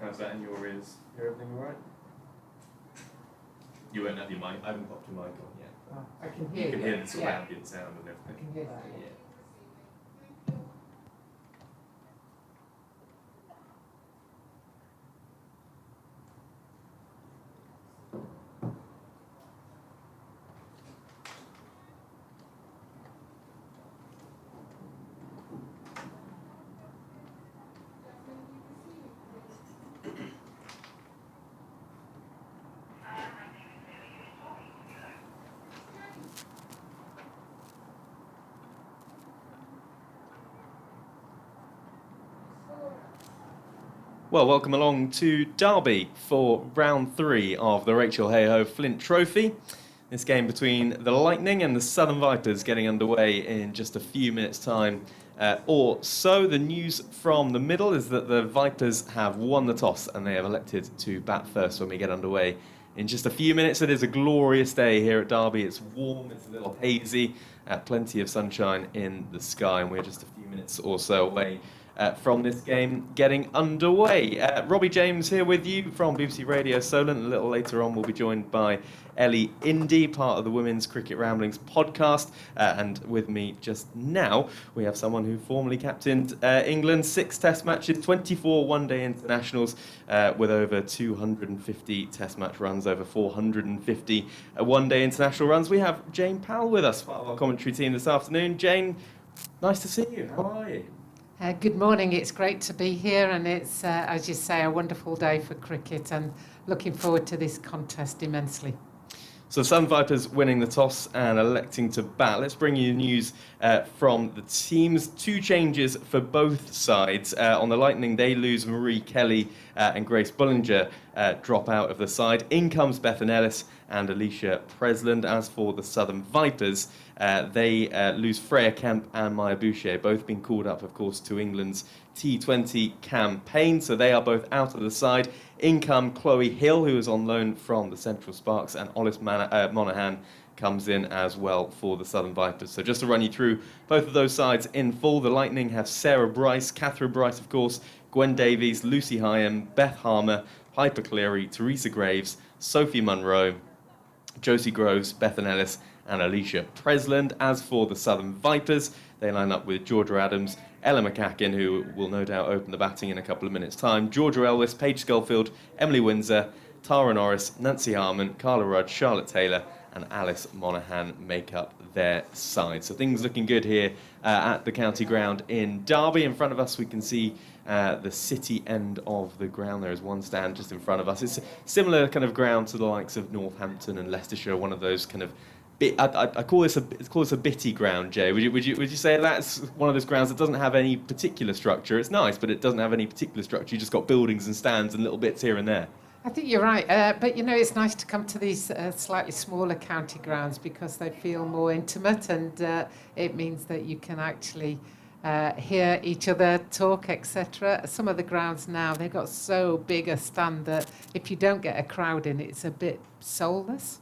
How's that in your ears? Hear everything all right? You won't have your mic. I haven't popped your mic on yet. Oh, I can hear you. Can hear the sort of ambient sound and everything. I can hear that, yeah. Well, welcome along to Derby for round 3 of the Rachael Heyhoe Flint Trophy. This game between the Lightning and the Southern Vipers getting underway in just a few minutes' time or so. The news from the middle is that the Vipers have won the toss and they have elected to bat first when we get underway in just a few minutes. It is a glorious day here at Derby. It's warm, it's a little hazy, plenty of sunshine in the sky, and we're just a few minutes or so away from this game getting underway. Robbie James here with you from BBC Radio Solent. A little later on we'll be joined by Ellie Indy, part of the Women's Cricket Ramblings podcast. And with me just now, we have someone who formerly captained England's 6 test matches, 24 one-day internationals with over 250 test match runs, over 450 one-day international runs. We have Jane Powell with us, part of our commentary team this afternoon. Jane, nice to see you. How are you? Good morning. It's great to be here, and it's, as you say, a wonderful day for cricket, and looking forward to this contest immensely. So Southern Vipers winning the toss and electing to bat. Let's bring you news from the teams. 2 changes for both sides. On the Lightning, they lose Marie Kelly and Grace Bullinger drop out of the side. In comes Bethan Ellis and Alicia Presland. As for the Southern Vipers, they lose Freya Kemp and Maya Boucher, both been called up, of course, to England's T20 campaign, so they are both out of the side. In come Chloe Hill, who is on loan from the Central Sparks, and Olive Monaghan comes in as well for the Southern Vipers. So just to run you through both of those sides in full, the Lightning have Sarah Bryce, Catherine Bryce, of course, Gwen Davies, Lucy Hyam, Beth Harmer, Piper Cleary, Teresa Graves, Sophie Munro, Josie Groves, Bethan Ellis and Alicia Presland. As for the Southern Vipers, they line up with Georgia Adams, Ella McCaughan, who will no doubt open the batting in a couple of minutes' time, Georgia Ellis, Paige Schofield, Emily Windsor, Tara Norris, Nancy Harmon, Carla Rudd, Charlotte Taylor and Alice Monaghan make up their side. So things looking good here at the county ground in Derby. In front of us we can see the city end of the ground. There is one stand just in front of us. It's a similar kind of ground to the likes of Northampton and Leicestershire, one of those kind of I call this a bitty ground, Jay. Would you say that's one of those grounds that doesn't have any particular structure? It's nice, but it doesn't have any particular structure. You just got buildings and stands and little bits here and there. I think you're right, but you know, it's nice to come to these slightly smaller county grounds because they feel more intimate, and it means that you can actually hear each other talk, etc. Some of the grounds now, they've got so big a stand that if you don't get a crowd in, it's a bit soulless.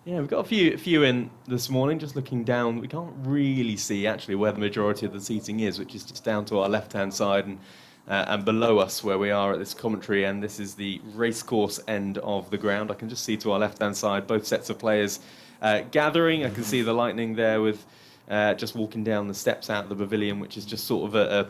Yeah, we've got a few in this morning. Just looking down, we can't really see actually where the majority of the seating is, which is just down to our left-hand side and below us where we are at this commentary end. This is the racecourse end of the ground. I can just see to our left-hand side both sets of players gathering. I can see the Lightning there with just walking down the steps out of the pavilion, which is just sort of if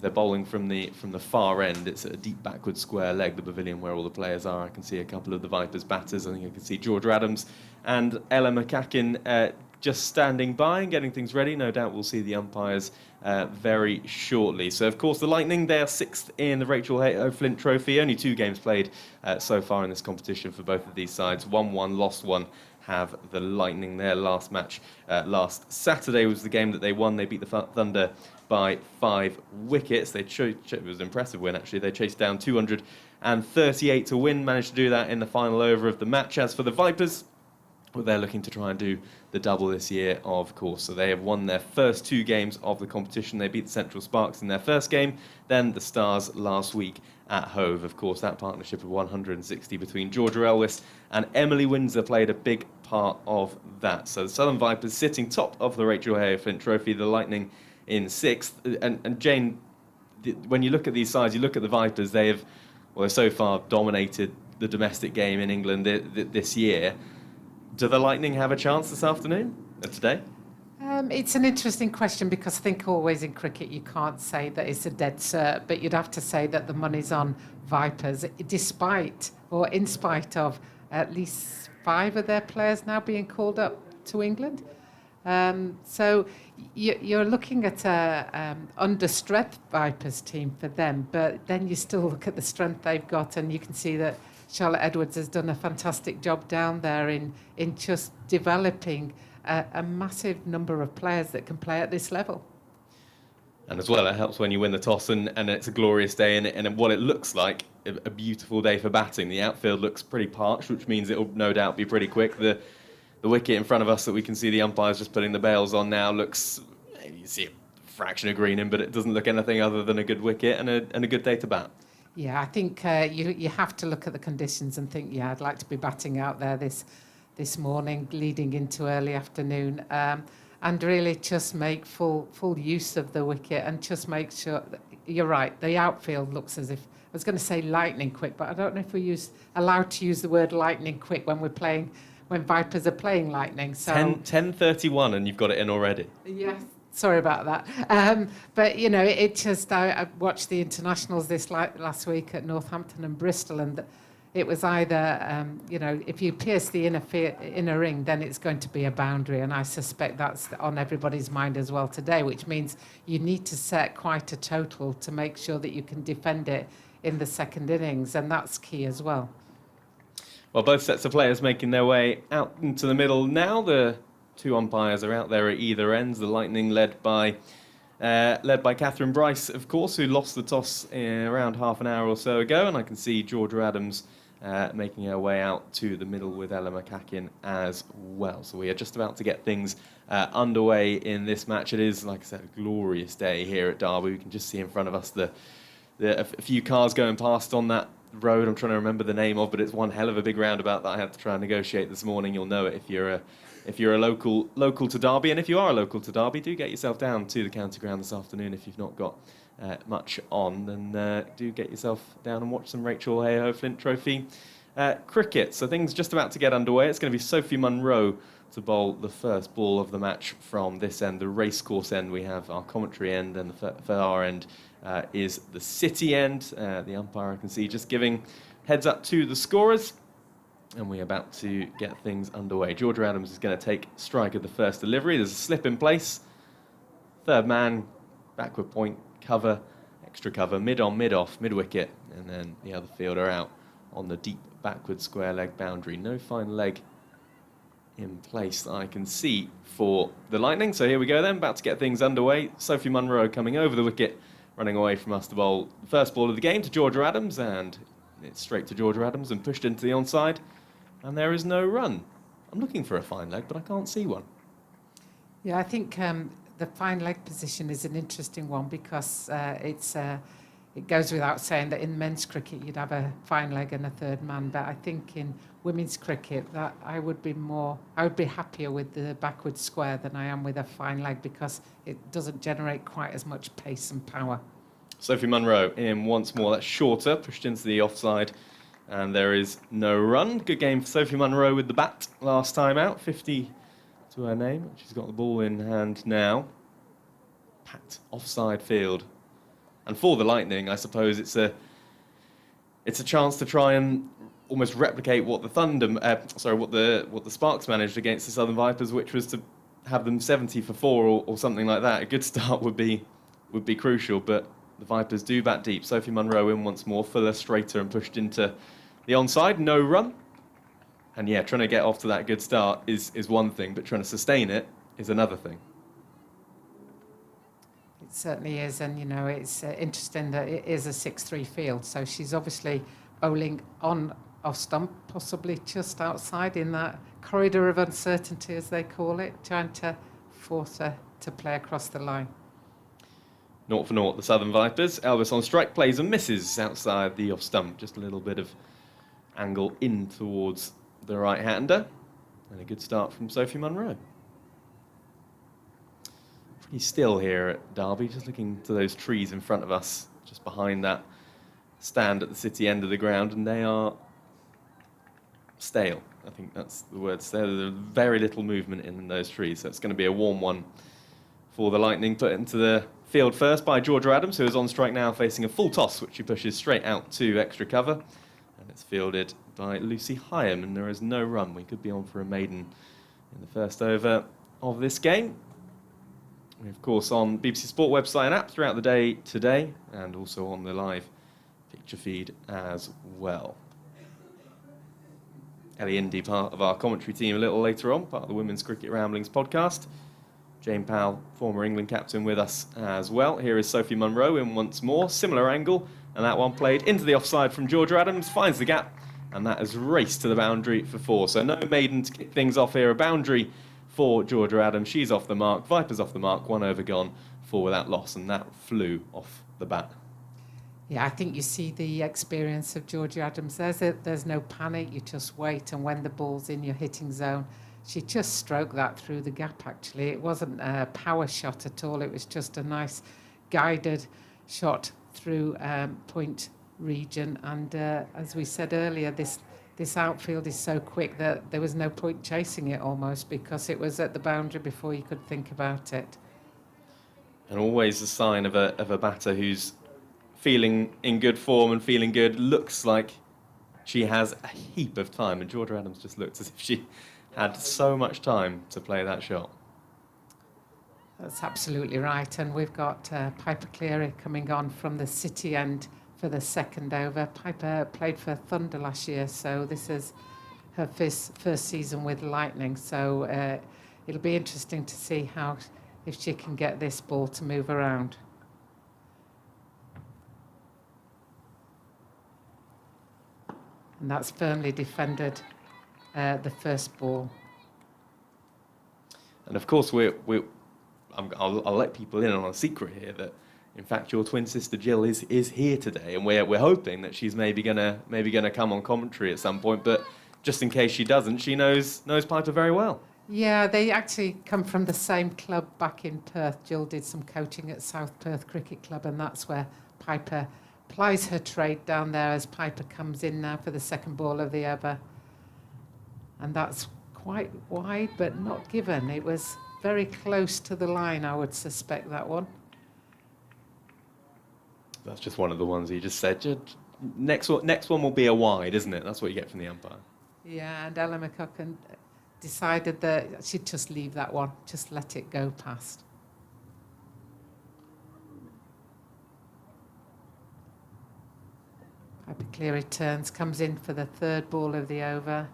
they're bowling from the far end, it's a deep backward square leg, the pavilion where all the players are. I can see a couple of the Vipers batters. I think I can see Georgia Adams and Ella McCaughan just standing by and getting things ready. No doubt we'll see the umpires very shortly. So, of course, the Lightning, they are 6th in the Rachael Heyhoe Flint Trophy. Only 2 games played so far in this competition for both of these sides. 1-1, lost 1. Have the Lightning. Their last match last Saturday was the game that they won. They beat the Thunder by 5 wickets. It was an impressive win, actually. They chased down 238 to win, managed to do that in the final over of the match. As for the Vipers, well, they're looking to try and do the double this year, of course. So they have won their first 2 games of the competition. They beat the Central Sparks in their first game, then the Stars last week at Hove. Of course, that partnership of 160 between Georgia Ellis and Emily Windsor played a big part of that. So the Southern Vipers sitting top of the Rachael Heyhoe Flint Trophy, the Lightning in 6th. And Jane, when you look at these sides, you look at the Vipers, they have well, they've so far dominated the domestic game in England this year. Do the Lightning have a chance this afternoon, today? It's an interesting question because I think always in cricket you can't say that it's a dead cert, but you'd have to say that the money's on Vipers, despite or in spite of at least 5 of their players now being called up to England. So you're looking at a under-strength Vipers team for them, but then you still look at the strength they've got, and you can see that Charlotte Edwards has done a fantastic job down there in just developing a massive number of players that can play at this level. And as well, it helps when you win the toss and it's a glorious day and what it looks like a beautiful day for batting. The outfield looks pretty parched, which means it'll no doubt be pretty quick. The wicket in front of us that we can see the umpires just putting the bails on now looks, you see a fraction of green in, but it doesn't look anything other than a good wicket and a good day to bat. Yeah, I think you have to look at the conditions and think, yeah, I'd like to be batting out there this morning, leading into early afternoon, and really just make full use of the wicket and just make sure that, you're right, the outfield looks as if, I was going to say lightning quick, but I don't know if we're allowed to use the word lightning quick when Vipers are playing Lightning. So 10:31 and you've got it in already. Yes, sorry about that. But, you know, I watched the internationals last week at Northampton and Bristol, and it was either, if you pierce the inner ring, then it's going to be a boundary. And I suspect that's on everybody's mind as well today, which means you need to set quite a total to make sure that you can defend it in the second innings. And that's key as well. Well, both sets of players making their way out into the middle now. The 2 umpires are out there at either ends. The Lightning led by Catherine Bryce, of course, who lost the toss around half an hour or so ago. And I can see Georgia Adams making her way out to the middle with Ella McCaughan as well. So we are just about to get things underway in this match. It is, like I said, a glorious day here at Derby. We can just see in front of us a few cars going past on that road I'm trying to remember the name of, but it's one hell of a big roundabout that I had to try and negotiate this morning. You'll know it if you're a local to Derby, and if you are a local to Derby, do get yourself down to the county ground this afternoon if you've not got much on, then do get yourself down and watch some Rachael Heyhoe Flint Trophy cricket. So things just about to get underway. It's going to be Sophie Munro to bowl the first ball of the match from this end, the racecourse end. We have our commentary end, and the far end is the city end. The umpire, I can see, just giving heads up to the scorers. And we're about to get things underway. Georgia Adams is going to take strike of the first delivery. There's a slip in place. Third man, backward point, cover, extra cover, mid-on, mid-off, mid-wicket. And then the other fielder out on the deep backward square leg boundary. No fine leg in place that I can see for the Lightning. So here we go then, about to get things underway. Sophie Munro coming over the wicket, running away from us to bowl the first ball of the game to Georgia Adams, and it's straight to Georgia Adams and pushed into the onside, and there is no run. I'm looking for a fine leg, but I can't see one. Yeah, I think the fine leg position is an interesting one because it goes without saying that in men's cricket you'd have a fine leg and a third man, but I think in women's cricket that I would be happier with the backward square than I am with a fine leg because it doesn't generate quite as much pace and power. Sophie Munro in once more. That's shorter, pushed into the offside, and there is no run. Good game for Sophie Munro with the bat last time out. 50 to her name. She's got the ball in hand now. Pat offside field. And for the Lightning, I suppose it's a chance to try and almost replicate what the Sparks managed against the Southern Vipers, which was to have them 70 for 4 or something like that. A good start would be crucial, but the Vipers do bat deep. Sophie Munro in once more, fuller, straighter, and pushed into the onside. No run. And yeah, trying to get off to that good start is one thing, but trying to sustain it is another thing. It certainly is, and you know it's interesting that it is a 6-3 field. So she's obviously bowling on off stump, possibly just outside in that corridor of uncertainty, as they call it, trying to force her to play across the line. 0 for 0, the Southern Vipers. Elvis on strike, plays and misses outside the off stump. Just a little bit of angle in towards the right-hander. And a good start from Sophie Munro. Pretty still here at Derby, just looking to those trees in front of us, just behind that stand at the city end of the ground, and they are stale. I think that's the word, stale. There's very little movement in those trees, so it's going to be a warm one for the Lightning. Put into the field first by Georgia Adams, who is on strike now, facing a full toss, which she pushes straight out to extra cover. And it's fielded by Lucy Hyam, and there is no run. We could be on for a maiden in the first over of this game. We're, of course, on BBC Sport website and app throughout the day today, and also on the live picture feed as well. Ellie Indy, part of our commentary team a little later on, part of the Women's Cricket Ramblings podcast. Jane Powell, former England captain, with us as well. Here is Sophie Munro in once more. Similar angle, and that one played into the offside from Georgia Adams, finds the gap, and that has raced to the boundary for 4. So no maiden to kick things off here. A boundary for Georgia Adams. She's off the mark. Vipers off the mark. 1 over gone, 4 without loss, and that flew off the bat. Yeah, I think you see the experience of Georgia Adams. There's no panic, you just wait, and when the ball's in your hitting zone, she just stroked that through the gap, actually. It wasn't a power shot at all, it was just a nice guided shot through point region. And as we said earlier, this outfield is so quick that there was no point chasing it almost, because it was at the boundary before you could think about it. And always a sign of a batter who's feeling in good form and feeling good. Looks like she has a heap of time, and Georgia Adams just looked as if she had so much time to play that shot. That's absolutely right, and we've got Piper Cleary coming on from the city end for the second over. Piper played for Thunder last year, so this is her first season with Lightning, so it'll be interesting to see if she can get this ball to move around. And that's firmly defended the first ball. And of course, I'll let people in on a secret here that, in fact, your twin sister Jill is here today, and we're hoping that she's maybe gonna come on commentary at some point. But just in case she doesn't, she knows Piper very well. Yeah, they actually come from the same club back in Perth. Jill did some coaching at South Perth Cricket Club, and that's where Piper plies her trade down there as Piper comes in now for the second ball of the over. And that's quite wide, but not given. It was very close to the line, I would suspect, that one. That's just one of the ones you just said. Next one will be a wide, isn't it? That's what you get from the umpire. Yeah, and Ella McCaughan decided that she'd just leave that one, just let it go past. Piper Cleary turns, comes in for the third ball of the over.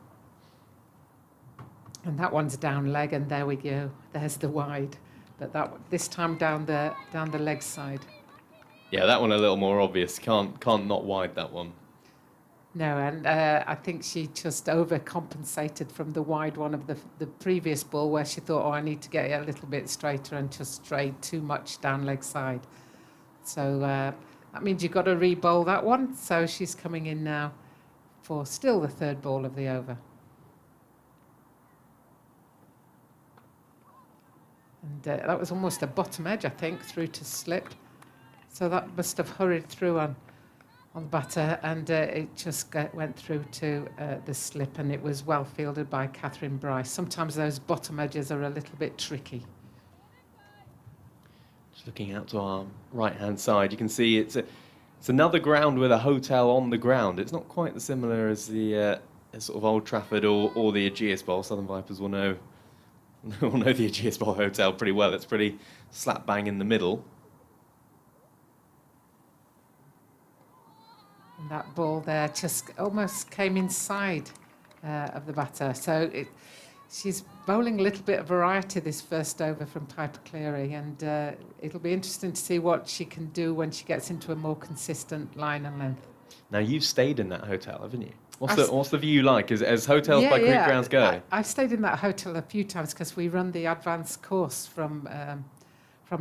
And that one's down leg, and there we go. There's the wide. But this time down the leg side. Yeah, that one a little more obvious. Can't not wide that one. No, and I think she just overcompensated from the wide one of the previous ball, where she thought, I need to get it a little bit straighter, and just strayed too much down leg side. So that means you've got to re-bowl that one. So she's coming in now for still the third ball of the over. And that was almost a bottom edge, I think, through to slip. So that must have hurried through on the batter, and it just went through to the slip, and it was well fielded by Catherine Bryce. Sometimes those bottom edges are a little bit tricky. Just looking out to our right-hand side, you can see it's another ground with a hotel on the ground. It's not quite as similar as the sort of Old Trafford or the Ageas Bowl. Southern Vipers will know the Ageas Bowl Hotel pretty well. It's pretty slap bang in the middle. And that ball there just almost came inside of the batter. So she's bowling a little bit of variety this first over from Piper Cleary, and it'll be interesting to see what she can do when she gets into a more consistent line and length. Now, you've stayed in that hotel, haven't you? What's the view like as hotels by cricket grounds go? I've stayed in that hotel a few times because we run the advanced course from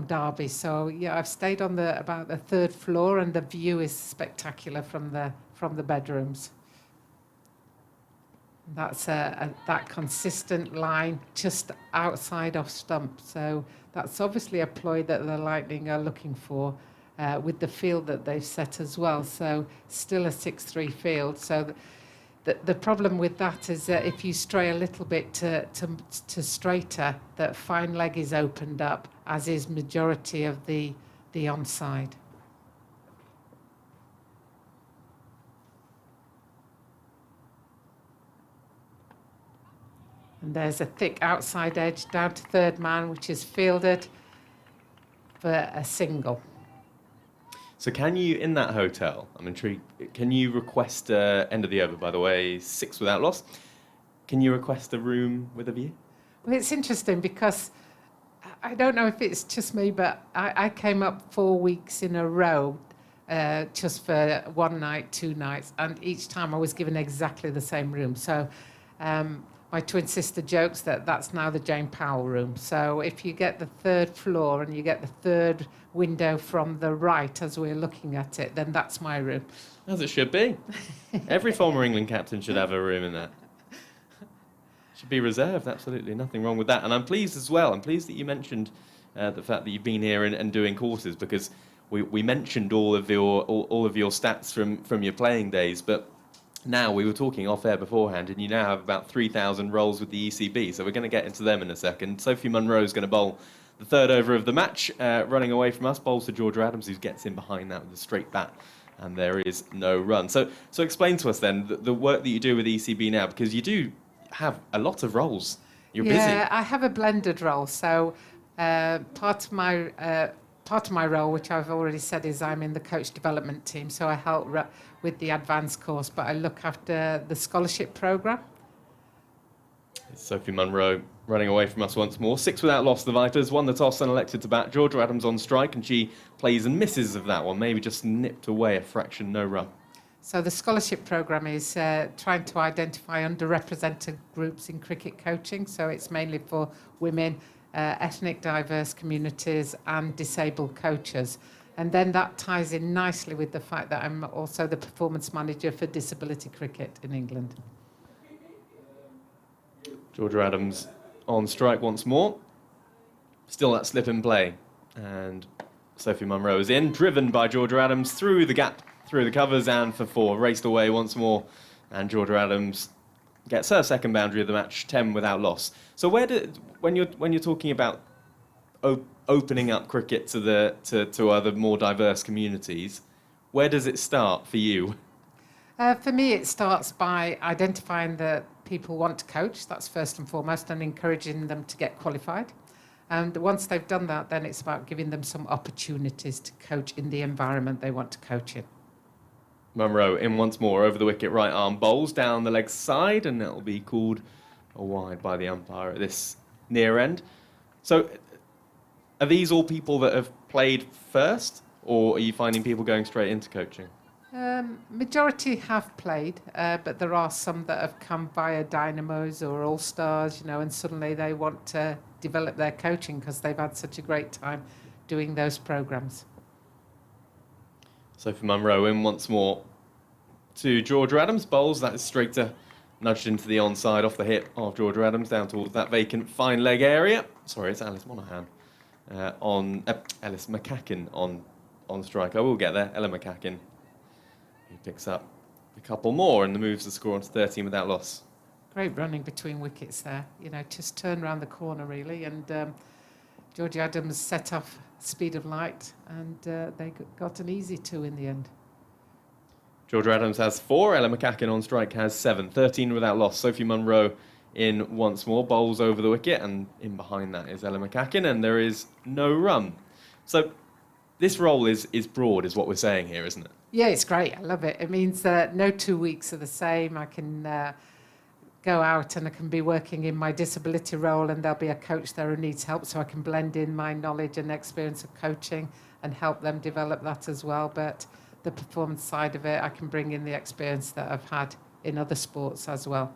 Derby. So yeah, I've stayed on about the third floor, and the view is spectacular from the bedrooms. That's that consistent line just outside off stump. So that's obviously a ploy that the Lightning are looking for. with the field that they've set as well. So still a 6-3 field. So the problem with that is that if you stray a little bit to straighter, that fine leg is opened up, as is majority of the onside. And there's a thick outside edge down to third man, which is fielded for a single. So can you, in that hotel, I'm intrigued, can you request, end of the over, by the way, 6 without loss, can you request a room with a view? Well, it's interesting because I don't know if it's just me, but I came up 4 weeks in a row just for 1 night, 2 nights, and each time I was given exactly the same room. So my twin sister jokes that that's now the Jane Powell room. So if you get the 3rd floor and you get the 3rd window from the right as we're looking at it, then that's my room. As it should be. Every former England captain should have a room in that. Should be reserved, absolutely. Nothing wrong with that. And I'm pleased as well. I'm pleased that you mentioned the fact that you've been here and doing courses, because we mentioned all of your stats from your playing days, but now, we were talking off-air beforehand, and you now have about 3,000 rolls with the ECB, so we're going to get into them in a second. Sophie Munro is going to bowl the 3rd over of the match, running away from us, bowls to Georgia Adams, who gets in behind that with a straight bat, and there is no run. So explain to us then the work that you do with ECB now, because you do have a lot of roles. You're busy. Yeah, I have a blended role, so part of my role, which I've already said, is I'm in the coach development team, so I help with the advanced course, but I look after the scholarship programme. Sophie Munro running away from us once more. 6 without loss, the Vipers won the toss and elected to bat. Georgia Adams on strike, and she plays and misses of that one, maybe just nipped away a fraction, no run. So the scholarship programme is trying to identify underrepresented groups in cricket coaching, so it's mainly for women, ethnic diverse communities and disabled coaches. And then that ties in nicely with the fact that I'm also the performance manager for disability cricket in England. Georgia Adams on strike once more. Still that slip in play. And Sophie Munro is in, driven by Georgia Adams through the gap, through the covers, and for 4. Raced away once more. And Georgia Adams gets her 2nd boundary of the match, 10 without loss. So when you're talking about opening up cricket to other more diverse communities, where does it start for you? For me, it starts by identifying that people want to coach. That's first and foremost, and encouraging them to get qualified. And once they've done that, then it's about giving them some opportunities to coach in the environment they want to coach in. Munro in once more, over the wicket, right arm bowls down the leg side, and it'll be called a wide by the umpire at this near end. So are these all people that have played first, or are you finding people going straight into coaching? Majority have played, but there are some that have come via Dynamos or All-Stars, and suddenly they want to develop their coaching because they've had such a great time doing those programmes. Sophie Munro in once more to Georgia Adams. Bowls, that is straighter, nudged into the onside off the hip of Georgia Adams, down towards that vacant fine leg area. Sorry, it's Alice Monaghan Alice McCaughan on strike. I will get there. Ella McCaughan. He picks up a couple more and moves the score on to 13 without loss. Great running between wickets there. Just turn around the corner really, and Georgia Adams set off speed of light, and they got an easy 2 in the end. Georgia Adams has 4. Ella McCaughan on strike has 7. 13 without loss. Sophie Munro in once more, bowls over the wicket, and in behind that is Ella McCaughan, and there is no run. So this role is broad, is what we're saying here, isn't it? Yeah, it's great. I love it. It means that no 2 weeks are the same. I can go out and I can be working in my disability role, and there'll be a coach there who needs help, so I can blend in my knowledge and experience of coaching and help them develop that as well. But the performance side of it, I can bring in the experience that I've had in other sports as well.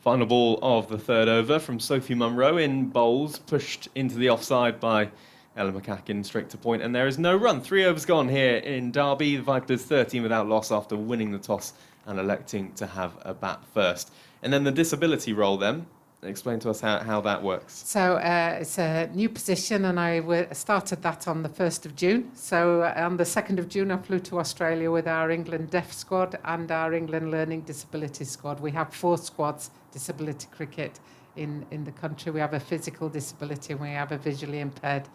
Final ball of the 3rd over from Sophie Munro in bowls, pushed into the offside by Ella McCaughan, straight to point, and there is no run. 3 overs gone here in Derby. The Vipers 13 without loss after winning the toss and electing to have a bat first. And then the disability role then, Explain to us how that works. So it's a new position, and I started that on the 1st of June. So on the 2nd of June, I flew to Australia with our England Deaf squad and our England Learning Disability squad. We have 4 squads, disability cricket, in the country. We have a physical disability, and we have a visually impaired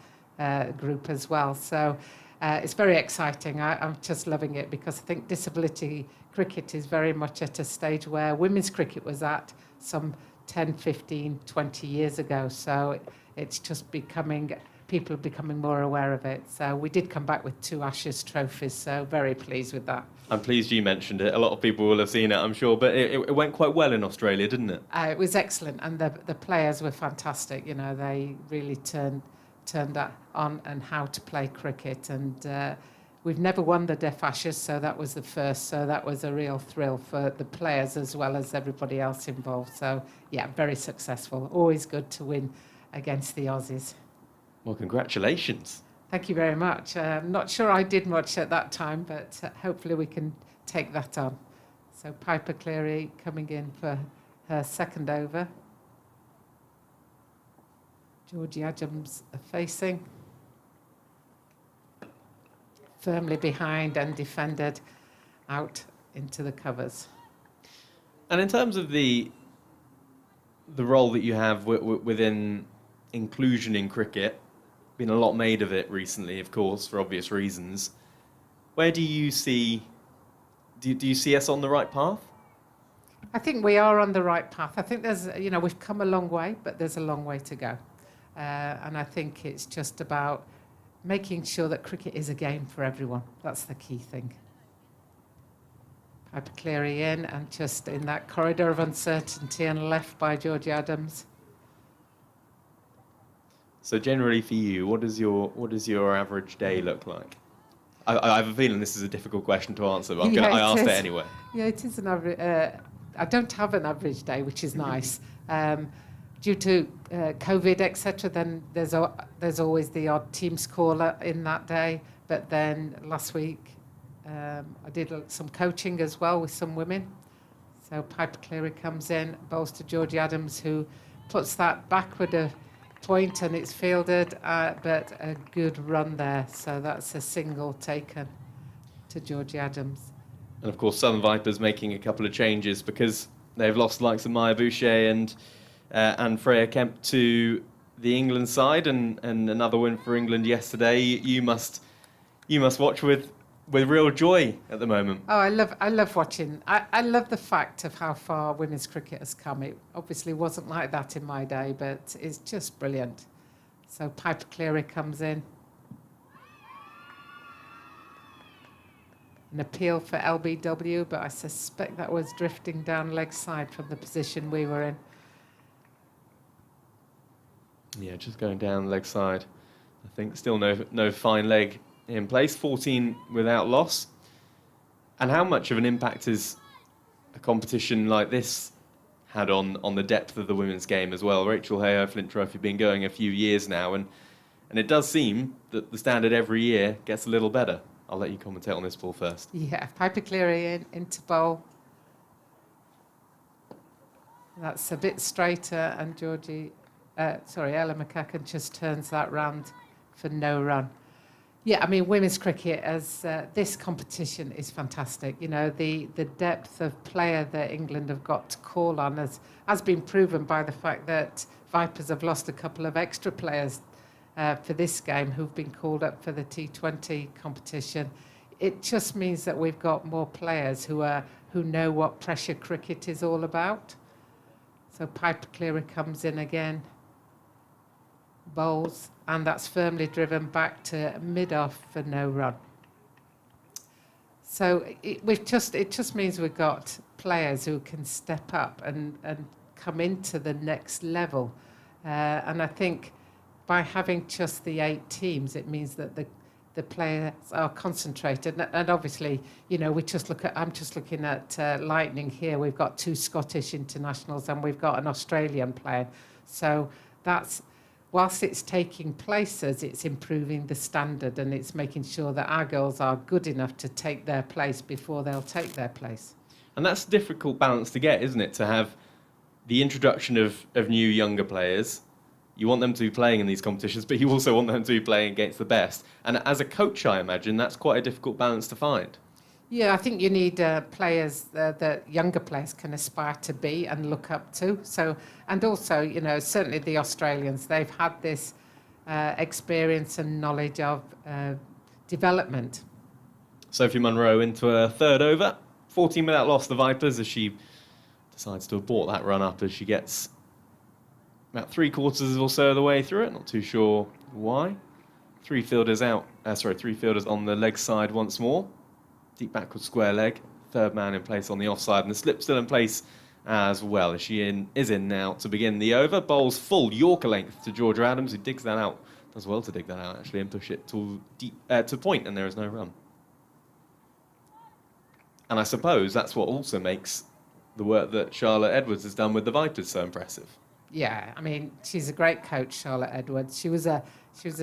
group as well. So it's very exciting. I'm just loving it, because I think disability cricket is very much at a stage where women's cricket was at some 10, 15, 20 years ago. So it's just people are becoming more aware of it. So we did come back with 2 Ashes trophies, so very pleased with that. I'm pleased you mentioned it. A lot of people will have seen it, I'm sure, but it went quite well in Australia, didn't it? It was excellent, and the players were fantastic. You know, they really turned that on and how to play cricket, and we've never won the Deaf Ashes, so that was the first. So that was a real thrill for the players as well as everybody else involved. So yeah, very successful. Always good to win against the Aussies. Well, congratulations. Thank you very much. I'm not sure I did much at that time, but hopefully we can take that on. So Piper Cleary coming in for her second over. Georgie Adams facing. Firmly behind and defended out into the covers. And in terms of the role that you have within inclusion in cricket, been a lot made of it recently, of course, for obvious reasons. Where do you see us on the right path? I think we are on the right path. I think we've come a long way, but there's a long way to go. And I think it's just about making sure that cricket is a game for everyone. That's the key thing. Piper Cleary in, and just in that corridor of uncertainty, and left by Georgie Adams. So generally for you, what does your average day look like? I have a feeling this is a difficult question to answer, but I asked it anyway. Yeah, it is an average. I don't have an average day, which is nice. Due to COVID, etc., then there's always the odd Teams call in that day. But then last week, I did some coaching as well with some women. So Piper Cleary comes in, bowls to Georgie Adams, who puts that backward a point, and it's fielded, but a good run there. So that's a single taken to Georgie Adams. And of course, Southern Vipers making a couple of changes because they've lost the likes of Maya Boucher and Freya Kemp to the England side, and another win for England yesterday. You must watch with real joy at the moment. Oh, I love watching. I love the fact of how far women's cricket has come. It obviously wasn't like that in my day, but it's just brilliant. So Piper Cleary comes in. An appeal for LBW, but I suspect that was drifting down leg side from the position we were in. Yeah, just going down leg side. I think still no fine leg in place. 14 without loss. And how much of an impact has a competition like this had on the depth of the women's game as well? Rachael Heyhoe Flint Trophy been going a few years now, and it does seem that the standard every year gets a little better. I'll let you commentate on this ball first. Yeah, Piper Cleary into bowl. That's a bit straighter, and Ella McCaughan just turns that round for no run. Yeah, I mean, women's cricket, as this competition is fantastic. You know, the depth of player that England have got to call on has been proven by the fact that Vipers have lost a couple of extra players for this game who've been called up for the T20 competition. It just means that we've got more players who know what pressure cricket is all about. So Piper Cleary comes in again, bowls, and that's firmly driven back to mid-off for no run. So it just means we've got players who can step up and come into the next level. And I think by having just the 8 teams, it means that the players are concentrated. And obviously, you know, I'm just looking at Lightning here. We've got 2 Scottish internationals and we've got an Australian player. So that's, whilst it's taking places, it's improving the standard, and it's making sure that our girls are good enough to take their place before they'll take their place. And that's a difficult balance to get, isn't it? To have the introduction of new younger players. You want them to be playing in these competitions, but you also want them to be playing against the best. And as a coach, I imagine that's quite a difficult balance to find. Yeah, I think you need players that younger players can aspire to be and look up to. So, and also, you know, certainly the Australians, they've had this experience and knowledge of development. Sophie Munro into a third over. 14 without loss, the Vipers, as she decides to abort that run up as she gets about 3/4 or so of the way through it. Not too sure why. Three fielders on the leg side once more. Deep backward square leg. Third man in place on the offside, and the slip still in place as well. As she is in now to begin the over. Bowls full Yorker length to Georgia Adams, who digs that out. Does well to dig that out, actually, and push it to point, and there is no run. And I suppose that's what also makes the work that Charlotte Edwards has done with the Vipers so impressive. Yeah, I mean, she's a great coach, Charlotte Edwards. She was a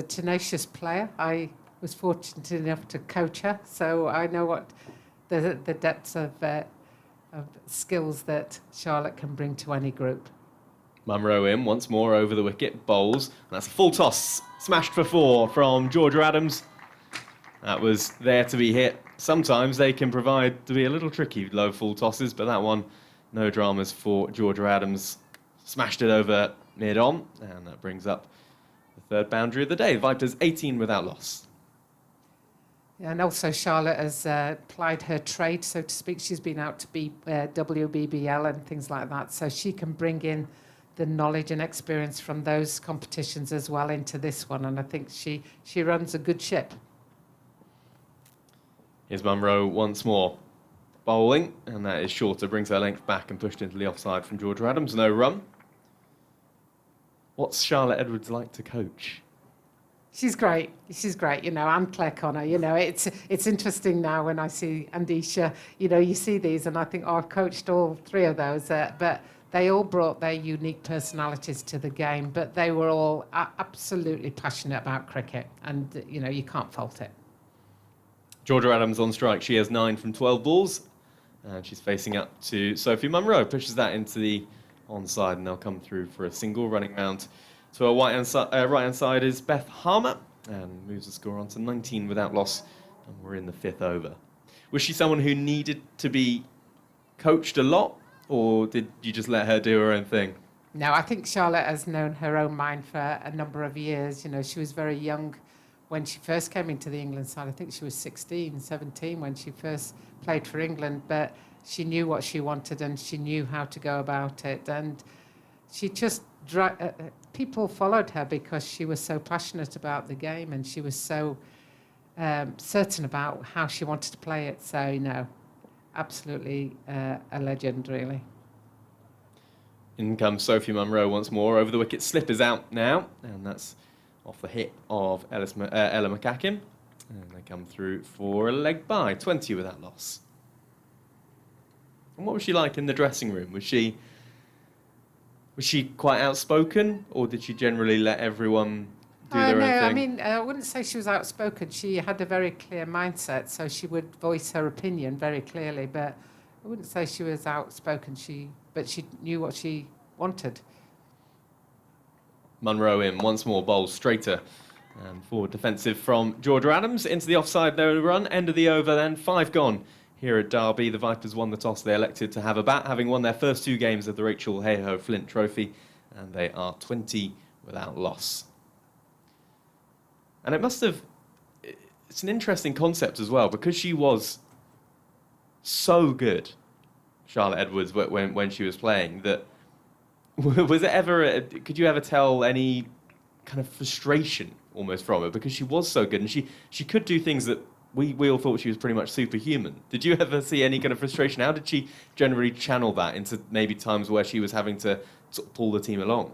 tenacious player. I was fortunate enough to coach her, so I know what the depths of skills that Charlotte can bring to any group. Munro in once more over the wicket, bowls, and that's a full toss, smashed for 4 from Georgia Adams. That was there to be hit. Sometimes they can provide to be a little tricky, low full tosses, but that one, no dramas for Georgia Adams. Smashed it over mid-on, and that brings up the third boundary of the day. Vipers 18 without loss. Yeah, and also Charlotte has plied her trade, so to speak. She's been out to WBBL and things like that, so she can bring in the knowledge and experience from those competitions as well into this one, and I think she runs a good ship. Here's Munro once more. Bowling, and that is shorter, brings her length back and pushed into the offside from Georgia Adams. No run. What's Charlotte Edwards like to coach? She's great. She's great. You know, and Claire Connor. You know, it's interesting now when I see Andisha. You know, you see these, and I think, oh, I've coached all 3 of those. But they all brought their unique personalities to the game. But they were all absolutely passionate about cricket, and you know, you can't fault it. Georgia Adams on strike. She has 9 from 12 balls. And she's facing up to Sophie Munro. Pushes that into the onside, and they'll come through for a single. Running round to her right-hand side is Beth Harmer, and moves the score on to 19 without loss. And we're in the 5th over. Was she someone who needed to be coached a lot, or did you just let her do her own thing? No, I think Charlotte has known her own mind for a number of years. You know, she was very young when she first came into the England side. I think she was 16, 17 when she first played for England, but she knew what she wanted and she knew how to go about it. And she just, people followed her because she was so passionate about the game and she was so certain about how she wanted to play it. So, you know, absolutely a legend, really. In comes Sophie Munro once more. Over the wicket, slip is out now, and that's off the hip of Ella McCaughan. And they come through for a leg bye, 20 without loss. And what was she like in the dressing room? Was she quite outspoken, or did she generally let everyone do their own thing? I mean, I wouldn't say she was outspoken. She had a very clear mindset, so she would voice her opinion very clearly, but I wouldn't say she was outspoken. But she knew what she wanted. Munro in once more, bowls straighter and forward defensive from Georgia Adams into the offside, no run. End of the over then, 5 gone here at Derby. The Vipers won the toss. They elected to have a bat, having won their first 2 games of the Rachael Heyhoe Flint Trophy, and they are 20 without loss. And it's an interesting concept as well, because she was so good, Charlotte Edwards, when she was playing, that was it ever, could you ever tell any kind of frustration almost from her? Because she was so good and she could do things that we all thought she was pretty much superhuman. Did you ever see any kind of frustration? How did she generally channel that into maybe times where she was having to sort of pull the team along?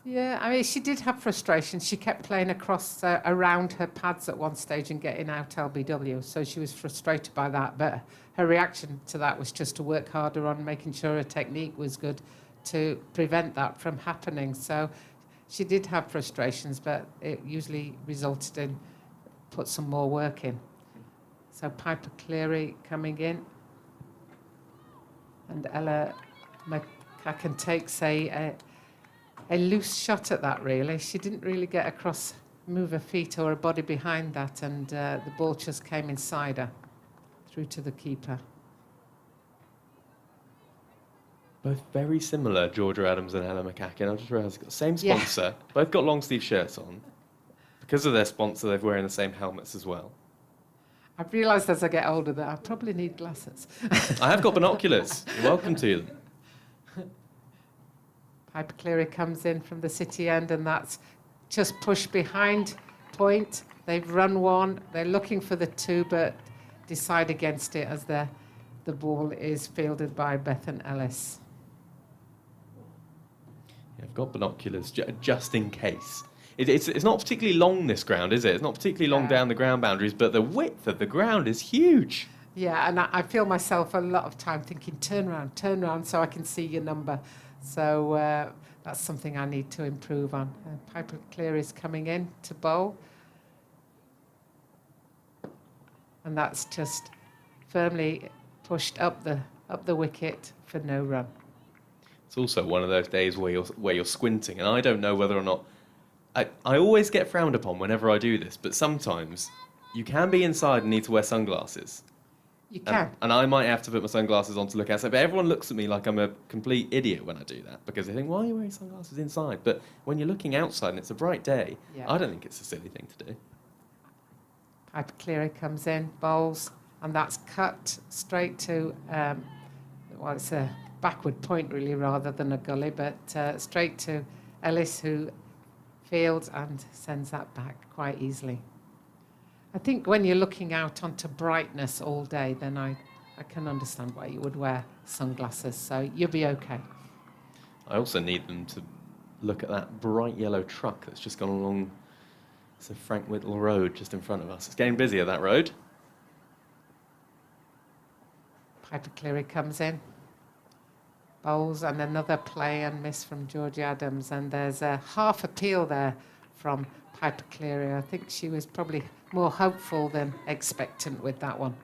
Yeah, I mean, she did have frustration. She kept playing across around her pads at one stage and getting out LBW, so she was frustrated by that. But her reaction to that was just to work harder on making sure her technique was good to prevent that from happening. So she did have frustrations, but it usually resulted in put some more work in. So Piper Cleary coming in, and Ella McCaughan takes a loose shot at that, really. She didn't really get across, move her feet or her body behind that, and the ball just came inside her, through to the keeper. Both very similar, Georgia Adams and Ella McCaughan. I just realised they've got the same sponsor. Yeah. Both got long sleeve shirts on. Because of their sponsor, they're wearing the same helmets as well. I've realised as I get older that I probably need glasses. I have got binoculars. You're welcome to them. Piper Cleary comes in from the city end, and that's just pushed behind point. They've run one. They're looking for the two, but decide against it as the ball is fielded by Bethan Ellis. Yeah, I've got binoculars just in case. It's not particularly long, this ground, is it? It's not particularly long down the ground boundaries, but the width of the ground is huge. Yeah, and I feel myself a lot of time thinking, turn round, so I can see your number. So that's something I need to improve on. Piper Cleary is coming in to bowl. And that's just firmly pushed up the wicket for no run. It's also one of those days where you're squinting, and I don't know whether or not... I always get frowned upon whenever I do this, but sometimes you can be inside and need to wear sunglasses. You can. And I might have to put my sunglasses on to look outside, but everyone looks at me like I'm a complete idiot when I do that, because they think, why are you wearing sunglasses inside? But when you're looking outside and it's a bright day, I don't think it's a silly thing to do. Piper Cleary comes in, bowls, and that's cut straight to, well, it's a backward point really rather than a gully, but straight to Ellis, who fields and sends that back quite easily. I think when you're looking out onto brightness all day, then I can understand why you would wear sunglasses, so you'll be okay. I also need them to look at that bright yellow truck that's just gone along the Frank Whittle Road just in front of us. It's getting busier, that road. Piper Cleary comes in, bowls, and another play and miss from Georgia Adams, and there's a half appeal there from Piper Cleary. I think she was probably more hopeful than expectant with that one.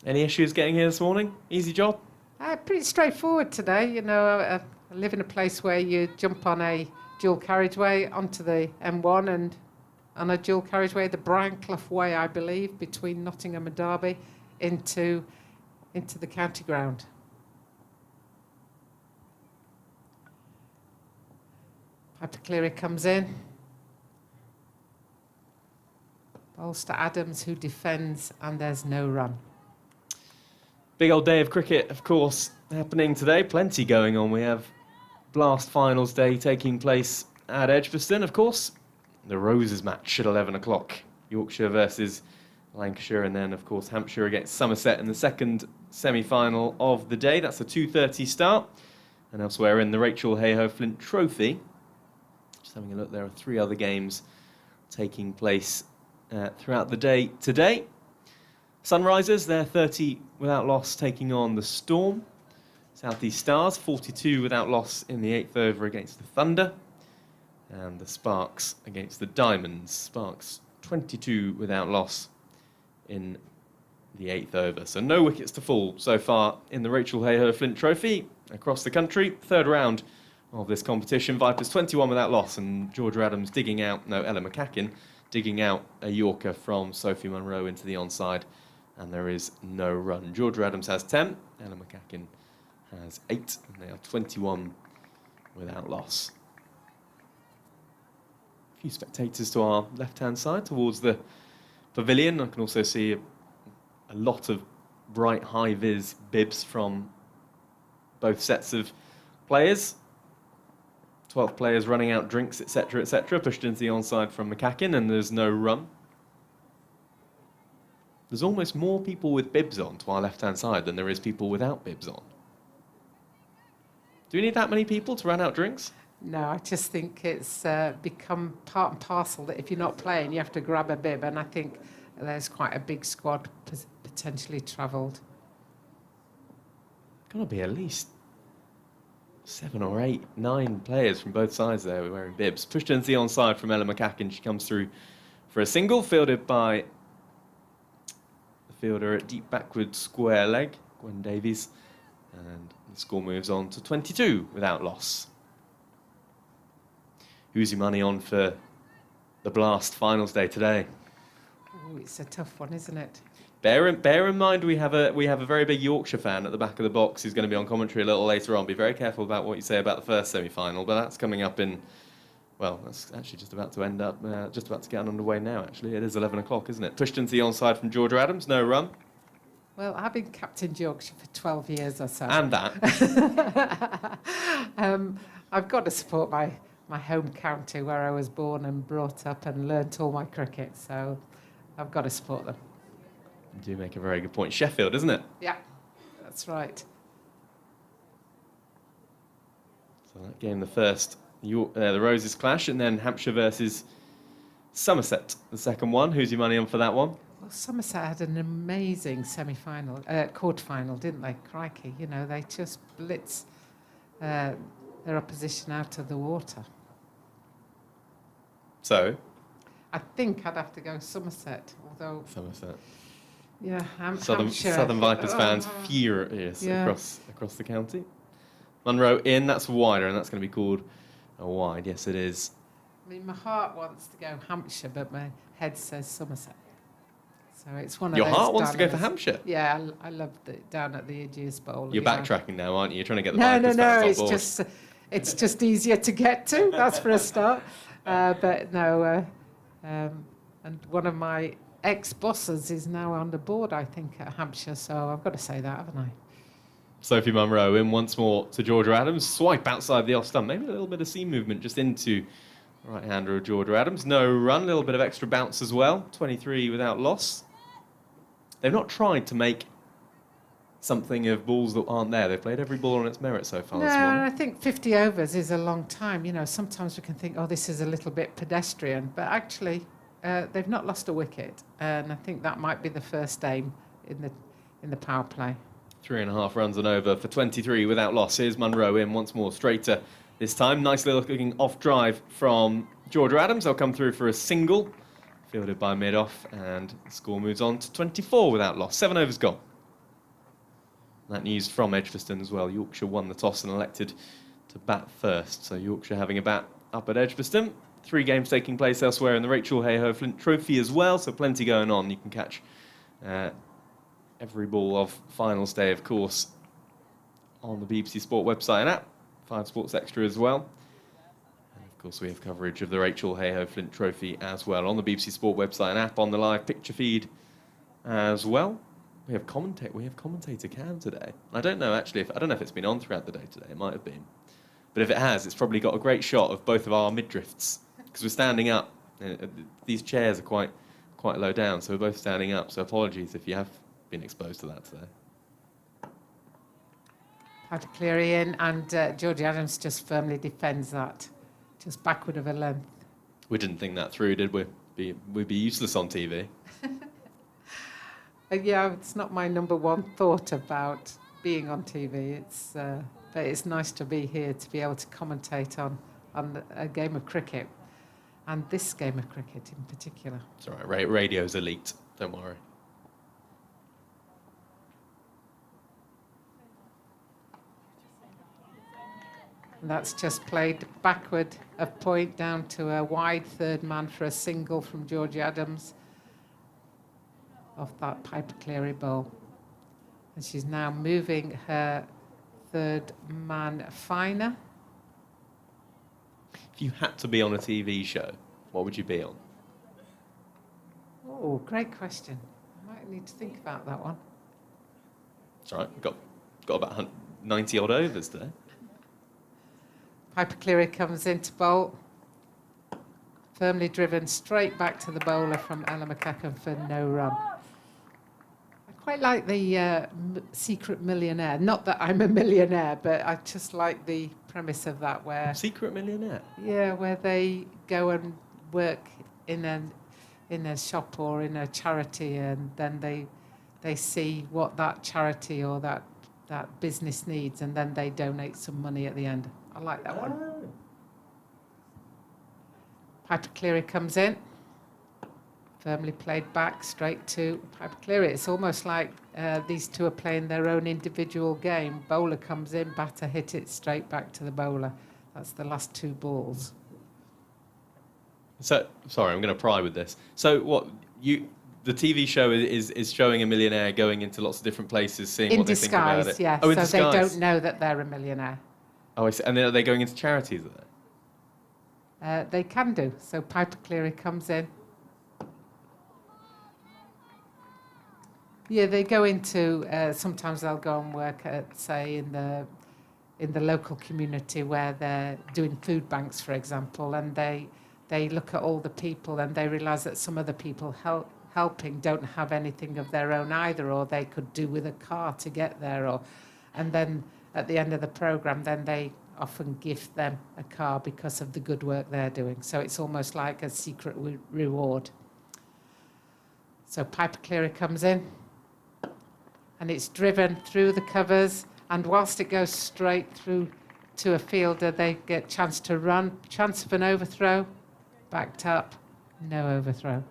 Any issues getting here this morning? Easy job? Pretty straightforward today. You know, I live in a place where you jump on a dual carriageway onto the M1 and on a dual carriageway, the Brianclough Way, I believe, between Nottingham and Derby, into the county ground. Piper Cleary comes in. Bowls to Adams, who defends, and there's no run. Big old day of cricket, of course, happening today. Plenty going on. We have Blast Finals Day taking place at Edgbaston, of course. The Roses match at 11 o'clock. Yorkshire versus Lancashire, and then, of course, Hampshire against Somerset in the second semi-final of the day. That's a 2:30 start. And elsewhere in the Rachael Heyhoe Flint Trophy, just having a look, there are 3 other games taking place throughout the day today. Sunrisers, they're 30 without loss, taking on the Storm. South East Stars, 42 without loss in the 8th over against the Thunder. And the Sparks against the Diamonds. Sparks, 22 without loss in the 8th over. So no wickets to fall so far in the Rachael Heyhoe Flint Trophy across the country. 3rd round of this competition. Vipers 21 without loss, and Georgia Adams Ella McCaughan digging out a Yorker from Sophie Munro into the onside, and there is no run. Georgia Adams has 10, Ella McCaughan has 8, and they are 21 without loss. A few spectators to our left-hand side towards the pavilion. I can also see a lot of bright high-vis bibs from both sets of players. 12 players running out drinks, etc., etc. Pushed into the onside from McCaughan, and there's no run. There's almost more people with bibs on to our left-hand side than there is people without bibs on. Do we need that many people to run out drinks? No, I just think it's become part and parcel that if you're not playing, you have to grab a bib, and I think there's quite a big squad potentially travelled. Got to be at least 7 or 8, 9 players from both sides there wearing bibs. Pushed into the onside from Ella McCaughan. She comes through for a single, fielded by the fielder at deep backward square leg, Gwen Davies. And the score moves on to 22 without loss. Who's your money on for the Blast finals day today? Oh, it's a tough one, isn't it? Bear in mind we have a very big Yorkshire fan at the back of the box who's going to be on commentary a little later on. Be very careful about what you say about the first semi-final, but that's coming up in, well, that's actually just about to end up, just about to get underway now, actually. It is 11 o'clock, isn't it? Pushed into the onside from Georgia Adams, no run. Well, I've been captain Yorkshire for 12 years or so. And that. I've got to support my home county where I was born and brought up and learnt all my cricket, so I've got to support them. You do make a very good point. Sheffield, isn't it? Yeah, that's right. So that game, the first, the Roses clash, and then Hampshire versus Somerset, the second one. Who's your money on for that one? Well, Somerset had an amazing semi-final, quarter-final, didn't they? Crikey, you know, they just blitz their opposition out of the water. So? I think I'd have to go Somerset, although... Somerset. Yeah, Southern Vipers fans furious across the county. Munro in, that's wider, and that's going to be called a wide. Yes, it is. I mean, my heart wants to go Hampshire, but my head says Somerset. So it's one of Your those heart wants to go for dilemmas. Hampshire? Yeah, I loved it down at the Aegeus Bowl. You're backtracking now, aren't you? You're trying to get the No, Vipers fans on board. it's just easier to get to, that's for a start. But no, and one of my ex-bosses is now on the board, I think, at Hampshire, so I've got to say that, haven't I? Sophie Munro in once more to Georgia Adams. Swipe outside the off stump. Maybe a little bit of seam movement just into right-hander of Georgia Adams. No run, a little bit of extra bounce as well. 23 without loss. They've not tried to make something of balls that aren't there. They've played every ball on its merit so far this morning. No, I think 50 overs is a long time. You know, sometimes we can think, oh, this is a little bit pedestrian, but actually they've not lost a wicket, and I think that might be the first aim in the power play. 3.5 runs and over for 23 without loss. Here's Munro in once more, straighter this time. Nicely looking off drive from Georgia Adams. They'll come through for a single, fielded by mid-off, and the score moves on to 24 without loss. 7 overs gone. That news from Edgbaston as well. Yorkshire won the toss and elected to bat first. So Yorkshire having a bat up at Edgbaston. 3 games taking place elsewhere in the Rachael Heyhoe Flint Trophy as well, so plenty going on. You can catch every ball of finals day, of course, on the BBC Sport website and app. 5 Sports Extra as well. And of course, we have coverage of the Rachael Heyhoe Flint Trophy as well on the BBC Sport website and app, on the live picture feed as well. We have commentator Cam today. I don't know if it's been on throughout the day today. It might have been, but if it has, it's probably got a great shot of both of our mid-drifts because we're standing up. These chairs are quite low down, so we're both standing up. So apologies if you have been exposed to that today. Had Cleary in, and Georgie Adams just firmly defends that, just backward of a length. We didn't think that through, did we? We'd be useless on TV. Yeah, it's not my number one thought about being on TV. But it's nice to be here to be able to commentate on a game of cricket, and this game of cricket in particular. It's all right. Radio's elite. Don't worry. And that's just played backward of point down to a wide third man for a single from Georgie Adams off that Piper Cleary ball. And she's now moving her third man finer. If you had to be on a TV show, what would you be on? Oh, great question. I might need to think about that one. It's all right. We've got about 90 odd overs today. Piper Cleary comes into bowl. Firmly driven straight back to the bowler from Ella McCaughan for no run. I quite like the Secret Millionaire. Not that I'm a millionaire, but I just like the premise of that, where... Secret Millionaire? Yeah, where they go and work in a shop or in a charity, and then they see what that charity or that business needs, and then they donate some money at the end. I like that one. Piper Cleary comes in. firmly played back straight to Piper Cleary. It's almost like these two are playing their own individual game. Bowler comes in, batter hit it straight back to the bowler. That's the last 2 balls. So, sorry, I'm going to pry with this. So, what the TV show is showing a millionaire going into lots of different places, seeing what they think about it. In disguise, yeah. Oh, in so disguise. they don't know that they're a millionaire. Oh, I see. And are they going into charities? Are they? They can do. So Piper Cleary comes in. Yeah, they go into. Sometimes they'll go and work at, say, in the local community where they're doing food banks, for example, and they look at all the people and they realise that some of the people helping don't have anything of their own either, or they could do with a car to get there, and then at the end of the programme, then they often gift them a car because of the good work they're doing. So it's almost like a secret reward. So Piper Cleary comes in, and it's driven through the covers, and whilst it goes straight through to a fielder, they get chance to run, chance of an overthrow, backed up, no overthrow.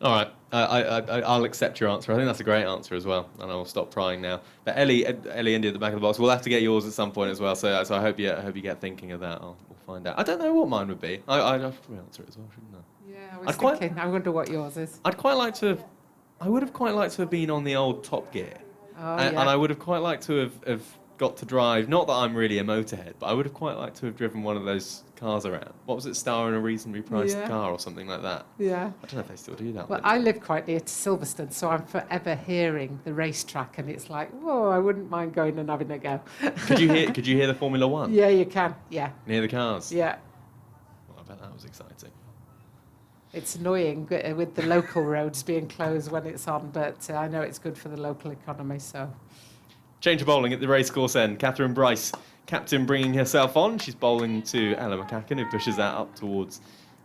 All right, I'll accept your answer. I think that's a great answer as well, and I will stop prying now. But Ellie Indy at the back of the box. We'll have to get yours at some point as well. So I hope you get thinking of that. We'll find out. I don't know what mine would be. I'd have to answer it as well, shouldn't I? Yeah, I was thinking. I wonder what yours is. I would have quite liked to have been on the old Top Gear, and I would have quite liked to have got to drive. Not that I'm really a motorhead, but I would have quite liked to have driven one of those cars around. What was it, Star in a reasonably priced car or something like that? Yeah. I don't know if they still do that. Well, I live quite near to Silverstone, so I'm forever hearing the racetrack, and it's like, whoa, I wouldn't mind going and having a go. Could you hear the Formula One? Yeah, you can. Yeah. Near the cars. Yeah. Well, I bet that was exciting. It's annoying with the local roads being closed when it's on, but I know it's good for the local economy, so. Change of bowling at the racecourse end. Catherine Bryce, captain, bringing herself on. She's bowling to Ella McCaughan, who pushes that up towards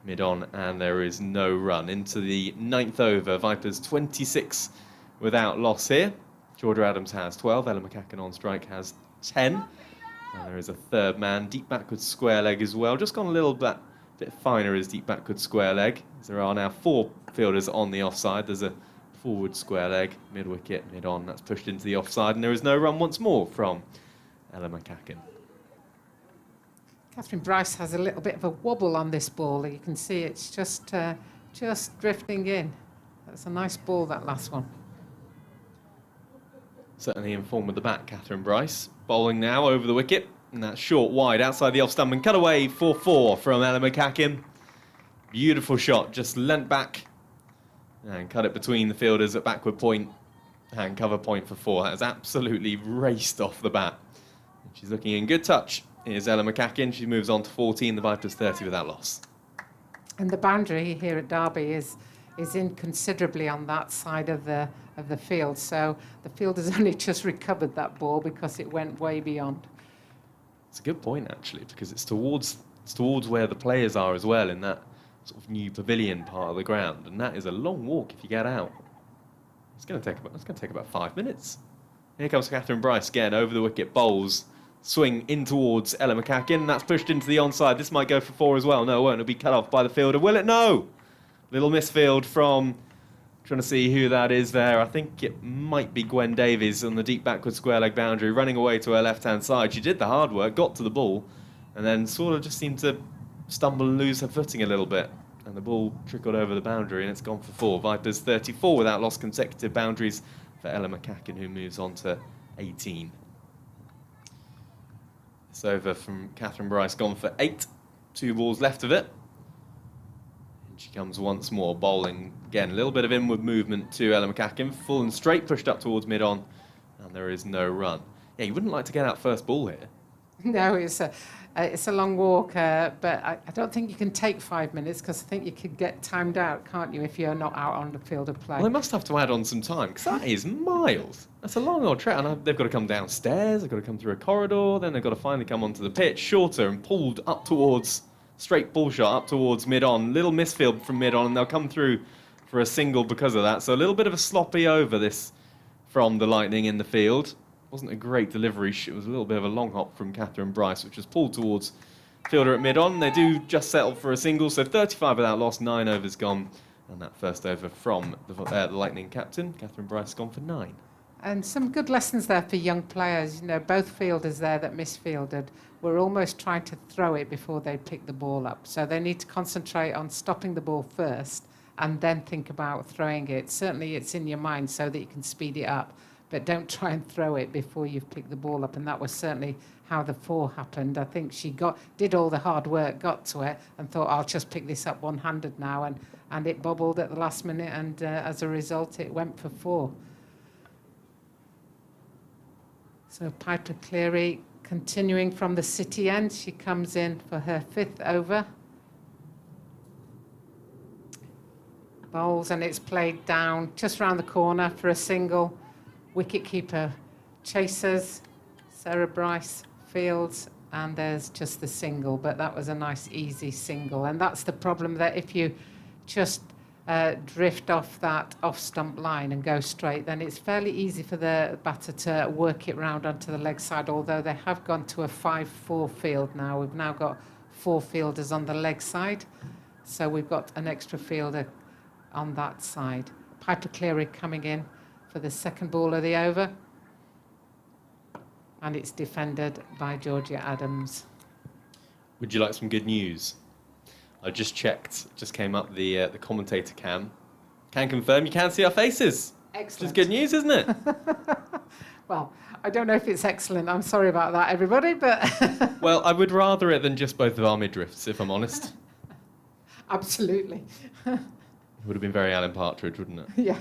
mid-on, and there is no run. Into the 9th over, Vipers 26 without loss here. Georgia Adams has 12. Ella McCaughan on strike has 10. And there is a third man, deep backwards square leg as well. Just gone a little bit finer as deep backwards square leg. There are now 4 fielders on the offside. There's a forward square leg, mid-wicket, mid-on. That's pushed into the offside, and there is no run once more from Ella McCaughan. Catherine Bryce has a little bit of a wobble on this ball. You can see it's just drifting in. That's a nice ball, that last one. Certainly in form with the bat, Catherine Bryce. Bowling now over the wicket, and that's short wide outside the off stump, and cut away for 4 from Ella McCaughan. Beautiful shot, just leant back and cut it between the fielders at backward point and cover point for 4. That has absolutely raced off the bat. She's looking in good touch. Here's Ella McCaughan. She moves on to 14. The Vipers 30 without loss. And the boundary here at Derby is in considerably on that side of the field. So the field has only just recovered that ball because it went way beyond. It's a good point actually, because it's towards where the players are as well, in that sort of new pavilion part of the ground, and that is a long walk if you get out. It's going to take about 5 minutes. Here comes Catherine Bryce again over the wicket, bowls, swing in towards Ella McCaughan. That's pushed into the onside. This might go for 4 as well. No, it won't. It'll be cut off by the fielder. Will it? No. Little misfield from, trying to see who that is there. I think it might be Gwen Davies on the deep backward square leg boundary, running away to her left-hand side. She did the hard work, got to the ball, and then sort of just seemed to stumble and lose her footing a little bit. And the ball trickled over the boundary, and it's gone for 4. Vipers 34 without lost consecutive boundaries for Ella McCaughan, who moves on to 18. It's over from Catherine Bryce, gone for 8. 2 balls left of it. And she comes once more, bowling again. A little bit of inward movement to Ella McCaughan. Full and straight, pushed up towards mid-on, and there is no run. Yeah, you wouldn't like to get out first ball here. No, it's a long walk, but I don't think you can take 5 minutes, because I think you could get timed out, can't you, if you're not out on the field of play? Well, they must have to add on some time, because that is miles. That's a long old trek, and they've got to come downstairs, they've got to come through a corridor, then they've got to finally come onto the pitch, shorter and pulled up towards, straight ball shot up towards mid-on. Little misfield from mid-on, and they'll come through for a single because of that. So a little bit of a sloppy over this from the Lightning in the field. Wasn't a great delivery. It was a little bit of a long hop from Catherine Bryce, which was pulled towards fielder at mid-on. They do just settle for a single, so 35 without loss, 9 overs gone And that first over from the Lightning captain, Catherine Bryce, gone for 9. And some good lessons there for young players. You know, both fielders there that misfielded were almost trying to throw it before they picked the ball up. So they need to concentrate on stopping the ball first and then think about throwing it. Certainly it's in your mind so that you can speed it up, but don't try and throw it before you've picked the ball up. And that was certainly how the 4 happened. I think she did all the hard work, got to it, and thought, I'll just pick this up one-handed now. And it bobbled at the last minute, and as a result, it went for 4. So Piper Cleary continuing from the city end. She comes in for her 5th over. Bowls, and it's played down just round the corner for a single. Wicketkeeper chases. Sarah Bryce fields, and there's just the single. But that was a nice, easy single. And that's the problem, that if you just drift off that off-stump line and go straight, then it's fairly easy for the batter to work it round onto the leg side, although they have gone to a 5-4 field now. We've now got 4 fielders on the leg side, so we've got an extra fielder on that side. Piper Cleary coming in for the second ball of the over, and it's defended by Georgia Adams. Would you like some good news? I just checked, just came up the commentator cam. Can confirm you can see our faces. Excellent. Which is good news, isn't it? Well, I don't know if it's excellent. I'm sorry about that, everybody, but... Well, I would rather it than just both of our midriffs, if I'm honest. Absolutely. It would have been very Alan Partridge, wouldn't it? Yeah.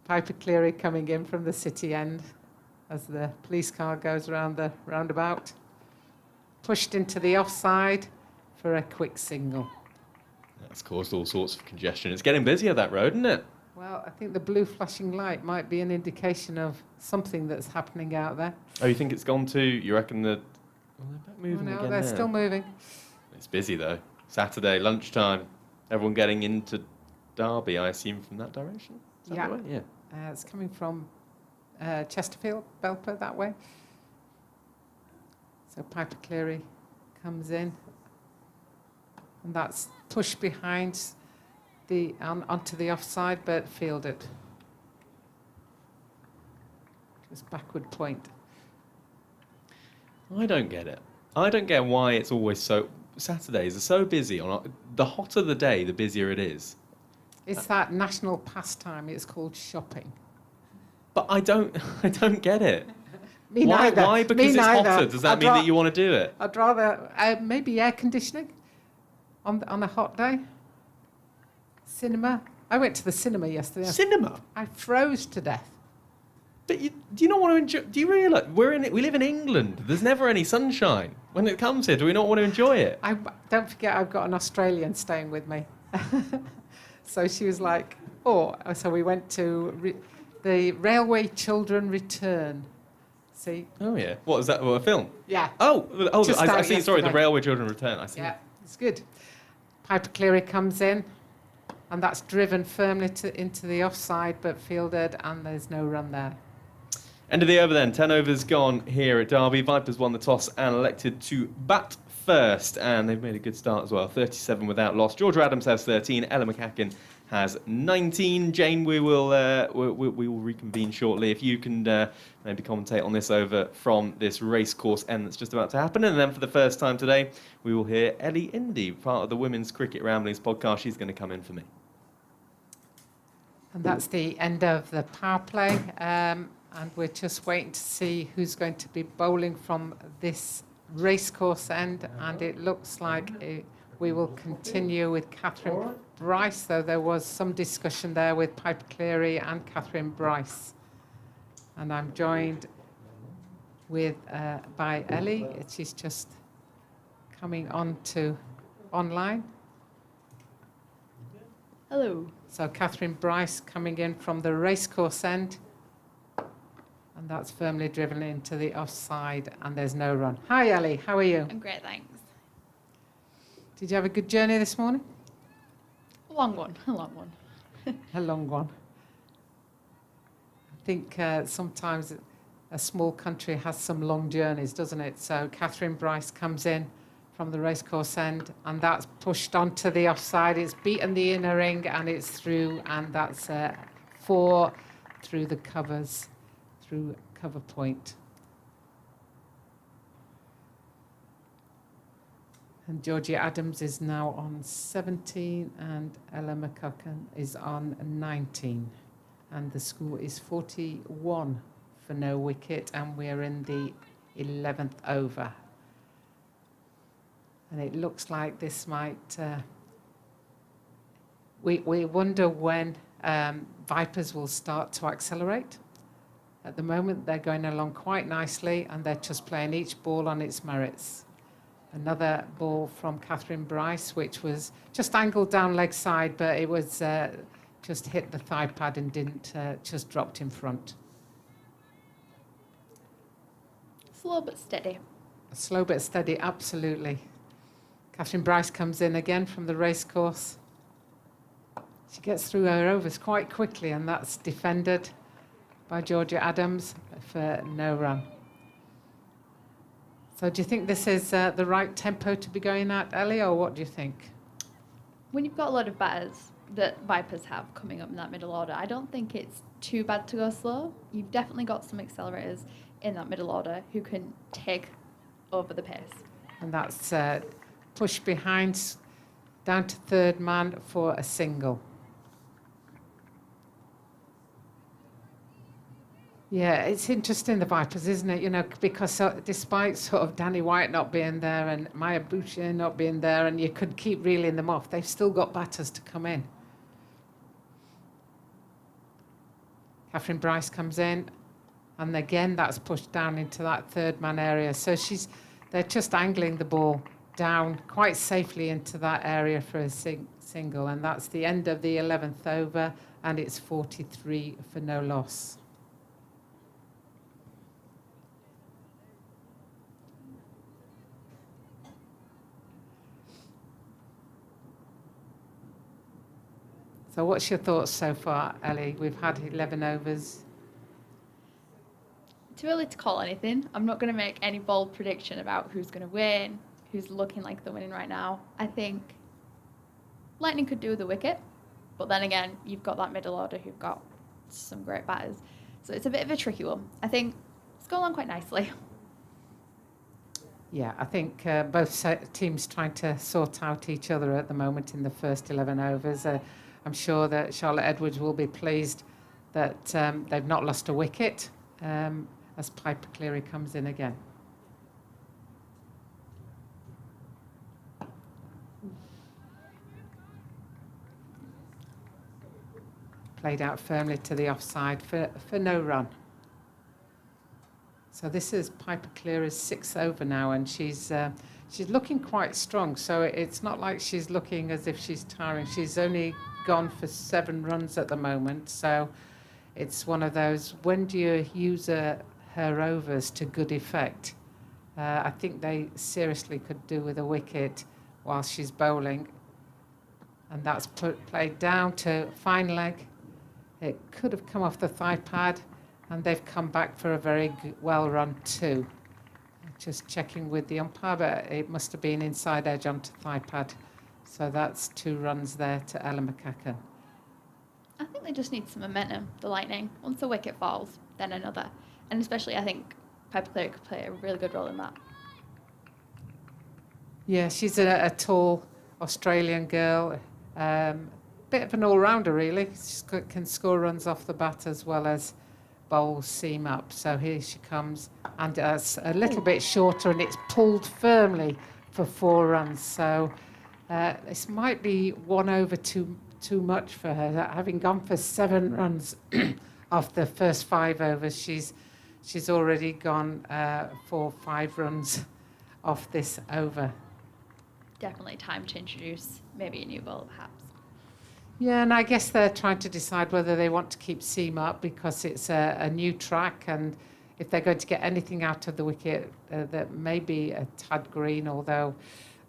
Piper Cleary coming in from the city end as the police car goes around the roundabout. Pushed into the offside for a quick single. That's caused all sorts of congestion. It's getting busier, that road, isn't it? Well, I think the blue flashing light might be an indication of something that's happening out there. Oh, you think it's gone to, you reckon that... Well, they're back moving no, again they're now. still moving. It's busy, though. Saturday, lunchtime. Everyone getting into Derby, I assume, from that direction? Is that Yeah. the way? Yeah. It's coming from Chesterfield, Belper, that way. So Piper Cleary comes in, and that's pushed behind onto the offside, but fielded. Just backward point. I don't get it. I don't get why it's always so... Saturdays are so busy. The hotter the day, the busier it is. It's that national pastime. It's called shopping. But I don't get it. Me neither. Why? Because it's hotter. Does that mean that you want to do it? I'd rather maybe air conditioning on a hot day. Cinema. I went to the cinema yesterday. Cinema? I froze to death. But do you not want to enjoy... Do you realise we live in England? There's never any sunshine. When it comes here, do we not want to enjoy it? Don't forget, I've got an Australian staying with me. So she was like, oh, so we went to the Railway Children Return. See? Oh, yeah. What, is that a film? Yeah. Oh, I see. Sorry, the yesterday. Railway Children Return. I see. Yeah, it's good. Piper Cleary comes in, and that's driven firmly into the offside, but fielded, and there's no run there. End of the over then. 10 overs gone here at Derby. Vipers won the toss and elected to bat first, and they've made a good start as well. 37 without loss. Georgia Adams has 13. Ella McCaughan has 19. Jane, we will reconvene shortly. If you can maybe commentate on this over from this racecourse end that's just about to happen. And then for the first time today, we will hear Ellie Indy, part of the Women's Cricket Ramblings podcast. She's going to come in for me. And that's the end of the power play. And we're just waiting to see who's going to be bowling from this racecourse end. And it looks like we will continue with Catherine Bryce, though there was some discussion there with Piper Cleary and Catherine Bryce. And I'm joined with by Ellie. She's just coming on to online. Hello. So Catherine Bryce coming in from the racecourse end. And that's firmly driven into the offside, and there's no run. Hi, Ellie. How are you? I'm great, thanks. Did you have a good journey this morning? A long one. A long one. I think sometimes a small country has some long journeys, doesn't it? So Catherine Bryce comes in from the racecourse end, and that's pushed onto the offside. It's beaten the inner ring, and it's through, and that's 4 through the covers, through cover point. And Georgia Adams is now on 17, and Ella McCaughan is on 19. And the score is 41 for no wicket, and we're in the 11th over. And it looks like this might... we wonder when Vipers will start to accelerate. At the moment, they're going along quite nicely, and they're just playing each ball on its merits. Another ball from Catherine Bryce, which was just angled down leg side, but it was just hit the thigh pad and didn't, just dropped in front. Slow but steady. Slow but steady, absolutely. Catherine Bryce comes in again from the racecourse. She gets through her overs quite quickly, and that's defended by Georgia Adams for no run. So do you think this is the right tempo to be going at, Ellie, or what do you think? When you've got a lot of batters that Vipers have coming up in that middle order, I don't think it's too bad to go slow. You've definitely got some accelerators in that middle order who can take over the pace. And that's pushed behind, down to third man for a single. Yeah, it's interesting, the Vipers, isn't it? You know, because despite sort of Danny White not being there and Maya Boucher not being there, and you could keep reeling them off, they've still got batters to come in. Catherine Bryce comes in, and again that's pushed down into that third man area. So they're just angling the ball down quite safely into that area for a single, and that's the end of the 11th over, and it's 43 for no loss. So what's your thoughts so far, Ellie? We've had 11 overs. Too early to call anything. I'm not going to make any bold prediction about who's going to win, who's looking like they're winning right now. I think Lightning could do with a wicket, but then again, you've got that middle order who've got some great batters. So it's a bit of a tricky one. I think it's going on quite nicely. Yeah, I think both teams trying to sort out each other at the moment in the first 11 overs. I'm sure that Charlotte Edwards will be pleased that they've not lost a wicket as Piper Cleary comes in again. Played out firmly to the offside for no run. So this is Piper Cleary's 6th over now, and she's looking quite strong. So it's not like she's looking as if she's tiring. She's only gone for 7 runs at the moment. So it's one of those, when do you use her overs to good effect? I think they seriously could do with a wicket while she's bowling. And that's played down to fine leg. It could have come off the thigh pad, and they've come back for a very well run too. Just checking with the umpire, but it must have been inside edge onto thigh pad. So that's 2 runs there to Ella McCaughan. I think they just need some momentum, the Lightning. Once a wicket falls, then another. And especially, I think Piper Cleary could play a really good role in that. Yeah, she's a tall Australian girl. Bit of an all-rounder, really. She can score runs off the bat as well as bowl seam up. So here she comes, and it's a little bit shorter, and it's pulled firmly for 4 runs. So this might be 1 over too much for her. Having gone for 7 runs off the first 5 overs, she's already gone for 5 runs off this over. Definitely time to introduce maybe a new bowler, perhaps. Yeah, and I guess they're trying to decide whether they want to keep seam up because it's a new track, and if they're going to get anything out of the wicket, that may be a tad green, although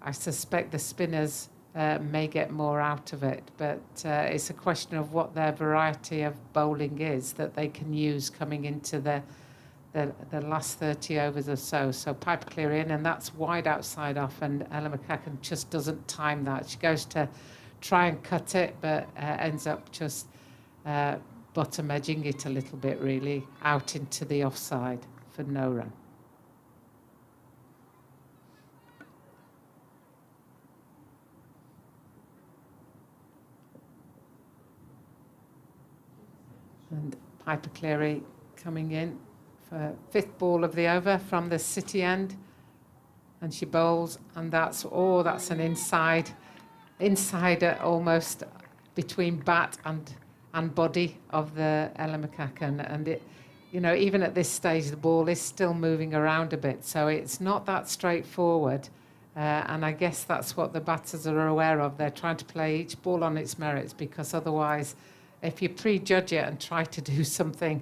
I suspect the spinners may get more out of it. But it's a question of what their variety of bowling is that they can use coming into the the last 30 overs or so. So Piper clear in, and that's wide outside off, and Ella McCaughan just doesn't time that. She goes to try and cut it, but ends up just bottom edging it a little bit, really, out into the offside for no run. And Piper Cleary coming in for 5th ball of the over from the city end, and she bowls, and that's an inside almost between bat and body of the Ella McCaughan, and it, you know, even at this stage the ball is still moving around a bit, so it's not that straightforward, and I guess that's what the batters are aware of. They're trying to play each ball on its merits, because otherwise, if you prejudge it and try to do something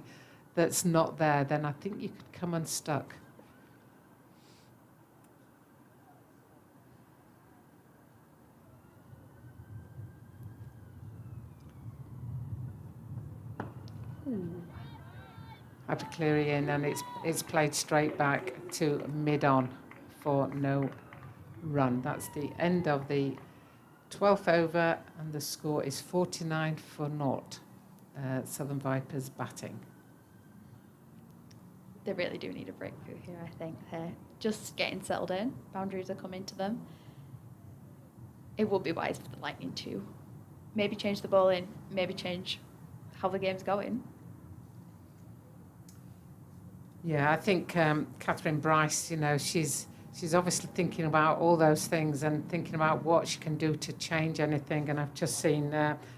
that's not there, then I think you could come unstuck. Piper Cleary in, and it's played straight back to mid-on for no run. That's the end of the 12th over, and the score is 49 for naught. Southern Vipers batting. They really do need a breakthrough here, I think. They're just getting settled in. Boundaries are coming to them. It would be wise for the Lightning to maybe change the bowling, maybe change how the game's going. Yeah, I think Catherine Bryce, you know, she's obviously thinking about all those things and thinking about what she can do to change anything. And I've just seen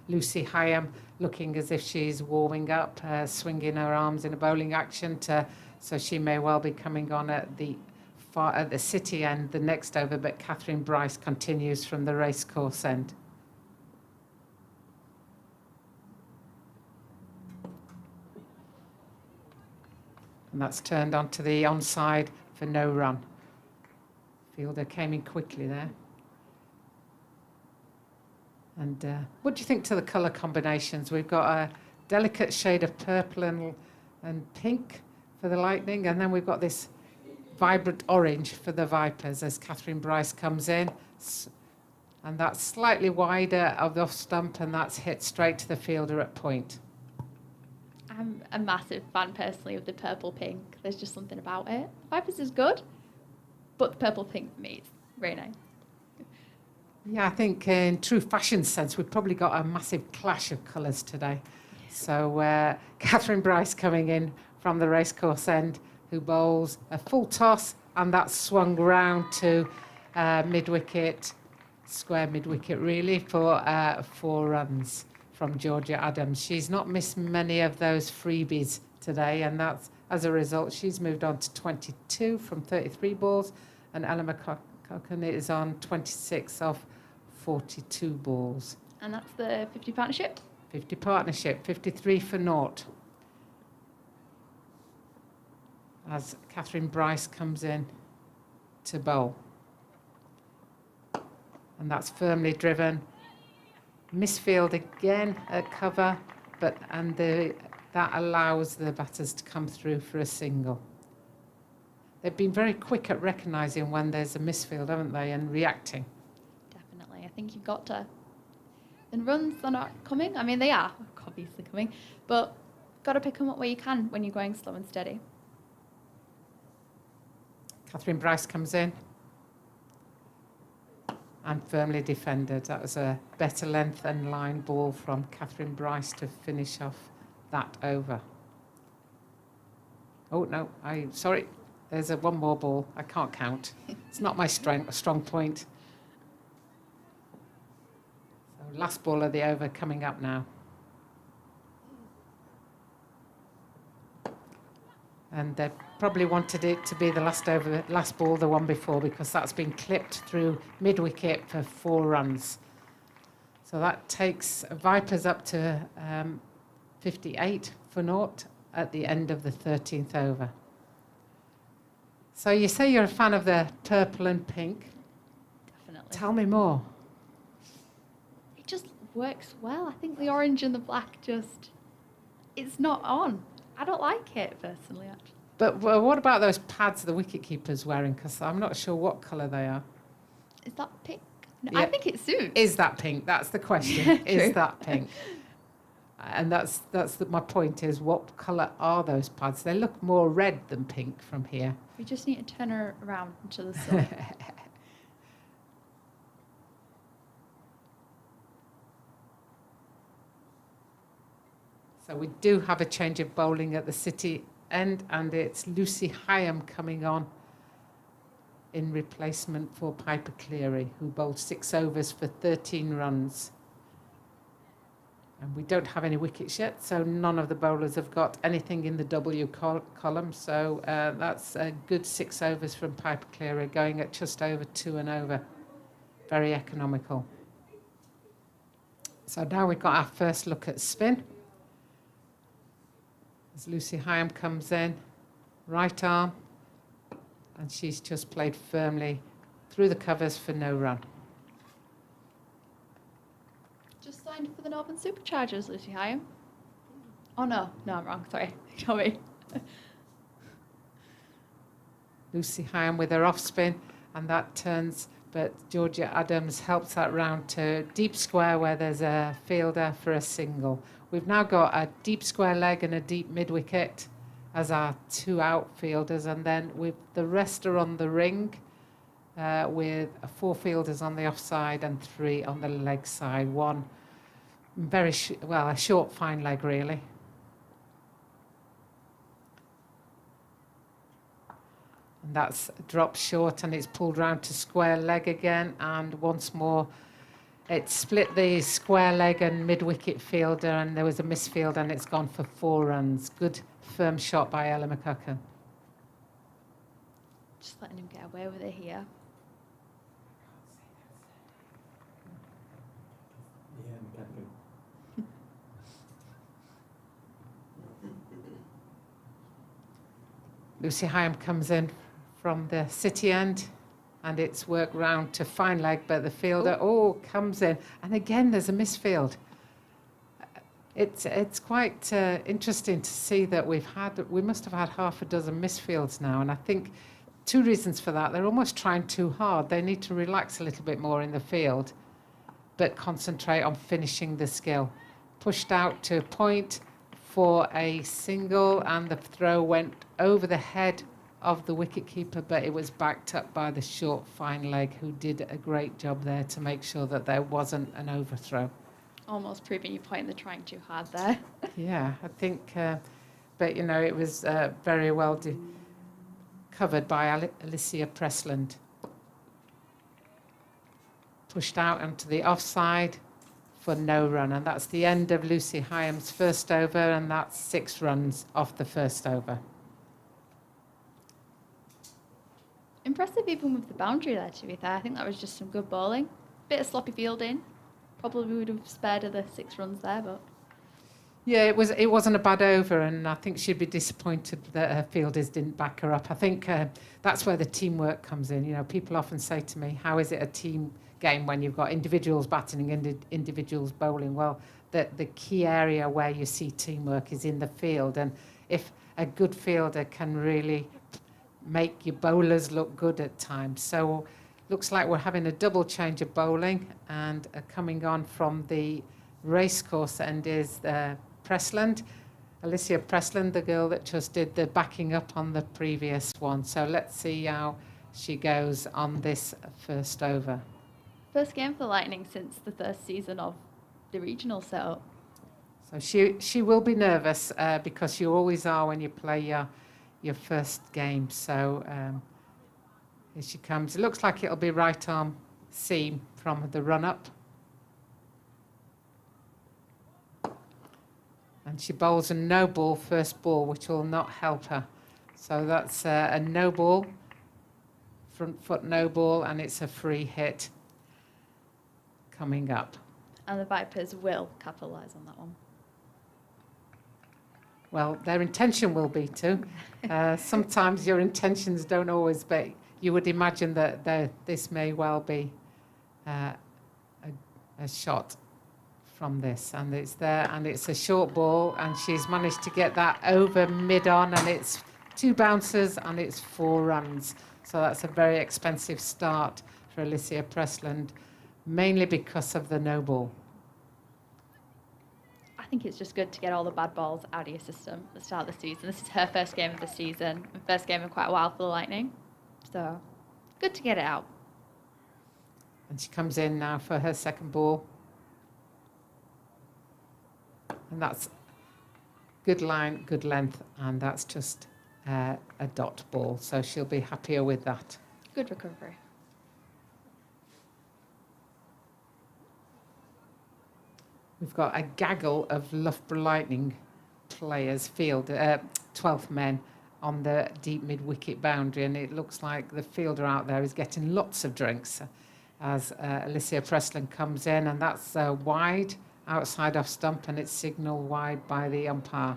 Lucy Hyam looking as if she's warming up, swinging her arms in a bowling action, so she may well be coming on at the city end the next over, but Catherine Bryce continues from the racecourse end. And that's turned onto the onside for no run. Fielder came in quickly there. And what do you think to the colour combinations? We've got a delicate shade of purple and pink for the Lightning, and then we've got this vibrant orange for the Vipers as Catherine Bryce comes in. And that's slightly wider of the off stump, and that's hit straight to the fielder at point. I'm a massive fan personally of the purple pink. There's just something about it. Vipers is good, but the purple pink for me is very nice. Yeah, I think in true fashion sense, we've probably got a massive clash of colours today. So Catherine Bryce coming in from the racecourse end, who bowls a full toss, and that's swung round to mid-wicket, square mid-wicket really, for 4 runs from Georgia Adams. She's not missed many of those freebies today, and that's as a result she's moved on to 22 from 33 balls, and Ella McCaughan is on 26 of 42 balls. And that's the 50 partnership? 50 partnership, 53 for naught. As Catherine Bryce comes in to bowl. And that's firmly driven. Misfield again at cover, but that allows the batters to come through for a single. They've been very quick at recognising when there's a misfield, haven't they, and reacting. Definitely. I think you've got to... And runs are not coming. I mean, they are obviously coming, but got to pick them up where you can when you're going slow and steady. Catherine Bryce comes in and firmly defended. That was a better length and line ball from Catherine Bryce to finish off that over. Oh, no, sorry. There's one more ball. I can't count. It's not my strong point. So last ball of the over coming up now. And they probably wanted it to be the last ball, the one before, because that's been clipped through mid-wicket for 4 runs. So that takes Vipers up to 58 for naught at the end of the 13th over. So you say you're a fan of the purple and pink. Definitely. Tell me more. It just works well. I think the orange and the black just, it's not on. I don't like it personally, actually. But well, what about those pads the wicketkeeper's wearing? Because I'm not sure what colour they are. Is that pink? No, Yeah. I think it suits. Is that pink? That's the question. Is True. that pink? And my point is, what colour are those pads? They look more red than pink from here. We just need to turn her around into the sun. So we do have a change of bowling at the City end, and it's Lucy Hyam coming on in replacement for Piper Cleary, who bowled 6 overs for 13 runs. And we don't have any wickets yet, so none of the bowlers have got anything in the W column. So that's a good 6 overs from Piper Cleary, going at just over 2 and over. Very economical. So now we've got our first look at spin. As Lucy Hyam comes in, right arm, and she's just played firmly through the covers for no run. Just signed for the Northern Superchargers, Lucy Hyam. Oh no, I'm wrong, sorry. Ignore me. Lucy Hyam with her off spin, and that turns, but Georgia Adams helps that round to deep square where there's a fielder for a single. We've now got a deep square leg and a deep mid-wicket as our 2 outfielders, and then with the rest are on the ring with 4 fielders on the offside and 3 on the leg side. One very a short fine leg really. And that's dropped short, and it's pulled round to square leg again, and once more it split the square leg and mid-wicket fielder, and there was a misfield, and it's gone for 4 runs. Good firm shot by Ella McCaughan. Just letting him get away with it here. Lucy Hyam comes in from the City end, and it's worked round to fine leg, but the fielder comes in, and again there's a misfield. It's quite interesting to see that we must have had half a dozen misfields now, and I think 2 reasons for that. They're almost trying too hard. They need to relax a little bit more in the field, but concentrate on finishing the skill. Pushed out to point for a single, and the throw went over the head of the wicketkeeper, but it was backed up by the short fine leg, who did a great job there to make sure that there wasn't an overthrow. Almost proving your point, they're trying too hard there. Yeah, I think, but you know, it was very well covered by Alicia Presland. Pushed out onto the offside for no run, and that's the end of Lucy Hyam's first over, and that's 6 runs off the first over. Impressive even with the boundary there, to be fair. I think that was just some good bowling. Bit of sloppy fielding. Probably would have spared her the 6 runs there, but... Yeah, it wasn't a bad over, and I think she'd be disappointed that her fielders didn't back her up. I think that's where the teamwork comes in. You know, people often say to me, how is it a team game when you've got individuals batting and individuals bowling? Well, the key area where you see teamwork is in the field, and if a good fielder can really make your bowlers look good at times. So looks like we're having a double change of bowling, and coming on from the racecourse end is Presland, Alicia Presland, the girl that just did the backing up on the previous one. So let's see how she goes on this first over. First game for Lightning since the first season of the regional setup. So she will be nervous because you always are when you play your first game. So here she comes. It looks like it'll be right arm seam from the run up. And she bowls a no ball first ball, which will not help her. So that's a no ball, front foot no ball, and it's a free hit coming up. And the Vipers will capitalise on that one. Well, their intention will be to. Sometimes your intentions don't always be. You would imagine that this may well be a shot from this, and it's there, and it's a short ball, and she's managed to get that over mid on, and it's 2 bounces and it's 4 runs. So that's a very expensive start for Alicia Pressland, mainly because of the no ball. I think it's just good to get all the bad balls out of your system at the start of the season. This is her first game of the season, and first game in quite a while for the Lightning. So, good to get it out. And she comes in now for her second ball. And that's good line, good length, and that's just a dot ball. So she'll be happier with that. Good recovery. We've got a gaggle of Loughborough Lightning players, 12 men on the deep mid-wicket boundary, and it looks like the fielder out there is getting lots of drinks as Alicia Pressland comes in, and that's wide, outside off stump, and it's signalled wide by the umpire.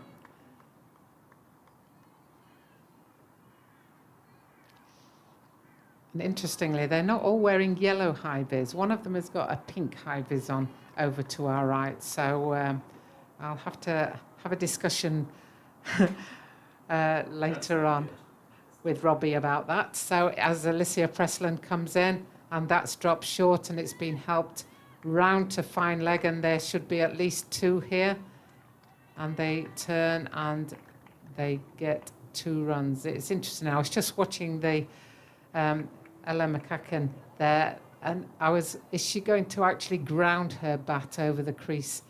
And interestingly, they're not all wearing yellow high vis. One of them has got a pink high vis on over to our right. So I'll have to have a discussion later on with Robbie about that. So as Alicia Pressland comes in, and that's dropped short, and it's been helped round to fine leg, and there should be at least 2 here. And they turn and they get 2 runs. It's interesting. I was just watching the Ella McCaughan there, and is she going to actually ground her bat over the crease?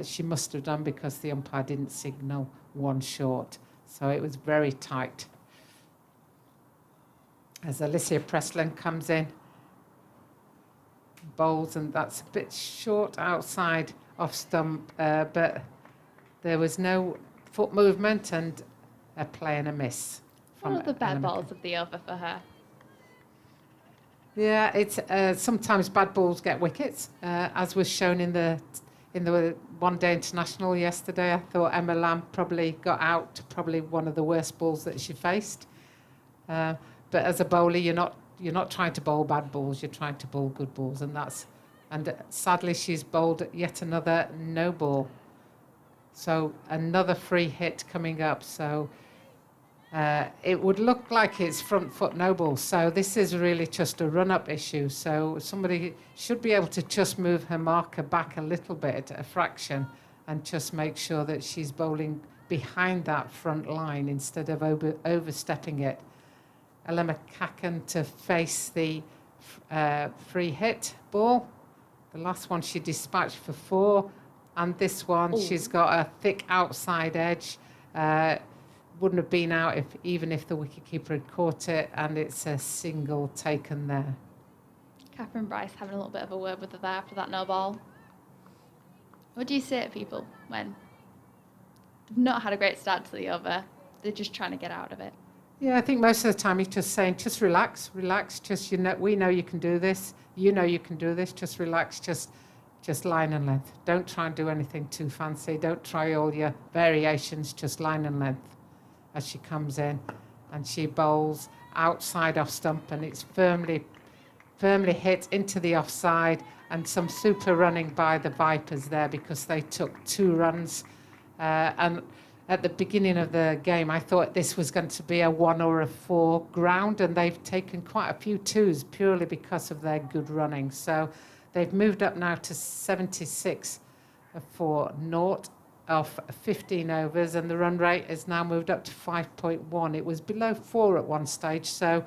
She must have done, because the umpire didn't signal 1 short. So it was very tight. As Alicia Pressland comes in, bowls, and that's a bit short outside off stump, but there was no foot movement and a play and a miss. One of the bad balls of the over for her. Yeah, it's sometimes bad balls get wickets, as was shown in the One Day International yesterday. I thought Emma Lamb probably got out, probably one of the worst balls that she faced. But as a bowler, you're not trying to bowl bad balls. You're trying to bowl good balls, and sadly she's bowled yet another no ball. So another free hit coming up. So it would look like it's front foot no ball. So this is really just a run-up issue. So somebody should be able to just move her marker back a little bit, a fraction, and just make sure that she's bowling behind that front line instead of overstepping it. Ella McCaughan to face the free hit ball. The last one she dispatched for 4, and this one she's got a thick outside edge. Wouldn't have been out even if the wicketkeeper had caught it, and it's a single taken there. Catherine Bryce having a little bit of a word with her there after that no ball. What do you say to people when they've not had a great start to the over, they're just trying to get out of it? Yeah, I think most of the time he's just saying, just relax, just, we know you can do this, you know you can do this, just relax, just line and length. Don't try and do anything too fancy, don't try all your variations, just line and length. As she comes in, and she bowls outside off stump, and it's firmly hit into the offside, and some super running by the Vipers there, because they took 2 runs. And at the beginning of the game, I thought this was going to be a 1 or a 4 ground, and they've taken quite a few 2s purely because of their good running. So they've moved up now to 76 for naught of 15 overs, and the run rate has now moved up to 5.1. It was below 4 at one stage, so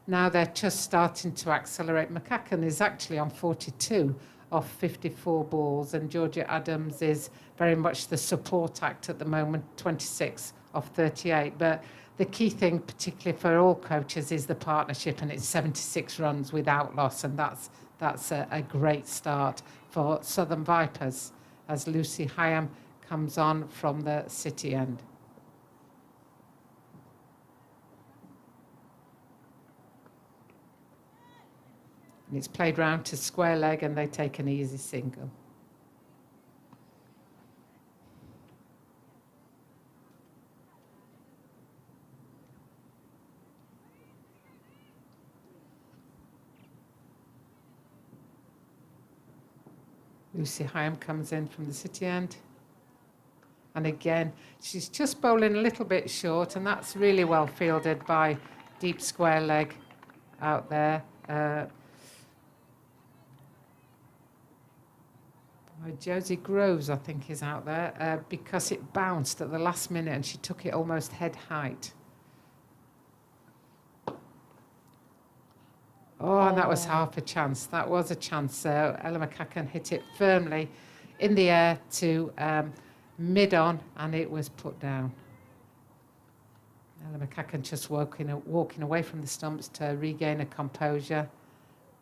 now they're just starting to accelerate. McCaughan is actually on 42 of 54 balls, and Georgia Adams is very much the support act at the moment, 26 of 38. But the key thing, particularly for all coaches, is the partnership, and it's 76 runs without loss, and that's a great start for Southern Vipers as Lucy Hyam comes on from the city end. And it's played round to square leg, and they take an easy single. Lucy Hyam comes in from the city end. And again, she's just bowling a little bit short, and that's really well fielded by deep square leg out there. Josie Groves, I think, is out there because it bounced at the last minute and she took it almost head height. Oh, and that was half a chance. That was a chance. Ella McCaughan hit it firmly in the air to mid-on, and it was put down. Ella McCaughan just walking away from the stumps to regain her composure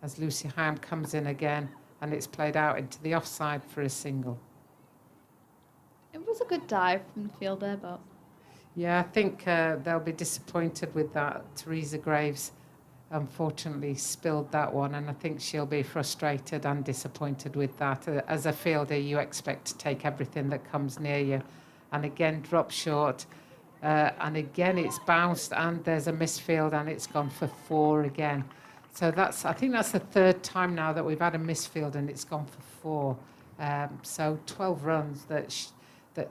as Lucy Ham comes in again, and it's played out into the offside for a single. It was a good dive from the fielder, but... Yeah, I think they'll be disappointed with that. Teresa Graves unfortunately spilled that one, and I think she'll be frustrated and disappointed with that. As a fielder, you expect to take everything that comes near you. And again, drop short. And again, it's bounced, and there's a misfield, and it's gone for 4 again. So I think that's the 3rd time now that we've had a misfield, and it's gone for 4. So 12 runs that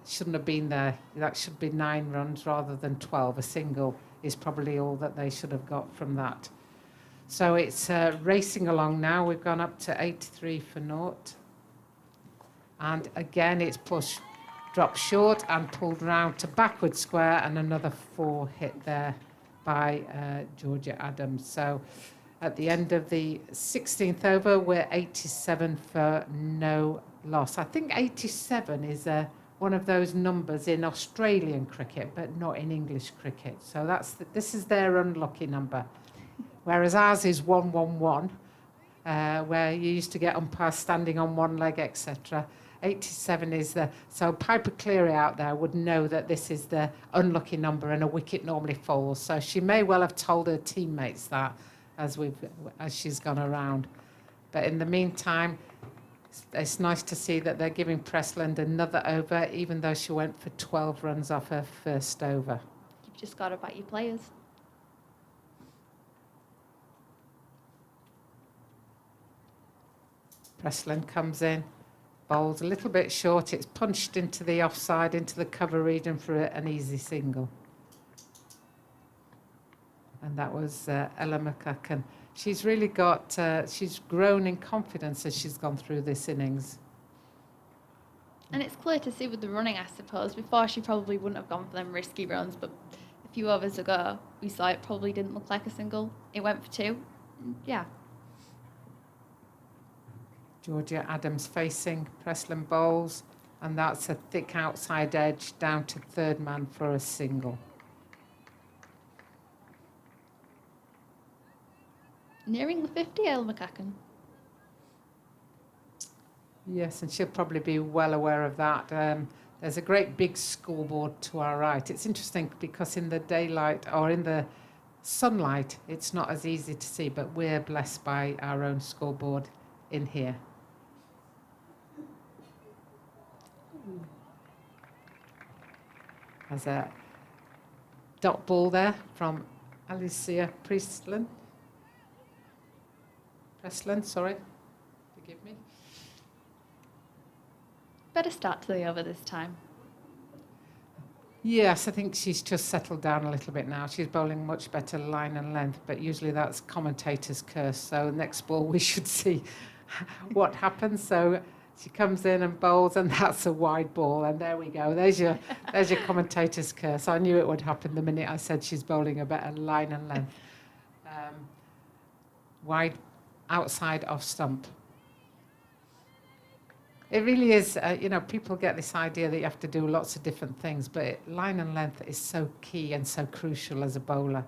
shouldn't have been there. That should be 9 runs rather than 12. A single is probably all that they should have got from that. So it's racing along now. We've gone up to 83 for naught. And again, it's pushed, dropped short and pulled round to backward square, and another 4 hit there by Georgia Adams. So at the end of the 16th over, we're 87 for no loss. I think 87 is one of those numbers in Australian cricket, but not in English cricket. So this is their unlucky number. Whereas ours is 111, where you used to get umpires standing on one leg, etc. 87 is so Piper Cleary out there would know that this is the unlucky number and a wicket normally falls. So she may well have told her teammates that as she's gone around. But in the meantime, it's nice to see that they're giving Pressland another over, even though she went for 12 runs off her first over. You've just got to back your players. Pressland comes in, bowls a little bit short. It's punched into the offside, into the cover region for an easy single. And that was Ella McCaughan. She's really she's grown in confidence as she's gone through this innings. And it's clear to see with the running, I suppose. Before, she probably wouldn't have gone for them risky runs, but a few overs ago, we saw it probably didn't look like a single. It went for 2. Yeah. Georgia Adams facing Pressland bowls, and that's a thick outside edge down to 3rd man for a single. Nearing the 50, Ella McCaughan. Yes, and she'll probably be well aware of that. There's a great big scoreboard to our right. It's interesting because in the daylight or in the sunlight, it's not as easy to see, but we're blessed by our own scoreboard in here. There's a dot ball there from Alicia Pressland, sorry, forgive me. Better start to the over this time. Yes, I think she's just settled down a little bit now. She's bowling much better line and length, but usually that's commentator's curse. So next ball we should see what happens. So she comes in and bowls, and that's a wide ball. And there we go. There's your commentator's curse. I knew it would happen the minute I said she's bowling a better line and length. Wide outside off stump. It really is, people get this idea that you have to do lots of different things, but line and length is so key and so crucial as a bowler.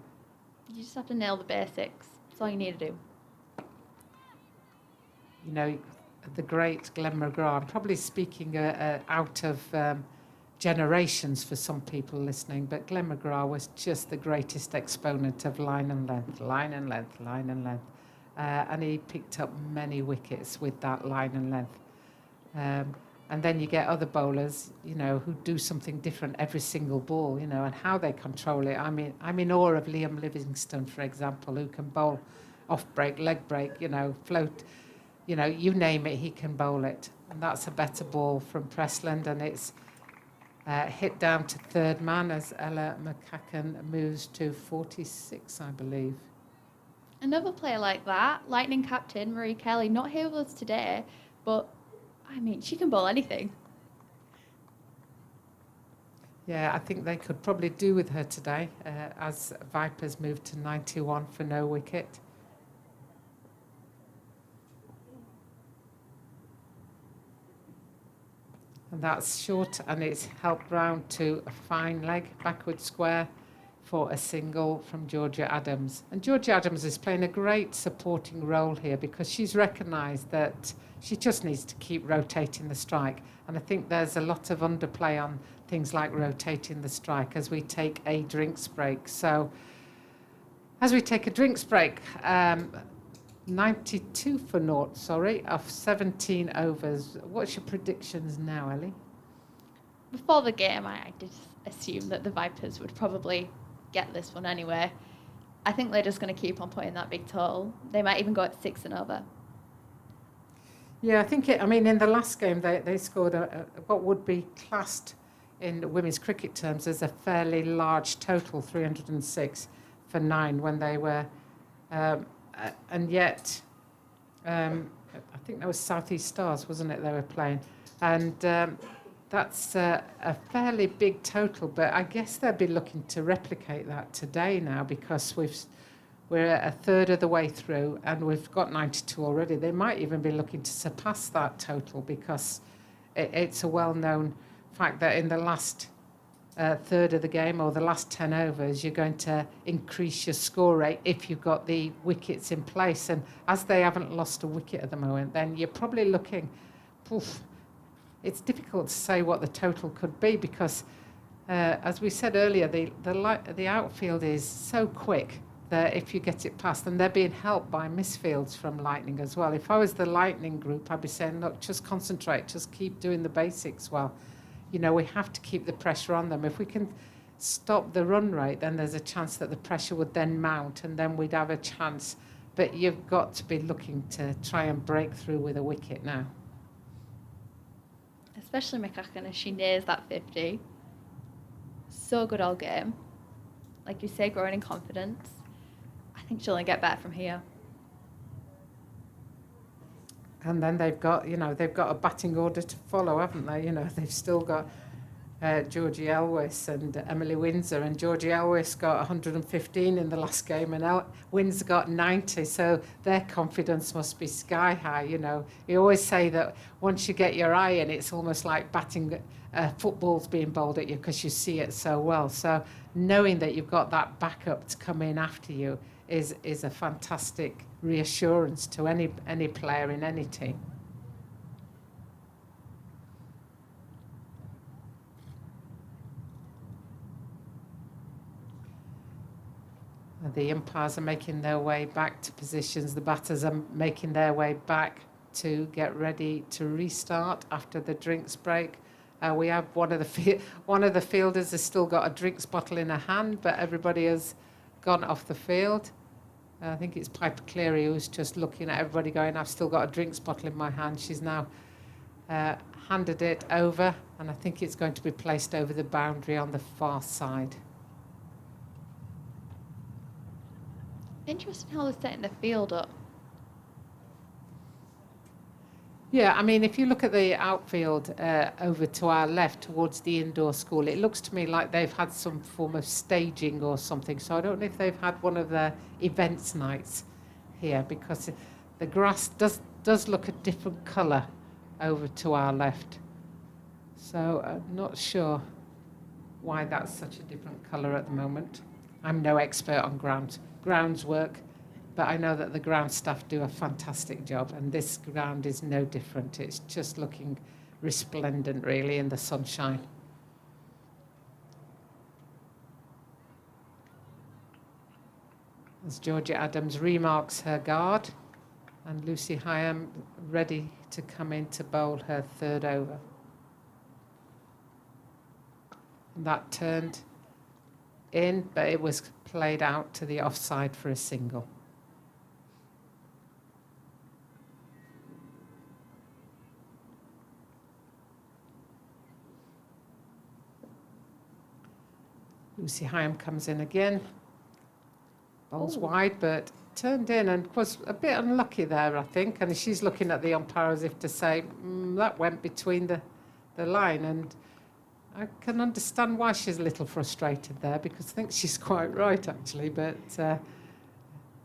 You just have to nail the basics. That's all you need to do. You know, the great Glenn McGrath, I'm probably speaking out of generations for some people listening, but Glenn McGrath was just the greatest exponent of line and length, line and length, line and length. And he picked up many wickets with that line and length. And then you get other bowlers, who do something different every single ball, and how they control it. I mean, I'm in awe of Liam Livingstone, for example, who can bowl off break, leg break, float, you name it, he can bowl it. And that's a better ball from Pressland, and it's hit down to third man as Ella McCaughan moves to 46, I believe. Another player like that, Lightning captain Marie Kelly, not here with us today, but I mean, she can bowl anything. Yeah, I think they could probably do with her today as Vipers move to 91 for no wicket. And that's short, and it's helped round to a fine leg, backward square for a single from Georgia Adams. And Georgia Adams is playing a great supporting role here because she's recognised that she just needs to keep rotating the strike. And I think there's a lot of underplay on things like rotating the strike as we take a drinks break. So as we take a drinks break, 92 for naught, sorry, of 17 overs. What's your predictions now, Ellie? Before the game, I did assume that the Vipers would probably get this one anyway. I think they're just going to keep on putting that big total. They might even go at 6 and over. Yeah, I think in the last game, they scored what would be classed in women's cricket terms as a fairly large total, 306 for 9 when they were... and yet, I think that was South East Stars, wasn't it, they were playing? And that's a fairly big total, but I guess they'll be looking to replicate that today now because we're a third of the way through and we've got 92 already. They might even be looking to surpass that total because it's a well-known fact that in the last third of the game or the last 10 overs, you're going to increase your score rate if you've got the wickets in place. And as they haven't lost a wicket at the moment, then you're probably looking, it's difficult to say what the total could be because, as we said earlier, the outfield is so quick that if you get it past, and they're being helped by misfields from Lightning as well. If I was the Lightning group, I'd be saying, look, just concentrate, just keep doing the basics well. You know, we have to keep the pressure on them. If we can stop the run rate, then there's a chance that the pressure would then mount and then we'd have a chance. But you've got to be looking to try and break through with a wicket now. Especially McCaughan as she nears that 50. So good all game. Like you say, growing in confidence. I think she'll only get better from here. And then they've got a batting order to follow, haven't they? You know, they've still got Georgie Elwes and Emily Windsor, and Georgie Elwes got 115 in the last game, and Windsor got 90. So their confidence must be sky high. You know, you always say that once you get your eye in, it's almost like batting footballs being bowled at you because you see it so well. So knowing that you've got that backup to come in after you is a fantastic reassurance to any player in any team. And the umpires are making their way back to positions. The batters are making their way back to get ready to restart after the drinks break. We have one of the fielders has still got a drinks bottle in her hand, but everybody has gone off the field. I think it's Piper Cleary who's just looking at everybody going, I've still got a drinks bottle in my hand. She's now handed it over, and I think it's going to be placed over the boundary on the far side. Interesting how they're setting the field up. Yeah, I mean, if you look at the outfield over to our left towards the indoor school, it looks to me like they've had some form of staging or something. So I don't know if they've had one of their events nights here because the grass does look a different colour over to our left. So I'm not sure why that's such a different colour at the moment. I'm no expert on grounds work. But I know that the ground staff do a fantastic job, and this ground is no different. It's just looking resplendent, really, in the sunshine. As Georgia Adams remarks her guard, and Lucy Hyam ready to come in to bowl her third over. And that turned in, but it was played out to the offside for a single. Lucy Heyhoe comes in again. Bowls Ooh. wide, but turned in and was a bit unlucky there, I think. And she's looking at the umpire as if to say, that went between the line. And I can understand why she's a little frustrated there, because I think she's quite right, actually. But the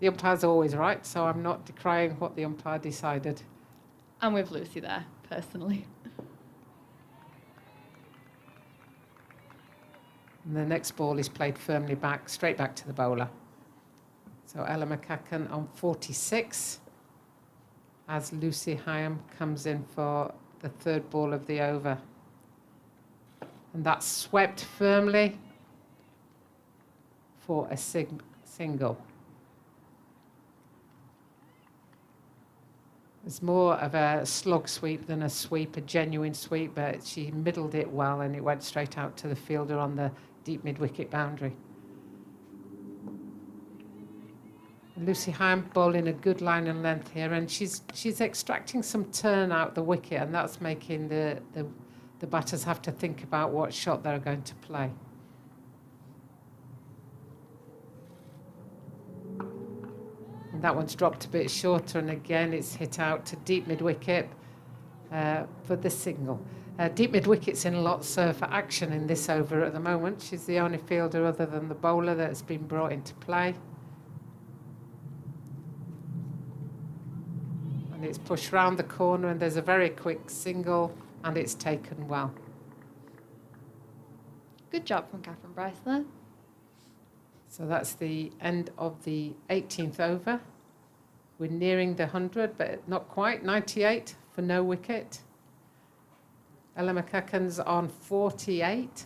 umpire's always right, so I'm not decrying what the umpire decided. I'm with Lucy there, personally. And the next ball is played firmly back, straight back to the bowler. So Ella McCaughan on 46, as Lucy Heyhoe comes in for the third ball of the over. And that's swept firmly for a single. It's more of a slog sweep than a sweep, a genuine sweep, but she middled it well and it went straight out to the fielder on the deep mid-wicket boundary. Lucy Heyhoe bowling a good line and length here, and she's extracting some turn out the wicket, and that's making the batters have to think about what shot they're going to play. And that one's dropped a bit shorter, and again it's hit out to deep mid-wicket for the single. Deep mid-wicket's in lots of action in this over at the moment. She's the only fielder other than the bowler that's been brought into play. And it's pushed round the corner, and there's a very quick single, and it's taken well. Good job from Catherine Bryce there. So that's the end of the 18th over. We're nearing the 100, but not quite. 98 for no wicket. Ella McCaughon's on 48.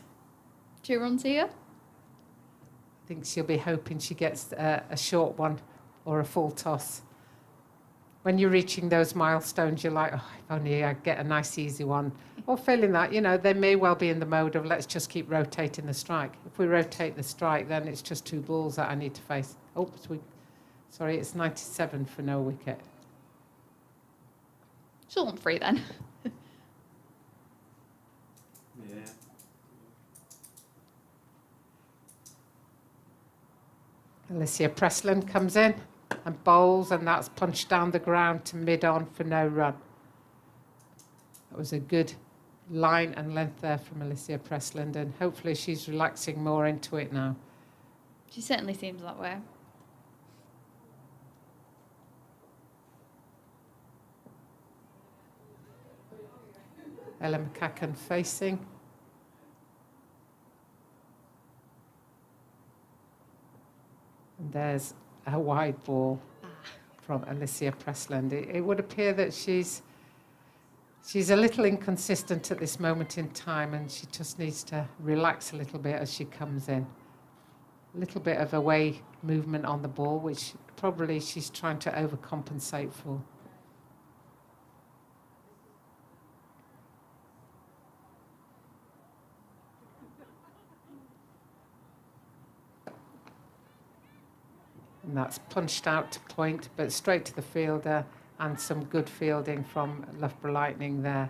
2 runs here. I think she'll be hoping she gets a short one or a full toss. When you're reaching those milestones, you're like, oh, if only I get a nice easy one. Or failing that, you know, they may well be in the mode of let's just keep rotating the strike. If we rotate the strike, then it's just 2 balls that I need to face. Sorry, it's 97 for no wicket. She'll want 3 then. Yeah. Alicia Presland comes in and bowls, and that's punched down the ground to mid-on for no run. That was a good line and length there from Alicia Presland, and hopefully she's relaxing more into it now. She certainly seems that way. Ella McCaughan facing. And there's a wide ball from Alicia Presland. It would appear that she's a little inconsistent at this moment in time, and she just needs to relax a little bit as she comes in. A little bit of away movement on the ball, which probably she's trying to overcompensate for. And that's punched out to point, but straight to the fielder, and some good fielding from Loughborough Lightning there.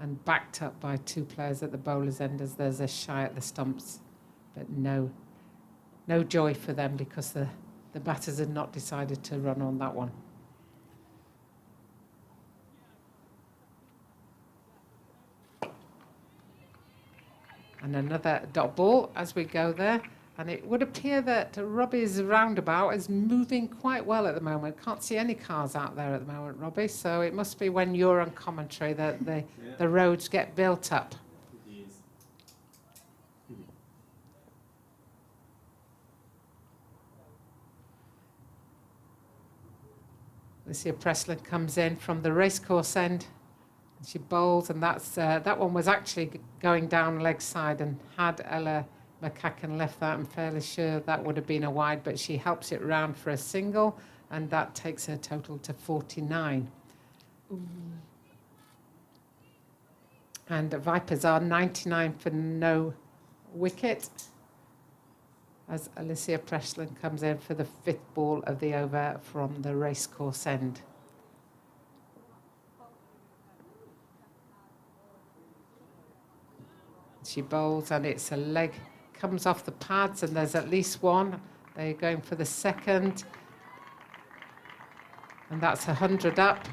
And backed up by 2 players at the bowler's end as there's a shy at the stumps. But no joy for them, because the batters had not decided to run on that one. And another dot ball as we go there. And it would appear that Robbie's roundabout is moving quite well at the moment. Can't see any cars out there at the moment, Robbie. So it must be when you're on commentary that the roads get built up. Yes. Alicia Presland comes in from the racecourse end. She bowls, and that one was actually going down leg side, and had Ella McCaughan left that, I'm fairly sure that would have been a wide, but she helps it round for a single, and that takes her total to 49. Ooh. And the Vipers are 99 for no wicket, as Alicia Presland comes in for the 5th ball of the over from the racecourse end. She bowls, and it's a leg comes off the pads, and there's at least one. They're going for the second. And that's 100 up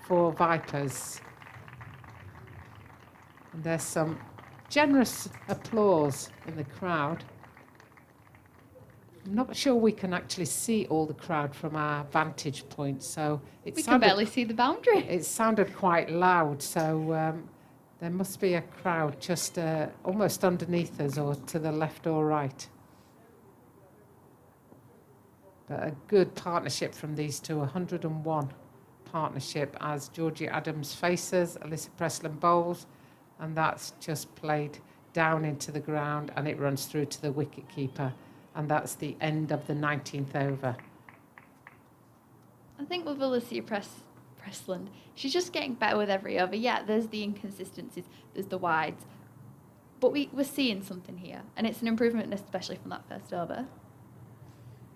for Vipers. And there's some generous applause in the crowd. I'm not sure we can actually see all the crowd from our vantage point, so we can barely see the boundary. It sounded quite loud, so there must be a crowd just almost underneath us or to the left or right. But a good partnership from these two, 101 partnership as Georgie Adams faces, Alyssa Preston bowls, and that's just played down into the ground and it runs through to the wicket keeper. And that's the end of the 19th over. I think with Alicia Presland, she's just getting better with every over. Yeah, there's the inconsistencies, there's the wides. But we're seeing something here. And it's an improvement, especially from that first over.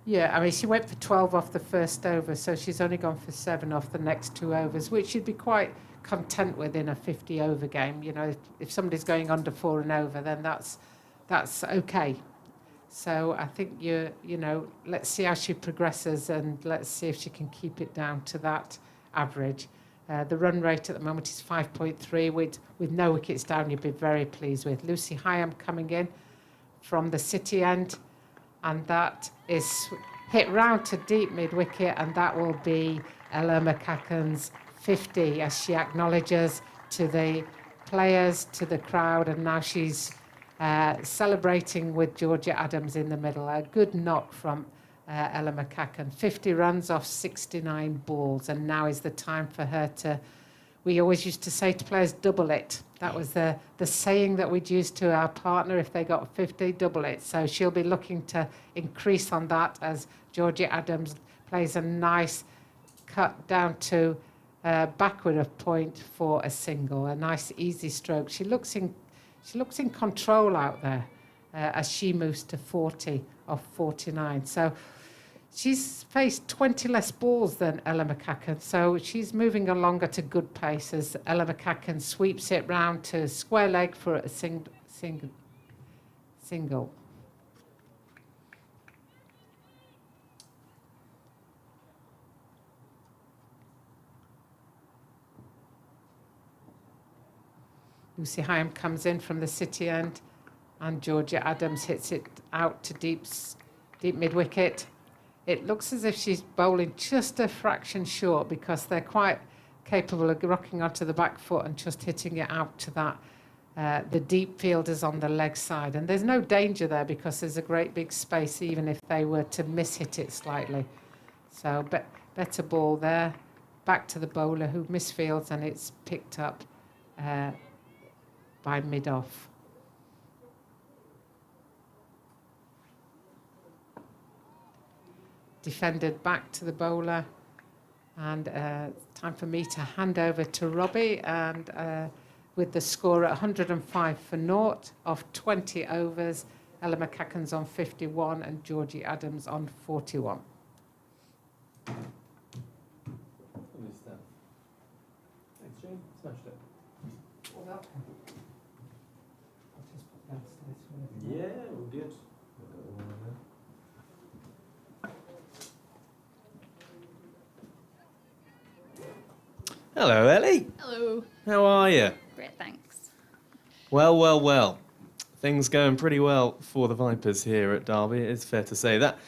Yeah, I mean, she went for 12 off the first over, so she's only gone for 7 off the next 2 overs, which she'd be quite content with in a 50-over game. You know, if somebody's going under 4 and over, then that's okay. So I think you know, let's see how she progresses and let's see if she can keep it down to that average. The run rate at the moment is 5.3 with no wickets down. You'd be very pleased with Lucy Hyam coming in from the City end, and that is hit round to deep mid wicket, and that will be Ella McCaughan's 50 as she acknowledges to the players, to the crowd, and now she's celebrating with Georgia Adams in the middle. A good knock from Ella McCaughan. 50 runs off 69 balls, and now is the time for her to, we always used to say to players, double it. That was the saying that we'd use to our partner if they got 50, double it. So she'll be looking to increase on that as Georgia Adams plays a nice cut down to backward of point for a single. A nice easy stroke. She looks in control out there as she moves to 40 off 49. So she's faced 20 less balls than Ella McCaughan, so she's moving along at a good pace as Ella McCaughan sweeps it round to square leg for a single. Lucy Hyam comes in from the City end, and Georgia Adams hits it out to deep mid-wicket. It looks as if she's bowling just a fraction short because they're quite capable of rocking onto the back foot and just hitting it out to that, the deep fielders on the leg side. And there's no danger there because there's a great big space even if they were to miss-hit it slightly. So better ball there. Back to the bowler who misfields, and it's picked up by mid-off. Defended back to the bowler, and time for me to hand over to Robbie, and with the score at 105 for naught off 20 overs, Ella McCaughan's on 51 and Georgie Adams on 41. Thanks, Jane. Smashed it. Yeah, we're good. Hello, Ellie. Hello. How are you? Great, thanks. Well. Things going pretty well for the Vipers here at Derby. It's fair to say that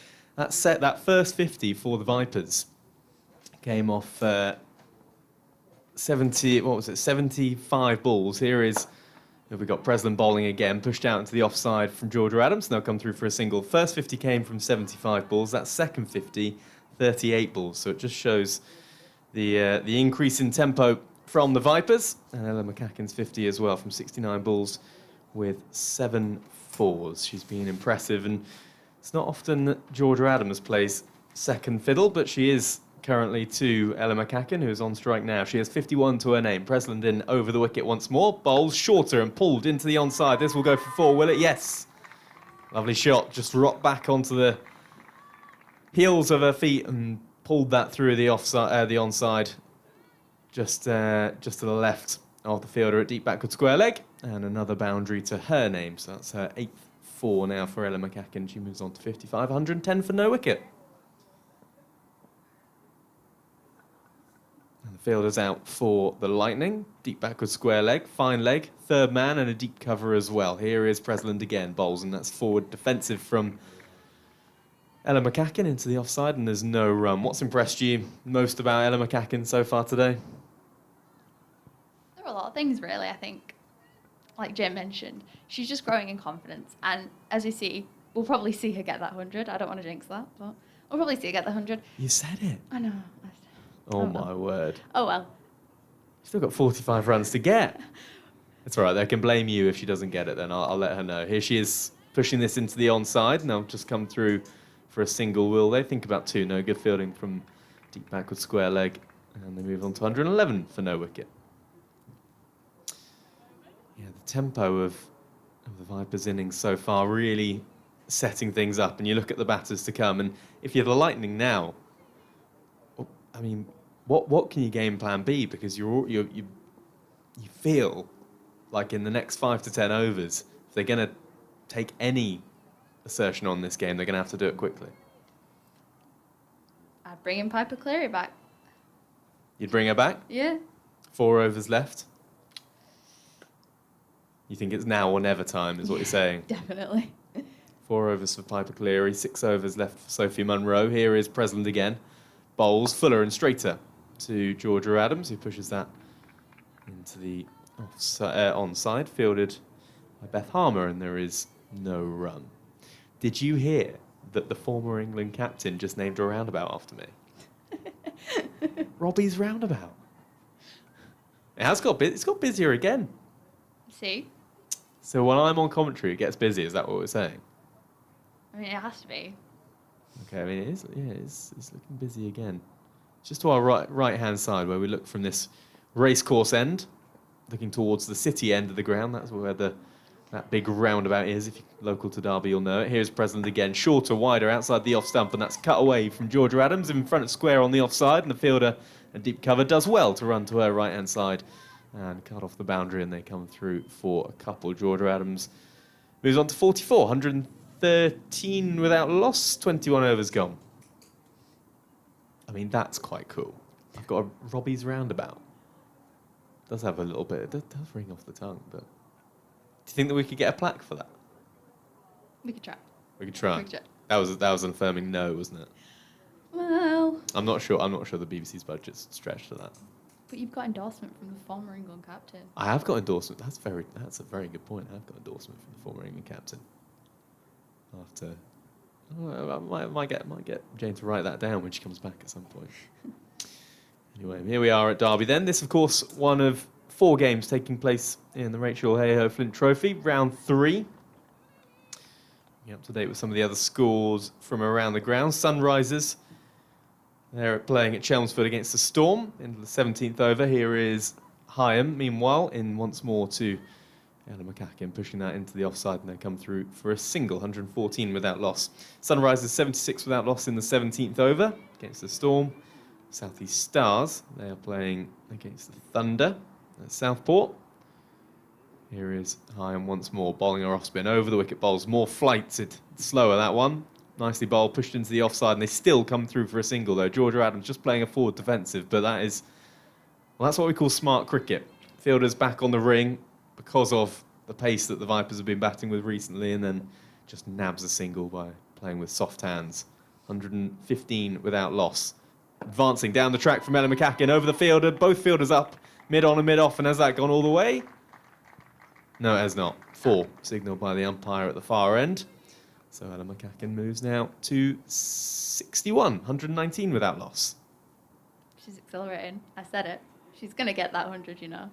first 50 for the Vipers came off 75 balls. We've got Presland bowling again, pushed out into the offside from Georgia Adams. They'll come through for a single. First 50 came from 75 balls. That second 50, 38 balls. So it just shows the increase in tempo from the Vipers. And Ella McCaughan's 50 as well from 69 balls with 7 fours. She's been impressive, and it's not often that Georgia Adams plays second fiddle, but she is currently to Ella McCaughan, who is on strike now. She has 51 to her name. Presland in over the wicket once more. Bowls shorter and pulled into the onside. This will go for 4, will it? Yes. Lovely shot. Just rocked back onto the heels of her feet and pulled that through the offside, the onside, just to the left of the fielder at deep backward square leg, and another boundary to her name. So that's her 8th 4 now for Ella McCaughan. She moves on to 55, 110 for no wicket. And the fielder's out for the Lightning. Deep backward square leg, fine leg, third man and a deep cover as well. Here is Presland again, bowls, and that's forward defensive from Ella McCaughan into the offside, and there's no run. What's impressed you most about Ella McCaughan so far today? There are a lot of things, really. I think, like Jim mentioned, she's just growing in confidence. And as you see, we'll probably see her get that 100. I don't want to jinx that, but we'll probably see her get the 100. You said it. I know. Oh, my word. Oh, well. Still got 45 runs to get. It's all right. They can blame you if she doesn't get it, then I'll let her know. Here she is pushing this into the onside, and they'll just come through for a single, will they? Think about 2. No good fielding from deep backward square leg. And they move on to 111 for no wicket. Yeah, the tempo of the Vipers' innings so far really setting things up. And you look at the batters to come. And if you're the Lightning now, I mean, what can your game plan be? Because you feel like in the next 5 to 10 overs, if they're going to take any assertion on this game, they're going to have to do it quickly. I'd bring in Piper Cleary back. You'd bring her back? Yeah. 4 overs left. You think it's now or never time, is what you're saying? Definitely. 4 overs for Piper Cleary, 6 overs left for Sophie Munro. Here is Presland again. Bowls fuller and straighter to Georgia Adams, who pushes that into the onside, fielded by Beth Harmer, and there is no run. Did you hear that the former England captain just named a roundabout after me? Robbie's roundabout. It's got busier again. See? So when I'm on commentary, it gets busy. Is that what we're saying? I mean, it has to be. Okay, I mean, it's looking busy again. Just to our right-hand side, where we look from this racecourse end, looking towards the city end of the ground. That's where that big roundabout is. If you're local to Derby, you'll know it. Here's Presland again, shorter, wider, outside the off stump, and that's cut away from Georgia Adams in front of square on the offside, and the fielder, a deep cover, does well to run to her right-hand side and cut off the boundary, and they come through for a couple. Georgia Adams moves on to 44, 113 without loss, 21 overs gone. I mean, that's quite cool. I've got a Robbie's roundabout. Does have a little bit, it does ring off the tongue, but do you think that we could get a plaque for that? We could try. We could try. We could try. That was an affirming no, wasn't it? Well, I'm not sure the BBC's budget's stretched to that. but you've got endorsement from the former England captain. I have got endorsement. That's a very good point. I have got endorsement from the former England captain. I'll have to. I might get Jane to write that down when she comes back at some point. Anyway, here we are at Derby then. This, of course, one of 4 games taking place in the Rachael Heyhoe Flint Trophy, round 3. Getting up to date with some of the other scores from around the ground. Sunrisers, they're playing at Chelmsford against the Storm in the 17th over. Here is Hyam, meanwhile, in once more to Ella McCaughan, pushing that into the offside, and they come through for a single, 114 without loss. Sunrisers 76 without loss in the 17th over against the Storm. South East Stars, they are playing against the Thunder at Southport. Here is Hyam once more, bowling her off spin over the wicket bowls. More flights, it's slower that one. Nicely bowled, pushed into the offside, and they still come through for a single though. Georgia Adams just playing a forward defensive, but that's what we call smart cricket. Fielders back on the ring because of the pace that the Vipers have been batting with recently, and then just nabs a single by playing with soft hands. 115 without loss. Advancing down the track from Ella McCaughan over the fielder, both fielders up, mid on and mid off, and has that gone all the way? No, it has not. 4, signalled by the umpire at the far end. So Ella McCaughan moves now to 61, 119 without loss. She's accelerating. I said it. She's going to get that 100, you know.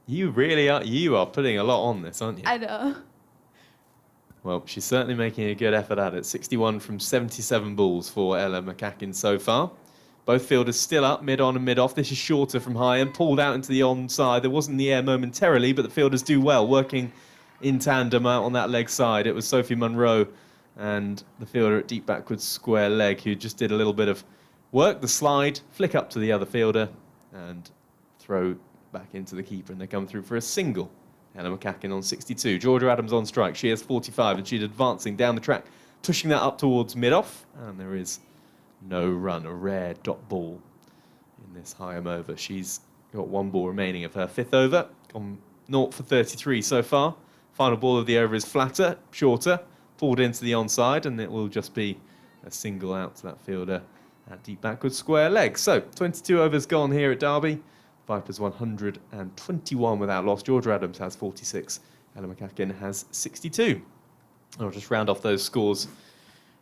You really are. You are putting a lot on this, aren't you? I know. Well, she's certainly making a good effort at it. 61 from 77 balls for Ella McCaughan so far. Both fielders still up, mid on and mid off. This is shorter from high and pulled out into the onside. There wasn't in the air momentarily, but the fielders do well, working in tandem out on that leg side. It was Sophie Munro and the fielder at deep backwards square leg who just did a little bit of work, the slide, flick up to the other fielder and throw back into the keeper, and they come through for a single. Ella McCaughan on 62. Georgia Adams on strike. She has 45, and she's advancing down the track, pushing that up towards mid-off. And there is no run, a rare dot ball in this Heyhoe over. She's got one ball remaining of her 5th over. Gone 0 for 33 so far. Final ball of the over is flatter, shorter, pulled into the onside, and it will just be a single out to that fielder at deep backward square leg. So 22 overs gone here at Derby. Vipers 121 without loss. Georgia Adams has 46. Ella McCaughan has 62. I'll just round off those scores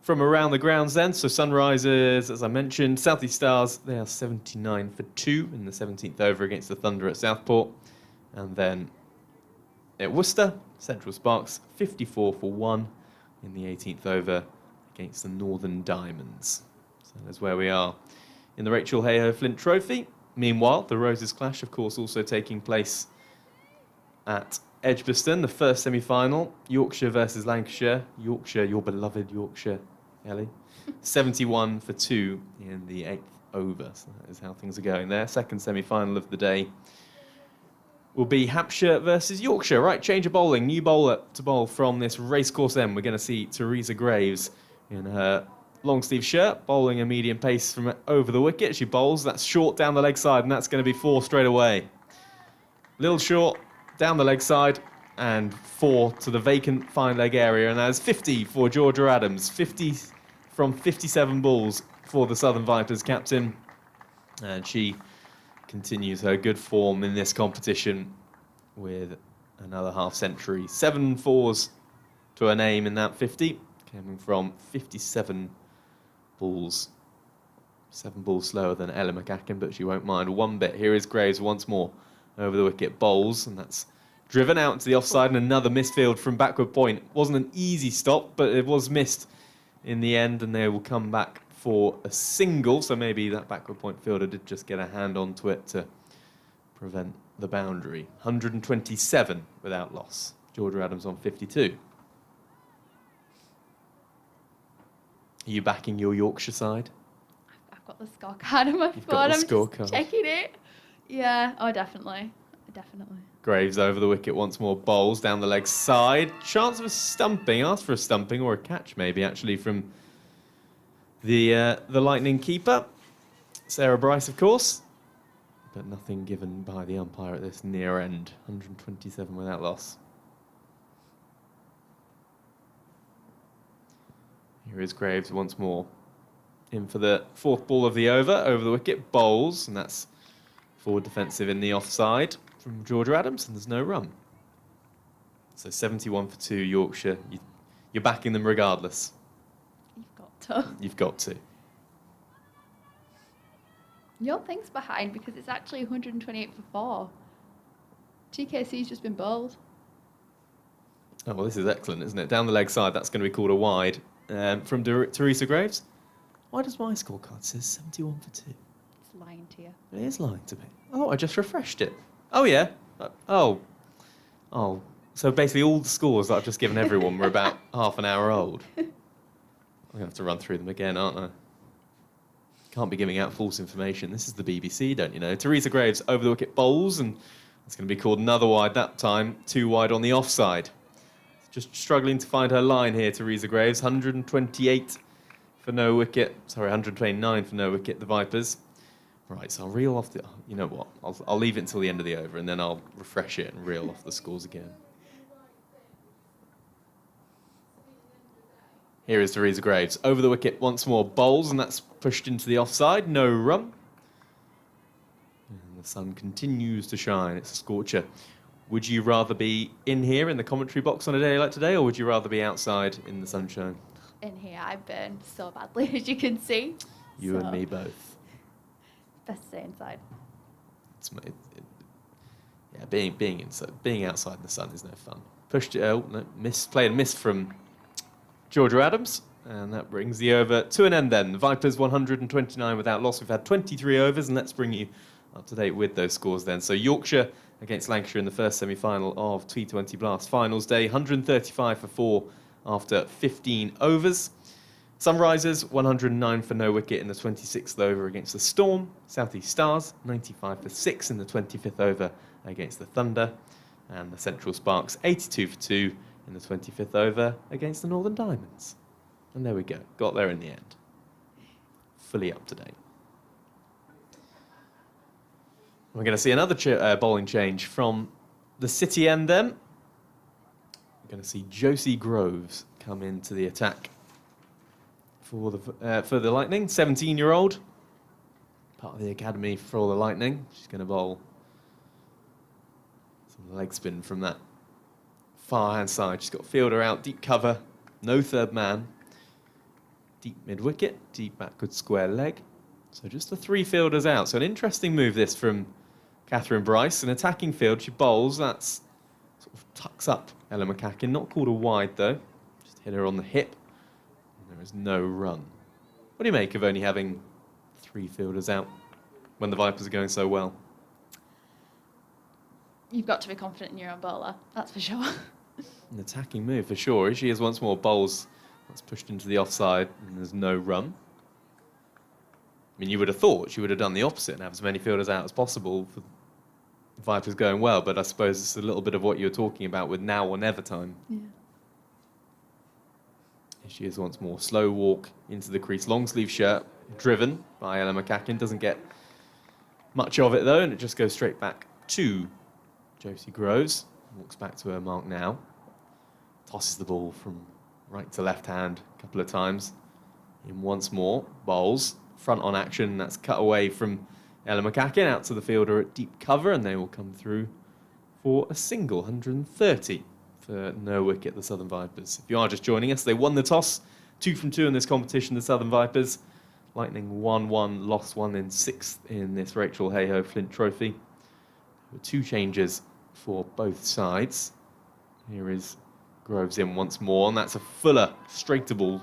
from around the grounds then. So Sunrisers, as I mentioned, South East Stars, they are 79 for 2 in the 17th over against the Thunder at Southport. And then at Worcester, Central Sparks 54 for 1 in the 18th over against the Northern Diamonds. So that's where we are in the Rachael Heyhoe Flint Trophy. Meanwhile, the Roses clash, of course, also taking place at Edgbaston, the first semi-final. Yorkshire versus Lancashire. Yorkshire, your beloved Yorkshire, Ellie. 71 for 2 in the 8th over. So that is how things are going there. Second semi-final of the day will be Hampshire versus Yorkshire. Right, change of bowling. New bowler to bowl from this racecourse end. We're going to see Teresa Graves in her long sleeve shirt, bowling a medium pace from over the wicket. She bowls. That's short down the leg side, and that's going to be 4 straight away. Little short down the leg side, and 4 to the vacant fine leg area. And that's 50 for Georgia Adams. 50 from 57 balls for the Southern Vipers captain. And she continues her good form in this competition with another half century. 7 fours to her name in that 50, coming from 57 balls. 7 balls slower than Ella McCaughan, but she won't mind one bit. Here is Graves once more over the wicket, bowls, and that's driven out to the offside, and another misfield from backward point. Wasn't an easy stop, but it was missed in the end, and they will come back for a single, so maybe that backward point fielder did just get a hand onto it to prevent the boundary. 127 without loss. Georgia Adams on 52. Are you backing your Yorkshire side? I've got the scorecard on my phone. I'm just checking it. Yeah, oh, definitely. Definitely. Graves over the wicket once more, bowls down the leg side. Chance of a stumping, asked for a stumping or a catch maybe actually from the Lightning keeper, Sarah Bryce, of course, but nothing given by the umpire at this near end. 127 without loss. Here is Graves once more, in for the 4th ball of the over the wicket, bowls, and that's forward defensive in the offside from Georgia Adams, and there's no run. So 71 for 2, Yorkshire. You're backing them regardless. You've got to. Your thing's behind because it's actually 128 for 4. TKC's just been bowled. Oh, well, this is excellent, isn't it? Down the leg side, that's going to be called a wide from Teresa Graves. Why does my scorecard say 71 for 2? It's lying to you. It is lying to me. Oh, I just refreshed it. Oh, yeah. Oh. So basically all the scores that I've just given everyone were about half an hour old. I'm going to have to run through them again, aren't I? Can't be giving out false information. This is the BBC, don't you know? Teresa Graves over the wicket bowls, and it's going to be called another wide that time. 2 wide on the offside. Just struggling to find her line here, Teresa Graves. 128 for no wicket. Sorry, 129 for no wicket, the Vipers. Right, so I'll reel off the... You know what? I'll leave it until the end of the over, and then I'll refresh it and reel off the scores again. Here is Teresa Graves. Over the wicket once more, bowls, and that's pushed into the offside. No run. And the sun continues to shine. It's a scorcher. Would you rather be in here in the commentary box on a day like today, or would you rather be outside in the sunshine? In here, I burn so badly, as you can see. You and me both. Best to stay inside. Yeah, being outside in the sun is no fun. Pushed it, no, played a miss from Georgia Adams, and that brings the over to an end then. The Vipers 129 without loss. We've had 23 overs, and let's bring you up to date with those scores then. So Yorkshire against Lancashire in the first semi-final of T20 Blast Finals Day, 135 for 4 after 15 overs. Sunrisers 109 for no wicket in the 26th over against the Storm. South East Stars 95 for 6 in the 25th over against the Thunder. And the Central Sparks 82 for 2 in the 25th over against the Northern Diamonds. And there we go, got there in the end. Fully up to date. We're going to see another bowling change from the City end then. We're going to see Josie Groves come into the attack for the Lightning. 17-year-old, part of the academy for the Lightning. She's going to bowl some leg spin from that far hand side. She's got fielder out, deep cover, no third man. Deep mid-wicket, deep backward square leg. So just the 3 fielders out. So an interesting move this from Catherine Bryce. An attacking field, she bowls. That's sort of tucks up Ella McCaughan. Not called a wide though. Just hit her on the hip. And there is no run. What do you make of only having 3 fielders out when the Vipers are going so well? You've got to be confident in your own bowler, that's for sure. An attacking move for sure. She is once more bowls. That's pushed into the offside and there's no run. I mean, you would have thought she would have done the opposite and have as many fielders out as possible for Vipers going well, but I suppose it's a little bit of what you were talking about with now or never time. Yeah. Here she is once more. Slow walk into the crease. Long sleeve shirt, driven by Ella McCaughan. Doesn't get much of it though, and it just goes straight back to Josie Groves. Walks back to her mark now. Tosses the ball from right to left hand a couple of times. In once more, bowls. Front on action, that's cut away from Ella McCaughan out to the fielder at deep cover, and they will come through for a single, 130 for no wicket, the Southern Vipers. If you are just joining us, they won the toss, 2 from 2 in this competition, the Southern Vipers. Lightning 1-1, lost 1 in 6th in this Rachael Heyhoe Flint Trophy. There were 2 changes for both sides. Here is Groves in once more, and that's a fuller, straighter ball.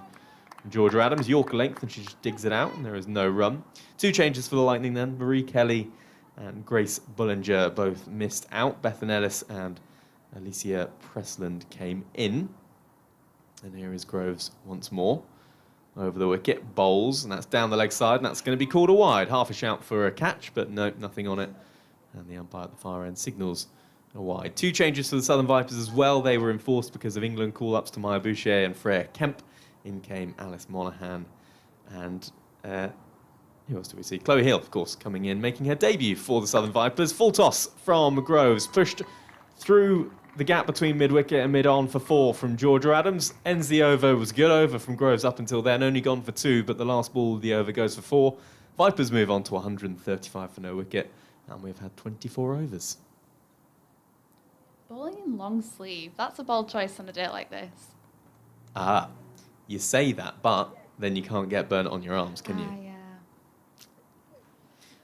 Georgia Adams, Yorker length, and she just digs it out, and there is no run. 2 changes for the Lightning then. Marie Kelly and Grace Bullinger both missed out. Bethan Ellis and Alicia Pressland came in. And here is Groves once more. Over the wicket, bowls, and that's down the leg side, and that's going to be called a wide. Half a shout for a catch, but no, nothing on it. And the umpire at the far end signals a wide. 2 changes for the Southern Vipers as well. They were enforced because of England call-ups to Maya Boucher and Freya Kemp. In came Alice Monaghan and who else do we see? Chloe Hill, of course, coming in, making her debut for the Southern Vipers. Full toss from Groves, pushed through the gap between mid-wicket and mid-on for 4 from Georgia Adams. Ends the over, was good over from Groves up until then, only gone for 2, but the last ball of the over goes for 4. Vipers move on to 135 for no wicket, and we've had 24 overs. Bowling in long sleeve, that's a bold choice on a day like this. Ah. You say that, but then you can't get burnt on your arms, can you? Yeah.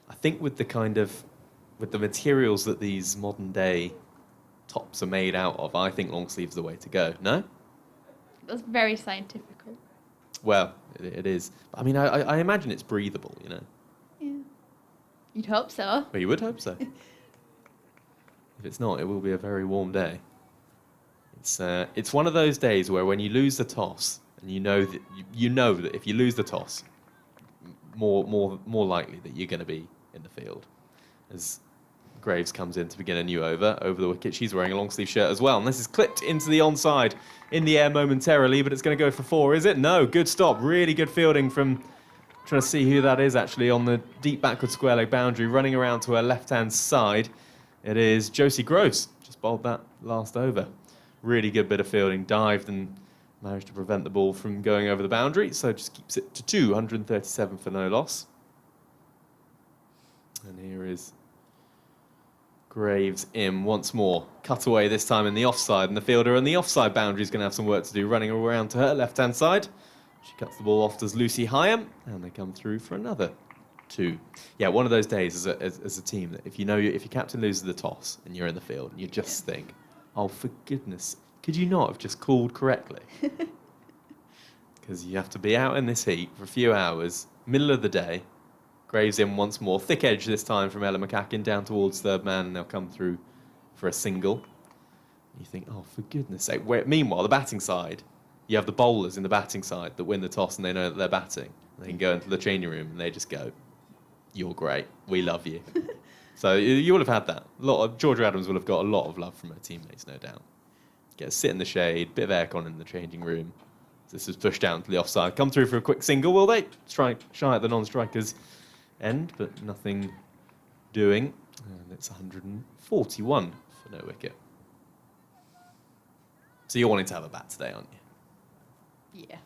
I think with the materials that these modern day tops are made out of, I think long sleeve's the way to go. No? That's very scientific. Well, it is. I mean, I imagine it's breathable, you know? Yeah. You'd hope so. Well, you would hope so. If it's not, it will be a very warm day. It's one of those days where when you lose the toss, and you know that if you lose the toss, more likely that you're going to be in the field. As Graves comes in to begin a new over the wicket, she's wearing a long sleeve shirt as well. And this is clipped into the onside in the air momentarily, but it's going to go for 4, is it? No, good stop. Really good fielding from, trying to see who that is actually, on the deep backward square leg boundary, running around to her left-hand side. It is Josie Groves, just bowled that last over. Really good bit of fielding, dived and managed to prevent the ball from going over the boundary, so just keeps it to 2, 137 for no loss. And here is Graves in once more. Cut away this time in the offside, and the fielder on the offside boundary is going to have some work to do, running around to her left-hand side. She cuts the ball off to Lucy Hyam, and they come through for another 2. Yeah, one of those days as a team that if your captain loses the toss and you're in the field, and you just think, oh, for goodness, could you not have just called correctly? Because you have to be out in this heat for a few hours, middle of the day. Graves in once more. Thick edge this time from Ella McCaughan down towards third man, and they'll come through for a single. You think, oh, for goodness sake. Meanwhile, the batting side, you have the bowlers in the batting side that win the toss and they know that they're batting. They can go into the changing room and they just go, you're great. We love you. So you will have had that. Georgia Adams will have got a lot of love from her teammates, no doubt. Get to sit in the shade, bit of aircon in the changing room. This is pushed down to the offside. Come through for a quick single, will they? Strike shy at the non-strikers end, but nothing doing. And it's 141 for no wicket. So you're wanting to have a bat today, aren't you? Yeah.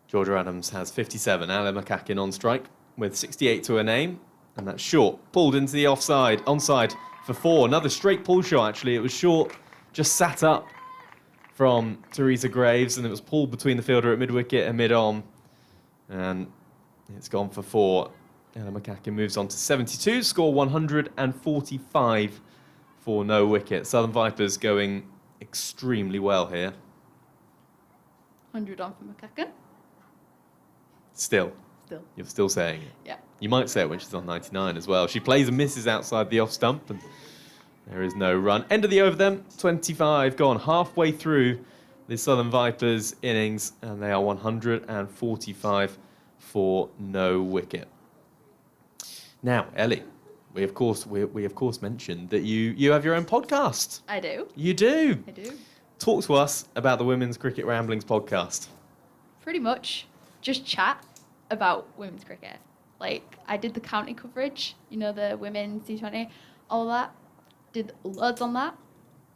Georgia Adams has 57. Ella McCaughan on strike with 68 to her name. And that's short. Pulled into the onside for 4. Another straight pull shot, actually. It was short, just sat up from Teresa Graves, and it was pulled between the fielder at mid-wicket and mid-on. And it's gone for 4. Ella McCaughan moves on to 72, score 145 for no wicket. Southern Vipers going extremely well here. 100 on for McCaughan. Still. You're still saying it. Yeah. You might say it when she's on 99 as well. She plays and misses outside the off stump, and there is no run. End of the over then, 25 gone, halfway through the Southern Vipers innings, and they are 145 for no wicket. Now, Ellie, we of course mentioned that you have your own podcast. I do. You do. I do. Talk to us about the Women's Cricket Ramblings podcast. Pretty much just chat about women's cricket. Like, I did the county coverage, the women's T20, all that. Did loads on that.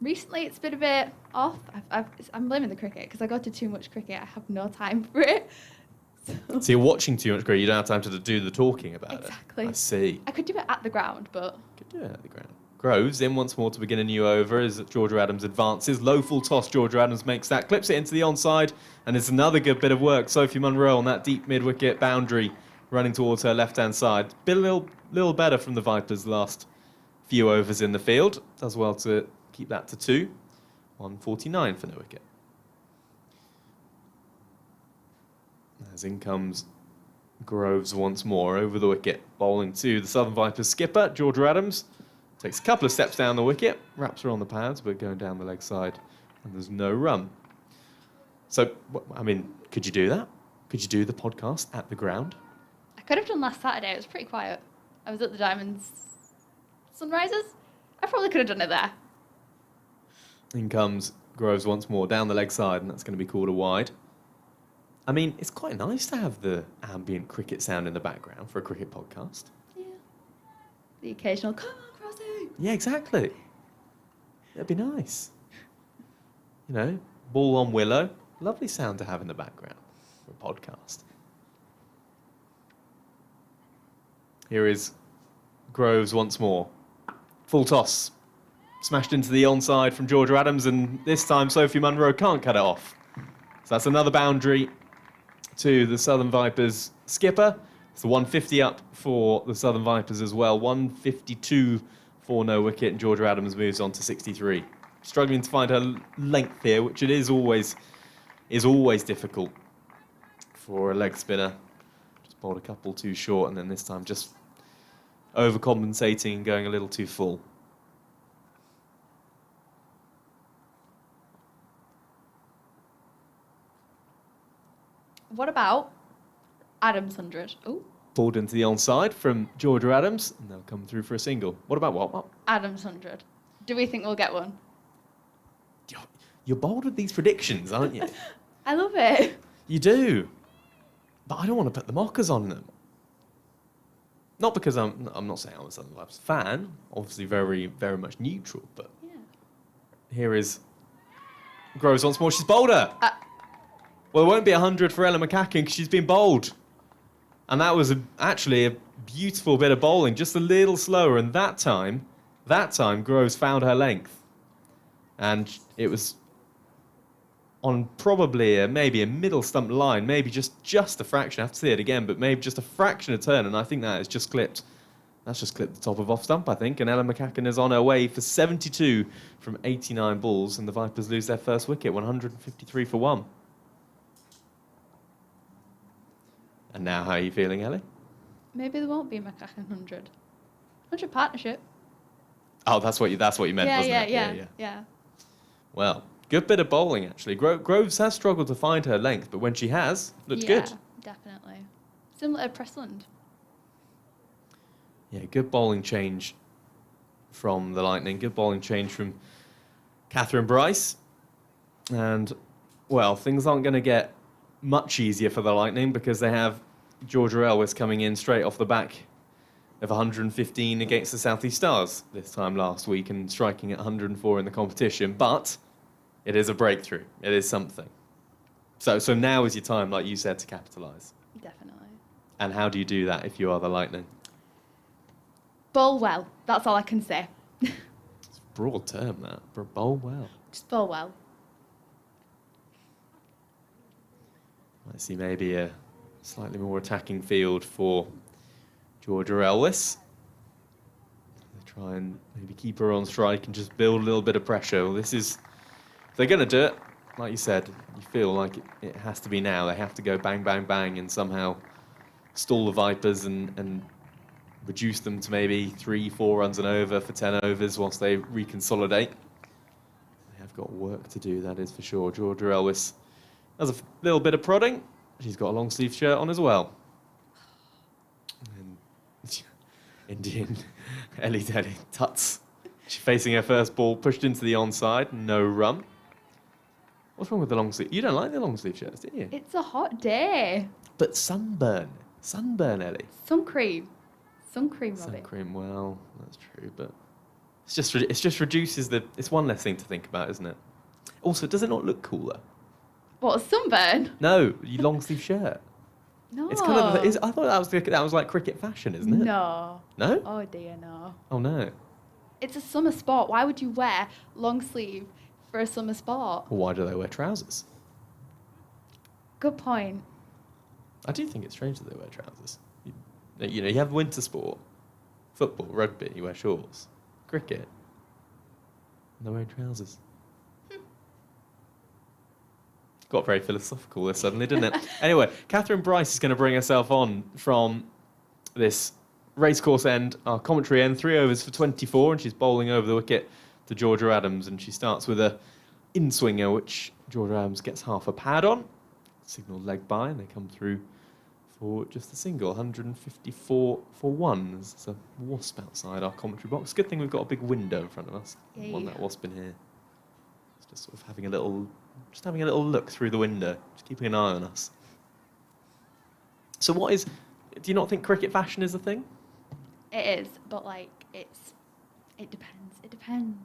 Recently, it's been a bit off. I'm blaming the cricket because I got to too much cricket. I have no time for it. So you're watching too much cricket. You don't have time to do the talking about Exactly. it. I see. I could do it at the ground, but... Could do it at the ground. Groves in once more to begin a new over as Georgia Adams advances. Low full toss, Georgia Adams makes that, clips it into the onside, and it's another good bit of work. Sophie Munro on that deep mid-wicket boundary, running towards her left-hand side. Bit a little better from the Vipers last few overs in the field. Does well to keep that to 2. 149 for no wicket. As in comes Groves once more over the wicket, bowling to the Southern Vipers skipper, Georgia Adams. Takes a couple of steps down the wicket, wraps her on the pads, but going down the leg side, and there's no run. So, could you do that? Could you do the podcast at the ground? I could have done last Saturday. It was pretty quiet. I was at the Diamonds Sunrisers. I probably could have done it there. In comes Groves once more, down the leg side, and that's going to be called a wide. It's quite nice to have the ambient cricket sound in the background for a cricket podcast. Yeah. The occasional, come on, Crossy. Yeah, exactly. That'd be nice. Ball on willow. Lovely sound to have in the background for a podcast. Here is Groves once more. Full toss. Smashed into the onside from Georgia Adams, and this time Sophie Munro can't cut it off. So that's another boundary to the Southern Vipers skipper. It's the 150 up for the Southern Vipers as well. 152 for no wicket, and Georgia Adams moves on to 63. Struggling to find her length here, which it is always difficult for a leg spinner. Just bowled a couple too short, and then this time just overcompensating and going a little too full. What about Adams 100? Oh. Pulled into the onside from Georgia Adams, and they'll come through for a single. What about what? Adams 100. Do we think we'll get one? You're bold with these predictions, aren't you? I love it. You do. But I don't want to put the mockers on them. Not because I'm not saying I'm a Southern Vipers fan. Obviously very, very much neutral, but Yeah. here is Groves once more. She's bowled her. Well, it won't be 100 for Ella McCaughan because she's been bowled. And that was actually a beautiful bit of bowling, just a little slower. And that time Groves found her length. And it was on probably maybe a middle stump line, maybe just a fraction. I have to see it again, but maybe just a fraction of turn. And I think that is just clipped. That's just clipped the top of off stump, I think. And Ella McCaughan is on her way for 72 from 89 balls. And the Vipers lose their first wicket, 153 for 1. And now, how are you feeling, Ellie? Maybe there won't be a McCaughan 100. 100 partnership. Oh, that's what you meant, wasn't it? Yeah. Well, good bit of bowling, actually. Groves has struggled to find her length, but when she has, looked good. Definitely. Similar to Pressland. Yeah, good bowling change from the Lightning. Good bowling change from Catherine Bryce. And, well, things aren't going to get much easier for the Lightning because they have Georgia Ellis coming in straight off the back of 115 against the South East Stars this time last week and striking at 104 in the competition. But it is a breakthrough. It is something. So now is your time, like you said, to capitalise. Definitely. And how do you do that if you are the Lightning? Bowl well. That's all I can say. It's a broad term, that. But bowl well. Just bowl well. Might see maybe a slightly more attacking field for Georgia Ellis. They try and maybe keep her on strike and just build a little bit of pressure. Well, this is... If they're going to do it, like you said, you feel like it has to be now. They have to go bang, bang, bang and somehow stall the Vipers and reduce them to maybe 3-4 runs and over for 10 overs whilst they reconsolidate. They have got work to do, that is for sure. Georgia Ellis has a little bit of prodding. She's got a long sleeve shirt on as well. And Indian Ellie Delly Tuts. She's facing her first ball, pushed into the onside, no run. What's wrong with the long sleeve? You don't like the long sleeve shirts, do you? It's a hot day. But sunburn. Sunburn, Ellie. Sun cream. Sun cream, Robbie. Sun cream, well, that's true, but it just reduces the... It's one less thing to think about, isn't it? Also, does it not look cooler? What, a sunburn? No, your long sleeve shirt. No. It's kind of... I thought that was like cricket fashion, isn't it? No. No? Oh dear, no. Oh, no. It's a summer sport. Why would you wear long sleeve for a summer sport? Well, why do they wear trousers? Good point. I do think it's strange that they wear trousers. You know, you have winter sport, football, rugby, you wear shorts. Cricket, and they're wearing trousers. Got very philosophical there suddenly, didn't it? Anyway, Catherine Bryce is going to bring herself on from this racecourse end, our commentary end, 3 overs for 24, and she's bowling over the wicket to Georgia Adams, and she starts with a in-swinger, which Georgia Adams gets half a pad on. Signal leg by, and they come through for just a single, 154 for 1. There's a wasp outside our commentary box. Good thing we've got a big window in front of us. Yay. Want that wasp in here. It's just sort of having a little look through the window, just keeping an eye on us. So do you not think cricket fashion is a thing? It is, but like, it depends. It depends.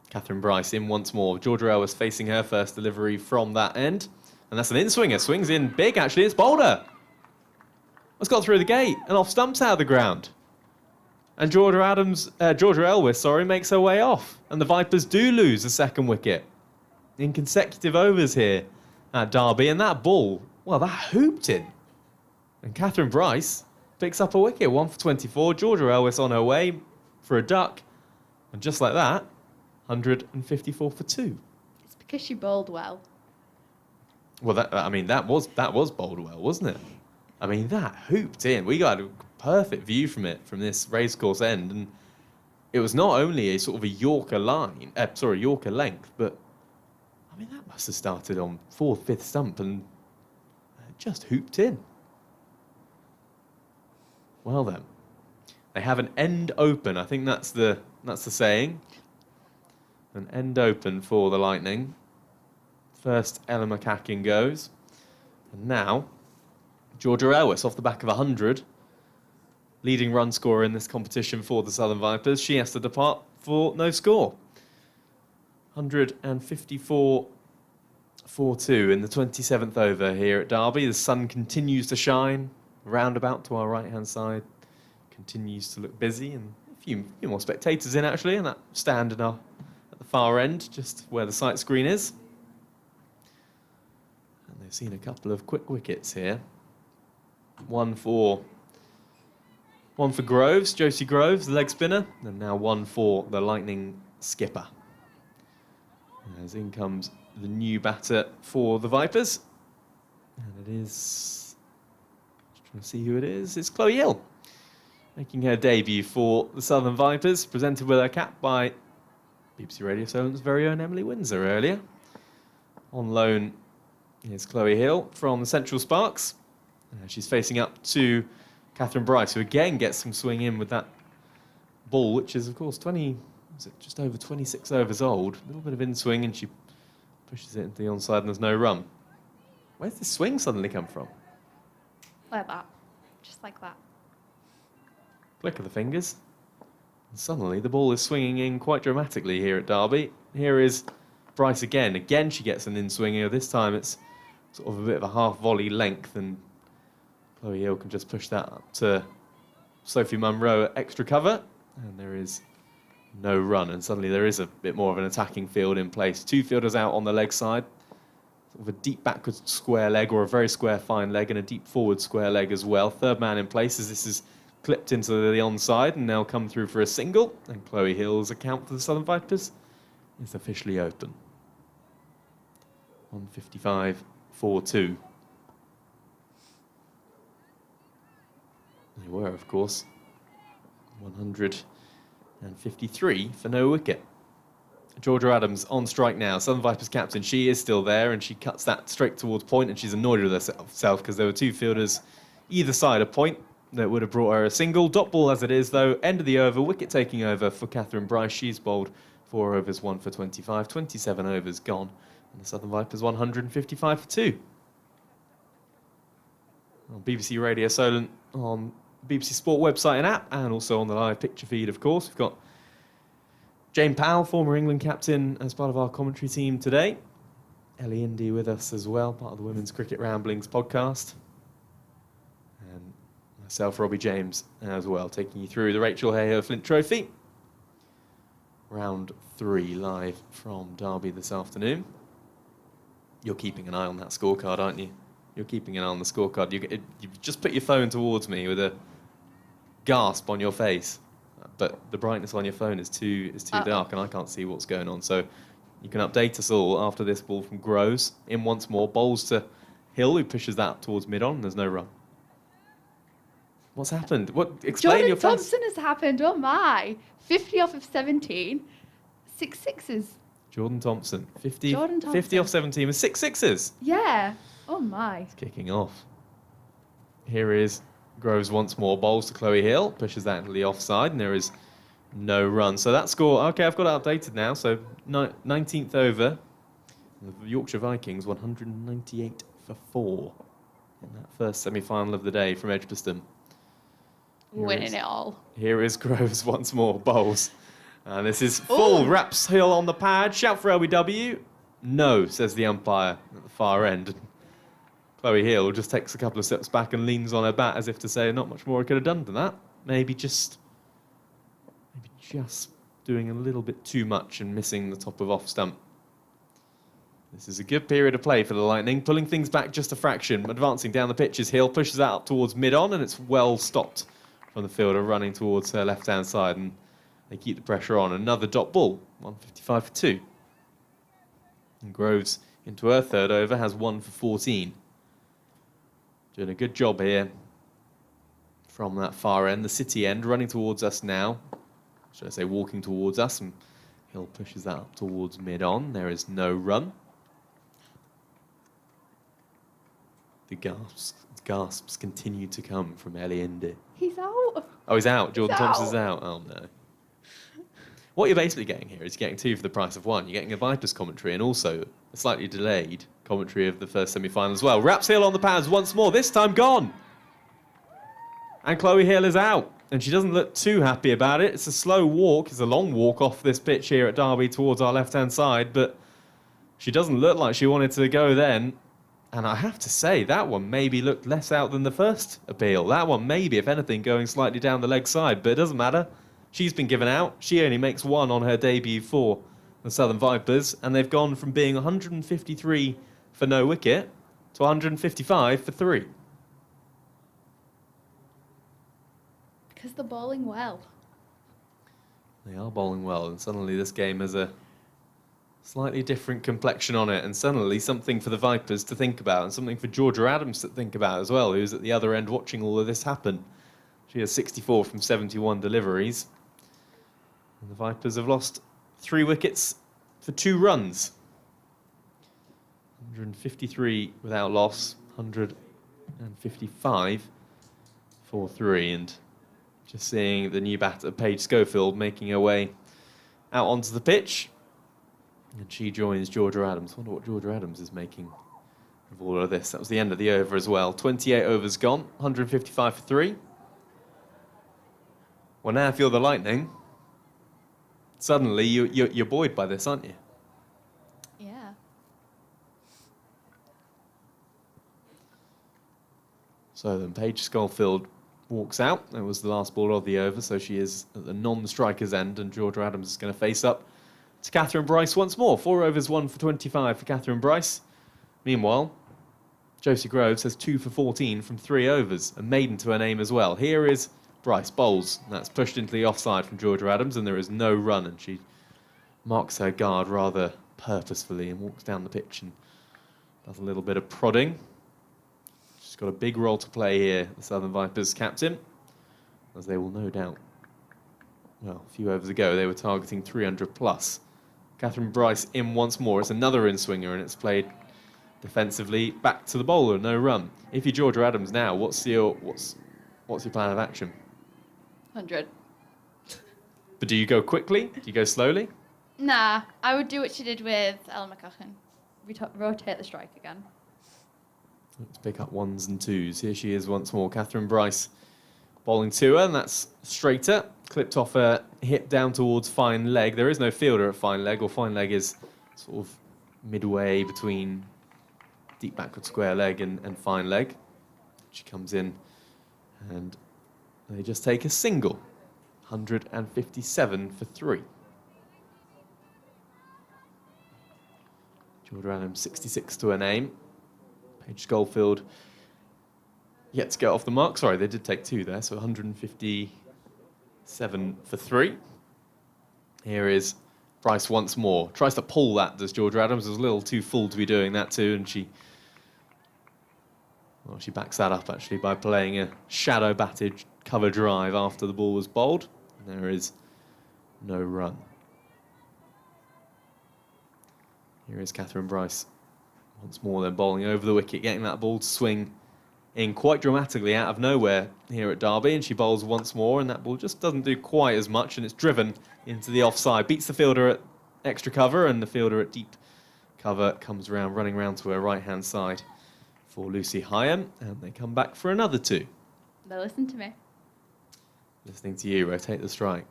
Catherine Bryce in once more. Georgia Ellis facing her first delivery from that end. And that's an in-swinger. Swings in big, actually. It's Boulder. It's got through the gate and off stumps out of the ground. And Georgia Ellis, makes her way off. And the Vipers do lose the second wicket in consecutive overs here at Derby. And that ball, well, that hooped in. And Catherine Bryce picks up a wicket, 1 for 24. Georgia Ellis on her way for a duck. And just like that, 154 for 2. It's because she bowled well. Well, that was bowled well, wasn't it? I mean, that hooped in. We got a perfect view from it from this racecourse end, and it was not only a sort of a Yorker Yorker length, but I mean that must have started on 4th, 5th stump and it just hooped in. Well then, they have an end open. I think that's the saying. An end open for the Lightning. First, Ella McCaughan goes. And now, Georgia Ellis off the back of 100. Leading run scorer in this competition for the Southern Vipers. She has to depart for no score. 154 for 2 in the 27th over here at Derby. The sun continues to shine. Roundabout to our right-hand side continues to look busy. And a few more spectators in, actually, and that stand at the far end, just where the sight screen is. And they've seen a couple of quick wickets here. One for Groves, Josie Groves, the leg spinner, and now one for the Lightning skipper. As in comes the new batter for the Vipers. And it is... Just trying to see who it is. It's Chloe Hill, making her debut for the Southern Vipers, presented with her cap by BBC Radio Solent's very own Emily Windsor earlier. On loan Here's Chloe Hill from the Central Sparks. She's facing up to Catherine Bryce, who again gets some swing in with that ball, which is, of course, just over 26 overs old. A little bit of in-swing, and she pushes it into the onside, and there's no run. Where's this swing suddenly come from? Like that. Just like that. Click of the fingers. And suddenly, the ball is swinging in quite dramatically here at Derby. Here is Bryce again. Again, she gets an in-swinger. This time, it's sort of a bit of a half-volley length, and Chloe Hill can just push that up to Sophie Munro at extra cover, and there is no run, and suddenly there is a bit more of an attacking field in place. Two fielders out on the leg side, sort of a deep backwards square leg or a very square fine leg, and a deep forward square leg as well. Third man in place as this is clipped into the onside, and now come through for a single, and Chloe Hill's account for the Southern Vipers is officially open. 155.42. They were, of course, 153 for no wicket. Georgia Adams on strike now. Southern Vipers captain. She is still there, and she cuts that straight towards point, and she's annoyed with herself because there were two fielders either side of point that would have brought her a single. Dot ball as it is, though. End of the over. Wicket taking over for Catherine Bryce. She's bowled 4 overs, 1 for 25. 27 overs gone. And the Southern Vipers 155 for 2. On BBC Radio Solent, on BBC Sport website and app, and also on the live picture feed, of course. We've got Jane Powell, former England captain, as part of our commentary team today. Ellie Indy with us as well, part of the Women's Cricket Ramblings podcast. And myself, Robbie James, as well, taking you through the Rachael Heyhoe Flint Trophy. Round 3 live from Derby this afternoon. You're keeping an eye on that scorecard, aren't you? You're keeping an eye on the scorecard. You've just put your phone towards me with a gasp on your face, but the brightness on your phone is too dark, and I can't see what's going on. So you can update us all after this ball from Groves. In once more, bowls to Hill, who pushes that up towards mid-on, and there's no run. What's happened? Explain Jordan your face. Thompson has happened. Oh my! 50 off of 17, 6 sixes. Jordan Thompson, 50 off 17 with 6 sixes. Yeah. Oh my. It's kicking off. Here is Groves once more, bowls to Chloe Hill, pushes that into the offside, and there is no run. So that score, okay, I've got it updated now. So 19th over, the Yorkshire Vikings 198 for 4 in that first semi-final of the day from Edgbaston. Winning it all. Here is Groves once more, bowls. And this is full. Wraps Hill on the pad. Shout for LBW. No, says the umpire at the far end. Chloe Hill just takes a couple of steps back and leans on her bat as if to say, not much more I could have done than that. Maybe just doing a little bit too much and missing the top of off stump. This is a good period of play for the Lightning, pulling things back just a fraction. Advancing down the pitch is Hill, pushes that up towards mid-on, and it's well stopped from the fielder running towards her left-hand side, and they keep the pressure on. Another dot ball, 155 for 2. And Groves, into her third over, has 1 for 14. Doing a good job here from that far end, the city end, running towards us now. Should I say walking towards us, and Hill pushes that up towards mid-on. There is no run. The gasps continue to come from Ellie Indy. He's out. Oh, he's out. Jordan He's Thompson's out. Oh, no. What you're basically getting here is you're getting 2 for the price of 1. You're getting a Vipers commentary and also a slightly delayed commentary of the first semi-final as well. Wraps Hill on the pads once more, this time gone. And Chloe Hill is out, and she doesn't look too happy about it. It's a slow walk. It's a long walk off this pitch here at Derby towards our left-hand side, but she doesn't look like she wanted to go then. And I have to say, that one maybe looked less out than the first appeal. That one maybe, if anything, going slightly down the leg side, but it doesn't matter. She's been given out. She only makes 1 on her debut for the Southern Vipers, and they've gone from being 153 for no wicket to 155 for 3. Because they're bowling well. They are bowling well, and suddenly this game has a slightly different complexion on it, and suddenly something for the Vipers to think about, and something for Georgia Adams to think about as well, who's at the other end watching all of this happen. She has 64 from 71 deliveries. And the Vipers have lost 3 wickets for 2 runs. 153 without loss, 155 for 3. And just seeing the new batter, Paige Schofield, making her way out onto the pitch. And she joins Georgia Adams. I wonder what Georgia Adams is making of all of this. That was the end of the over as well. 28 overs gone, 155 for 3. Well, now if you're the Lightning, suddenly you're buoyed by this, aren't you? Yeah. So then Paige Schofield walks out. That was the last ball of the over, so she is at the non-striker's end, and Georgia Adams is going to face up to Catherine Bryce once more. 4 overs, 1 for 25 for Catherine Bryce. Meanwhile, Josie Groves has 2 for 14 from 3 overs, a maiden to her name as well. Here is Bryce bowls. That's pushed into the offside from Georgia Adams, and there is no run, and she marks her guard rather purposefully and walks down the pitch and does a little bit of prodding. She's got a big role to play here, the Southern Vipers captain, as they will no doubt, well, a few overs ago, they were targeting 300 plus. Catherine Bryce in once more. It's another in-swinger, and it's played defensively back to the bowler. No run. If you're Georgia Adams now, what's your plan of action? 100. But do you go quickly? Do you go slowly? Nah, I would do what she did with Ellen McCaughan. Rotate the strike again. Let's pick up 1s and 2s. Here she is once more. Catherine Bryce bowling to her, and that's straighter. Clipped off her hip down towards fine leg. There is no fielder at fine leg, or fine leg is sort of midway between deep backward square leg and fine leg. She comes in, and they just take a single. 157 for 3. Georgia Adams, 66 to her name. Paige Schofield yet to get off the mark. Sorry, they did take 2 there, so 157 for 3. Here is Bryce once more. Tries to pull that, does Georgia Adams. Was a little too full to be doing that too, and she backs that up actually by playing a shadow batted cover drive after the ball was bowled. And there is no run. Here is Catherine Bryce once more, then bowling over the wicket, getting that ball to swing in quite dramatically out of nowhere here at Derby, and she bowls once more, and that ball just doesn't do quite as much, and it's driven into the offside. Beats the fielder at extra cover, and the fielder at deep cover comes around, running round to her right-hand side for Lucy Hyam, and they come back for another 2. They listen to me. Listening to you, rotate the strike.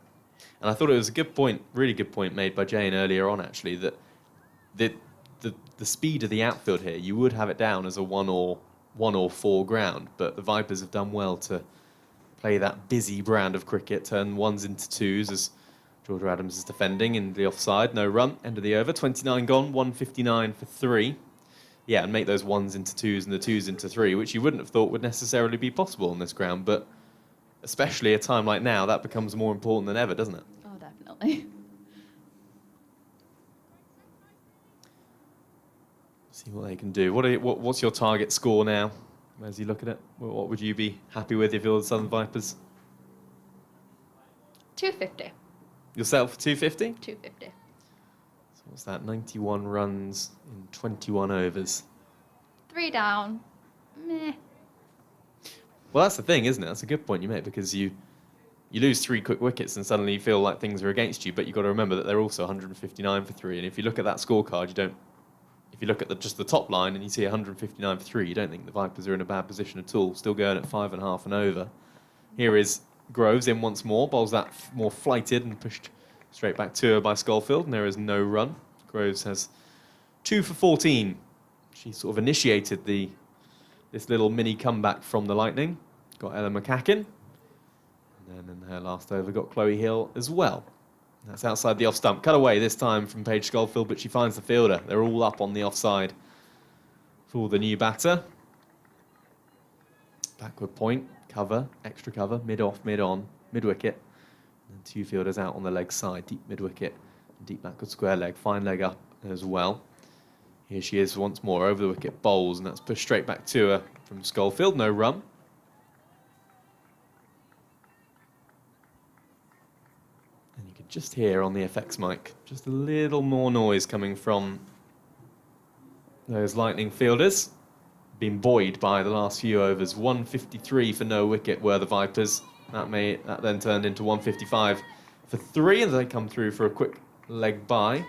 And I thought it was a good point, really good point made by Jane earlier on, actually, that the speed of the outfield here, you would have it down as a 1 or 4 ground, but the Vipers have done well to play that busy brand of cricket, turn 1s into 2s as Georgia Adams is defending in the offside. No run, end of the over, 29 gone, 159 for 3. Yeah, and make those 1s into 2s and the 2s into 3, which you wouldn't have thought would necessarily be possible on this ground, but especially a time like now, that becomes more important than ever, doesn't it? Oh, definitely. See what they can do. What's your target score now? As you look at it, what would you be happy with if you're the Southern Vipers? 250. Yourself, 250? 250. So what's that? 91 runs in 21 overs. 3 down. Meh. Well, that's the thing, isn't it? That's a good point you make, because you lose 3 quick wickets and suddenly you feel like things are against you, but you've got to remember that they're also 159 for 3, and if you look at that scorecard, if you look at just the top line and you see 159 for 3, you don't think the Vipers are in a bad position at all. Still going at 5.5 and over. Here is Groves in once more, bowls that more flighted and pushed straight back to her by Schofield, and there is no run. Groves has 2 for 14. She sort of initiated this little mini comeback from the Lightning. Got Ellen McCaughan, and then in her last over got Chloe Hill as well. That's outside the off stump. Cut away this time from Paige Schofield, but she finds the fielder. They're all up on the offside for the new batter. Backward point, cover, extra cover, mid-off, mid-on, mid-wicket. And 2 fielders out on the leg side, deep mid-wicket, deep backward square leg, fine leg up as well. Here she is once more, over the wicket, bowls, and that's pushed straight back to her from Schofield. No run. Just hear on the FX mic, just a little more noise coming from those Lightning fielders. Been buoyed by the last few overs. 153 for no wicket were the Vipers. That then turned into 155 for 3, and they come through for a quick leg by.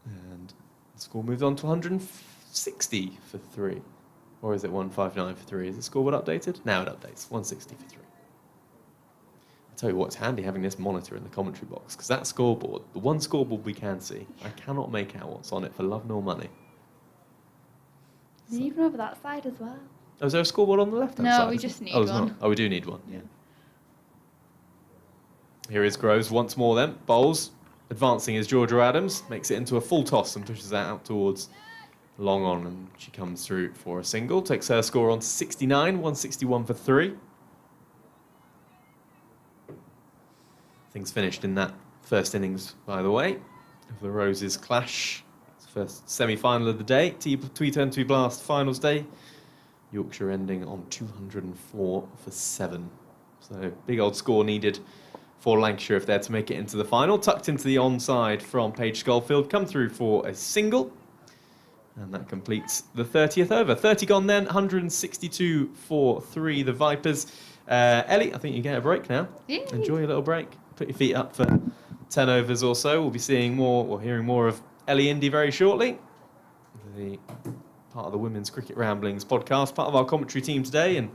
And the score moved on to 160 for 3. Or is it 159 for 3? Is the scoreboard updated? Now it updates. 160 for 3. I'll tell you what, it's handy having this monitor in the commentary box, because that scoreboard, the one scoreboard we can see, I cannot make out what's on it for love nor money. And even over that side as well. Oh, is there a scoreboard on the left-hand side? No, we just need there's one. Not. Oh, we do need one, yeah. Here is Groves once more then. Bowls. Advancing is Georgia Adams. Makes it into a full toss and pushes that out towards long on. And she comes through for a single. Takes her score on to 69, 161 for 3. Things finished in that first innings, by the way, of the Roses clash. It's the first semi-final of the day. T20 Blast finals day. Yorkshire ending on 204 for 7. So big old score needed for Lancashire if they're to make it into the final. Tucked into the onside from Paige Schofield. Come through for a single. And that completes the 30th over. 30 gone then, 162 for 3, the Vipers. Ellie, I think you get a break now. Yay. Enjoy a little break. Put your feet up for 10 overs or so. We'll be seeing more, or hearing more of Ellie Indy very shortly. The part of the Women's Cricket Ramblings podcast, part of our commentary team today. And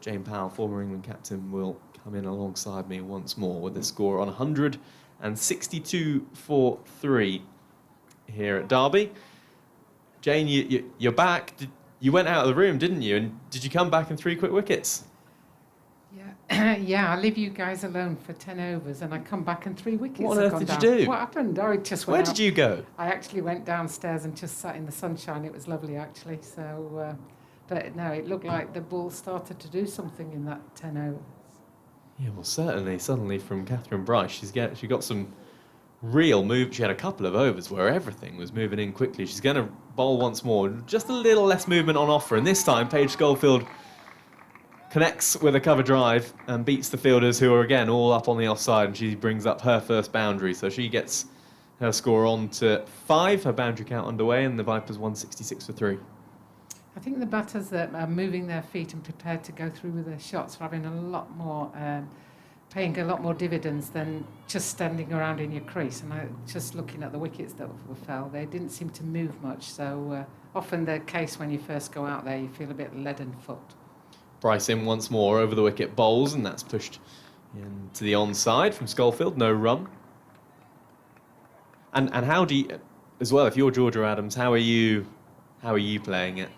Jane Powell, former England captain, will come in alongside me once more with the score on 162 for 3 here at Derby. Jane, you're back. You went out of the room, didn't you? And did you come back in 3 quick wickets? Yeah, yeah. I leave you guys alone for 10 overs, and I come back and 3 wickets. What on have earth gone did you down. do? What happened? I just went Where out. did you go? I actually went downstairs and just sat in the sunshine. It was lovely, actually. So, but no, it looked like the ball started to do something in that 10 overs. Yeah, well, certainly. Suddenly, from Catherine Bryce, she got some real move. She had a couple of overs where everything was moving in quickly. She's going to bowl once more. Just a little less movement on offer, and this time Paige Schofield connects with a cover drive and beats the fielders, who are again all up on the offside, and she brings up her first boundary. So she gets her score on to 5, her boundary count underway, and the Vipers 166 for 3. I think the batters that are moving their feet and prepared to go through with their shots are having a lot more, paying a lot more dividends than just standing around in your crease. And just looking at the wickets that fell, they didn't seem to move much. So often the case when you first go out there, you feel a bit leaden foot. Bryce in once more over the wicket, bowls, and that's pushed into the onside from Schofield. No run. And how do you, as well, if you're Georgia Adams, how are you playing it?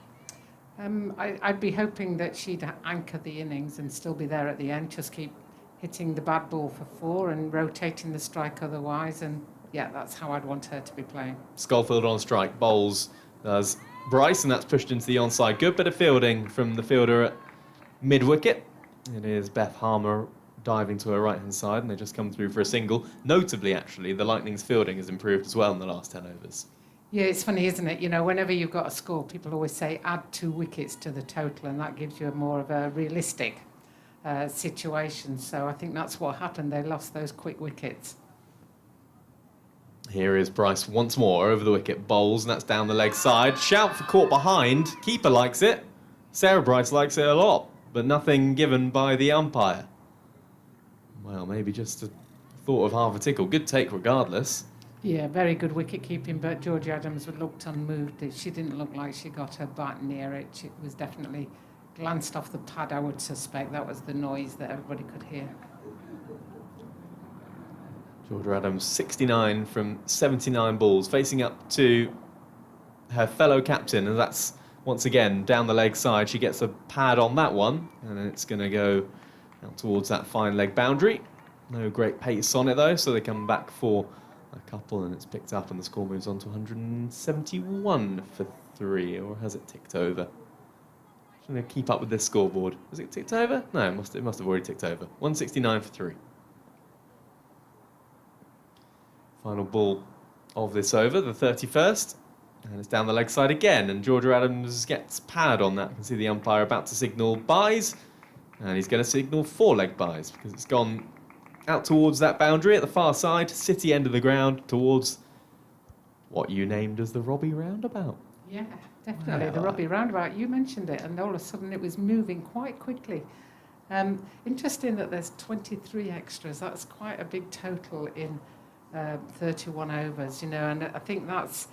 I'd be hoping that she'd anchor the innings and still be there at the end, just keep hitting the bad ball for 4 and rotating the strike otherwise, and yeah, that's how I'd want her to be playing. Schofield on strike, bowls does Bryce, and that's pushed into the onside. Good bit of fielding from the fielder at mid-wicket. It is Beth Harmer diving to her right-hand side, and they just come through for a single. Notably, actually, the Lightning's fielding has improved as well in the last 10 overs. Yeah, it's funny, isn't it? You know, whenever you've got a score, people always say add 2 wickets to the total, and that gives you a more of a realistic situation. So I think that's what happened. They lost those quick wickets. Here is Bryce once more over the wicket, bowls, and that's down the leg side. Shout for caught behind. Keeper likes it. Sarah Bryce likes it a lot, but nothing given by the umpire. Well, maybe just a thought of half a tickle. Good take regardless. Yeah, very good wicket keeping, but Georgia Adams looked unmoved. She didn't look like she got her bat near it. It was definitely glanced off the pad, I would suspect. That was the noise that everybody could hear. Georgia Adams, 69 from 79 balls, facing up to her fellow captain, and that's once again down the leg side. She gets a pad on that one, and it's going to go out towards that fine leg boundary. No great pace on it though, so they come back for a couple, and it's picked up, and the score moves on to 171 for 3, or has it ticked over? I'm going to keep up with this scoreboard. Has it ticked over? No, it must have already ticked over. 169 for 3. Final ball of this over, the 31st, and it's down the leg side again, and Georgia Adams gets pad on that. You can see the umpire about to signal byes, and he's going to signal 4 leg byes because it's gone out towards that boundary at the far side, city end of the ground, towards what you named as the Robbie Roundabout. Yeah, definitely. The Robbie Roundabout, you mentioned it, and all of a sudden it was moving quite quickly. Interesting that there's 23 extras. That's quite a big total in 31 overs, you know, and I think that's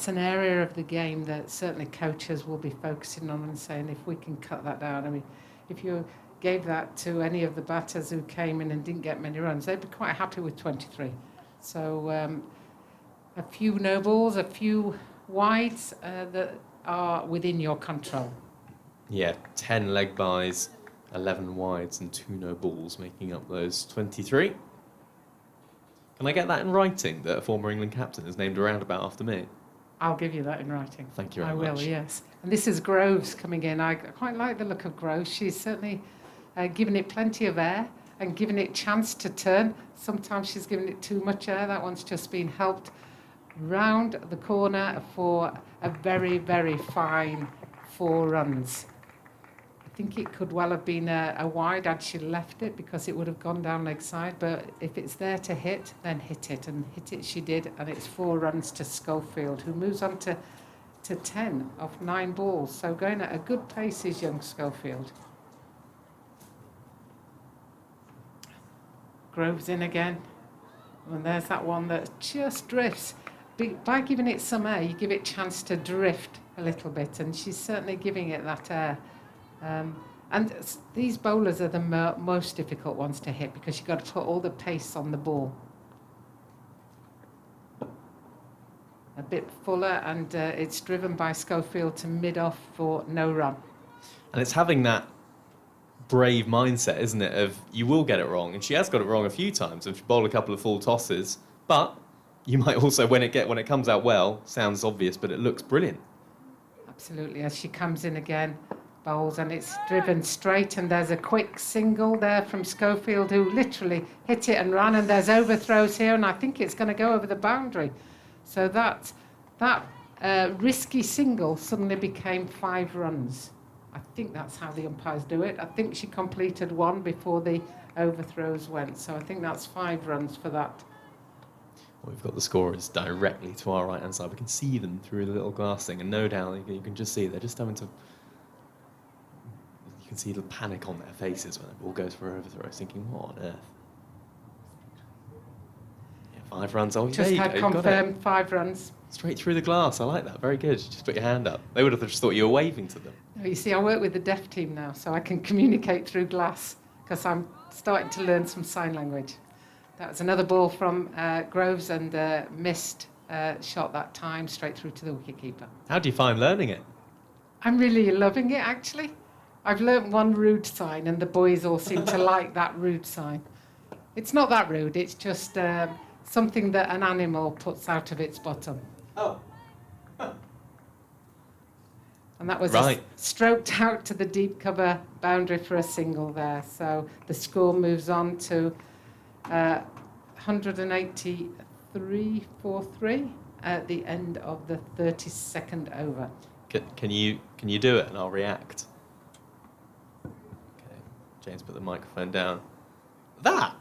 an area of the game that certainly coaches will be focusing on and saying, if we can cut that down. I mean, if you gave that to any of the batters who came in and didn't get many runs, they'd be quite happy with 23. So a few no balls, a few wides that are within your control. Yeah, 10 leg byes, 11 wides and 2 no balls, making up those 23. Can I get that in writing, that a former England captain is named a roundabout after me? I'll give you that in writing. Thank you very much. I will, yes. And this is Groves coming in. I quite like the look of Groves. She's certainly given it plenty of air and given it chance to turn. Sometimes she's given it too much air. That one's just been helped round the corner for a very, very fine 4 runs. I think it could well have been a wide had she left it, because it would have gone down leg side. But if it's there to hit, then hit it. And hit it she did. And it's 4 runs to Schofield, who moves on to 10 off 9 balls. So going at a good pace is young Schofield. Groves in again. And there's that one that just drifts. By giving it some air, you give it a chance to drift a little bit. And she's certainly giving it that air. And these bowlers are the most difficult ones to hit, because you've got to put all the pace on the ball. A bit fuller, and it's driven by Schofield to mid-off for no run. And it's having that brave mindset, isn't it, of you will get it wrong. And she has got it wrong a few times, if she bowled a couple of full tosses. But you might also, when it comes out well, sounds obvious, but it looks brilliant. Absolutely, as she comes in again, bowls, and it's driven straight, and there's a quick single there from Schofield, who literally hit it and ran, and there's overthrows here, and I think it's going to go over the boundary. So that risky single suddenly became 5 runs. I think that's how the umpires do it. I think she completed 1 before the overthrows went, so I think that's 5 runs for that. We've got the scorers directly to our right-hand side. We can see them through the little glass thing, and no doubt you can just see they're just having to... You can see the panic on their faces when the ball goes for overthrow, thinking, what on earth? Yeah, 5 runs. Oh, Just there you had go. confirmed 5 runs. Straight through the glass. I like that. Very good. Just put your hand up. They would have just thought you were waving to them. You see, I work with the deaf team now, so I can communicate through glass, because I'm starting to learn some sign language. That was another ball from Groves, and missed shot that time, straight through to the wicketkeeper. How do you find learning it? I'm really loving it, actually. I've learnt one rude sign, and the boys all seem to like that rude sign. It's not that rude, it's just something that an animal puts out of its bottom. Oh. And that was right. Stroked out to the deep cover boundary for a single there. So the score moves on to 183-4-3 at the end of the 32nd over. Can you do it and I'll react? Okay, James, put the microphone down. That.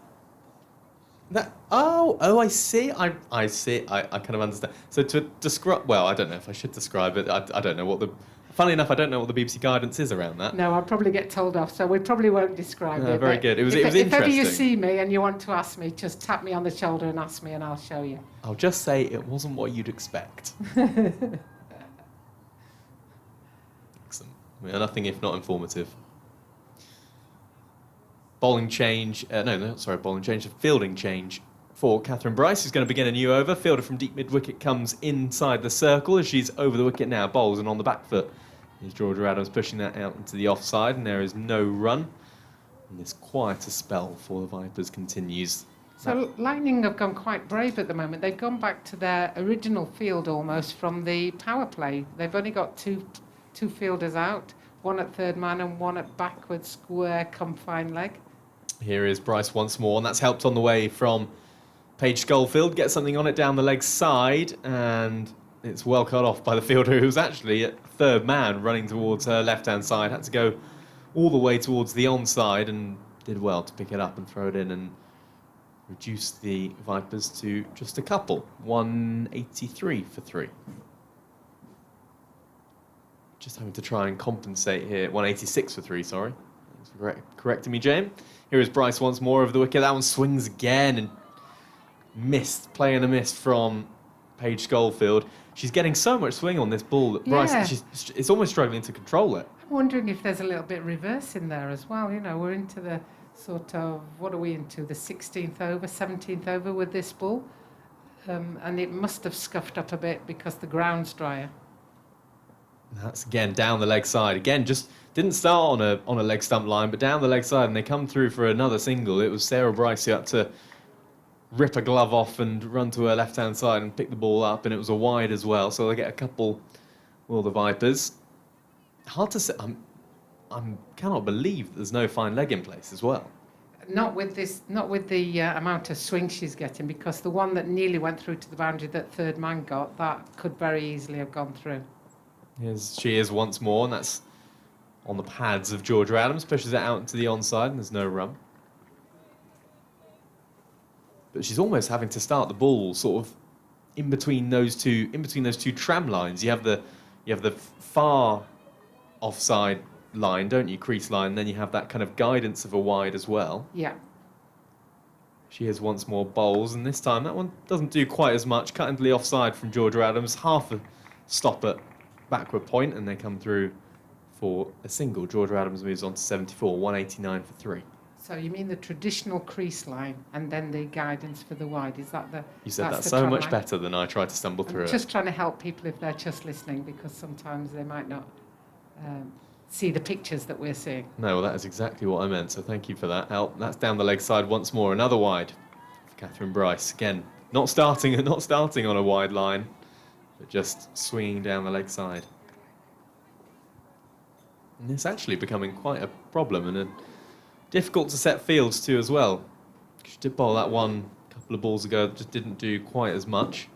Oh, I see. I see. I kind of understand. So to describe, well, I don't know if I should describe it. I don't know what the. Funnily enough, I don't know what the BBC guidance is around that. No, I'll probably get told off, so we probably won't describe it. Very good. It was interesting. If ever you see me and you want to ask me, just tap me on the shoulder and ask me, and I'll show you. I'll just say it wasn't what you'd expect. Excellent. Nothing if not informative. Bowling change. Bowling change. Fielding change for Catherine Bryce, who's going to begin a new over. Fielder from deep mid-wicket comes inside the circle as she's over the wicket now. Bowls and on the back foot is Georgia Adams pushing that out into the offside, and there is no run. And this quieter spell for the Vipers continues. So Lightning have gone quite brave at the moment. They've gone back to their original field almost from the power play. They've only got two fielders out, one at third man and one at backward square confine leg. Here is Bryce once more, and that's helped on the way from Paige Schofield. Gets something on it down the leg side, and it's well cut off by the fielder, who's actually at third man running towards her left-hand side. Had to go all the way towards the onside and did well to pick it up and throw it in. And reduce the Vipers to just a couple. 183 for 3. Just having to try and compensate here. 186 for 3, sorry. Thanks for correcting me, Jane. Here is Bryce once more over the wicket. That one swings again and missed, playing a miss from Paige Schofield. She's getting so much swing on this ball that Bryce, it's almost struggling to control it. I'm wondering if there's a little bit reverse in there as well. You know, we're into the sort of, what are we into, the 16th over, 17th over with this ball. And it must have scuffed up a bit because the ground's drier. That's again down the leg side. Again, just didn't start on a leg stump line, but down the leg side, and they come through for another single. It was Sarah Bryce who had to rip a glove off and run to her left-hand side and pick the ball up, and it was a wide as well. So they get a couple, well, the Vipers. Hard to say. I cannot believe there's no fine leg in place as well. Not with the amount of swing she's getting, because the one that nearly went through to the boundary that third man got, that could very easily have gone through. She is once more, and that's on the pads of Georgia Adams. Pushes it out into the onside, and there's no run. But she's almost having to start the ball sort of in between those two tram lines. You have the far offside line, don't you, crease line, and then you have that kind of guidance of a wide as well. Yeah. She is once more bowls, and this time that one doesn't do quite as much. Cut into the offside from Georgia Adams, half a stop at backward point, and they come through for a single. Georgia Adams moves on to 74, 189 for 3. So you mean the traditional crease line and then the guidance for the wide? Is that the? You said that so much better than I tried to stumble through it. Just trying to help people if they're just listening, because sometimes they might not see the pictures that we're seeing. No, well, that is exactly what I meant, so thank you for that help. That's down the leg side once more. Another wide for Catherine Bryce. Again, not starting on a wide line, but just swinging down the leg side. And it's actually becoming quite a problem, and difficult to set fields too as well. She did bowl that one a couple of balls ago, just didn't do quite as much.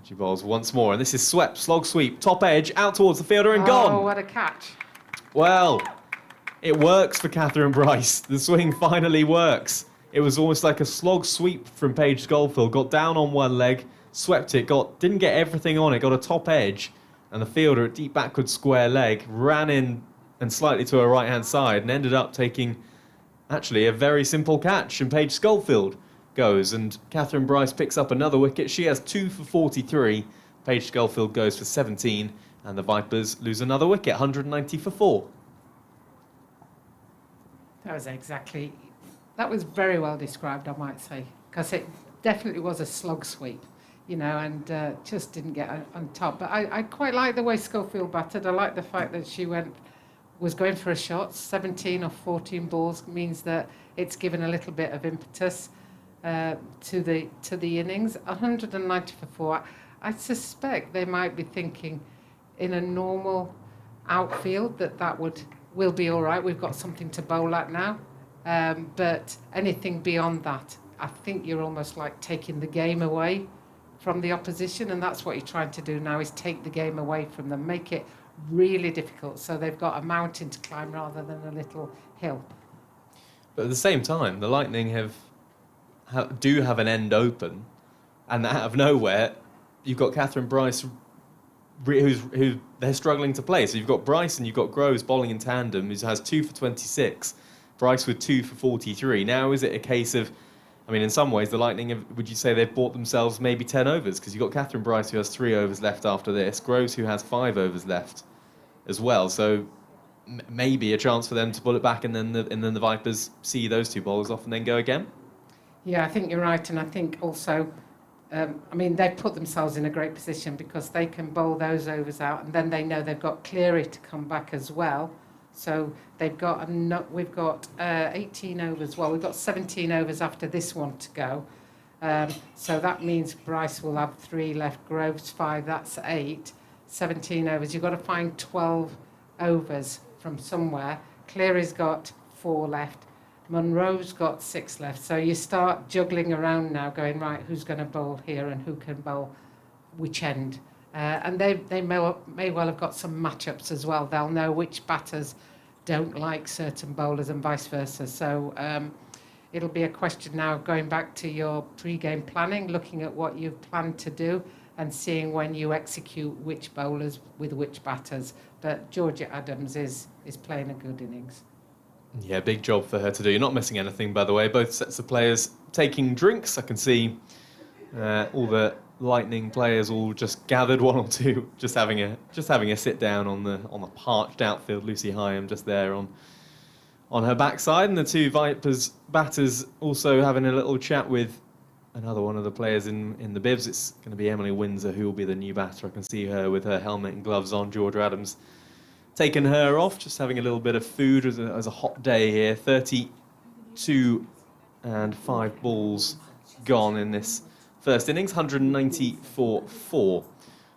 She bowls once more, and this is swept, slog sweep, top edge, out towards the fielder and gone. Oh, what a catch. Well, it works for Catherine Bryce. The swing finally works. It was almost like a slog sweep from Paige Schofield. Got down on one leg, swept it, didn't get everything on it, got a top edge, and the fielder at deep backward square leg ran in and slightly to her right-hand side and ended up taking actually a very simple catch, and Paige Schofield goes, and Catherine Bryce picks up another wicket. She has 2 for 43. Paige Schofield goes for 17, and the Vipers lose another wicket, 190 for 4. That was very well described, I might say, because it definitely was a slog sweep, you know, and just didn't get on top. But I quite like the way Schofield batted. I like the fact that she was going for a shot. 17 or 14 balls means that it's given a little bit of impetus to the innings. 190 for 4. I suspect they might be thinking in a normal outfield that will be all right. We've got something to bowl at now. But anything beyond that, I think you're almost like taking the game away from the opposition, and that's what you're trying to do now, is take the game away from them, make it really difficult, so they've got a mountain to climb rather than a little hill. But at the same time, the Lightning do have an end open, and out of nowhere, you've got Catherine Bryce, who they're struggling to play. So you've got Bryce and you've got Groves bowling in tandem, who has 2 for 26. Bryce with 2 for 43. Now, is it a case of, I mean, in some ways, the Lightning, would you say they've bought themselves maybe 10 overs? Because you've got Catherine Bryce, who has 3 overs left after this. Groves, who has 5 overs left as well. So maybe a chance for them to pull it back, and then the Vipers see those 2 bowlers off and then go again? Yeah, I think you're right. And I think also, they've put themselves in a great position because they can bowl those overs out, and then they know they've got Cleary to come back as well. So we've got 18 overs. Well, we've got 17 overs after this one to go. So that means Bryce will have 3 left, Groves 5, that's 8. 17 overs. You've got to find 12 overs from somewhere. Cleary's got 4 left. Monroe's got 6 left. So you start juggling around now, going, right, who's going to bowl here and who can bowl which end? And they may well have got some matchups as well. They'll know which batters don't like certain bowlers and vice versa. So it'll be a question now of going back to your pre-game planning, looking at what you've planned to do and seeing when you execute which bowlers with which batters. But Georgia Adams is playing a good innings. Yeah, big job for her to do. You're not missing anything, by the way. Both sets of players taking drinks. I can see all the Lightning players all just gathered, one or two, just having a sit down on the parched outfield. Lucy Hyam just there on her backside, and the two Vipers batters also having a little chat with another one of the players in the bibs. It's going to be Emily Windsor who will be the new batter. I can see her with her helmet and gloves on. Georgia Adams taking her off, just having a little bit of food as a hot day here. 32 and 5 balls gone in this first innings, 194-4.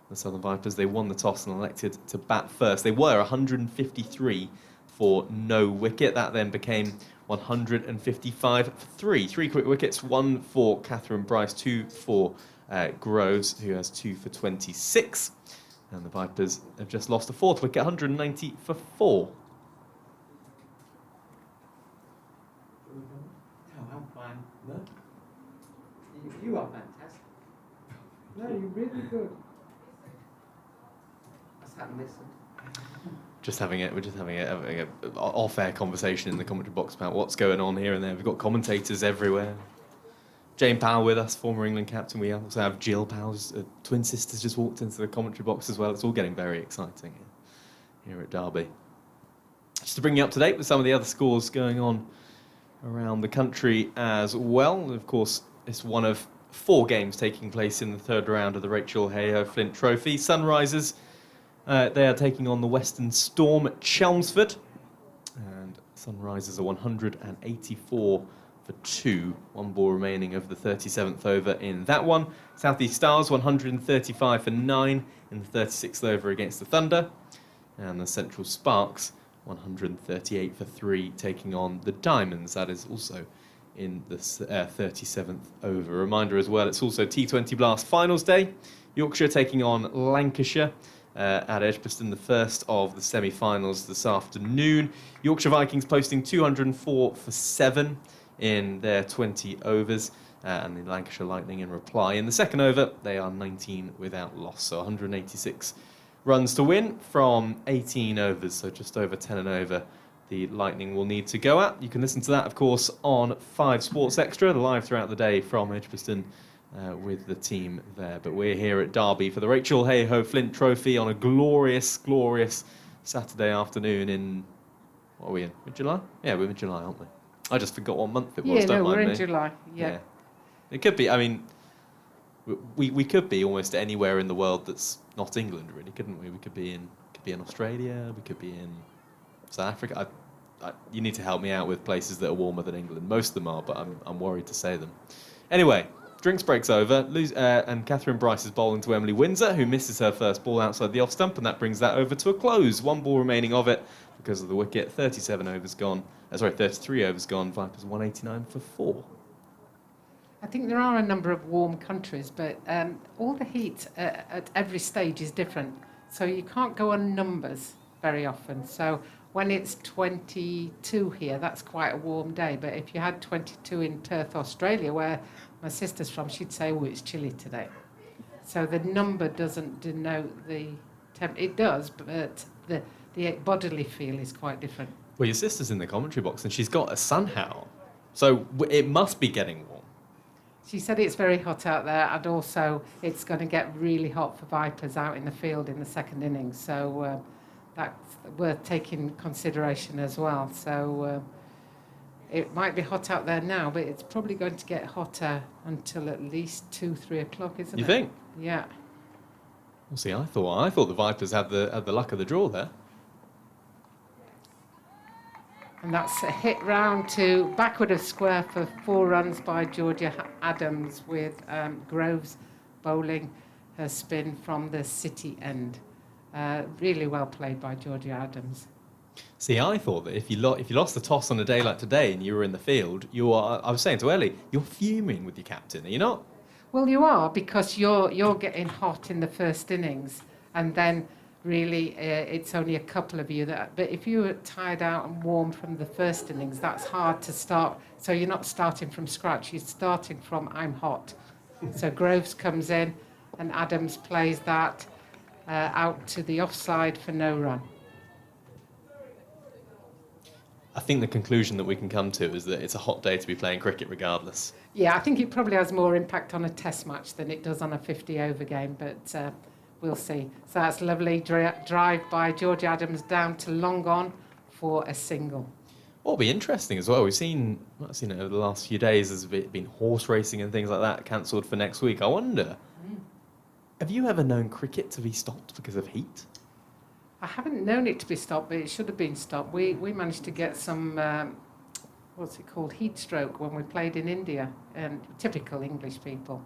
The Southern Vipers, they won the toss and elected to bat first. They were 153 for no wicket. That then became 155 for 3. 3 quick wickets, 1 for Catherine Bryce, 2 for Groves, who has 2 for 26. And the Vipers have just lost a 4th wicket, 190 for 4. No, I'm fine. No? You are fantastic. No, you're really good. I sat and listened. We're just having a off-air conversation in the commentary box about what's going on here and there. We've got commentators everywhere. Jane Powell with us, former England captain. We also have Jill Powell's twin sisters just walked into the commentary box as well. It's all getting very exciting here at Derby. Just to bring you up to date with some of the other scores going on around the country as well. Of course, it's one of 4 games taking place in the 3rd round of the Rachael Heyhoe Flint Trophy. Sunrisers, they are taking on the Western Storm at Chelmsford. And Sunrisers are 184 for 2. 1 ball remaining of the 37th over in that one. South East Stars 135 for 9 in the 36th over against the Thunder. And the Central Sparks 138 for 3 taking on the Diamonds. That is also in the 37th over. Reminder as well, it's also T20 Blast Finals Day. Yorkshire taking on Lancashire at Edgbaston, the first of the semi-finals this afternoon. Yorkshire Vikings posting 204 for 7 in their 20 overs, and the Lancashire Lightning in reply. In the second over, they are 19 without loss, so 186 runs to win from 18 overs, so just over 10 and over the Lightning will need to go at. You can listen to that, of course, on 5 Sports Extra, live throughout the day from Edgbaston with the team there. But we're here at Derby for the Rachael Heyhoe Flint Trophy on a glorious, glorious Saturday afternoon in, what are we in, mid-July? Yeah, we're mid-July, aren't we? I just forgot what month it was. Yeah, don't mind we're me. in July. Yeah. It could be. I mean, we could be almost anywhere in the world that's not England, really, couldn't we? We could be in Australia. We could be in South Africa. You need to help me out with places that are warmer than England. Most of them are, but I'm worried to say them. Anyway, drinks break's over, and Catherine Bryce is bowling to Emily Windsor, who misses her first ball outside the off stump, and that brings that over to a close. 1 ball remaining of it because of the wicket. 33 overs gone. Vipers 189 for 4. I think there are a number of warm countries, but all the heat at every stage is different. So you can't go on numbers very often. So when it's 22 here, that's quite a warm day. But if you had 22 in Perth, Australia, where my sister's from, she'd say, oh, it's chilly today. So the number doesn't denote the temp. It does, but the bodily feel is quite different. Well, your sister's in the commentary box, and she's got a sun hat on. So it must be getting warm. She said it's very hot out there, and also it's going to get really hot for Vipers out in the field in the second innings. So that's worth taking consideration as well. So it might be hot out there now, but it's probably going to get hotter until at least 2-3 o'clock, isn't it? You think? Yeah. Well, see, I thought the Vipers had the luck of the draw there. And that's a hit round to backward of square for 4 runs by Georgia Adams, with Groves bowling her spin from the city end. Really well played by Georgia Adams. See, I thought that if you lost the toss on a day like today and you were in the field, I was saying to Ellie, you're fuming with your captain, are you not? Well, you are, because you're getting hot in the first innings, and then really, it's only a couple of you that. But if you were tired out and warm from the first innings, that's hard to start. So you're not starting from scratch. You're starting from I'm hot. So Groves comes in, and Adams plays that out to the offside for no run. I think the conclusion that we can come to is that it's a hot day to be playing cricket regardless. Yeah, I think it probably has more impact on a test match than it does on a 50-over game, but we'll see. So that's a lovely drive by George Adams down to long on for a single. What'll be interesting as well, I've seen it over the last few days, there's been horse racing and things like that cancelled for next week. I wonder, have you ever known cricket to be stopped because of heat? I haven't known it to be stopped, but it should have been stopped. We managed to get some, what's it called, heat stroke when we played in India, and typical English people.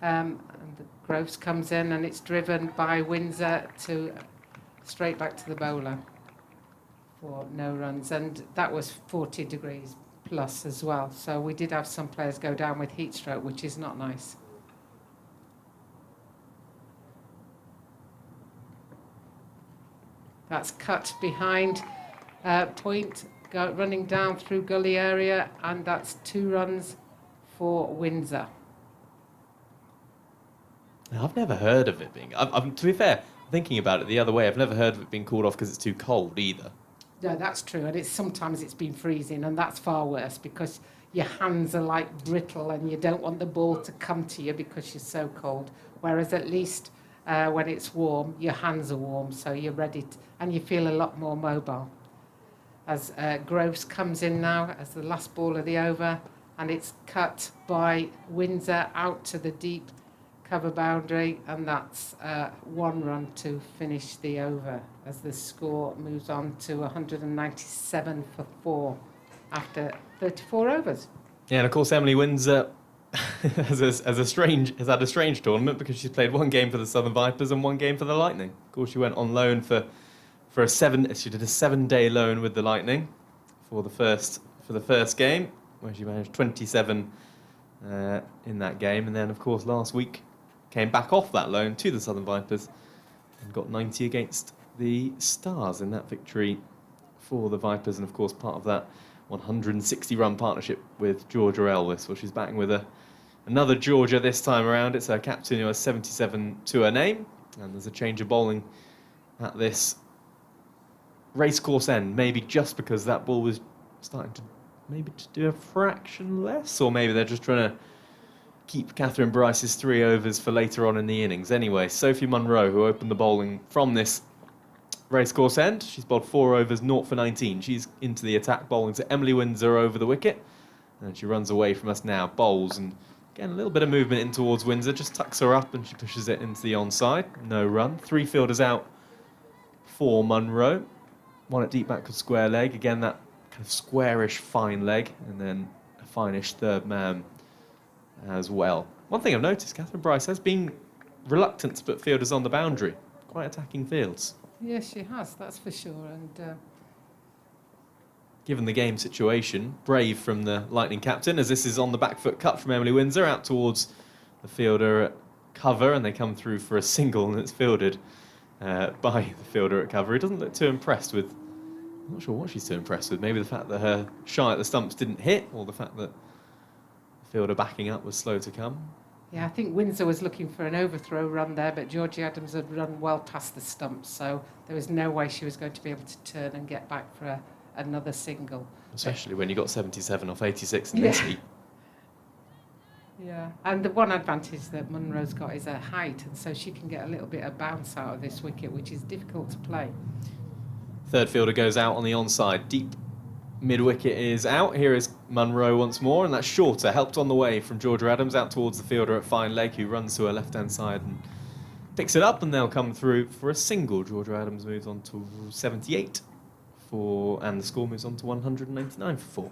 And the Groves comes in and it's driven by Windsor to straight back to the bowler for no runs. And that was 40 degrees plus as well. So we did have some players go down with heat stroke, which is not nice. That's cut behind point, running down through gully area, and that's 2 runs for Windsor. I've never heard of it being... to be fair, thinking about it the other way, I've never heard of it being called off because it's too cold either. No, that's true, and sometimes it's been freezing, and that's far worse because your hands are like brittle and you don't want the ball to come to you because you're so cold. Whereas at least when it's warm, your hands are warm, so you're ready and you feel a lot more mobile. As Groves comes in now as the last ball of the over, and it's cut by Windsor out to the deep cover boundary, and that's 1 run to finish the over as the score moves on to 197 for 4 after 34 overs. Yeah, and of course Emily Windsor has had a strange tournament because she's played 1 game for the Southern Vipers and 1 game for the Lightning. Of course, she went on loan she did a 7-day loan with the Lightning for the first game, where she managed 27 in that game, and then of course last week came back off that loan to the Southern Vipers and got 90 against the Stars in that victory for the Vipers, and of course part of that 160-run partnership with Georgia Elvis. Well, she's batting with another Georgia this time around. It's her captain who has 77 to her name, and there's a change of bowling at this racecourse end, maybe just because that ball was starting to do a fraction less, or maybe they're just trying to keep Catherine Bryce's 3 overs for later on in the innings. Anyway, Sophie Munro, who opened the bowling from this racecourse end, she's bowled 4 overs, 0 for 19. She's into the attack, bowling to Emily Windsor over the wicket, and she runs away from us now, bowls, and again a little bit of movement in towards Windsor, just tucks her up and she pushes it into the onside. No run. 3 fielders out for Munro. 1 at deep back of square leg, again that kind of squarish fine leg, and then a finish third man as well. One thing I've noticed, Catherine Bryce has been reluctant to put fielders on the boundary, quite attacking fields. Yes, she has, that's for sure. And given the game situation, brave from the Lightning captain, as this is on the back foot cut from Emily Windsor out towards the fielder at cover, and they come through for a single, and it's fielded by the fielder at cover. He doesn't look too impressed with... I'm not sure what she's too impressed with. Maybe the fact that her shy at the stumps didn't hit, or the fact that the fielder backing up was slow to come. Yeah, I think Windsor was looking for an overthrow run there, but Georgie Adams had run well past the stumps, so there was no way she was going to be able to turn and get back for another single. Especially when you got 77 off 86 in this heat. Yeah, and the one advantage that Munro's got is her height, and so she can get a little bit of bounce out of this wicket, which is difficult to play. Third fielder goes out on the onside. Deep mid-wicket is out. Here is Munro once more, and that's shorter, helped on the way from Georgia Adams out towards the fielder at fine leg, who runs to her left-hand side and picks it up, and they'll come through for a single. Georgia Adams moves on to 78 and the score moves on to 199 for 4.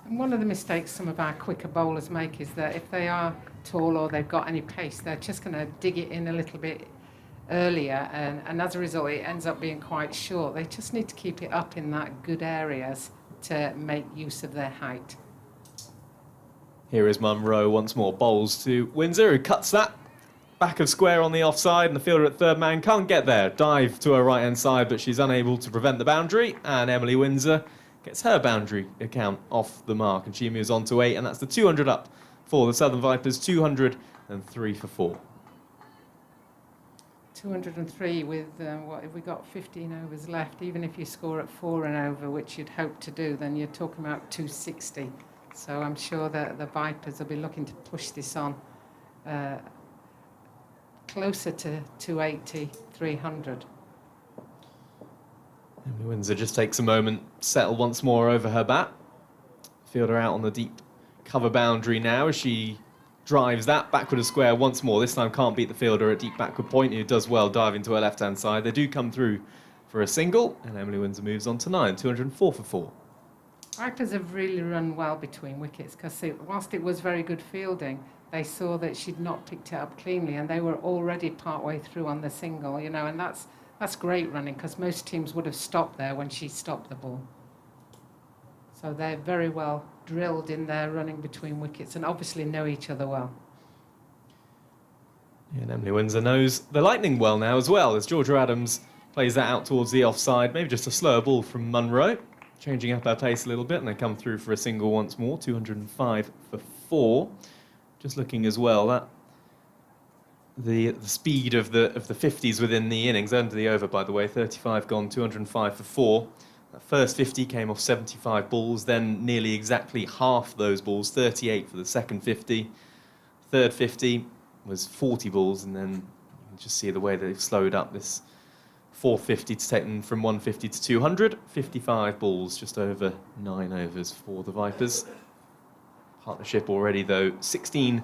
And one of the mistakes some of our quicker bowlers make is that if they are tall or they've got any pace, they're just going to dig it in a little bit earlier, and as a result it ends up being quite short. They just need to keep it up in that good areas to make use of their height. Here is Munro once more, bowls to Windsor, who cuts that back of square on the offside, and the fielder at third man can't get there. Dive to her right-hand side, but she's unable to prevent the boundary, and Emily Windsor gets her boundary account off the mark, and she moves on to 8, and that's the 200 up for the Southern Vipers, 203 for 4. 203 with, what have we got, 15 overs left. Even if you score at 4 and over, which you'd hope to do, then you're talking about 260. So I'm sure that the Vipers will be looking to push this on closer to 280, 300. Emily Windsor just takes a moment, settle once more over her bat. Fielder out on the deep cover boundary now as she drives that backward of square once more. This time can't beat the fielder at deep backward point, who does well diving to her left-hand side. They do come through for a single, and Emily Windsor moves on to 9, 204 for 4. Vipers have really run well between wickets because whilst it was very good fielding, they saw that she'd not picked it up cleanly, and they were already part-way through on the single, you know, and that's great running because most teams would have stopped there when she stopped the ball. So they're very well drilled in their running between wickets and obviously know each other well. Yeah, and Emily Windsor knows the Lightning well now as well, as Georgia Adams plays that out towards the offside. Maybe just a slower ball from Munro, changing up her pace a little bit, and they come through for a single once more, 205 for 4. Just looking as well, that the speed of the 50s within the innings, under the over by the way, 35 gone, 205 for 4. That first 50 came off 75 balls, then nearly exactly half those balls, 38 for the second 50. Third 50 was 40 balls, and then you can just see the way they've slowed up this fourth 50 to take them from 150 to 200. 55 balls, just over 9 overs for the Vipers. Partnership already, though, 16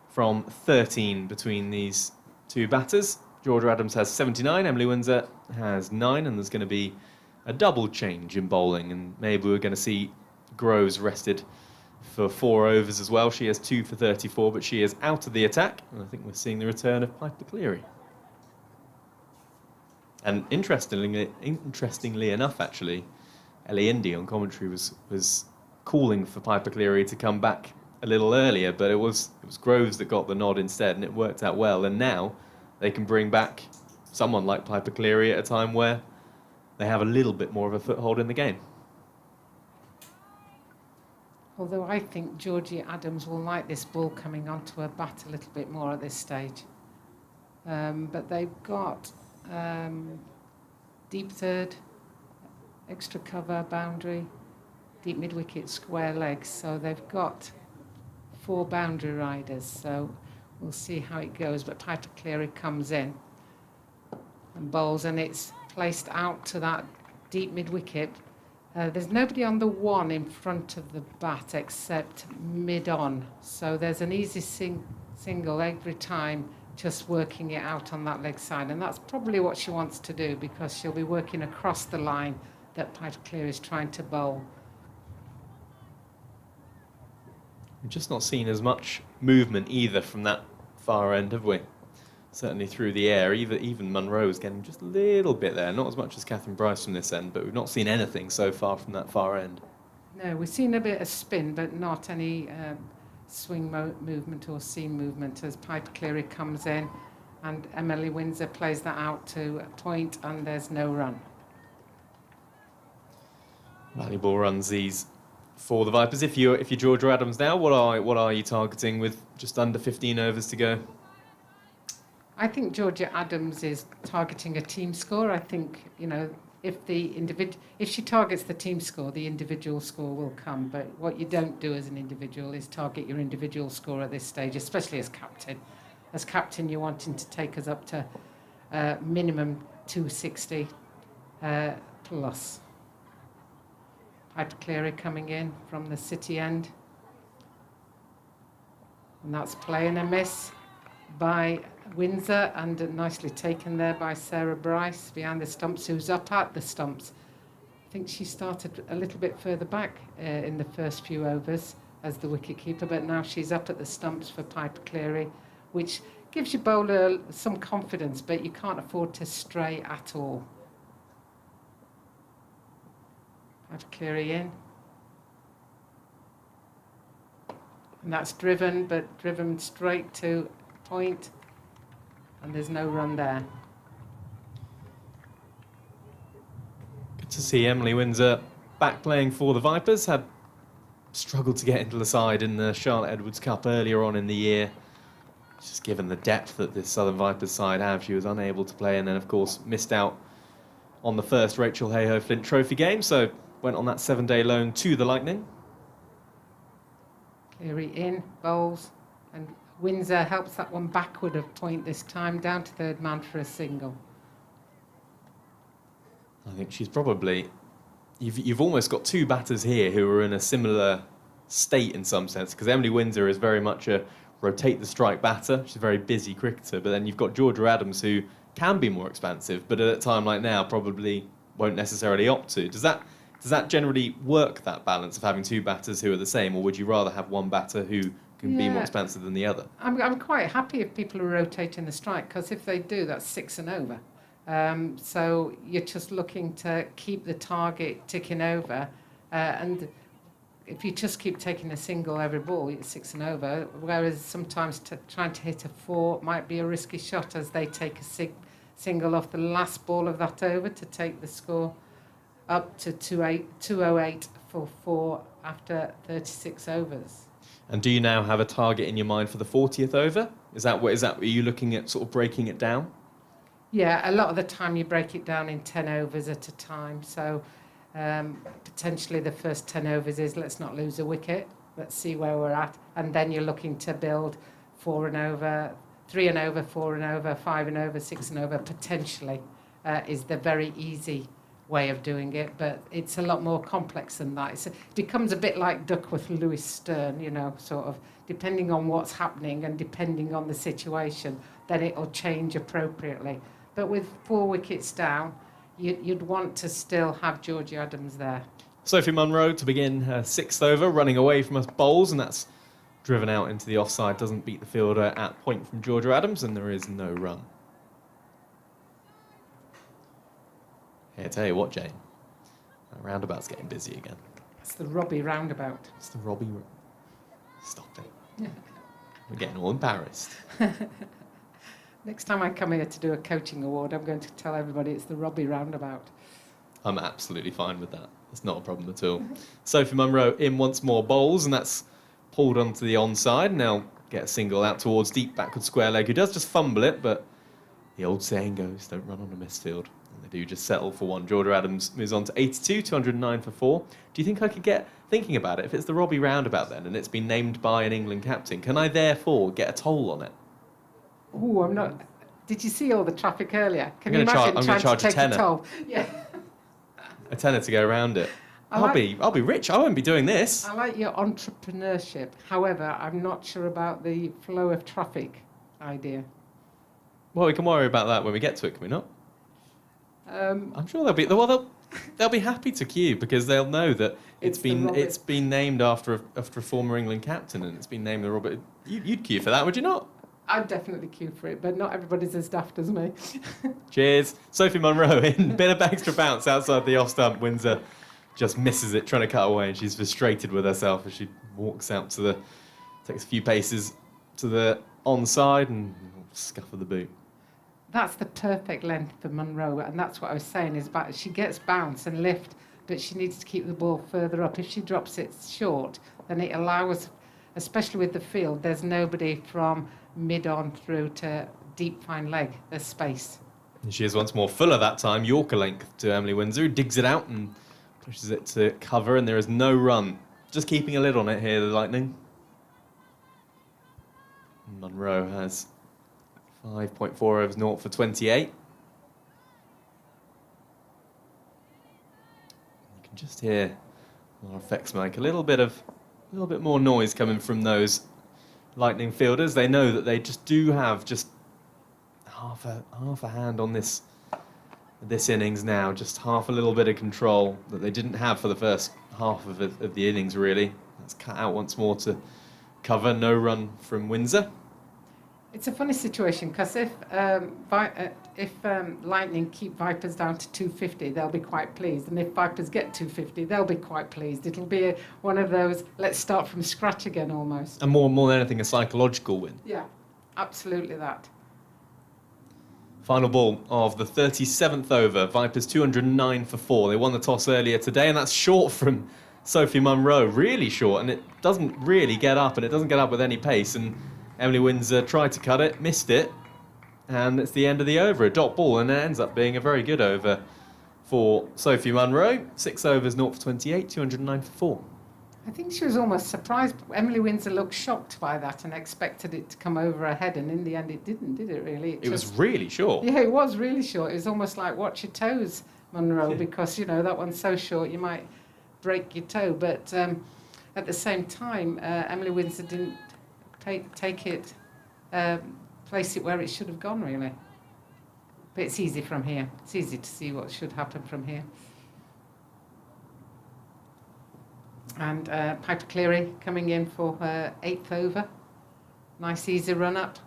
from 13 between these two batters. Georgia Adams has 79, Emily Windsor has 9, and there's going to be a double change in bowling, and maybe we're going to see Groves rested for 4 overs as well. She has 2 for 34, but she is out of the attack, and I think we're seeing the return of Piper Cleary. And interestingly enough, actually, Ellie Indy on commentary was calling for Piper Cleary to come back a little earlier, but it was Groves that got the nod instead, and it worked out well. And now they can bring back someone like Piper Cleary at a time where they have a little bit more of a foothold in the game. Although I think Georgie Adams will like this ball coming onto her bat a little bit more at this stage. But they've got deep third, extra cover, boundary, deep mid-wicket, square legs. So they've got 4 boundary riders. So we'll see how it goes. But Piper Cleary comes in and bowls, and it's placed out to that deep mid-wicket. There's nobody on the 1 in front of the bat except mid-on. So there's an easy single every time, just working it out on that leg side. And that's probably what she wants to do, because she'll be working across the line that Piper Cleary is trying to bowl. We've just not seen as much movement either from that far end, have we? Certainly through the air. Even Munro's getting just a little bit there. Not as much as Catherine Bryce from this end, but we've not seen anything so far from that far end. No, we've seen a bit of spin, but not any swing movement or seam movement as Piper Cleary comes in, and Emily Windsor plays that out to a point, and there's no run. Valuable runs these for the Vipers. If you're Georgia Adams now, what are you targeting with just under 15 overs to go? I think Georgia Adams is targeting a team score. I think, you know, if she targets the team score, the individual score will come. But what you don't do as an individual is target your individual score at this stage, especially as captain. As captain, you're wanting to take us up to minimum 260 plus. Piper Cleary coming in from the city end. And that's play and a miss by Windsor, and nicely taken there by Sarah Bryce behind the stumps, who's up at the stumps. I think she started a little bit further back in the first few overs as the wicketkeeper, but now she's up at the stumps for Piper Cleary, which gives your bowler some confidence, but you can't afford to stray at all. Piper Cleary in. And that's driven, but driven straight to point. and there's no run there. Good to see Emily Windsor back playing for the Vipers. Had struggled to get into the side in the Charlotte Edwards Cup earlier on in the year. Just given the depth that this Southern Vipers side have, she was unable to play, and then of course missed out on the first Rachael Heyhoe Flint Trophy game, so went on that 7-day loan to the Lightning. Cleary in, bowls, and Windsor helps that one backward of point this time, down to third man for a single. I think she's probably... You've almost got two batters here who are in a similar state in some sense, because Emily Windsor is very much a rotate the strike batter. She's a very busy cricketer, but then you've got Georgia Adams, who can be more expansive, but at a time like now probably won't necessarily opt to. Does that generally work, that balance of having two batters who are the same, or would you rather have one batter who can be more expansive than the other? I'm quite happy if people are rotating the strike, because if they do, that's 6 and over. So you're just looking to keep the target ticking over, and if you just keep taking a single every ball, it's 6 and over, whereas sometimes trying to hit a 4 might be a risky shot, as they take a single off the last ball of that over to take the score up to 208 for 4 after 36 overs. And do you now have a target in your mind for the 40th over? Are you looking at sort of breaking it down? Yeah, a lot of the time you break it down in 10 overs at a time. So potentially the first 10 overs is let's not lose a wicket. Let's see where we're at. And then you're looking to build 4 and over, 3 and over, 4 and over, 5 and over, 6 and over, potentially is the very easy way of doing it. But it's a lot more complex than that. It becomes a bit like Duckworth and Lewis Stern, you know, sort of depending on what's happening and depending on the situation, then it'll change appropriately. But with 4 wickets down, you'd want to still have Georgia Adams there. Sophie Munro to begin her 6th over, running away from us bowls, and that's driven out into the offside. Doesn't beat the fielder at point from Georgia Adams, and there is no run. Hey, I tell you what, Jane, that roundabout's getting busy again. It's the Robbie roundabout. It's the Robbie... Stop it. We're getting all embarrassed. Next time I come here to do a coaching award, I'm going to tell everybody it's the Robbie roundabout. I'm absolutely fine with that. It's not a problem at all. Sophie Munro in once more bowls, and that's pulled onto the onside. Now get a single out towards deep backward square leg, who does just fumble it, but the old saying goes, don't run on a missed field. And they do just settle for one. Georgia Adams moves on to 82, 209 for 4. Do you think I could get, thinking about it, if it's the Robbie roundabout then, and it's been named by an England captain, can I therefore get a toll on it? Oh, I'm not... Did you see all the traffic earlier? Can you I'm imagine going trying to charge to take a tenner. a toll? Yeah. A tenner to go around it. I'll be rich. I won't be doing this. I like your entrepreneurship. However, I'm not sure about the flow of traffic idea. Well, we can worry about that when we get to it, can we not? I'm sure they'll be happy to queue, because they'll know that it's been named after a former England captain, and it's been named the Robert. You'd queue for that, would you not? I'd definitely queue for it, but not everybody's as daft as me. Cheers. Sophie Munro in. Bit of extra bounce outside the off stump. Windsor just misses it, trying to cut away, and she's frustrated with herself as she walks out takes a few paces to the onside and scuff of the boot. That's the perfect length for Munro, and that's what I was saying, is about she gets bounce and lift, but she needs to keep the ball further up. If she drops it short, then it allows, especially with the field, there's nobody from mid on through to deep fine leg. There's space. And she is once more fuller that time. Yorker length to Emily Windsor, who digs it out and pushes it to cover, and there is no run. Just keeping a lid on it here, the Lightning. Munro has 5.4 overs, 0 for 28. You can just hear our effects make a little bit more noise coming from those Lightning fielders. They know that they just do have just half a hand on this innings now, just half a little bit of control that they didn't have for the first half of the innings, really. That's cut out once more to cover. No run from Windsor. It's a funny situation, because if Lightning keep Vipers down to 250, they'll be quite pleased. And if Vipers get 250, they'll be quite pleased. It'll be one of those, let's start from scratch again, almost. And more than anything, a psychological win. Yeah, absolutely that. Final ball of the 37th over. Vipers 209 for 4. They won the toss earlier today, and that's short from Sophie Munro. Really short, and it doesn't really get up, and it doesn't get up with any pace. And Emily Windsor tried to cut it, missed it, and it's the end of the over. A dot ball, and it ends up being a very good over for Sophie Munro. 6 overs, 0 for 28, 209 for 4. I think she was almost surprised. Emily Windsor looked shocked by that and expected it to come over her head, and in the end it didn't, did it really? It was really short. Yeah, it was really short. It was almost like watch your toes, Munro, because, you know, that one's so short you might break your toe. But at the same time, Emily Windsor didn't take it, place it where it should have gone, really. But it's easy from here. It's easy to see what should happen from here. And Piper Cleary coming in for her 8th over. Nice easy run up.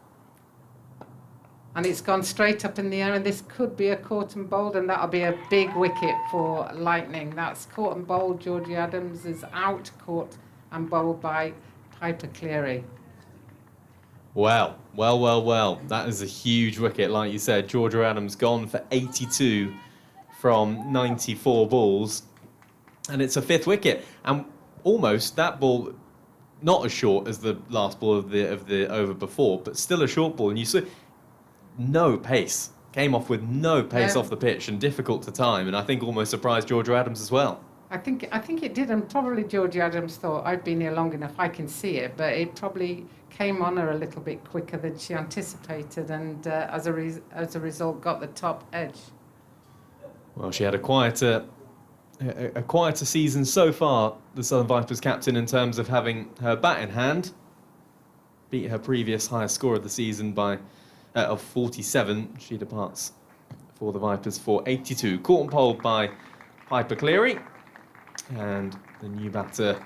And it's gone straight up in the air, and this could be a caught and bowled, and that'll be a big wicket for Lightning. That's caught and bowled. Georgie Adams is out, caught and bowled by Piper Cleary. Well. That is a huge wicket, like you said. Georgia Adams gone for 82 from 94 balls. And it's a 5th wicket. And almost that ball, not as short as the last ball of the over before, but still a short ball. And you saw no pace. Came off with no pace off the pitch and difficult to time. And I think almost surprised Georgia Adams as well. I think it did, and probably Georgie Adams thought, I've been here long enough, I can see it, but it probably came on her a little bit quicker than she anticipated, and as a result got the top edge. Well, she had a quieter season so far, the Southern Vipers captain, in terms of having her bat in hand. Beat her previous highest score of the season of 47. She departs for the Vipers for 82. Caught and bowled by Piper Cleary. And the new batter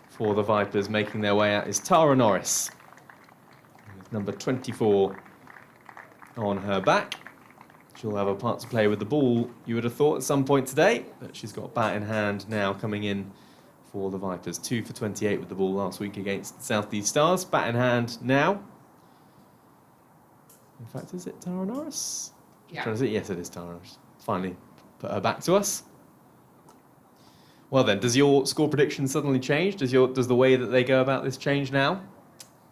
for the Vipers making their way out is Tara Norris, with number 24 on her back. She'll have a part to play with the ball, you would have thought, at some point today, but she's got bat in hand now coming in for the Vipers. 2 for 28 with the ball last week against the South East Stars. Bat in hand now. In fact, is it Tara Norris? Yeah. Yes, it is Tara Norris. Finally put her back to us. Well then, does your score prediction suddenly change? Does the way that they go about this change now?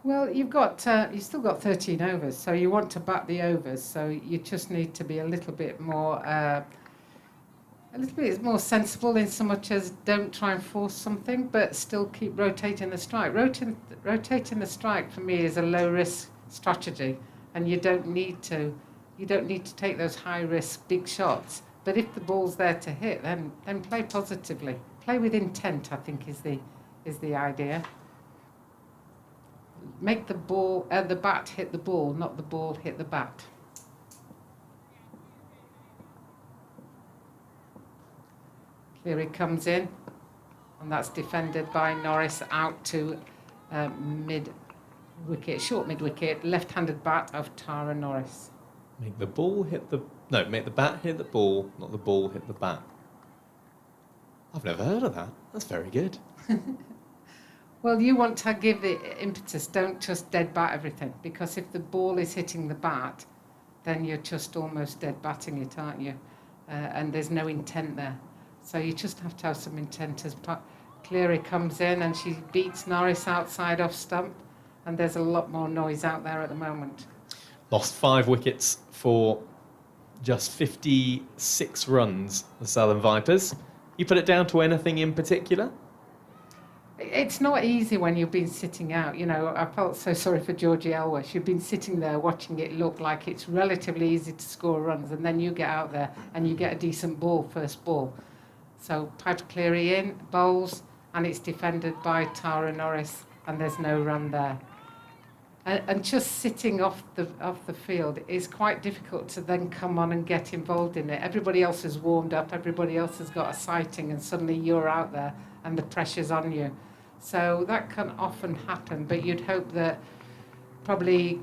Well, you've still got 13 overs, so you want to bat the overs. So you just need to be a little bit more sensible in so much as don't try and force something, but still keep rotating the strike. Rotating the strike for me is a low risk strategy, and you don't need to take those high risk big shots. But if the ball's there to hit, then play positively. Play with intent, I think, is the idea. Make the bat hit the ball, not the ball hit the bat. Cleary comes in, and that's defended by Norris out to mid-wicket, short mid-wicket, left-handed bat of Tara Norris. Make the bat hit the ball, not the ball hit the bat. I've never heard of that. That's very good. Well, you want to give the impetus. Don't just dead bat everything, because if the ball is hitting the bat, then you're just almost dead batting it, aren't you? And there's no intent there. So you just have to have some intent. As Cleary comes in and she beats Norris outside off stump, and there's a lot more noise out there at the moment. Lost 5 wickets for just 56 runs, the Southern Vipers. You put it down to anything in particular? It's not easy when you've been sitting out. You know, I felt so sorry for Georgie Elwish. You've been sitting there watching it look like it's relatively easy to score runs, and then you get out there and you get a decent ball, first ball. So Piper Cleary in, bowls, and it's defended by Tara Norris, and there's no run there. And just sitting off the field is quite difficult to then come on and get involved in it. Everybody else has warmed up, everybody else has got a sighting, and suddenly you're out there and the pressure's on you. So that can often happen, but you'd hope that probably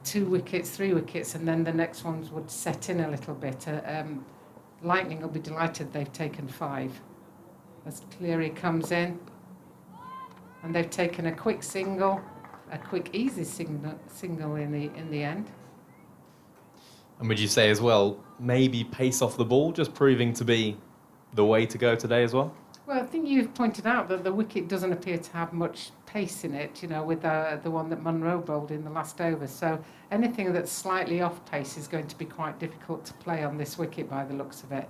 2 wickets, 3 wickets, and then the next ones would set in a little bit. Lightning will be delighted they've taken 5. As Cleary comes in, and they've taken a quick single. A quick, easy single in the end. And would you say as well, maybe pace off the ball just proving to be the way to go today as well? Well, I think you've pointed out that the wicket doesn't appear to have much pace in it, you know, with the one that Munro bowled in the last over. So anything that's slightly off pace is going to be quite difficult to play on this wicket by the looks of it.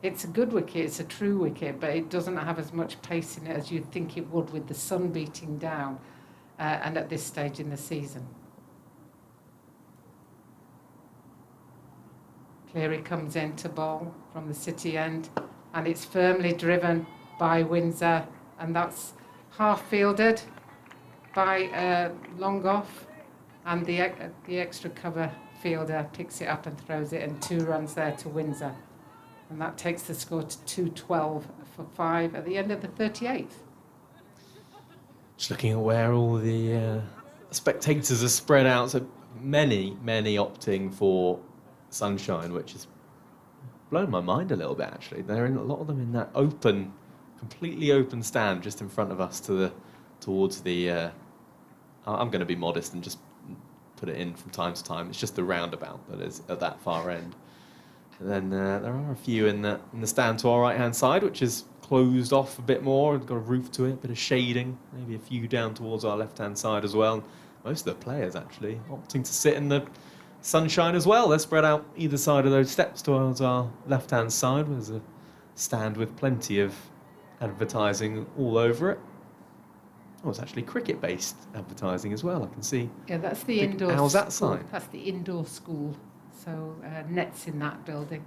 It's a good wicket, it's a true wicket, but it doesn't have as much pace in it as you'd think it would with the sun beating down and at this stage in the season. Cleary comes in to bowl from the City end, and it's firmly driven by Windsor, and that's half fielded by long off, and the extra cover fielder picks it up and throws it, and 2 runs there to Windsor, and that takes the score to 212 for 5 at the end of the 38th. Just looking at where all the spectators are spread out, so many opting for sunshine, which has blown my mind a little bit actually. There are a lot of them in that open, completely open stand just in front of us towards the. I'm going to be modest and just put it in from time to time. It's just the roundabout that is at that far end. And then there are a few in the stand to our right hand side, which is closed off a bit more. It's got a roof to it, a bit of shading. Maybe a few down towards our left hand side as well. Most of the players actually opting to sit in the sunshine as well. They're spread out either side of those steps towards our left-hand side. There's a stand with plenty of advertising all over it. Oh, it's actually cricket-based advertising as well, I can see. Yeah, that's the indoor How's school. that sign? That's the indoor school. So nets in that building.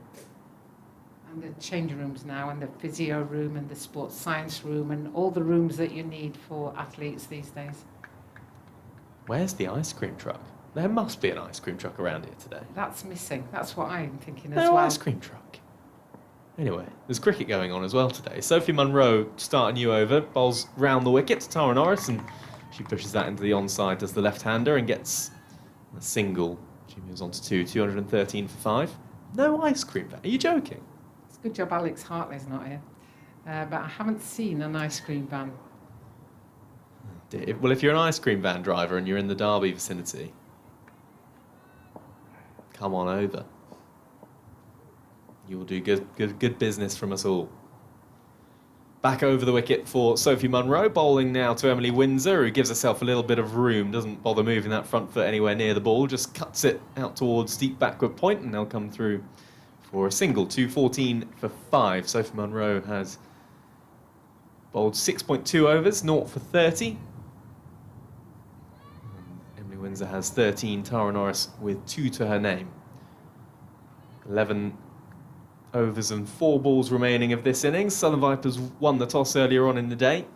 And the change rooms now, and the physio room, and the sports science room, and all the rooms that you need for athletes these days. Where's the ice cream truck? There must be an ice cream truck around here today. That's missing. That's what I'm thinking as No well. ice cream truck. Anyway, there's cricket going on as well today. Sophie Munro starting you over, bowls round the wicket to Tara Norris, and she pushes that into the onside, does the left-hander, and gets a single. She moves on to 213 for 5. No ice cream van. Are you joking? It's a good job Alex Hartley's not here. But I haven't seen an ice cream van. Well, if you're an ice cream van driver and you're in the Derby vicinity, come on over. You will do good business from us all. Back over the wicket for Sophie Munro, bowling now to Emily Windsor, who gives herself a little bit of room, doesn't bother moving that front foot anywhere near the ball, just cuts it out towards deep backward point, and they'll come through for a single. 214 for 5. Sophie Munro has bowled 6.2 overs, 0 for 30. Emily Windsor has 13. Tara Norris with 2 to her name. 11 overs and 4 balls remaining of this innings. Southern Vipers won the toss earlier on in the day.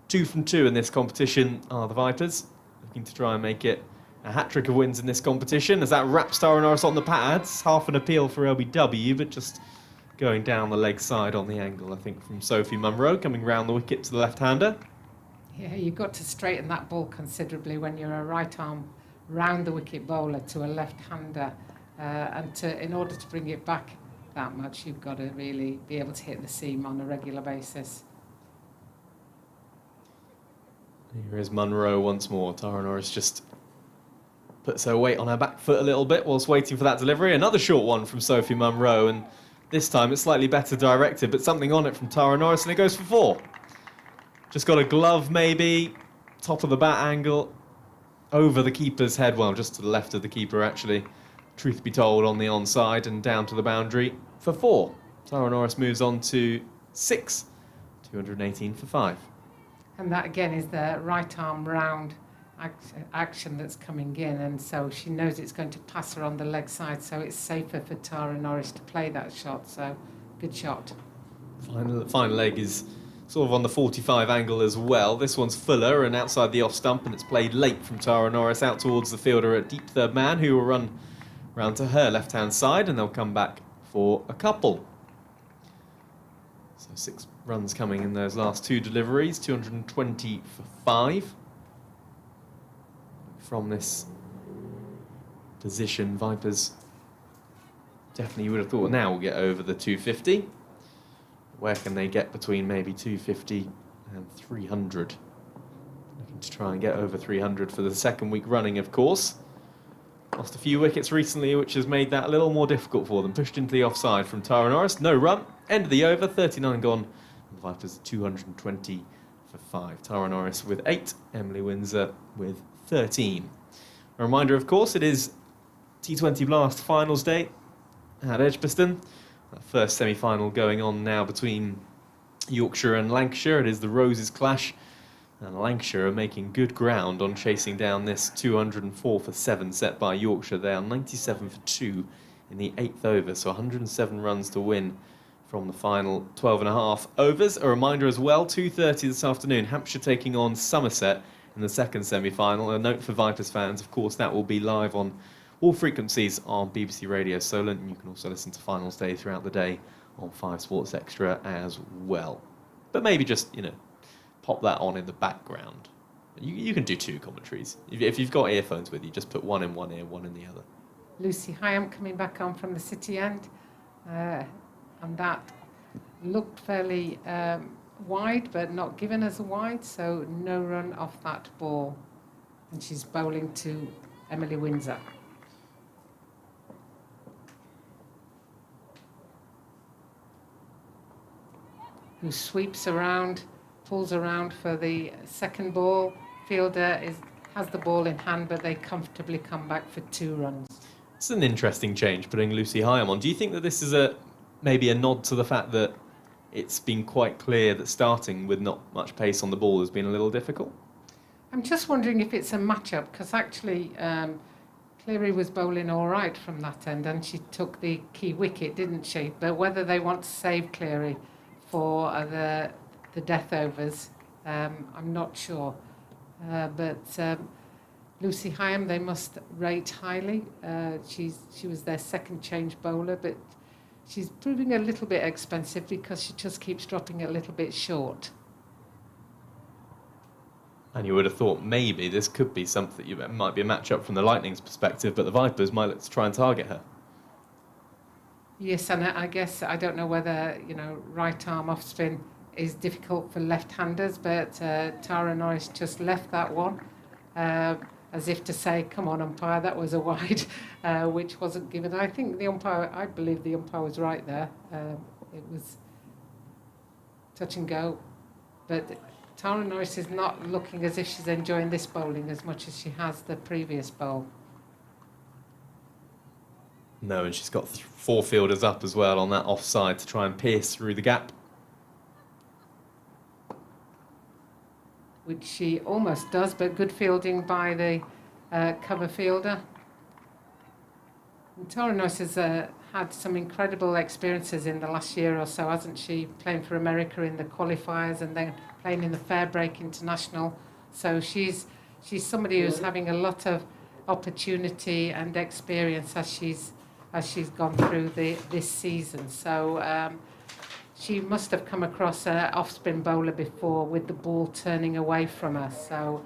2 from 2 in this competition are the Vipers, looking to try and make it a hat-trick of wins in this competition, as that wraps Tara Norris on the pads. Half an appeal for LBW, but just going down the leg side on the angle, I think, from Sophie Munro, coming round the wicket to the left-hander. Yeah, you've got to straighten that ball considerably when you're a right-arm round the wicket bowler to a left-hander. In order to bring it back that much, you've got to really be able to hit the seam on a regular basis. Here is Munro once more. Tara Norris just puts her weight on her back foot a little bit whilst waiting for that delivery. Another short one from Sophie Munro, and this time it's slightly better directed, but something on it from Tara Norris, and it goes for 4. Just got a glove maybe, top of the bat angle, over the keeper's head, well, just to the left of the keeper actually. Truth be told, on the onside and down to the boundary for 4. Tara Norris moves on to 6. 218 for 5. And that again is the right arm round action that's coming in, and so she knows it's going to pass her on the leg side, so it's safer for Tara Norris to play that shot. So good shot. Final leg is sort of on the 45 angle as well. This one's fuller and outside the off stump, and it's played late from Tara Norris out towards the fielder at deep third man, who will run round to her left-hand side, and they'll come back for a couple. So 6 runs coming in those last 2 deliveries, 220 for 5. From this position, Vipers definitely, you would have thought, now will get over the 250. Where can they get between maybe 250 and 300? Looking to try and get over 300 for the second week running, of course. Lost a few wickets recently, which has made that a little more difficult for them. Pushed into the offside from Tara Norris. No run. End of the over. 39 gone. The Vipers 220 for 5. Tara Norris with 8. Emily Windsor with 13. A reminder, of course, it is T20 Blast finals day at Edgbaston. That first semi-final going on now between Yorkshire and Lancashire. It is the Roses clash. And Lancashire are making good ground on chasing down this 204 for 7 set by Yorkshire. They are 97 for 2 in the 8th over, so 107 runs to win from the final 12.5 overs. A reminder as well, 2:30 this afternoon, Hampshire taking on Somerset in the second semi-final. A note for Vipers fans, of course, that will be live on all frequencies on BBC Radio Solent, and you can also listen to Finals Day throughout the day on 5 Sports Extra as well. But maybe just, pop that on in the background. You can do 2 commentaries. If you've got earphones with you, just put one in one ear, one in the other. Lucy Heyhoe coming back on from the City end. And that looked fairly wide, but not given as a wide, so no run off that ball. And she's bowling to Emily Windsor. Who sweeps around, pulls around for the second ball. Fielder has the ball in hand, but they comfortably come back for 2 runs. It's an interesting change, putting Lucy Heyhoe on. Do you think that this is maybe a nod to the fact that it's been quite clear that starting with not much pace on the ball has been a little difficult? I'm just wondering if it's a matchup, because actually Cleary was bowling all right from that end, and she took the key wicket, didn't she? But whether they want to save Cleary for the death overs, I'm not sure. But Lucy Heyhoe, they must rate highly. She was their second change bowler, but she's proving a little bit expensive because she just keeps dropping a little bit short. And you would have thought maybe this could be something, it might be a match-up from the Lightning's perspective, but the Vipers might look to try and target her. Yes, and I guess, I don't know whether, right arm off spin is difficult for left-handers, but Tara Norris just left that one as if to say, come on, umpire, that was a wide, which wasn't given. I believe the umpire was right there. It was touch and go. But Tara Norris is not looking as if she's enjoying this bowling as much as she has the previous bowl. No, and she's got 4 fielders up as well on that offside to try and pierce through the gap. Which she almost does, but good fielding by the cover fielder. And Tara Norris has had some incredible experiences in the last year or so, hasn't she? Playing for America in the qualifiers and then playing in the Fairbreak International. So she's somebody who's having a lot of opportunity and experience as she's gone through this season. So she must have come across an off-spin bowler before with the ball turning away from her. So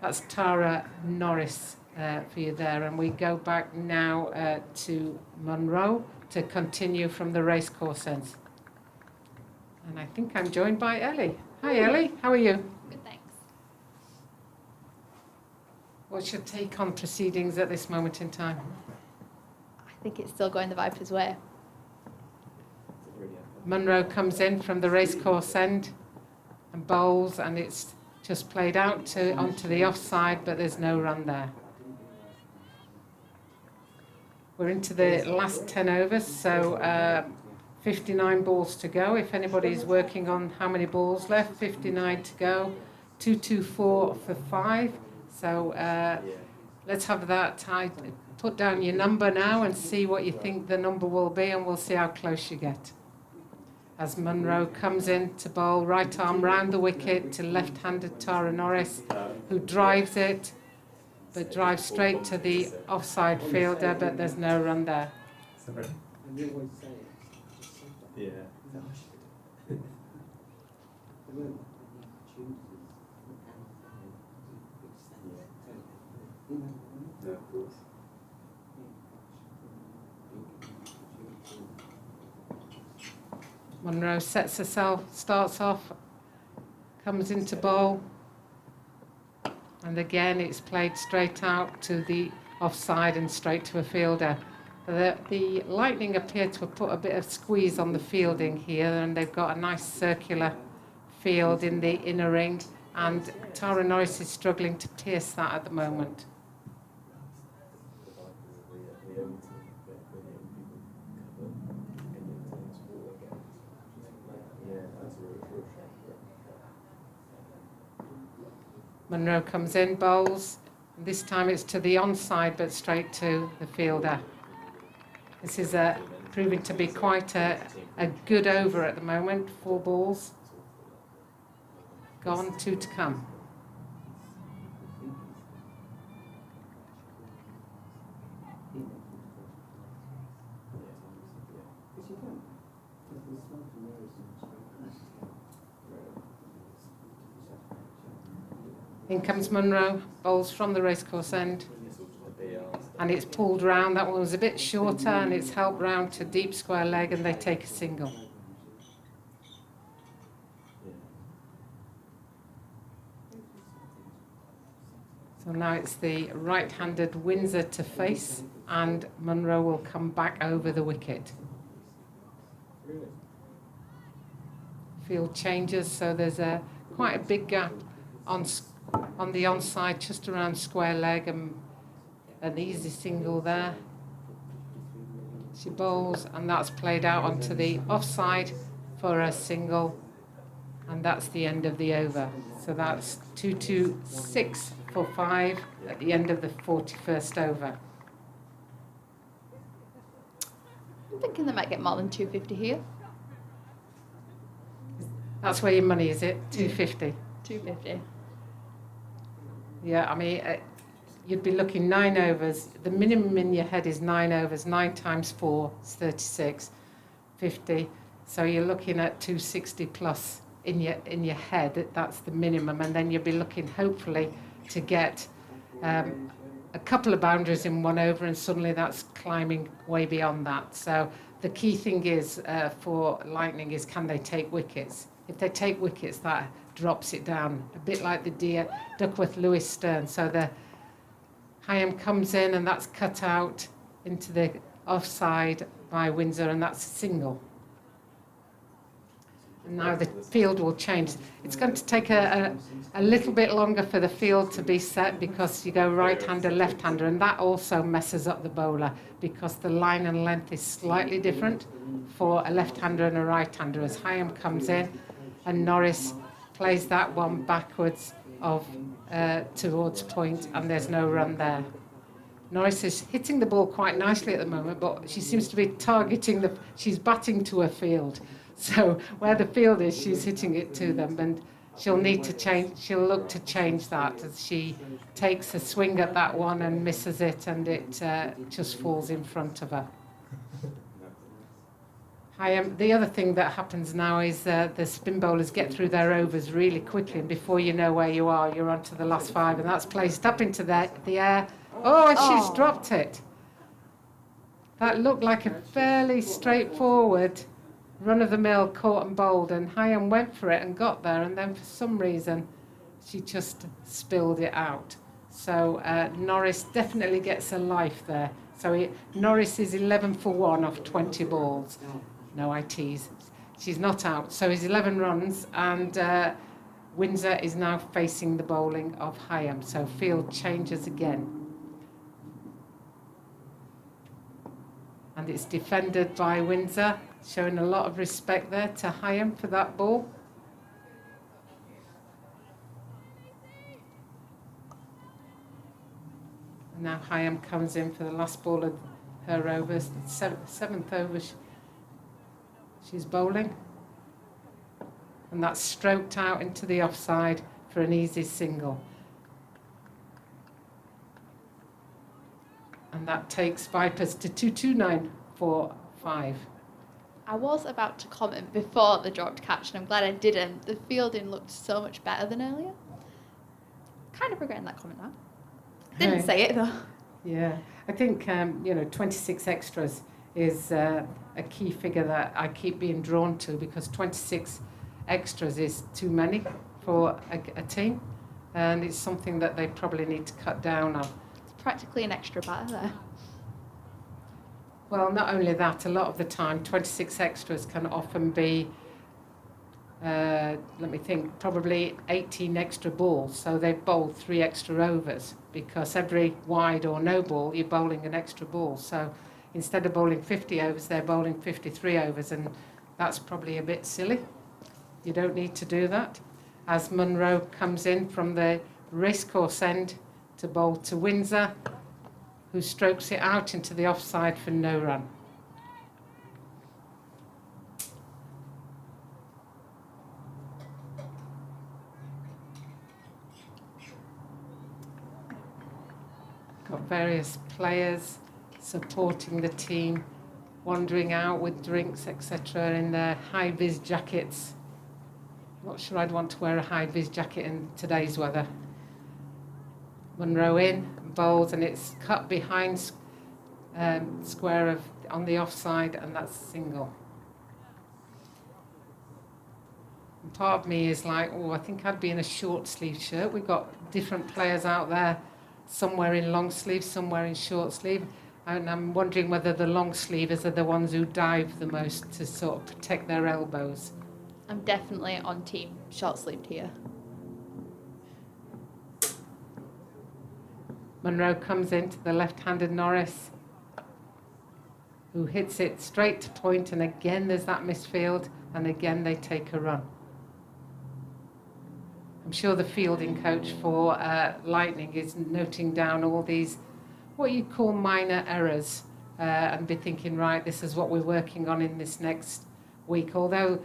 that's Tara Norris for you there. And we go back now to Munro to continue from the racecourse end. And I think I'm joined by Ellie. Hi Ellie, how are you? Good, thanks. What's your take on proceedings at this moment in time? I think it's still going the Vipers' way. Munro comes in from the racecourse end and bowls, and it's just played out onto the offside, but there's no run there. We're into the last 10 overs, so 59 balls to go. If anybody's working on how many balls left, 59 to go, 224 for 5. So let's have that. Put down your number now and see what you think the number will be, and we'll see how close you get. As Munro comes in to bowl, right arm round the wicket to left-handed Tara Norris, who drives it, but drives straight to the offside fielder, but there's no run there. Yeah. Munro sets herself, starts off, comes into bowl, and again it's played straight out to the offside and straight to a fielder. The Lightning appear to have put a bit of squeeze on the fielding here, and they've got a nice circular field in the inner ring, and Tara Norris is struggling to pierce that at the moment. Munro comes in, bowls. This time it's to the onside, but straight to the fielder. This is proving to be quite a good over at the moment. 4 balls gone, 2 to come. In comes Munro, bowls from the racecourse end, and it's pulled round. That one was a bit shorter, and it's helped round to deep square leg, and they take a single. So now it's the right-handed Windsor to face, and Munro will come back over the wicket. Field changes, so there's quite a big gap on the onside, just around square leg, and an easy single there. She bowls, and that's played out onto the offside for a single, and that's the end of the over. So that's 2-2-6 for 5 at the end of the 41st over. I'm thinking they might get more than 250 here. That's where your money is, it? 250. 250. Yeah, I mean, you'd be looking 9 overs. The minimum in your head is 9 overs. 9 times 4 is 36, 50. So you're looking at 260 plus in your head. That's the minimum, and then you'll be looking hopefully to get a couple of boundaries in 1 over, and suddenly that's climbing way beyond that. So the key thing is for Lightning is, can they take wickets? If they take wickets, that drops it down, a bit like the Duckworth Lewis Stern. So the Heyhoe comes in, and that's cut out into the offside by Windsor, and that's a single. And now the field will change. It's going to take a little bit longer for the field to be set, because you go right-hander, left-hander, and that also messes up the bowler, because the line and length is slightly different for a left-hander and a right-hander. As Heyhoe comes in, and Norris plays that one backwards towards point, and there's no run there. Norris is hitting the ball quite nicely at the moment, but she seems to be targeting she's batting to her field. So where the field is, she's hitting it to them, and she'll need to change. She'll look to change that as she takes a swing at that one and misses it, and it just falls in front of her. The other thing that happens now is the spin bowlers get through their overs really quickly, and before you know where you are, you're on to the last 5, and that's placed up into the air. Oh, and she's dropped it. That looked like a fairly straightforward run-of-the-mill caught and bowled, and Heyhoe went for it and got there, and then for some reason she just spilled it out. So Norris definitely gets a life there. So Norris is 11 for 1 off 20 balls. No ITs. She's not out. So he's 11 runs, and Windsor is now facing the bowling of Heyhoe. So field changes again. And it's defended by Windsor, showing a lot of respect there to Heyhoe for that ball. And now Heyhoe comes in for the last ball of her overs, 7th over. She's bowling, and that's stroked out into the offside for an easy single. And that takes Vipers to 2-2-9 for 5. I was about to comment before the dropped catch, and I'm glad I didn't. The fielding looked so much better than earlier. Kind of regretting that comment now. Didn't say it though. Yeah, I think 26 extras is a key figure that I keep being drawn to, because 26 extras is too many for a team, and it's something that they probably need to cut down on. practically an extra batter there. Well, not only that, a lot of the time, 26 extras can often be, let me think, probably 18 extra balls. So they've bowled 3 extra overs, because every wide or no ball, you're bowling an extra ball. So instead of bowling 50 overs, they're bowling 53 overs, and that's probably a bit silly. You don't need to do that. As Munro comes in from the racecourse end to bowl to Windsor, who strokes it out into the offside for no run. Got various players supporting the team, wandering out with drinks, etc., in their high-vis jackets. Not sure I'd want to wear a high-vis jacket in today's weather. Munro in, bowls, and it's cut behind square of on the offside, and that's single. And part of me is like, oh, I think I'd be in a short sleeve shirt. We've got different players out there, some wearing long sleeve, some wearing short sleeve, and I'm wondering whether the long sleevers are the ones who dive the most to sort of protect their elbows. I'm definitely on team short sleeved here. Munro comes into the left-handed Norris, who hits it straight to point, and again there's that misfield, and again they take a run. I'm sure the fielding coach for Lightning is noting down all these, what you call minor errors, and be thinking, right, this is what we're working on in this next week. Although,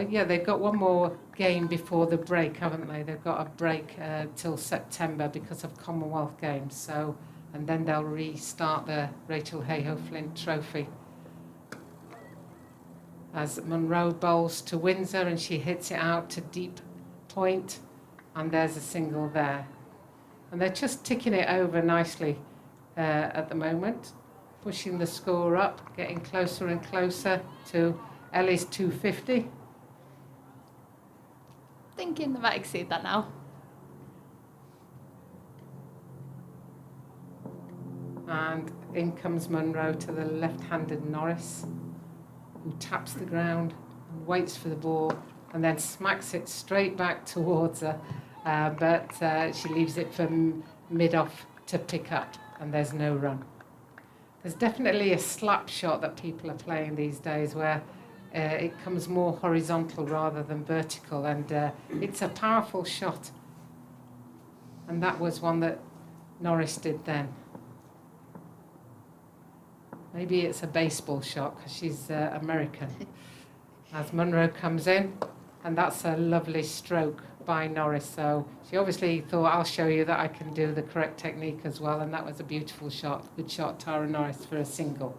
yeah, they've got one more game before the break, haven't they? They've got a break till September because of Commonwealth Games. So, and then they'll restart the Rachael Heyhoe Flint Trophy. As Munro bowls to Windsor, and she hits it out to deep point, and there's a single there. And they're just ticking it over nicely at the moment, pushing the score up, getting closer and closer to Ellie's 250. Thinking they might exceed that now. And in comes Munro to the left-handed Norris, who taps the ground and waits for the ball, and then smacks it straight back towards her, but she leaves it for mid-off to pick up, and there's no run. There's definitely a slap shot that people are playing these days where it comes more horizontal rather than vertical, and it's a powerful shot. And that was one that Norris did then. Maybe it's a baseball shot because she's American. As Munro comes in, and that's a lovely stroke by Norris. So she obviously thought, I'll show you that I can do the correct technique as well, and that was a beautiful shot. Good shot, Tara Norris, for a single.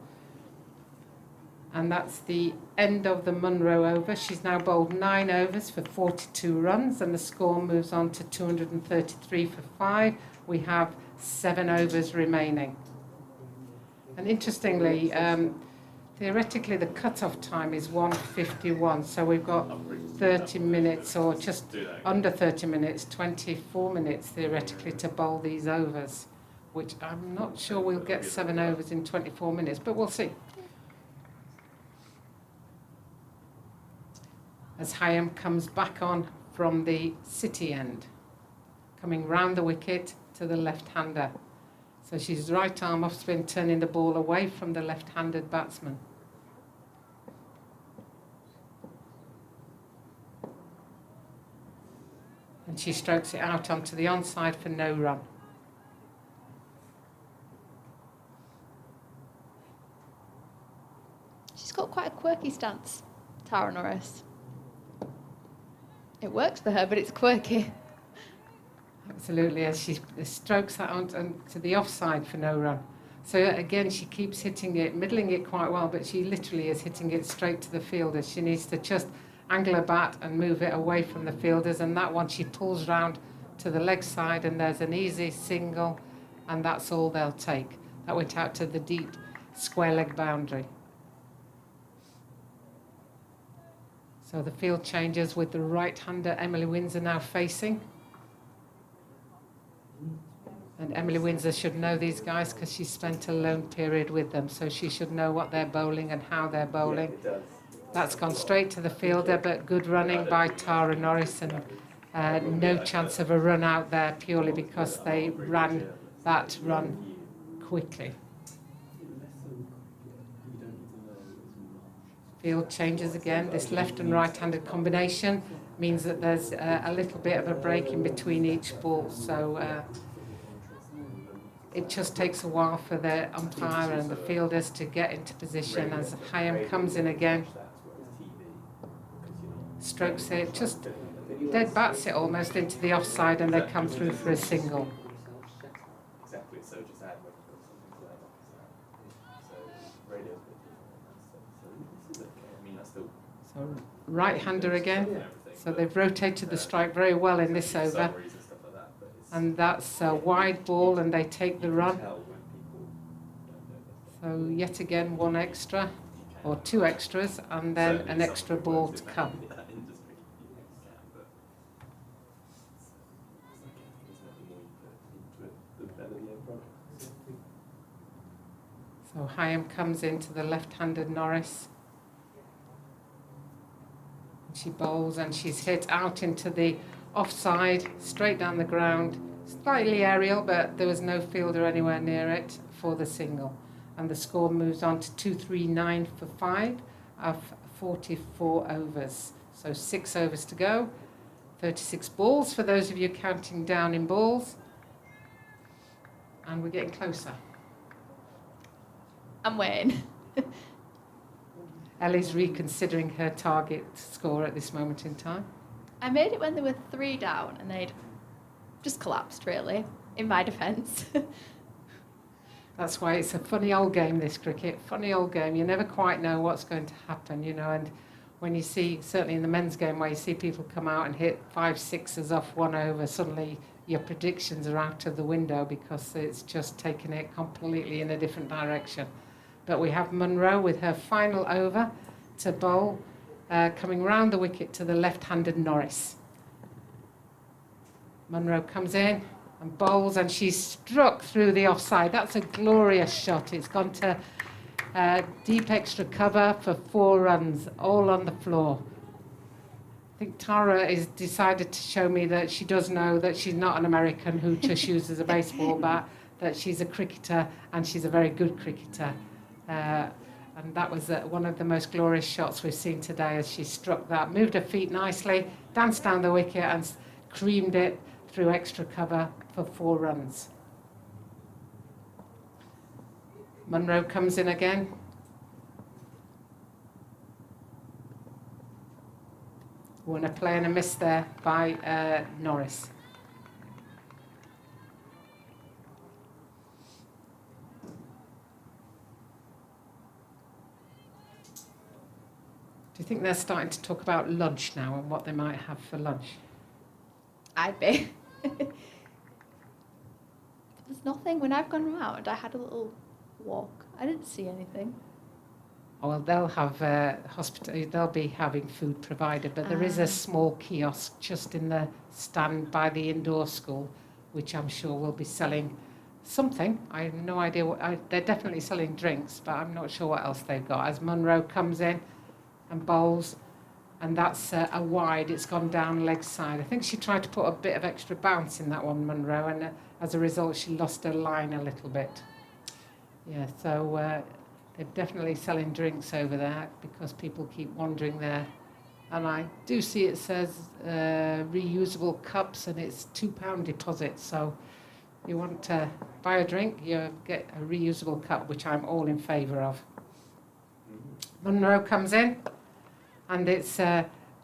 And that's the end of the Munro over. She's now bowled 9 overs for 42 runs, and the score moves on to 233 for 5. We have 7 overs remaining. And interestingly, theoretically the cut-off time is 1:51, so we've got 30 minutes, or just under 30 minutes, 24 minutes theoretically to bowl these overs, which I'm not sure we'll get 7 overs in 24 minutes, but we'll see. As Hyam comes back on from the city end, coming round the wicket to the left-hander. So she's right arm off spin, turning the ball away from the left-handed batsman. And she strokes it out onto the onside for no run. She's got quite a quirky stance, Tara Norris. It works for her, but it's quirky. Absolutely, as she strokes that onto the offside for no run. So again, she keeps hitting it, middling it quite well, but she literally is hitting it straight to the fielders. She needs to just angle her bat and move it away from the fielders, and that one she pulls round to the leg side, and there's an easy single, and that's all they'll take. That went out to the deep square leg boundary. So the field changes with the right-hander Emily Windsor now facing. And And Emily Windsor should know these guys because she spent a loan period with them, so she should know what they're bowling and how they're bowling. That's gone straight to the fielder, but good running by Tara Norris, and no chance of a run out there purely because they ran that run quickly. Field changes again. This left and right-handed combination means that there's a little bit of a break in between each ball, so it just takes a while for the umpire and the fielders to get into position as Heyhoe comes in again. Strokes it, just dead bats it almost into the offside, and they come through for a single. Exactly, so just add something to that. So right-hander again. So they've rotated the strike very well in this over. And that's a wide ball, and they take the run. So yet again, one extra, or two extras, and then an extra ball to come. So Heyhoe comes into the left-handed Norris. She bowls and she's hit out into the offside, straight down the ground, slightly aerial, but there was no fielder anywhere near it for the single. And the score moves on to 239 for 5 of 44 overs. So 6 overs to go, 36 balls for those of you counting down in balls. And we're getting closer. I'm waiting. Ellie's reconsidering her target score at this moment in time. I made it when they were 3 down and they'd just collapsed, really, in my defence. That's why it's a funny old game, this cricket. Funny old game. You never quite know what's going to happen, you know. And when you see, certainly in the men's game, where you see people come out and hit 5 sixes off 1 over, suddenly your predictions are out of the window because it's just taken it completely in a different direction. But we have Munro with her final over to bowl, coming round the wicket to the left-handed Norris. Munro comes in and bowls, and she's struck through the offside. That's a glorious shot. It's gone to deep extra cover for 4 runs, all on the floor. I think Tara has decided to show me that she does know that she's not an American who just uses a baseball bat, that she's a cricketer, and she's a very good cricketer. And that was one of the most glorious shots we've seen today as she struck that. Moved her feet nicely, danced down the wicket and creamed it through extra cover for 4 runs. Munro comes in again. Won a play and a miss there by Norris. Do you think they're starting to talk about lunch now and what they might have for lunch? I'd be. There's nothing. When I've gone around, I had a little walk. I didn't see anything. Oh, well, they'll have they'll be having food provided, but there is a small kiosk just in the stand by the indoor school, which I'm sure will be selling something. I have no idea what. They're definitely selling drinks, but I'm not sure what else they've got. As Munro comes in and bowls, and that's a wide. It's gone down leg side. I think she tried to put a bit of extra bounce in that one, Munro, and as a result, she lost her line a little bit. Yeah, so they're definitely selling drinks over there because people keep wandering there. And I do see it says reusable cups, and it's £2 deposit. So you want to buy a drink, you get a reusable cup, which I'm all in favour of. Munro comes in, and it's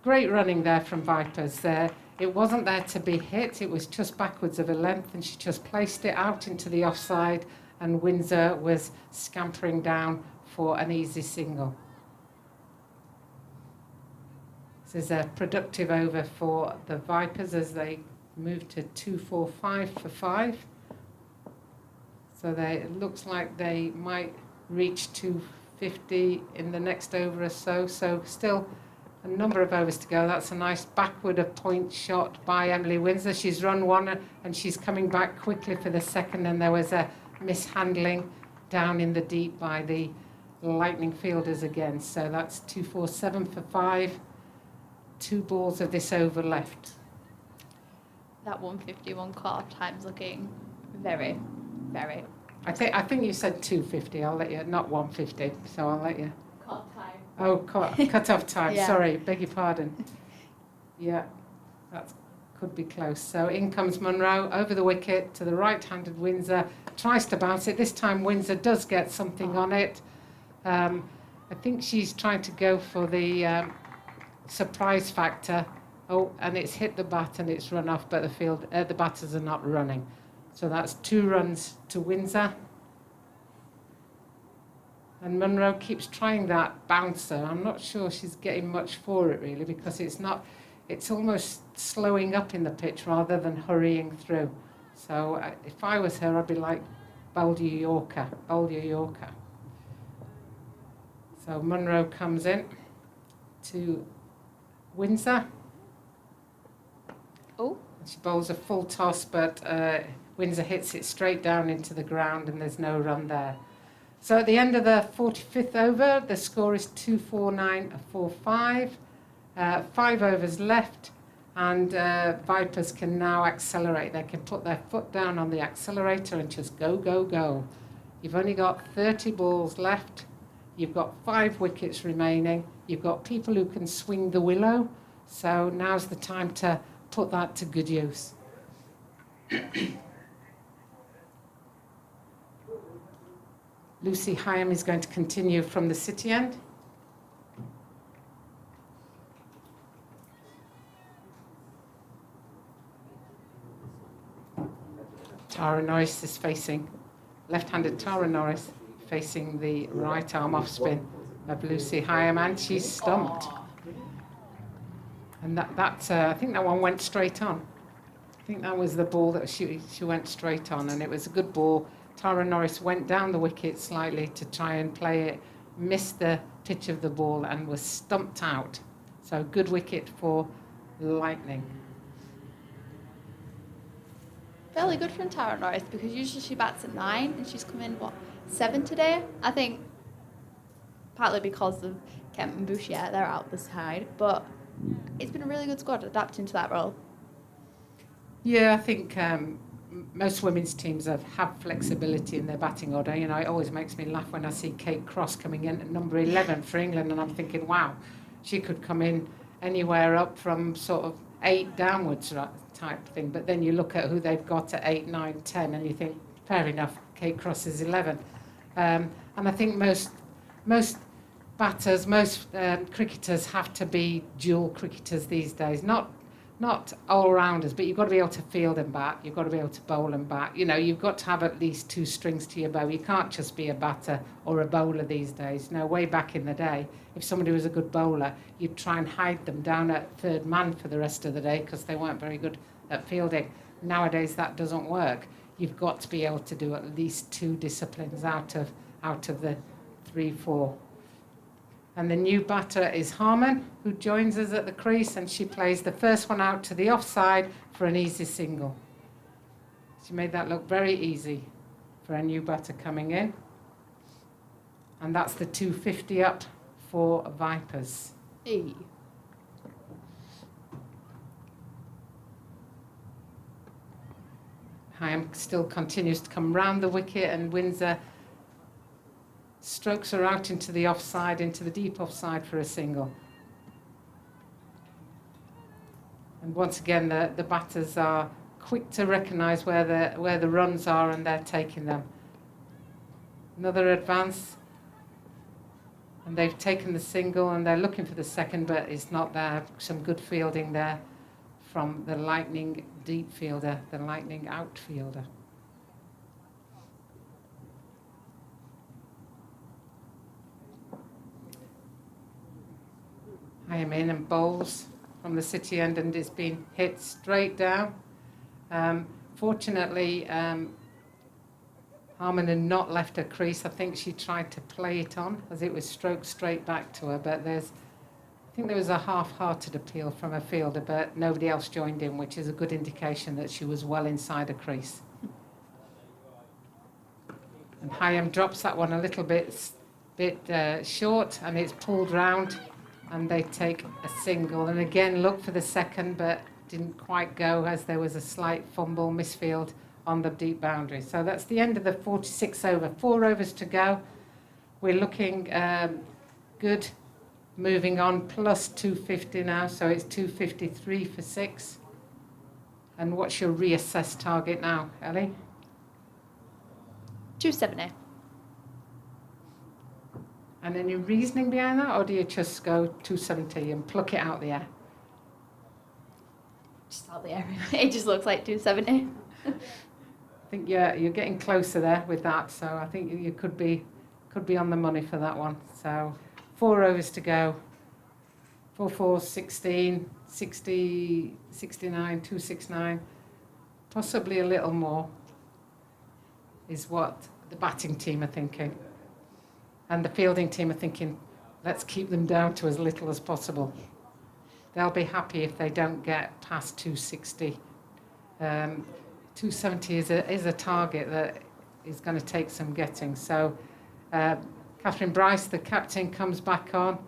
great running there from Vipers. It wasn't there to be hit, it was just backwards of a length, and she just placed it out into the offside, and Windsor was scampering down for an easy single. This is a productive over for the Vipers as they move to 245 for 5. So it looks like they might reach 250 in the next over or so. So still a number of overs to go. That's a nice backward of point shot by Emily Windsor. She's run one and she's coming back quickly for the second, and there was a mishandling down in the deep by the Lightning fielders again. So that's 247 for 5. 2 balls of this over left. That 151 cut-off time's looking very, very. I think you said 250. I'll let you, not 150. So I'll let you. Cut time. Oh, cut-off time. Yeah. Sorry, beg your pardon. Yeah, that could be close. So in comes Munro over the wicket to the right-handed Windsor. Tries to bounce it. This time Windsor does get something on it. I think she's trying to go for the surprise factor. Oh, and it's hit the bat and it's run off, but the batters are not running. So that's 2 runs to Windsor. And Munro keeps trying that bouncer. I'm not sure she's getting much for it really, because it's almost slowing up in the pitch rather than hurrying through. So if I was her, I'd be like, bowl your Yorker. So Munro comes in to Windsor. Oh. She bowls a full toss, but Windsor hits it straight down into the ground and there's no run there. So at the end of the 45th over, the score is 249 for 5. 5 overs left, and Vipers can now accelerate. They can put their foot down on the accelerator and just go, go, go. You've only got 30 balls left. You've got 5 wickets remaining. You've got people who can swing the willow. So now's the time to put that to good use. Lucy Hyam is going to continue from the city end. Tara Norris is facing, left-handed Tara Norris facing the right arm off spin of Lucy Hyam, and she's stumped. And I think that one went straight on. I think that was the ball that she went straight on, and it was a good ball. Tara Norris went down the wicket slightly to try and play it, missed the pitch of the ball and was stumped out. So good wicket for Lightning. Fairly good from Tara Norris, because usually she bats at 9 and she's come in, 7 today? I think partly because of Kemp and Bouchier, they're out the side, but it's been a really good squad adapting to that role. Yeah, I think most women's teams have flexibility in their batting order. You know, it always makes me laugh when I see Kate Cross coming in at number 11 for England, and I'm thinking, wow, she could come in anywhere up from sort of 8 downwards type thing. But then you look at who they've got at 8, 9, 10, and you think, fair enough, Kate Cross is 11. And I think most batters, most cricketers have to be dual cricketers these days. Not all-rounders, but you've got to be able to field and bat. You've got to be able to bowl and bat. You know, you've got to have at least 2 strings to your bow. You can't just be a batter or a bowler these days. No, way back in the day, if somebody was a good bowler, you'd try and hide them down at third man for the rest of the day because they weren't very good at fielding. Nowadays, that doesn't work. You've got to be able to do at least 2 disciplines out of the 3, 4. And the new batter is Harman, who joins us at the crease, and she plays the first one out to the offside for an easy single. She made that look very easy for a new batter coming in. And that's the 250 up for Vipers. Hey. Hyam still continues to come round the wicket, and Windsor strokes her out into the offside, into the deep offside for a single. And once again, the batters are quick to recognise where the runs are, and they're taking them. Another advance, and they've taken the single, and they're looking for the second, but it's not there. Some good fielding there from the Lightning deep fielder, the Lightning outfielder. I am in and bowls from the city end, and it's been hit straight down. Fortunately, Harman had not left her crease. I think she tried to play it on as it was stroked straight back to her, but I think there was a half-hearted appeal from a fielder, but nobody else joined in, which is a good indication that she was well inside a crease. And Heyhoe drops that one a little bit short, and it's pulled round, and they take a single. And again, look for the second, but didn't quite go as there was a slight fumble, misfield on the deep boundary. So that's the end of the 46 over. 4 overs to go. We're looking good. Moving on, plus 250 now, so it's 253 for 6. And what's your reassessed target now, Ellie? 270. And any reasoning behind that, or do you just go 270 and pluck it out the air? Just out the air. It just looks like 270. I think you're getting closer there with that, so I think you could be on the money for that one. So 4 overs to go. 4, 4, 16, 60, 69, 269, possibly a little more is what the batting team are thinking. And the fielding team are thinking, let's keep them down to as little as possible. They'll be happy if they don't get past 260. 270 is a target that is going to take some getting. So Catherine Bryce, the captain, comes back on.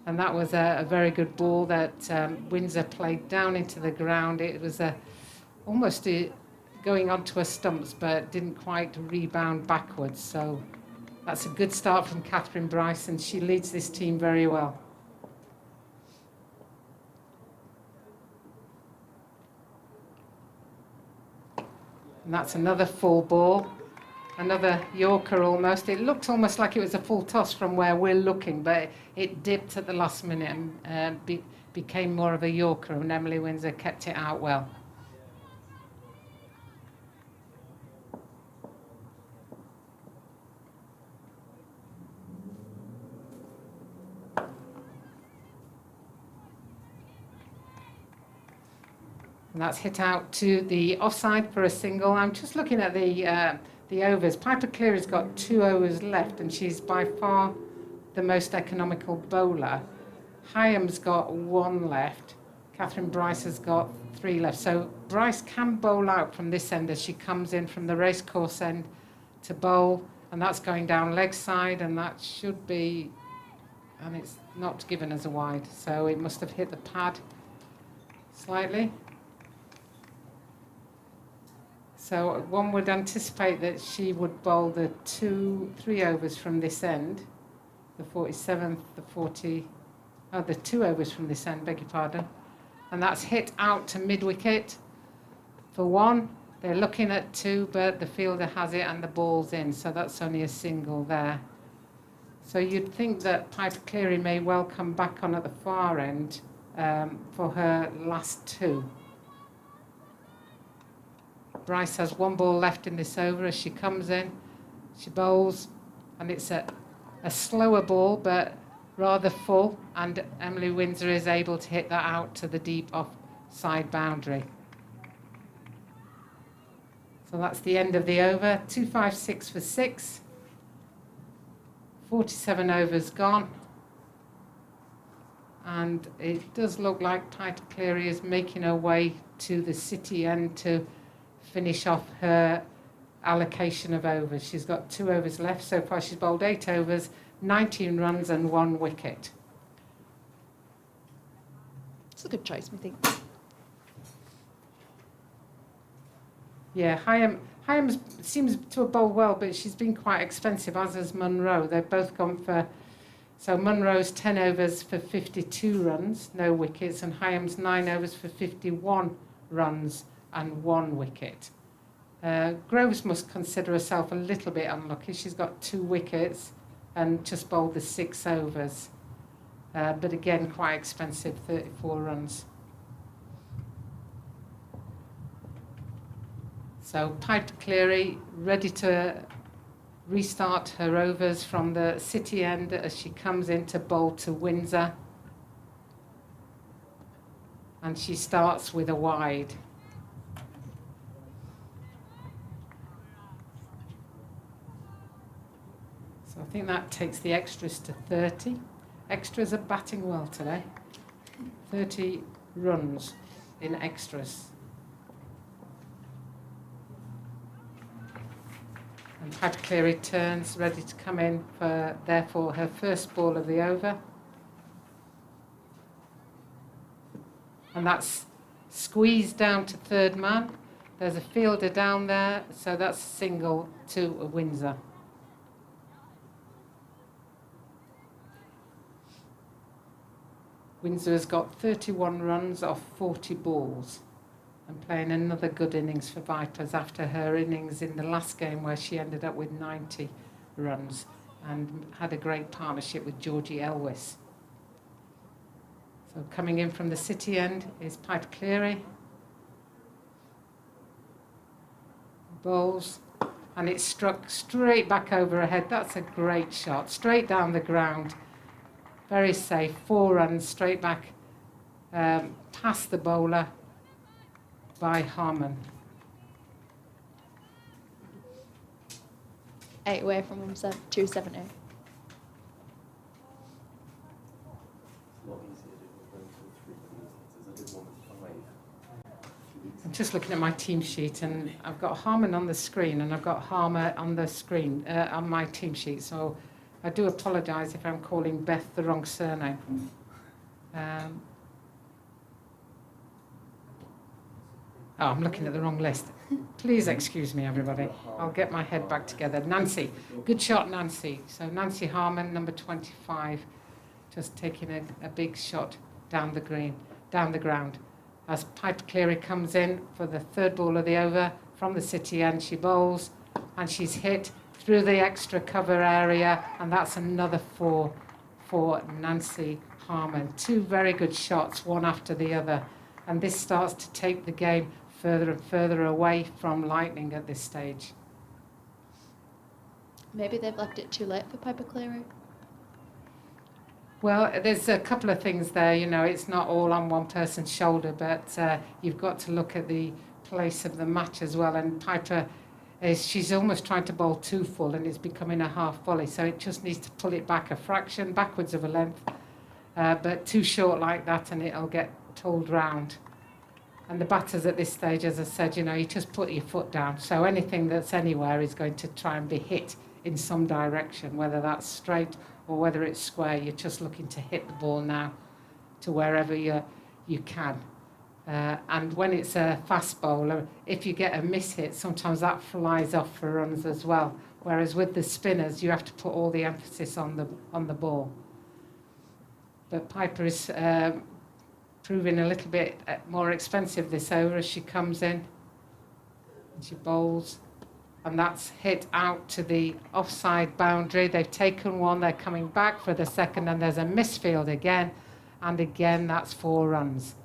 And that was a very good ball that Windsor played down into the ground. It was almost going onto her stumps, but didn't quite rebound backwards. So that's a good start from Catherine Bryce, and she leads this team very well. And that's another full ball, another Yorker almost. It looked almost like it was a full toss from where we're looking, but it dipped at the last minute and became more of a Yorker, and Emily Windsor kept it out well. And that's hit out to the offside for a single. I'm just looking at the overs. Piper Cleary's got 2 overs left, and she's by far the most economical bowler. Heyhoe's got 1 left. Catherine Bryce has got 3 left. So Bryce can bowl out from this end as she comes in from the racecourse end to bowl, and that's going down leg side, and that should be, and it's not given as a wide, so it must have hit the pad slightly. So one would anticipate that she would bowl the 3 overs from this end, the 47th, the 2 overs from this end, beg your pardon. And that's hit out to mid-wicket for 1. They're looking at 2, but the fielder has it and the ball's in, so that's only a single there. So you'd think that Piper Cleary may well come back on at the far end for her last 2. Bryce has 1 ball left in this over as she comes in. She bowls, and it's a slower ball, but rather full, and Emily Windsor is able to hit that out to the deep off-side boundary. So that's the end of the over. 256 for 6. 47 overs gone. And it does look like Piper Cleary is making her way to the city end to finish off her allocation of overs. She's got 2 overs left. So far she's bowled 8 overs, 19 runs and 1 wicket. It's a good choice, I think. Yeah, Heyhoe seems to have bowled well, but she's been quite expensive, as has Munro. They've both gone for, so Munro's 10 overs for 52 runs, no wickets, and Heyhoe's 9 overs for 51 runs and 1 wicket. Groves must consider herself a little bit unlucky. She's got 2 wickets and just bowled the 6 overs. But again, quite expensive, 34 runs. So Piper Cleary ready to restart her overs from the city end as she comes in to bowl to Windsor. And she starts with a wide. So I think that takes the extras to 30. Extras are batting well today. 30 runs in extras. And Piper Cleary turns, ready to come in for, therefore, her first ball of the over. And that's squeezed down to third man. There's a fielder down there, so that's a single to a Windsor. Windsor has got 31 runs off 40 balls and playing another good innings for Vipers after her innings in the last game where she ended up with 90 runs and had a great partnership with Georgie Elwis. So coming in from the City end is Piper Cleary. Bowls, and it's struck straight back over her head. That's a great shot, straight down the ground. Very safe, 4 runs straight back past the bowler by Harmon. 8 away from 270. I'm just looking at my team sheet and I've got Harmon on the screen and I've got Harmer on the screen on my team sheet, so I do apologise if I'm calling Beth the wrong surname. I'm looking at the wrong list. Please excuse me, everybody. I'll get my head back together. Nancy, good shot, Nancy. So Nancy Harmon, number 25, just taking a big shot down the ground. As Piper Cleary comes in for the third ball of the over from the City end, she bowls and she's hit through the extra cover area, and that's another 4 for Nancy Harmon. 2 very good shots, one after the other, and this starts to take the game further and further away from Lightning at this stage. Maybe they've left it too late for Piper Cleary. Well, there's a couple of things there, you know, it's not all on one person's shoulder, but you've got to look at the place of the match as well, and Piper she's almost trying to bowl too full and it's becoming a half volley, so it just needs to pull it back a fraction, backwards of a length, but too short like that and it'll get told round. And the batters at this stage, as I said, you know, you just put your foot down, so anything that's anywhere is going to try and be hit in some direction, whether that's straight or whether it's square. You're just looking to hit the ball now to wherever you can. And when it's a fast bowler, if you get a miss hit, sometimes that flies off for runs as well. Whereas with the spinners, you have to put all the emphasis on the ball. But Piper is proving a little bit more expensive this over as she comes in. And she bowls, and that's hit out to the offside boundary. They've taken one, they're coming back for the second, and there's a misfield again, and again that's 4 runs.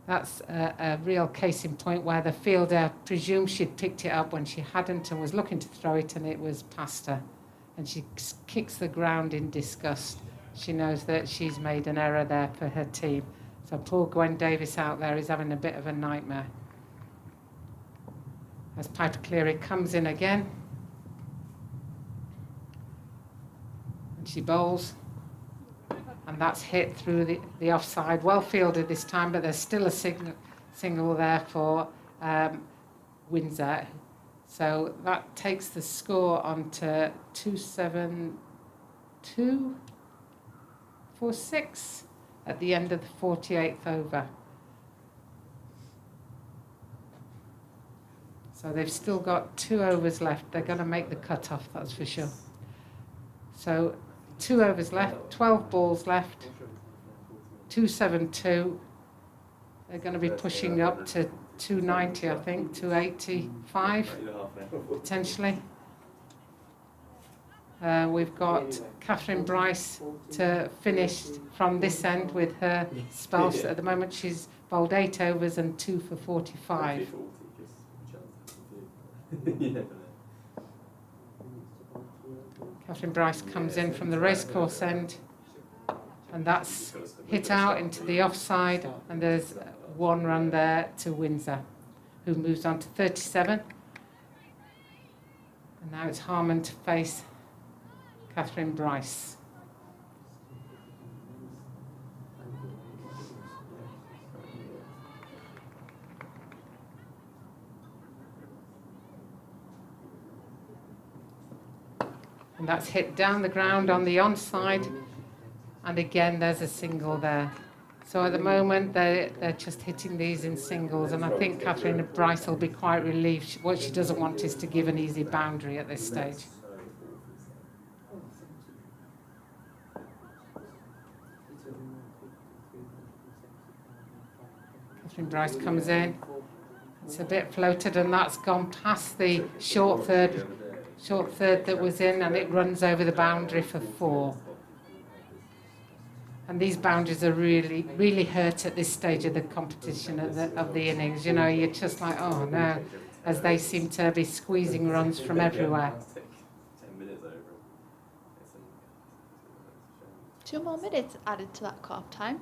That's a real case in point where the fielder presumed she'd picked it up when she hadn't and was looking to throw it, and it was past her. And she kicks the ground in disgust. She knows that she's made an error there for her team. So poor Gwen Davis out there is having a bit of a nightmare. As Piper Cleary comes in again. And she bowls. And that's hit through the offside. Well fielded this time, but there's still a single there for Windsor. So that takes the score on to 272 for 6 at the end of the 48th over. So they've still got 2 overs left. They're going to make the cut-off, that's for sure. So 2 overs left, 12 balls left, 272. They're going to be pushing up to 290, I think, 285, potentially. We've got Catherine Bryce to finish from this end with her spells. At the moment, she's bowled 8 overs and 2 for 45. Catherine Bryce comes in from the racecourse end, and that's hit out into the offside, and there's 1 run there to Windsor, who moves on to 37. And now it's Harmon to face Catherine Bryce. And that's hit down the ground on the onside. And again, there's a single there. So at the moment, they're just hitting these in singles. And I think Catherine Bryce will be quite relieved. What she doesn't want is to give an easy boundary at this stage. Catherine Bryce comes in. It's a bit floated, and that's gone past the short third that was in, and it runs over the boundary for 4. And these boundaries are really, really hurt at this stage of the competition, of the innings. You know, you're just like, oh no, as they seem to be squeezing runs from everywhere. 2 more minutes added to that cut-off time.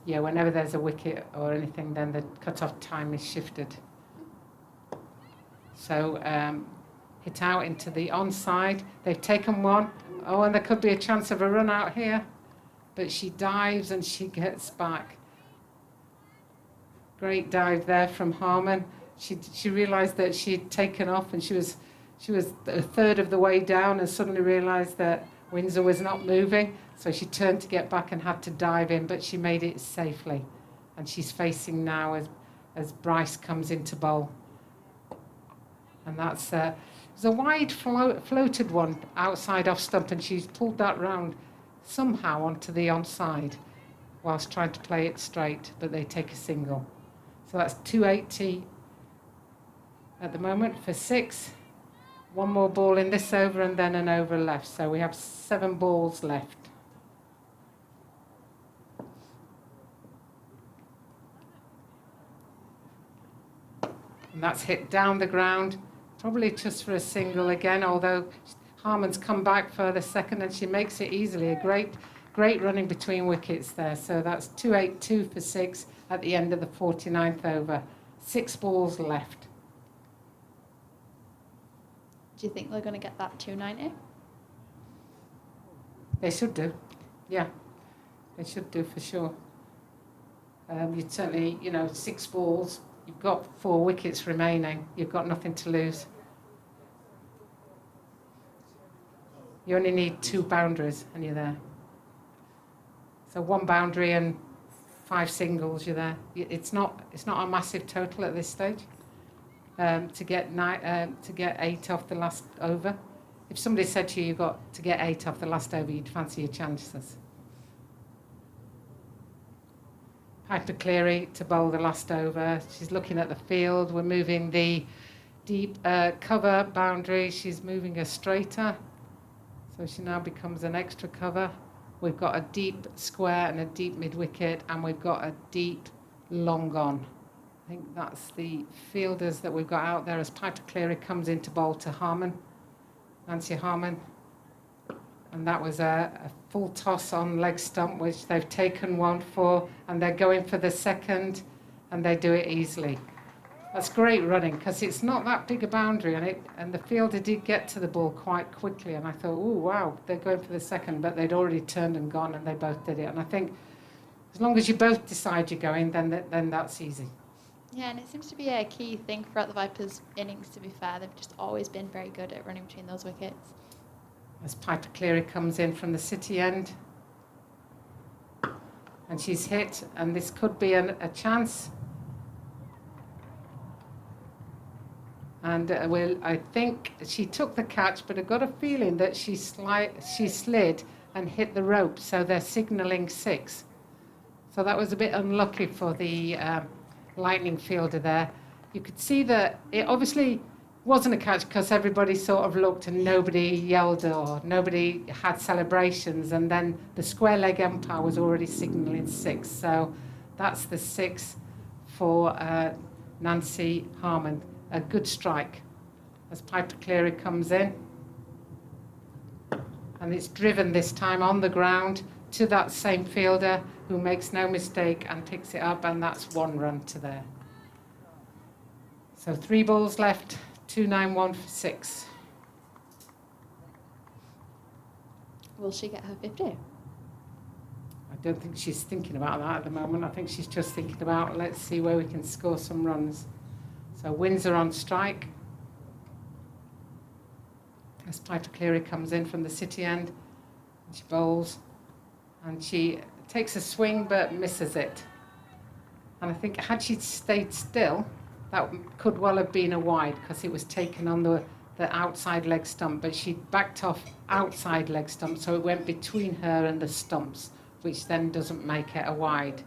Yeah, whenever there's a wicket or anything, then the cut-off time is shifted. So hit out into the onside. They've taken 1. Oh, and there could be a chance of a run out here. But she dives and she gets back. Great dive there from Harman. She realised that she'd taken off, and she was a third of the way down, and suddenly realised that Windsor was not moving. So she turned to get back and had to dive in, but she made it safely. And she's facing now as Bryce comes into bowl. And that's it was a wide floated one outside off stump, and she's pulled that round somehow onto the onside whilst trying to play it straight, but they take a single. So that's 280 at the moment for 6. 1 more ball in this over and then an over left. So we have 7 balls left. And that's hit down the ground, probably just for a single again, although Harman's come back for the second and she makes it easily. A great running between wickets there. So that's 282 for 6 at the end of the 49th over. 6 balls left. Do you think they're going to get that 290? They should do. Yeah, they should do for sure. You'd certainly, 6 balls. You've got 4 wickets remaining. You've got nothing to lose. You only need 2 boundaries and you're there. So 1 boundary and 5 singles, you're there. It's not a massive total at this stage to get 8 off the last over. If somebody said to you you've got to get 8 off the last over, you'd fancy your chances. Piper Cleary to bowl the last over. She's looking at the field. We're moving the deep cover boundary. She's moving a straighter. So she now becomes an extra cover. We've got a deep square and a deep mid-wicket, and we've got a deep long on. I think that's the fielders that we've got out there as Piper Cleary comes into bowl to Harman, Nancy Harman. And that was a full toss on leg stump, which they've taken 1 for, and they're going for the second, and they do it easily. That's great running, because it's not that big a boundary, and the fielder did get to the ball quite quickly, and I thought, oh, wow, they're going for the second, but they'd already turned and gone, and they both did it. And I think as long as you both decide you're going, then that's easy. Yeah, and it seems to be a key thing throughout the Vipers' innings, to be fair. They've just always been very good at running between those wickets. As Piper Cleary comes in from the city end. And she's hit, and this could be a chance. And I think she took the catch, but I've got a feeling that she slid and hit the rope, so they're signalling 6. So that was a bit unlucky for the Lightning fielder there. You could see that it obviously wasn't a catch because everybody sort of looked and nobody yelled or nobody had celebrations, and then the square leg umpire was already signalling 6. So that's the 6 for Nancy Harman. A good strike as Piper Cleary comes in, and it's driven this time on the ground to that same fielder who makes no mistake and picks it up, and that's 1 run to there. So 3 balls left, 291 for 6. Will she get her 50? I don't think she's thinking about that at the moment. I think she's just thinking about, let's see where we can score some runs. So Windsor on strike. as Piper Cleary comes in from the city end. And she bowls, and she takes a swing but misses it. And I think had she stayed still, that could well have been a wide, because it was taken on the outside leg stump, but she backed off outside leg stump, so it went between her and the stumps, which then doesn't make it a wide.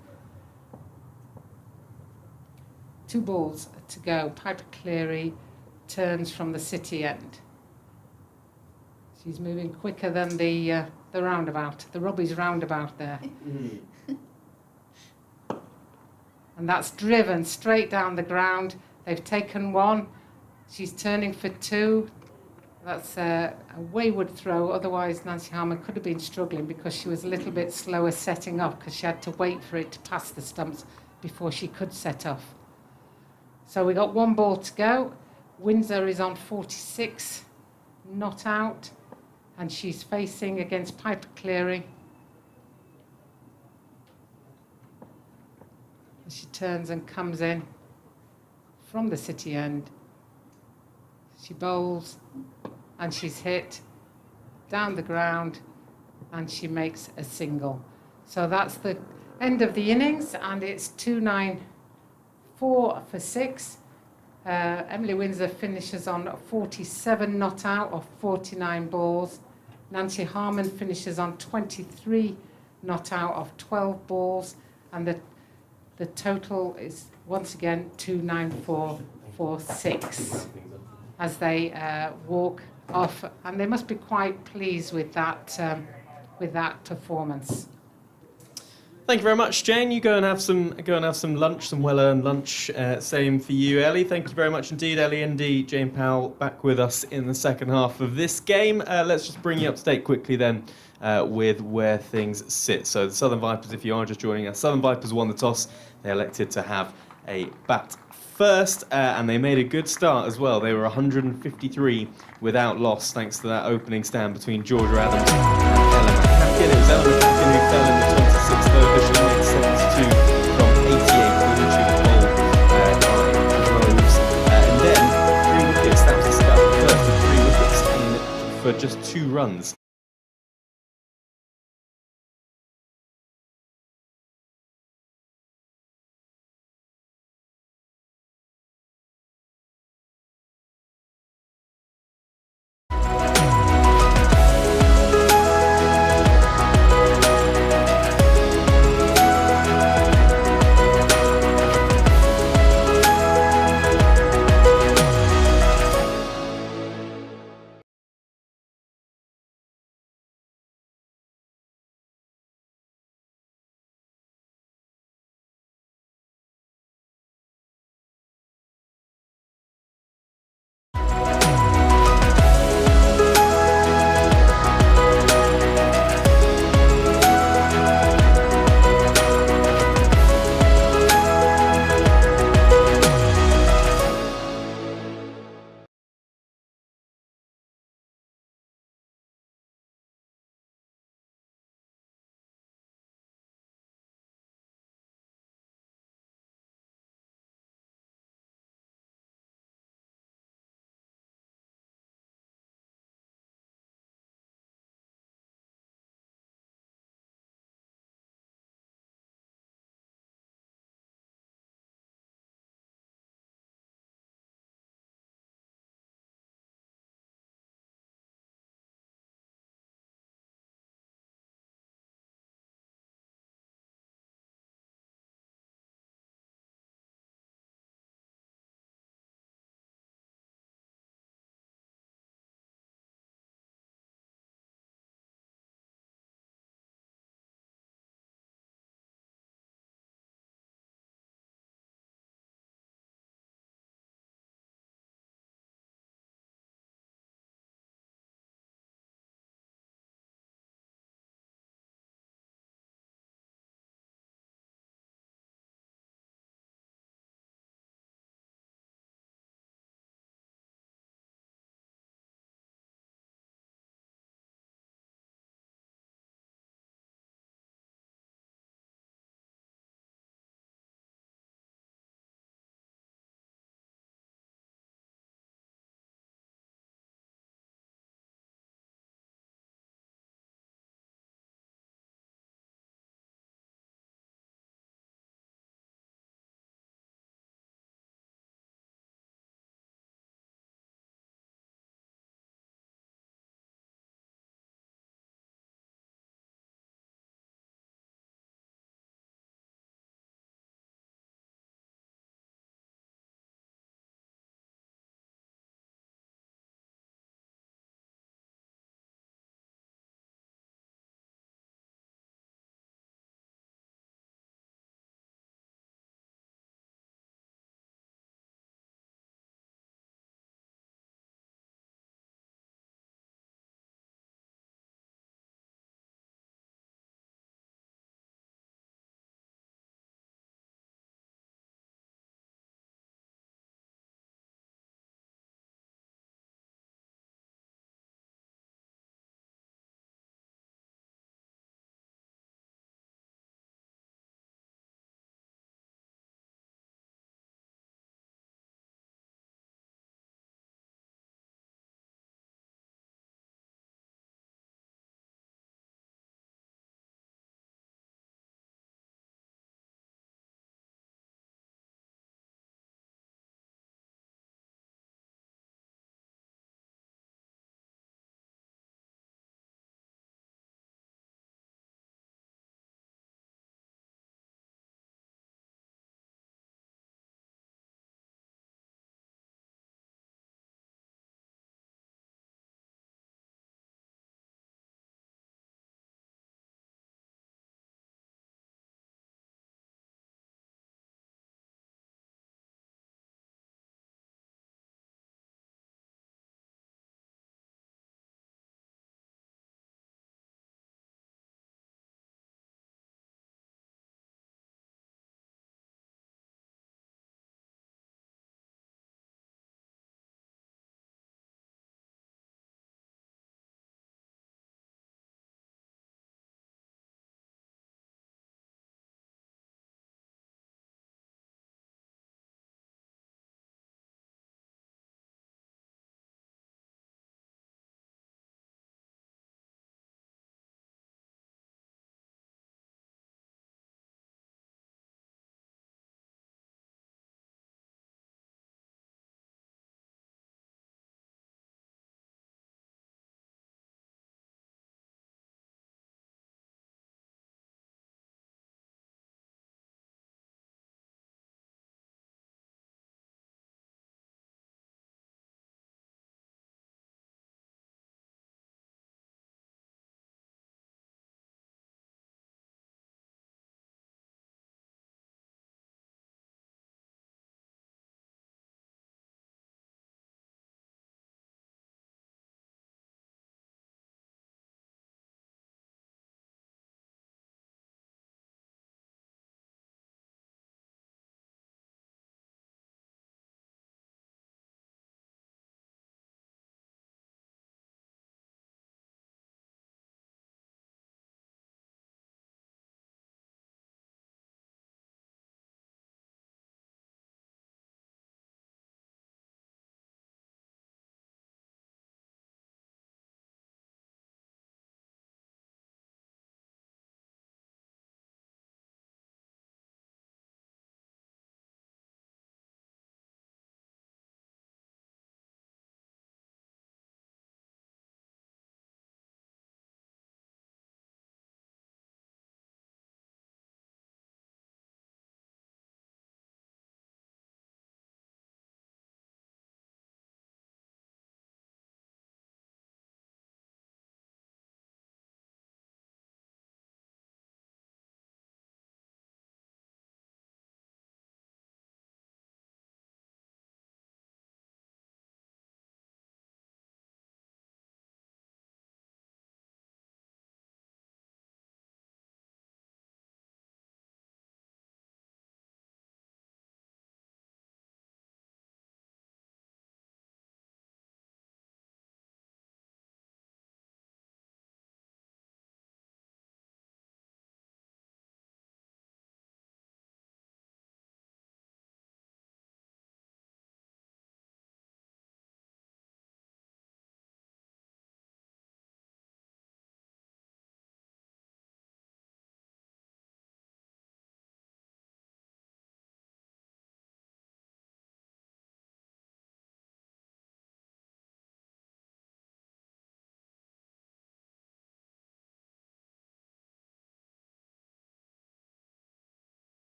2 balls to go. Piper Cleary turns from the city end. She's moving quicker than the roundabout, the Robbie's roundabout there. And that's driven straight down the ground. They've taken 1. She's turning for 2. That's a wayward throw. Otherwise, Nancy Harman could have been struggling because she was a little bit slower setting off, because she had to wait for it to pass the stumps before she could set off. So we got 1 ball to go. Windsor is on 46, not out, and she's facing against Piper Cleary. She turns and comes in from the city end. She bowls, and she's hit down the ground, and she makes a single. So that's the end of the innings, and it's 2-9-4 for 6. Emily Windsor finishes on 47 not out of 49 balls. Nancy Harman finishes on 23 not out of 12 balls, and the total is once again 2-9-4 for 6 as they walk off, and they must be quite pleased with that performance. Thank you very much, Jane. You go and have some lunch, some well-earned lunch. Same for you, Ellie. Thank you very much indeed, Ellie Indy. Jane Powell back with us in the second half of this game. Let's just bring you up to date quickly then with where things sit. So the Southern Vipers, if you are just joining us, Southern Vipers won the toss. They elected to have a bat first, and they made a good start as well. They were 153 without loss, thanks to that opening stand between Georgia Adams and Ella McCaughan. It was Ella McCaughan who fell in the 26th over. She made 72 from 88, when she bowled Groves. And then 3 wickets, that was the start of the first of 3 wickets for just 2 runs.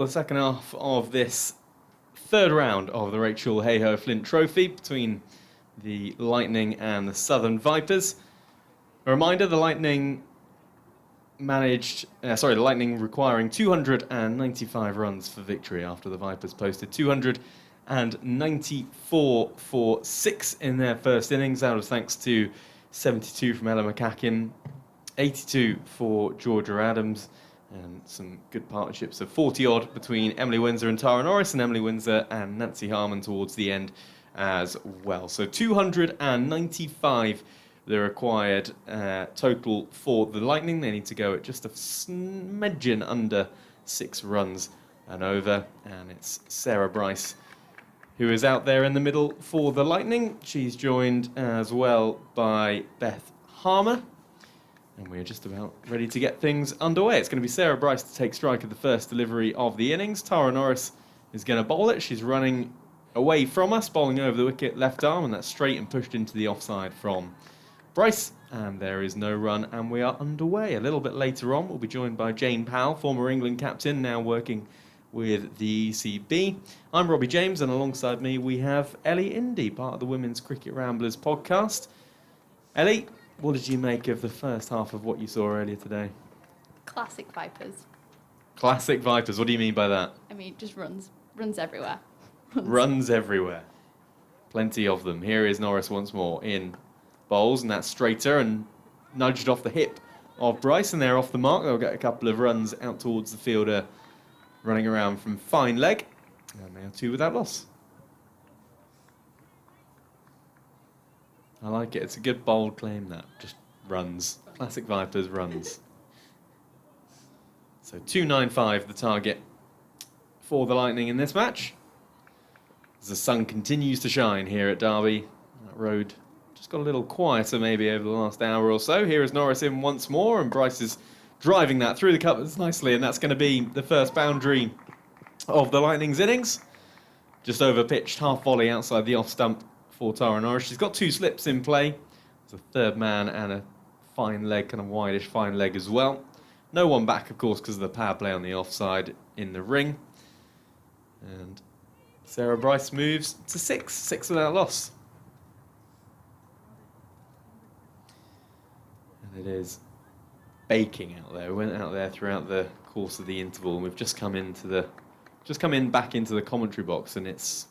The second half of this third round of the Rachael Heyhoe Flint Trophy between the Lightning and the Southern Vipers. A reminder, the Lightning the Lightning requiring 295 runs for victory after the Vipers posted 294 for 6 in their first innings. That was thanks to 72 from Ella McCaughan, 82 for Georgia Adams, and some good partnerships of 40-odd between Emily Windsor and Tara Norris, and Emily Windsor and Nancy Harmon towards the end as well. So 295 the required total for the Lightning. They need to go at just a smidgen under 6 runs and over. And it's Sarah Bryce who is out there in the middle for the Lightning. She's joined as well by Beth Harmer. And we're just about ready to get things underway. It's going to be Sarah Bryce to take strike at the first delivery of the innings. Tara Norris is going to bowl it. She's running away from us, bowling over the wicket left arm, and that's straight and pushed into the offside from Bryce. And there is no run, and we are underway. A little bit later on, we'll be joined by Jane Powell, former England captain, now working with the ECB. I'm Robbie James, and alongside me we have Ellie Indy, part of the Women's Cricket Ramblers podcast. Ellie, what did you make of the first half of what you saw earlier today? Classic Vipers. Classic Vipers. What do you mean by that? I mean, just runs everywhere. Runs everywhere. Plenty of them. Here is Norris once more in bowls, and that's straighter and nudged off the hip of Bryce, and they're off the mark. They'll get a couple of runs out towards the fielder running around from fine leg, and they are 2 without loss. I like it. It's a good bold claim, that. Just runs. Classic Vipers runs. So 295 the target for the Lightning in this match. As the sun continues to shine here at Derby. That road just got a little quieter maybe over the last hour or so. Here is Norris in once more, and Bryce is driving that through the covers nicely, and that's going to be the first boundary of the Lightning's innings. Just over pitched, half volley outside the off stump for Tara Norris. She's got 2 slips in play. There's a third man and a fine leg, kind of wideish fine leg as well. No one back, of course, because of the power play on the offside in the ring. And Sarah Bryce moves to 6 without loss. And it is baking out there. We went out there throughout the course of the interval, and we've just come in back into the commentary box, and it's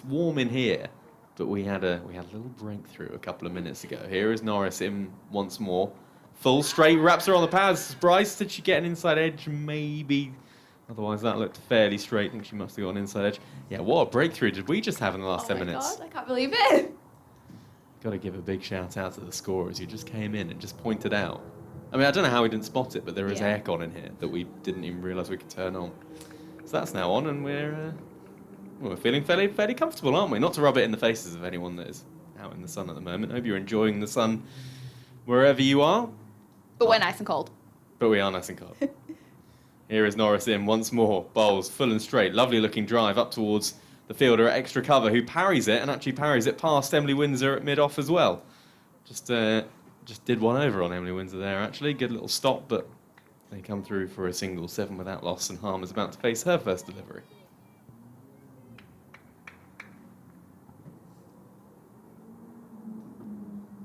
warm in here. But we had a little breakthrough a couple of minutes ago. Here is Norris in once more. Full straight, wraps her on the pads. Bryce, did she get an inside edge? Maybe. Otherwise, that looked fairly straight. I think she must have got an inside edge. Yeah, what a breakthrough did we just have in the last 10 minutes? Oh my God, I can't believe it. Got to give a big shout out to the scorers who just came in and just pointed out. I mean, I don't know how we didn't spot it, but there is aircon in here that we didn't even realise we could turn on. So that's now on, and we're feeling fairly comfortable, aren't we? Not to rub it in the faces of anyone that is out in the sun at the moment. I hope you're enjoying the sun wherever you are. But we're nice and cold. But we are nice and cold. Here is Norris in once more. Bowls full and straight. Lovely looking drive up towards the fielder at extra cover, who parries it, and actually parries it past Emily Windsor at mid-off as well. Just did one over on Emily Windsor there, actually. Good little stop, but they come through for a single, 7 without loss, and Harmer's about to face her first delivery.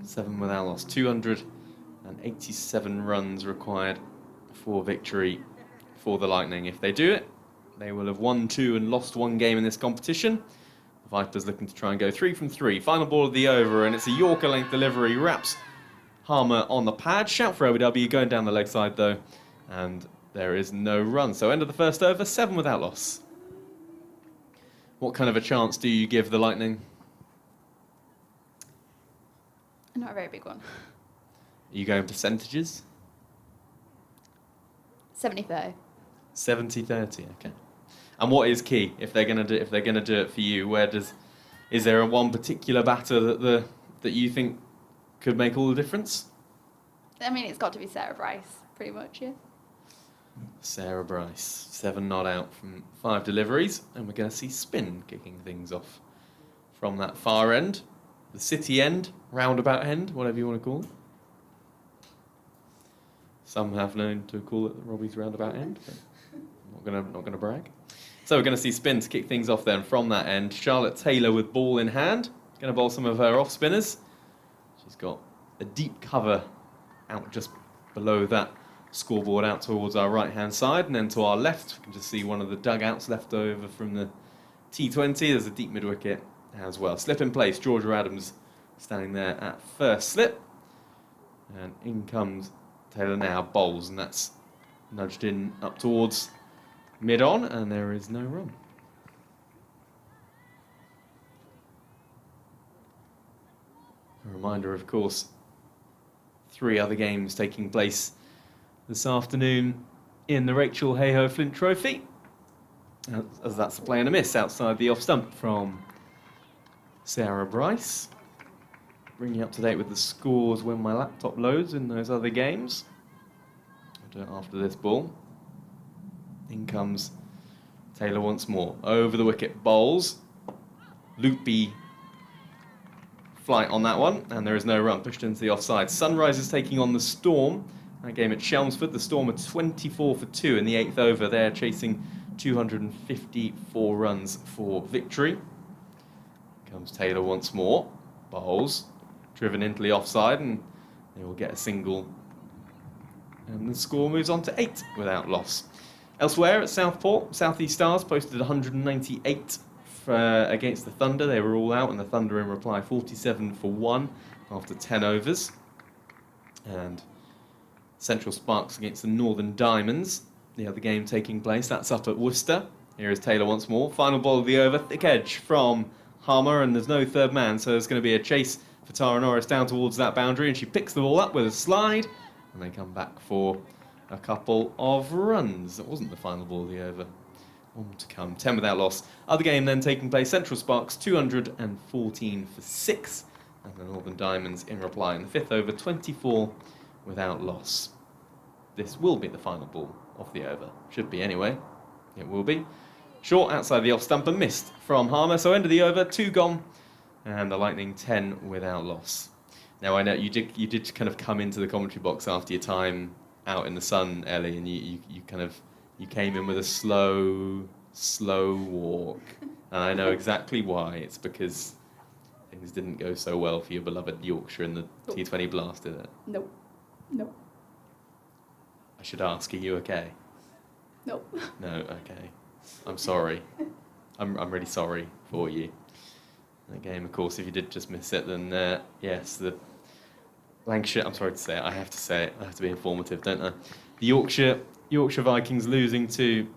Seven without loss. 287 runs required for victory for the Lightning. If they do it, they will have won 2 and lost 1 game in this competition. The Vipers looking to try and go 3 from 3. Final ball of the over, and it's a Yorker length delivery. Wraps Harmer on the pad. Shout for OW going down the leg side though, and there is no run. So end of the first over, 7 without loss. What kind of a chance do you give the Lightning? Not a very big one. Are you going percentages? 70-30. 70-30, okay. And what is key if they're gonna do it for you? Is there a one particular batter that you think could make all the difference? I mean, it's got to be Sarah Bryce, pretty much, yeah. Sarah Bryce, 7 not out from 5 deliveries, and we're going to see spin kicking things off from that far end, the city end, roundabout end, whatever you want to call it. Some have known to call it Robbie's roundabout end, but I'm not gonna brag. So we're going to see spin to kick things off then from that end. Charlotte Taylor with ball in hand. Going to bowl some of her off spinners. She's got a deep cover out just below that scoreboard out towards our right-hand side. And then to our left, we can just see one of the dugouts left over from the T20. There's a deep mid-wicket as well. Slip in place. Georgia Adams standing there at first slip. And in comes Taylor now, bowls, and that's nudged in up towards mid-on, and there is no run. A reminder, of course, 3 other games taking place this afternoon in the Rachael Heyhoe Flint Trophy, as that's a play and a miss outside the off stump from Sarah Bryce. Bringing you up to date with the scores when my laptop loads in those other games. I'll do it after this ball. In comes Taylor once more. Over the wicket, bowls. Loopy flight on that one, and there is no run. Pushed into the offside. Sunrise is taking on the Storm. That game at Chelmsford. The Storm are 24 for 2 in the 8th over. They're chasing 254 runs for victory. Comes Taylor once more. Bowls. Driven into the offside, and they will get a single. And the score moves on to 8 without loss. Elsewhere at Southport, South East Stars posted 198 against the Thunder. They were all out, and the Thunder in reply 47 for 1 after 10 overs. And Central Sparks against the Northern Diamonds, the other game taking place. That's up at Worcester. Here is Taylor once more. Final ball of the over, thick edge from Harmer, and there's no third man, so there's going to be a chase for Tara Norris down towards that boundary, and she picks the ball up with a slide, and they come back for a couple of runs. It wasn't the final ball of the over. One to come, 10 without loss. Other game then taking place, Central Sparks 214 for 6, and the Northern Diamonds in reply in the 5th over, 24 without loss. This will be the final ball of the over. Should be anyway. It will be. Short outside the off stump and missed from Harmer, so end of the over, 2 gone, and the Lightning 10 without loss. Now I know you did kind of come into the commentary box after your time out in the sun, Ellie, and you came in with a slow walk, and I know exactly why. It's because things didn't go so well for your beloved Yorkshire in the T20 Blast, did it? Nope. I should ask, are you okay? Nope. No, okay. I'm sorry. I'm really sorry for you. That game, of course, if you did just miss it, then yes, the Lancashire, I'm sorry to say it, I have to say it, I have to be informative, don't I? The Yorkshire Vikings losing to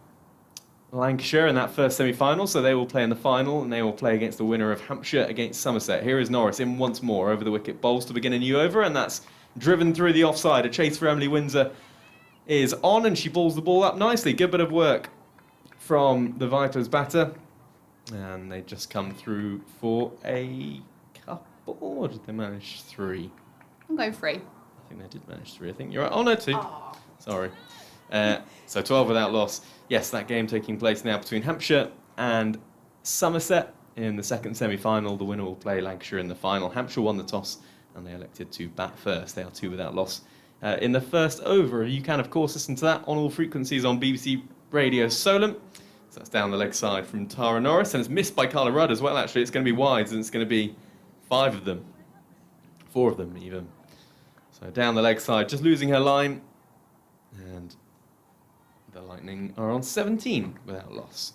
Lancashire in that first semi-final, so they will play in the final, and they will play against the winner of Hampshire against Somerset. Here is Norris in once more, over the wicket, bowls to begin a new over, and that's driven through the offside. A chase for Emily Windsor is on, and she balls the ball up nicely. Good bit of work from the Vipers batter. And they just come through for a couple, or did they manage 3? I'm going 3. I think they did manage 3, I think you're right. Oh, no, 2. Aww. Sorry. So 12 without loss. Yes, that game taking place now between Hampshire and Somerset in the second semi-final. The winner will play Lancashire in the final. Hampshire won the toss, and they elected to bat first. They are 2 without loss. In the first over, you can, of course, listen to that on all frequencies on BBC Radio Solent. So that's down the leg side from Tara Norris, and it's missed by Carla Rudd as well, actually. It's going to be wides, and it's going to be 5 of them. 4 of them, even. So down the leg side, just losing her line. And the Lightning are on 17 without loss.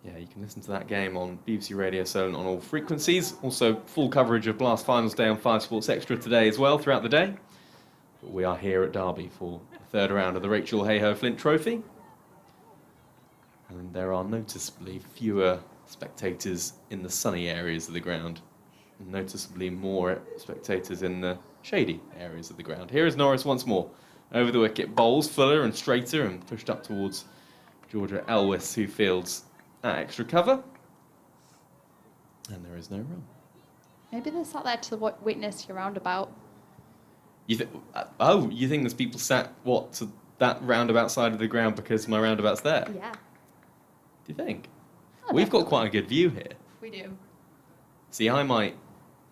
Yeah, you can listen to that game on BBC Radio Solent on all frequencies. Also, full coverage of Blast Finals Day on 5 Sports Extra today as well, throughout the day. But we are here at Derby for the 3rd round of the Rachael Heyhoe Flint Trophy. And there are noticeably fewer spectators in the sunny areas of the ground, and noticeably more spectators in the shady areas of the ground. Here is Norris once more. Over the wicket, bowls fuller and straighter and pushed up towards Georgia Elwes, who fields at extra cover. And there is no run. Maybe they sat there to witness your roundabout. You think there's people sat, to that roundabout side of the ground because my roundabout's there? Yeah. Do you think? Oh, We've got definitely. quite a good view here. We do. See, I might,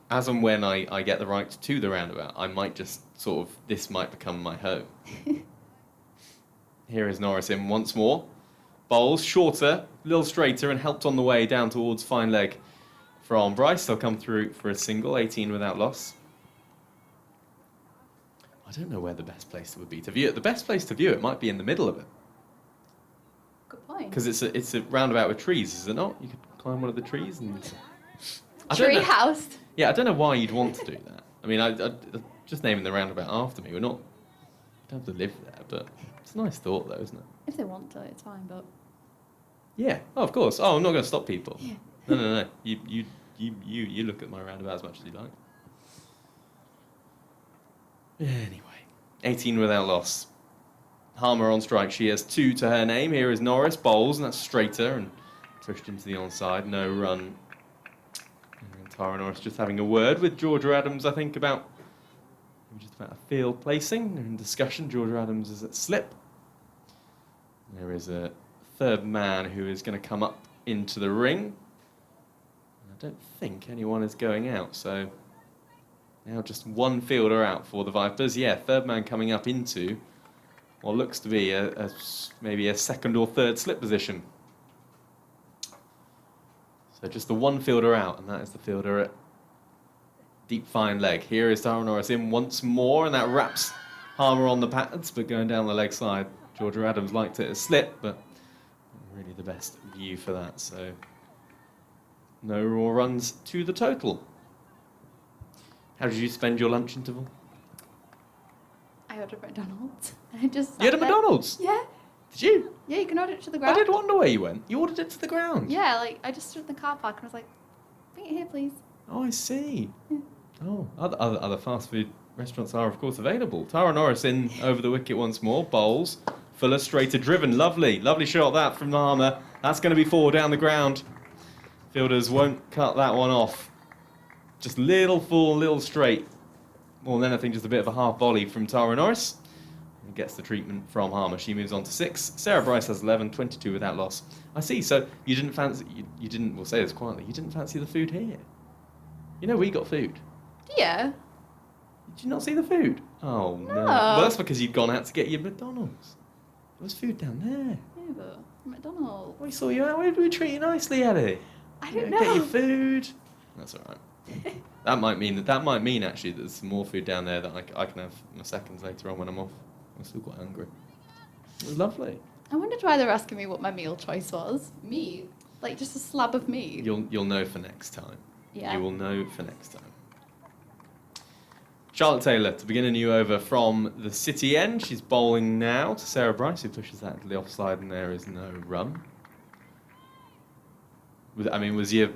as and when I get the right to the roundabout, I might just sort of, this might become my home. Here is Norris in once more. Bowls, shorter, a little straighter, and helped on the way down towards fine leg from Bryce. They'll come through for a single, 18 without loss. I don't know where the best place would be to view it. The best place to view it might be in the middle of it. Good point. Because it's a roundabout with trees, is it not? You could climb one of the trees and... Tree house. Yeah, I don't know why you'd want to do that. I mean, I just naming the roundabout after me. We don't have to live there, but it's a nice thought, though, isn't it? If they want to, it's fine, but... Yeah. Oh, of course. Oh, I'm not going to stop people. Yeah. No. You look at my roundabout as much as you like. Anyway, 18 without loss. Harmer on strike. She has 2 to her name. Here is Norris. Bowls, and that's straighter and pushed into the onside. No run. And Tara Norris just having a word with Georgia Adams, I think, about a field placing. They're in discussion. Georgia Adams is at slip. There is a third man who is going to come up into the ring. I don't think anyone is going out, so now just one fielder out for the Vipers. Yeah, third man coming up into what looks to be maybe a second or third slip position. So just the one fielder out, and that is the fielder at deep fine leg. Here is Tara Norris in once more, and that wraps Harmer on the pads, but going down the leg side. Georgia Adams liked it as slip, but really the best view for that. So no raw runs to the total. How did you spend your lunch interval? I ordered McDonald's. I just You had a there. McDonald's? Yeah. Did you? Yeah, you can order it to the I ground. did wonder where you went. You ordered it to the ground? Yeah, like, I just stood in the car park and I was like, bring it here, please. Oh, I see. Yeah. Oh, other fast food restaurants are, of course, available. Tara Norris in over the wicket once more. Bowls. Fuller straighter driven. Lovely shot that from Harmer. That's going to be 4 down the ground. Fielders won't cut that one off. Just little full, little straight. More than anything, just a bit of a half volley from Tara Norris. And gets the treatment from Harmer. She moves on to 6. Sarah Bryce has 11, 22 without loss. I see. So you didn't fancy, you didn't, we'll say this quietly, you didn't fancy the food here. You know we got food. Yeah. Did you not see the food? Oh, no. No. Well, that's because you'd gone out to get your McDonald's. There was food down there. Yeah, but McDonald's. We saw you out. We treat you nicely, Eddie. I don't know. Get your food. That's all right. That might mean actually that there's some more food down there that I can have my seconds later on when I'm off. I'm still quite hungry. It was lovely. I wondered why they were asking me what my meal choice was. Meat? Like just a slab of meat? You'll know for next time. Yeah. You will know for next time. Charlotte Taylor to begin a new over from the city end. She's bowling now to Sarah Bryce, who pushes that to the offside, and there is no run. I mean, was your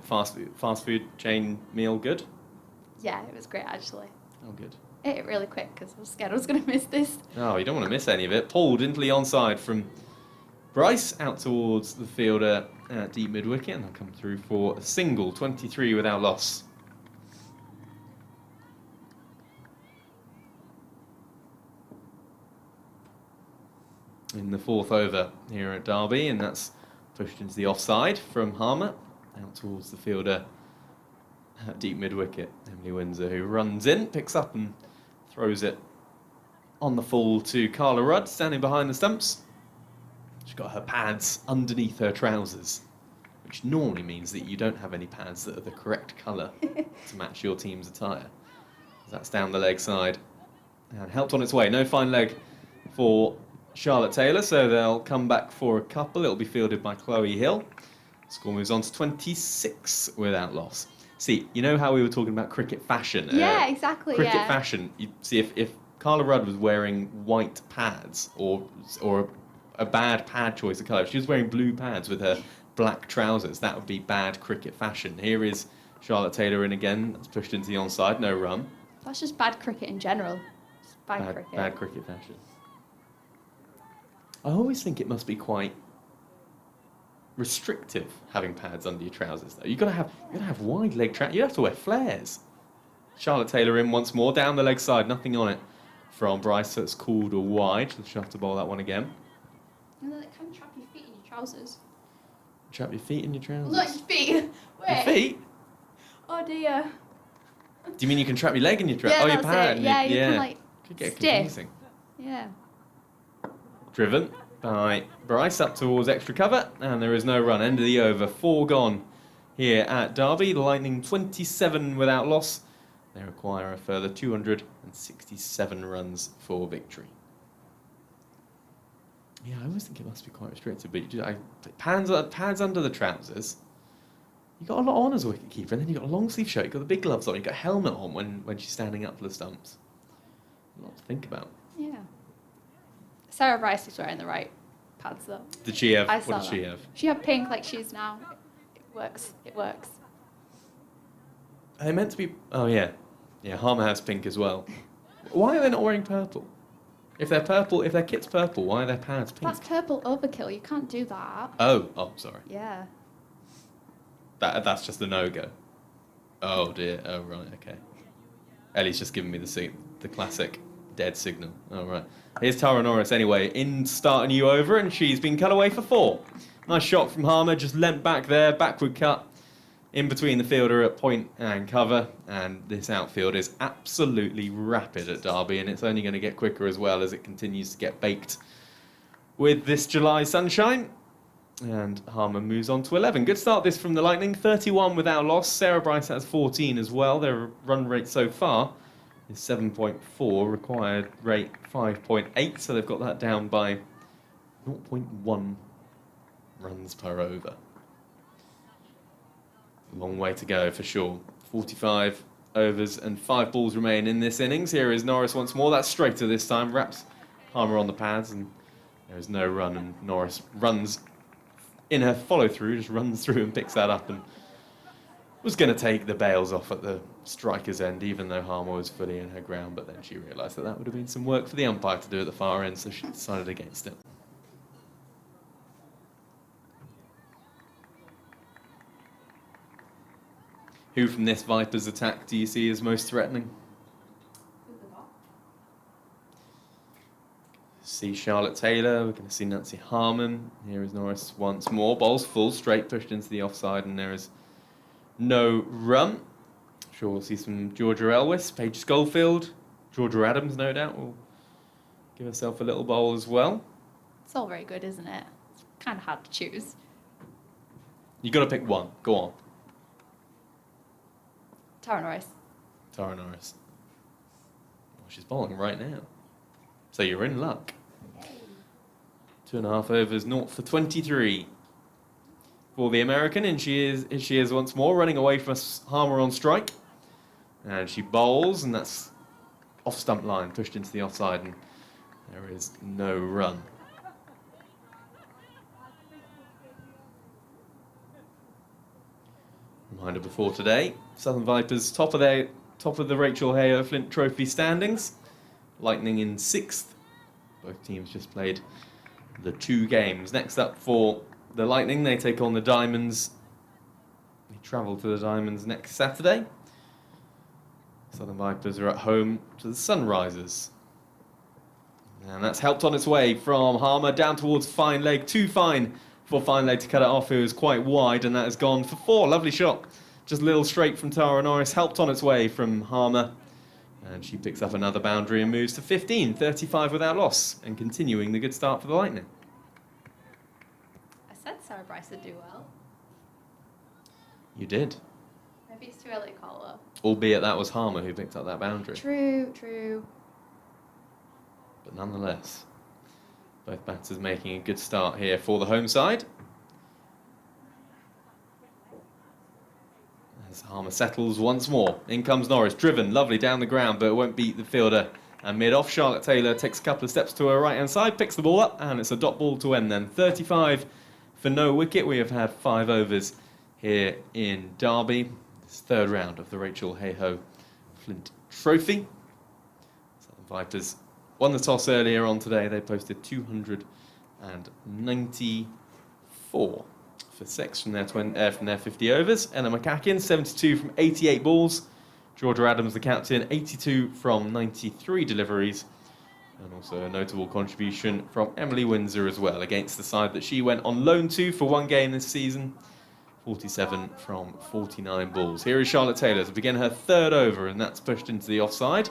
fast food chain meal good? Yeah, it was great actually. Oh, good. I ate it really quick because I was scared I was going to miss this. Oh, you don't want to miss any of it. Pulled into the onside from Bryce out towards the fielder at deep mid-wicket, and they'll come through for a single, 23 without loss. In the 4th over here at Derby, and that's pushed into the offside from Harmer out towards the fielder at deep mid-wicket. Emily Windsor, who runs in, picks up and throws it on the full to Carla Rudd, standing behind the stumps. She's got her pads underneath her trousers, which normally means that you don't have any pads that are the correct colour to match your team's attire. That's down the leg side and helped on its way. No fine leg for Charlotte Taylor, so they'll come back for a couple. It'll be fielded by Chloe Hill. Score moves on to 26 without loss. See, you know how we were talking about cricket fashion? Yeah, exactly. Cricket fashion. You see, if Carla Rudd was wearing white pads or a bad pad choice of colour, if she was wearing blue pads with her black trousers, that would be bad cricket fashion. Here is Charlotte Taylor in again. That's pushed into the onside. No run. That's just bad cricket in general. Just bad cricket. Bad cricket fashion. I always think it must be quite restrictive having pads under your trousers, though. You've got to have wide leg trousers. You have to wear flares. Charlotte Taylor in once more, down the leg side, nothing on it from Bryce, so it's called a wide. She'll have to bowl that one again. And then it can trap your feet in your trousers. Trap your feet in your trousers? Not your feet. Wait. Your feet? Oh dear. Do you mean you can trap your leg in your trousers? Yeah, oh, your that's pad. it. Yeah, you can like could get stiff. confusing. Yeah. Driven. by Bryce up towards extra cover, and there is no run. End of the over, 4 gone here at Derby. The Lightning 27 without loss. They require a further 267 runs for victory. Yeah, I always think it must be quite restricted, but pads under the trousers. You got a lot on as a wicketkeeper, and then you got a long sleeve shirt. You got the big gloves on. You got a helmet on when she's standing up for the stumps. A lot to think about. Yeah. Sarah Bryce is wearing the right pads though. Did she have? I saw What did she that. have? She had pink like she's now. It works. It works. Are they meant to be? Oh yeah, yeah. Harmer has pink as well. Why are they not wearing purple? If they're purple, if their kit's purple, why are their pads pink? That's purple overkill. You can't do that. Oh, sorry. Yeah. That's just a no-go. Oh dear. Oh right. Okay. Ellie's just giving me the classic dead signal. All right. Here's Tara Norris anyway, in starting you over, and she's been cut away for 4. Nice shot from Harmer, just leant back there, backward cut, in between the fielder at point and cover, and this outfield is absolutely rapid at Derby, and it's only going to get quicker as well as it continues to get baked with this July sunshine. And Harmer moves on to 11. Good start this from the Lightning, 31 without loss. Sarah Bryce has 14 as well. Their run rate so far is 7.4, required rate 5.8, so they've got that down by 0.1 runs per over. Long way to go for sure. 45 overs and 5 balls remain in this innings. Here is Norris once more. That's straighter this time. Wraps Harmer on the pads, and there is no run, and Norris runs in her follow-through, just runs through and picks that up, and was going to take the bails off at the striker's end, even though Harmer was fully in her ground, but then she realised that would have been some work for the umpire to do at the far end, so she decided against it. Who from this Vipers attack do you see as most threatening? See Charlotte Taylor, we're going to see Nancy Harmon. Here is Norris once more. Bowls full, straight pushed into the offside, and there is no run. I'm sure we'll see some Georgia Elwes, Paige Schofield, Georgia Adams, no doubt, will give herself a little bowl as well. It's all very good, isn't it? It's kind of hard to choose. You've got to pick one. Go on. Tara Norris. Tara Norris. Well, she's bowling right now. So you're in luck. 2.5 overs, 0 for 23 for the American, and she is once more running away from Harmer on strike, and she bowls, and that's off stump line, pushed into the offside, and there is no run. Reminder before today, Southern Vipers top of the Rachael Heyhoe Flint Trophy standings. Lightning in 6th. Both teams just played the 2 games. Next up for the Lightning, they take on the Diamonds. They travel to the Diamonds next Saturday. Southern Vipers are at home to the Sunrisers. And that's helped on its way from Harmer down towards Fine Leg. Too fine for Fine Leg to cut it off. It was quite wide, and that has gone for 4. Lovely shot. Just a little straight from Tara Norris. Helped on its way from Harmer. And she picks up another boundary and moves to 15, 35 without loss, and continuing the good start for the Lightning. I said Sarah Bryce would do well. You did. Maybe it's too early to call her. Albeit that was Harmer who picked up that boundary. True. But nonetheless, both batters making a good start here for the home side. As Harmer settles once more. In comes Norris, driven, lovely down the ground, but it won't beat the fielder. And mid-off, Charlotte Taylor takes a couple of steps to her right-hand side, picks the ball up, and it's a dot ball to end then. 35 for no wicket. We have had 5 overs here in Derby. This 3rd round of the Rachael Heyhoe Flint Trophy. Southern Vipers won the toss earlier on today. They posted 294 for 6 from their 50 overs. Emma McCaughan, 72 from 88 balls. Georgia Adams, the captain, 82 from 93 deliveries. And also a notable contribution from Emily Windsor as well, against the side that she went on loan to for 1 game this season. 47 from 49 balls. Here is Charlotte Taylor to begin her 3rd over, and that's pushed into the offside.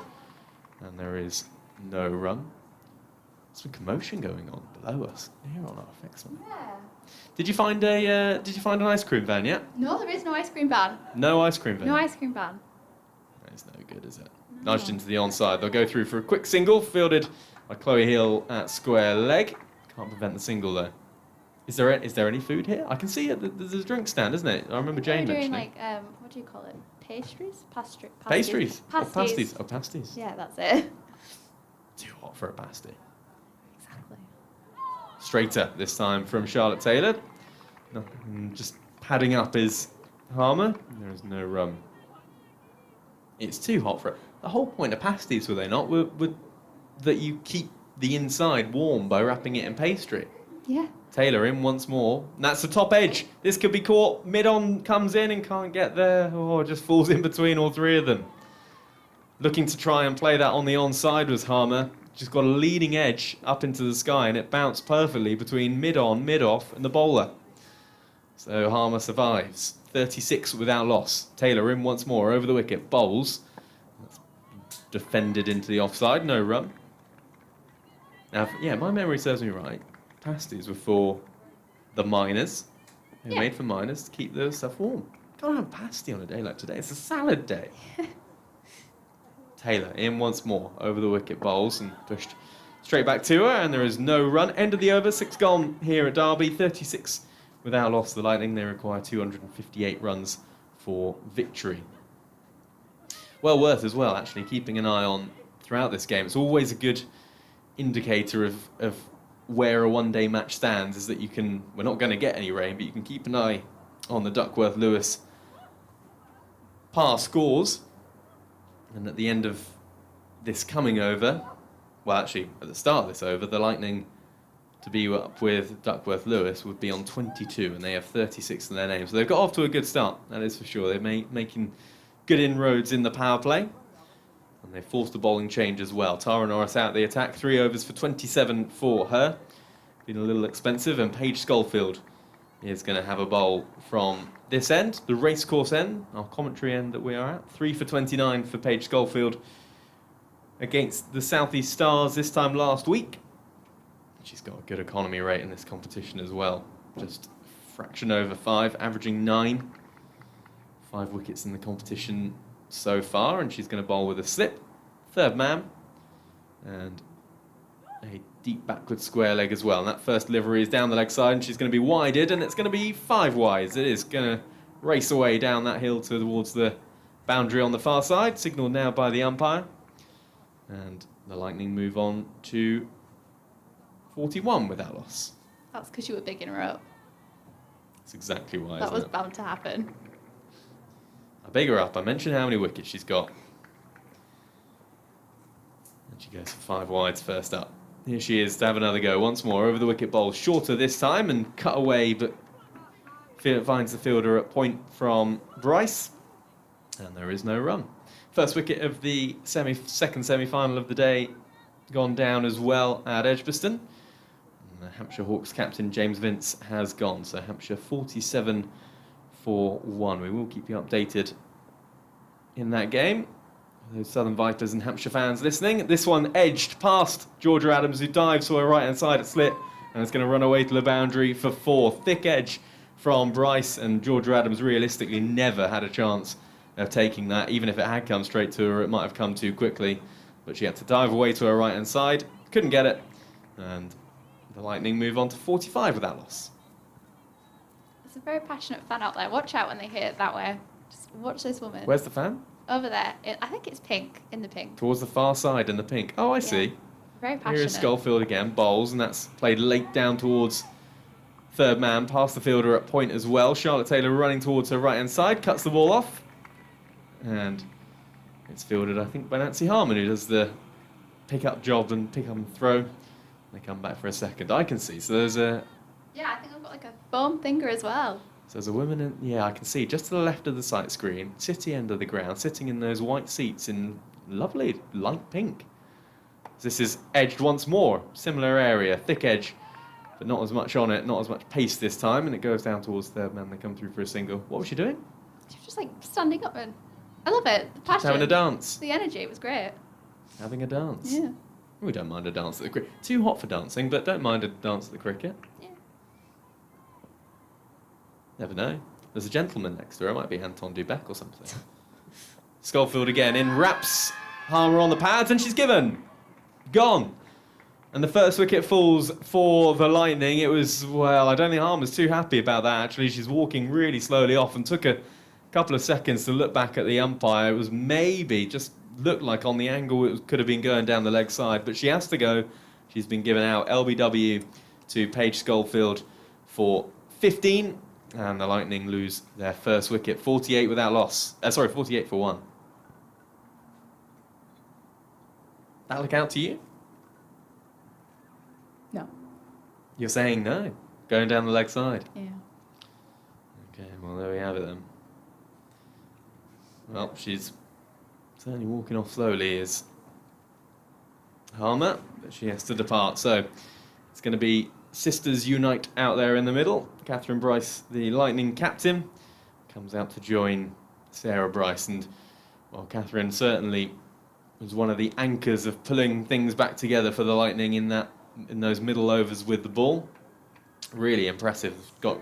And there is no run. some commotion going on below us here on our fix. Yeah. Did you find an ice cream van yet? No, there is no ice cream van. No ice cream van. No ice cream van. That is no good, is it? No. Nudged into the onside. They'll go through for a quick single, fielded by Chloe Hill at square leg. Can't prevent the single though. Is there any food here? I can see it. There's a drink stand, isn't it? I remember Jane They're doing mentioning. what do you call it? Pastries? Pastries. Pasties. Oh, pasties. Yeah, that's it. Too hot for a pasty. Exactly. Straighter this time from Charlotte Taylor. No, just padding up his Harmer. There is no rum. It's too hot for it. The whole point of pasties, were they not, were that you keep the inside warm by wrapping it in pastry. Yeah. Taylor in once more. And that's the top edge. This could be caught. Mid-on comes in and can't get there. Oh, just falls in between all three of them. Looking to try and play that on the onside was Harmer. Just got a leading edge up into the sky and it bounced perfectly between mid-on, mid-off and the bowler. So Harmer survives. 36 without loss. Taylor in once more over the wicket. Bowls. That's defended into the offside. No run. Now, yeah, my memory serves me right. Pasties were for the miners. They were made for miners to keep their stuff warm. Can't have a pasty on a day like today. It's a salad day. Taylor in once more over the wicket, bowls and pushed straight back to her, and there is no run. End of the over, 6 gone here at Derby. 36 without loss. The Lightning, they require 258 runs for victory. Well worth as well, actually, keeping an eye on throughout this game. It's always a good indicator of where a one-day match stands, is that you can, we're not going to get any rain, but you can keep an eye on the Duckworth-Lewis par scores. And at the end of this coming over, well, actually, at the start of this over, the Lightning to be up with Duckworth-Lewis would be on 22, and they have 36 in their name. So they've got off to a good start, that is for sure. They're making good inroads in the power play. And they forced the bowling change as well. Tara Norris out the attack, 3 overs for 27 for her. Been a little expensive, and Paige Schofield is going to have a bowl from this end, the racecourse end, our commentary end that we are at. 3 for 29 for Paige Schofield against the South East Stars this time last week. She's got a good economy rate in this competition as well. Just a fraction over 5, averaging 9. 5 wickets in the competition so far, and she's going to bowl with a slip. Third man, and a deep backward square leg as well. And that first delivery is down the leg side, and she's going to be wided, and it's going to be 5 wides. It is going to race away down that hill towards the boundary on the far side, signalled now by the umpire. And the Lightning move on to 41 without loss. That's because you were big in a row. That's exactly why. That was bound to happen. I big her up. I mentioned how many wickets she's got. And she goes for 5 wides first up. Here she is to have another go once more over the wicket bowl. Shorter this time and cut away, but finds the fielder at point from Bryce. And there is no run. First wicket of the second semi-final of the day gone down as well at Edgbaston. And the Hampshire Hawks captain James Vince has gone. So Hampshire 47 for 1. We will keep you updated in that game. Those Southern Vipers and Hampshire fans listening. This one edged past Georgia Adams, who dives to her right-hand side at slip, and it's going to run away to the boundary for 4. Thick edge from Bryce, and Georgia Adams realistically never had a chance of taking that. Even if it had come straight to her, it might have come too quickly. But she had to dive away to her right-hand side, couldn't get it, and the Lightning move on to 45 without loss. There's a very passionate fan out there. Watch out when they hit it that way. Just watch this woman. Where's the fan? Over there. I think it's pink, in the pink. Towards the far side in the pink. Oh, I see. Very passionate. Here is Schofield again, bowls, and that's played late down towards third man, past the fielder at point as well. Charlotte Taylor running towards her right-hand side, cuts the ball off, and it's fielded, I think, by Nancy Harmon, who does the pick-up job and pick-up and throw. They come back for a second. I can see. So there's a... Yeah, I think I've got like a foam finger as well. So there's a woman in... Yeah, I can see, just to the left of the sight screen, city end of the ground, sitting in those white seats in lovely light pink. This is edged once more. Similar area, thick edge, but not as much on it, not as much pace this time, and it goes down towards third man. They come through for a single. What was she doing? She was just like standing up, and I love it. The passion. Having a dance. The energy, it was great. Having a dance. Yeah. We don't mind a dance at the cricket. Too hot for dancing, but don't mind a dance at the cricket. Yeah. Never know. There's a gentleman next to her. It might be Anton Dubek or something. Schofield again in wraps. Harmer on the pads, and she's given. Gone. And the first wicket falls for the Lightning. It was, well, I don't think Harmer's too happy about that, actually. She's walking really slowly off and took a couple of seconds to look back at the umpire. It was maybe, just looked like on the angle it could have been going down the leg side, but she has to go. She's been given out. LBW to Paige Schofield for 15, and the Lightning lose their first wicket. 48 without loss. 48 for 1. That look out to you? No. You're saying no, going down the leg side. Yeah. Okay, well, there we have it then. Well, she's certainly walking off slowly, is Harmer, but she has to depart. So it's going to be Sisters Unite out there in the middle. Catherine Bryce, the Lightning captain, comes out to join Sarah Bryce. And, well, Catherine certainly was one of the anchors of pulling things back together for the Lightning in those middle overs with the ball. Really impressive. Got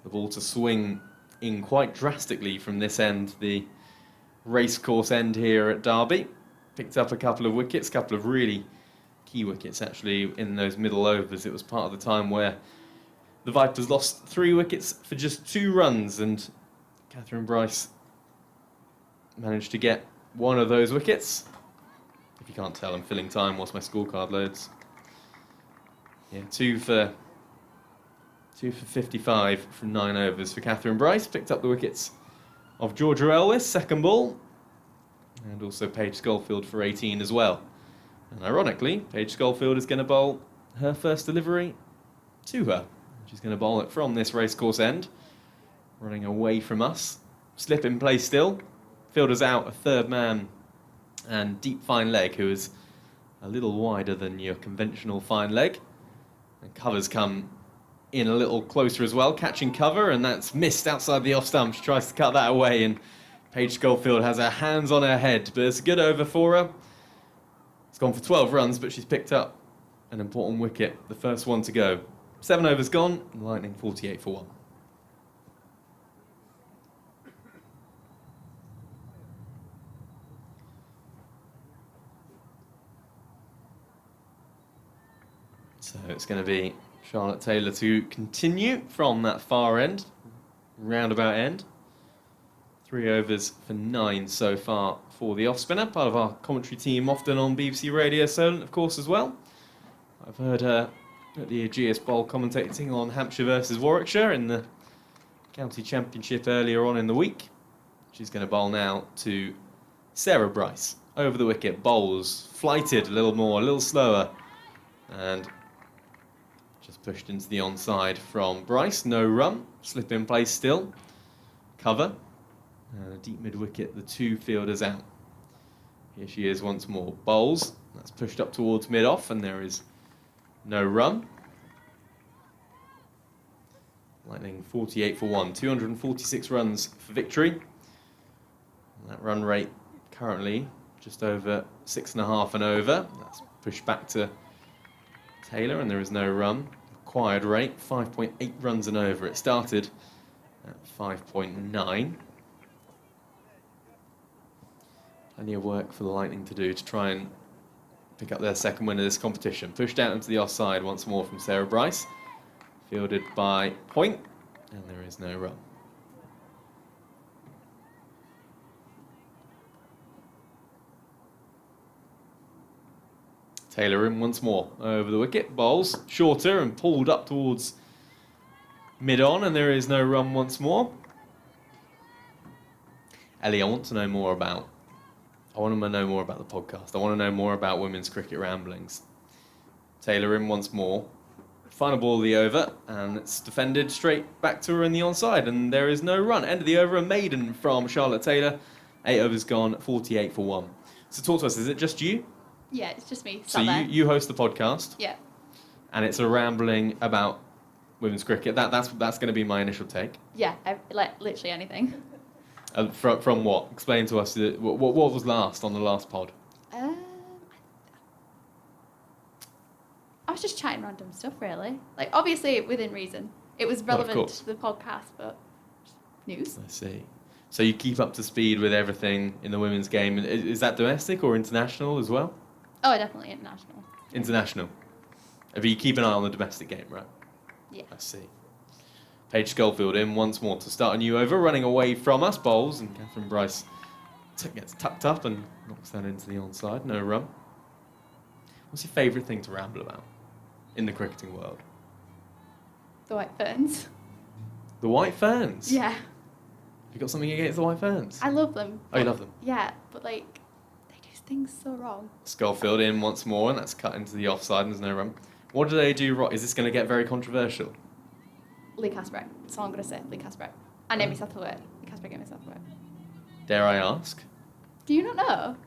the ball to swing in quite drastically from this end, the racecourse end here at Derby. Picked up a couple of wickets, a couple of really key wickets actually in those middle overs. It was part of the time where the Vipers lost 3 wickets for just 2 runs, and Catherine Bryce managed to get one of those wickets. If you can't tell, I'm filling time whilst my scorecard loads. Yeah, 2 for 55 from 9 overs for Catherine Bryce. Picked up the wickets of Georgia Elwes, second ball, and also Paige Schofield for 18 as well. And ironically, Paige Schofield is going to bowl her first delivery to her. She's going to bowl it from this racecourse end, running away from us. Slip in place still. Fielder's out, a third man, and deep fine leg, who is a little wider than your conventional fine leg. And covers come in a little closer as well, catching cover, and that's missed outside the off stump. She tries to cut that away, and Paige Schofield has her hands on her head, but it's a good over for her. It's gone for 12 runs, but she's picked up an important wicket, the first one to go. 7 overs gone, and Lightning 48 for 1. So it's going to be Charlotte Taylor to continue from that far end, roundabout end. 3 overs for 9 so far for the off-spinner, part of our commentary team, often on BBC Radio Solent, of course, as well. I've heard her at the Aegeus Bowl commentating on Hampshire versus Warwickshire in the county championship earlier on in the week. She's going to bowl now to Sarah Bryce. Over the wicket, bowls, flighted a little more, a little slower, and just pushed into the onside from Bryce. No run, slip in place still. Cover, and a deep mid-wicket, the 2 fielders out. Here she is once more. Bowls, that's pushed up towards mid-off, and there is no run. Lightning 48 for 1, 246 runs for victory. And that run rate currently just over 6.5 and over. That's pushed back to Taylor, and there is no run. Acquired rate 5.8 runs and over. It started at 5.9. Plenty of work for the Lightning to do to try and pick up their second win of this competition. Pushed out into the offside once more from Sarah Bryce. Fielded by Point, and there is no run. Taylor in once more over the wicket. Bowls shorter and pulled up towards mid-on, and there is no run once more. Ellie, I want to know more about the podcast. I want to know more about Women's Cricket Ramblings. Taylor in once more. Final ball of the over, and it's defended straight back to her in the onside, and there is no run. End of the over, a maiden from Charlotte Taylor. 8 overs gone, 48 for 1. So talk to us, is it just you? Yeah, it's just me. So you host the podcast? Yeah. And it's a rambling about women's cricket. That's going to be my initial take. Yeah, literally anything. From what? Explain to us what was last on the last pod. I was just chatting random stuff, really. Like, obviously, within reason. It was relevant to the podcast, but news. I see. So you keep up to speed with everything in the women's game. Is that domestic or international as well? Oh, definitely international. International. But you keep an eye on the domestic game, right? Yeah. I see. Paige Schofield in once more to start a new over, running away from us, bowls, and Catherine Bryce gets tucked up and knocks that into the onside. No run. What's your favourite thing to ramble about in the cricketing world? The White Ferns. The White Ferns? Yeah. Have you got something against the White Ferns? I love them. Oh, you love them? Yeah, but like, they do things so wrong. Schofield in once more, and that's cut into the offside, and there's no run. What do they do wrong? Is this going to get very controversial? Lee Casper. That's all I'm going to say. Lee Casper. And Amy Southwood. Lee Casper gave me Southwood. Dare I ask? Do you not know?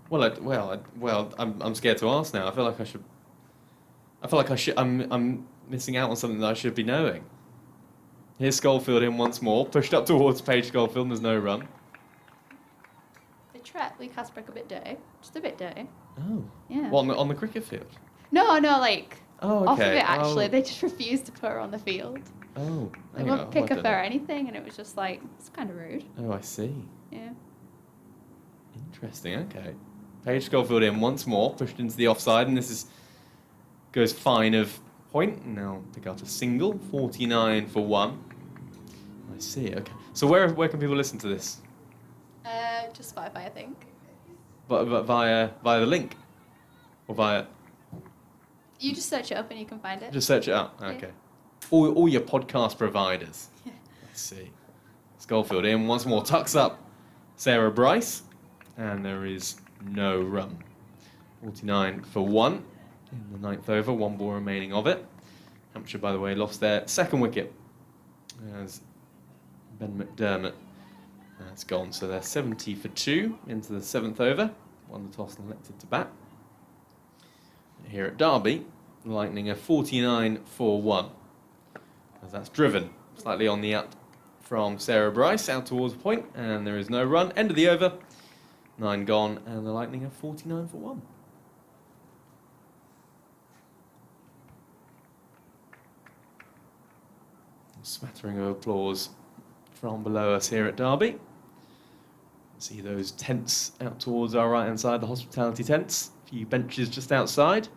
Well, I'm scared to ask now. I feel like I should. I'm missing out on something that I should be knowing. Here's Schofield in once more, pushed up towards Paige Schofield, and there's no run. They treat Lee Casper a bit dirty. Just a bit dirty. Oh. Yeah. What, on the cricket field? No, like, Oh, okay. off of it, actually. Oh. They just refused to put her on the field. Oh. They wouldn't pick up her or anything, and it was just like, it's kind of rude. Oh, I see. Yeah. Interesting, okay. Paige Schofield in once more, pushed into the offside, and this goes fine of point. Now pick up a single, 49 for 1. I see, okay. So where can people listen to this? Just Spotify, I think. But via the link? Or via... You just search it up and you can find it. Just search it up, Yeah. okay. All your podcast providers. Yeah. I see. Schofield in once more, tucks up Sarah Bryce, and there is no run. 49 for 1 in the 9th over, 1 ball remaining of it. Hampshire, by the way, lost their second wicket as Ben McDermott has gone. So they're 70 for 2 into the 7th over. Won the toss and elected to bat. Here at Derby, the Lightning are 49 for 1. As that's driven slightly on the up from Sarah Bryce out towards point, and there is no run. End of the over. 9 gone, and the Lightning are 49 for 1. A smattering of applause from below us here at Derby. See those tents out towards our right-hand side, the hospitality tents. A few benches just outside.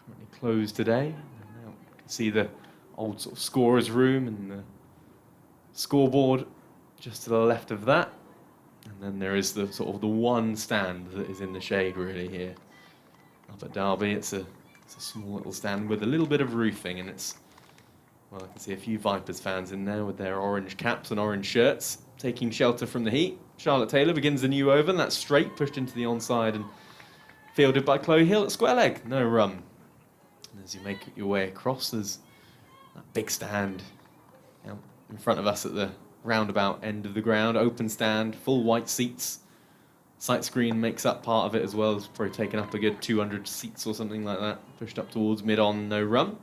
Currently closed today. And now you can see the old sort of scorer's room and the scoreboard just to the left of that. And then there is the sort of the one stand that is in the shade really here. Up at Derby, it's a small little stand with a little bit of roofing, and it's, well, I can see a few Vipers fans in there with their orange caps and orange shirts, taking shelter from the heat. Charlotte Taylor begins the new over, and that's straight, pushed into the onside and fielded by Chloe Hill at square leg. No run. And as you make your way across, there's that big stand out in front of us at the roundabout end of the ground, open stand, full white seats. Sight screen makes up part of it as well. It's probably taken up a good 200 seats or something like that. Pushed up towards mid-on, no run.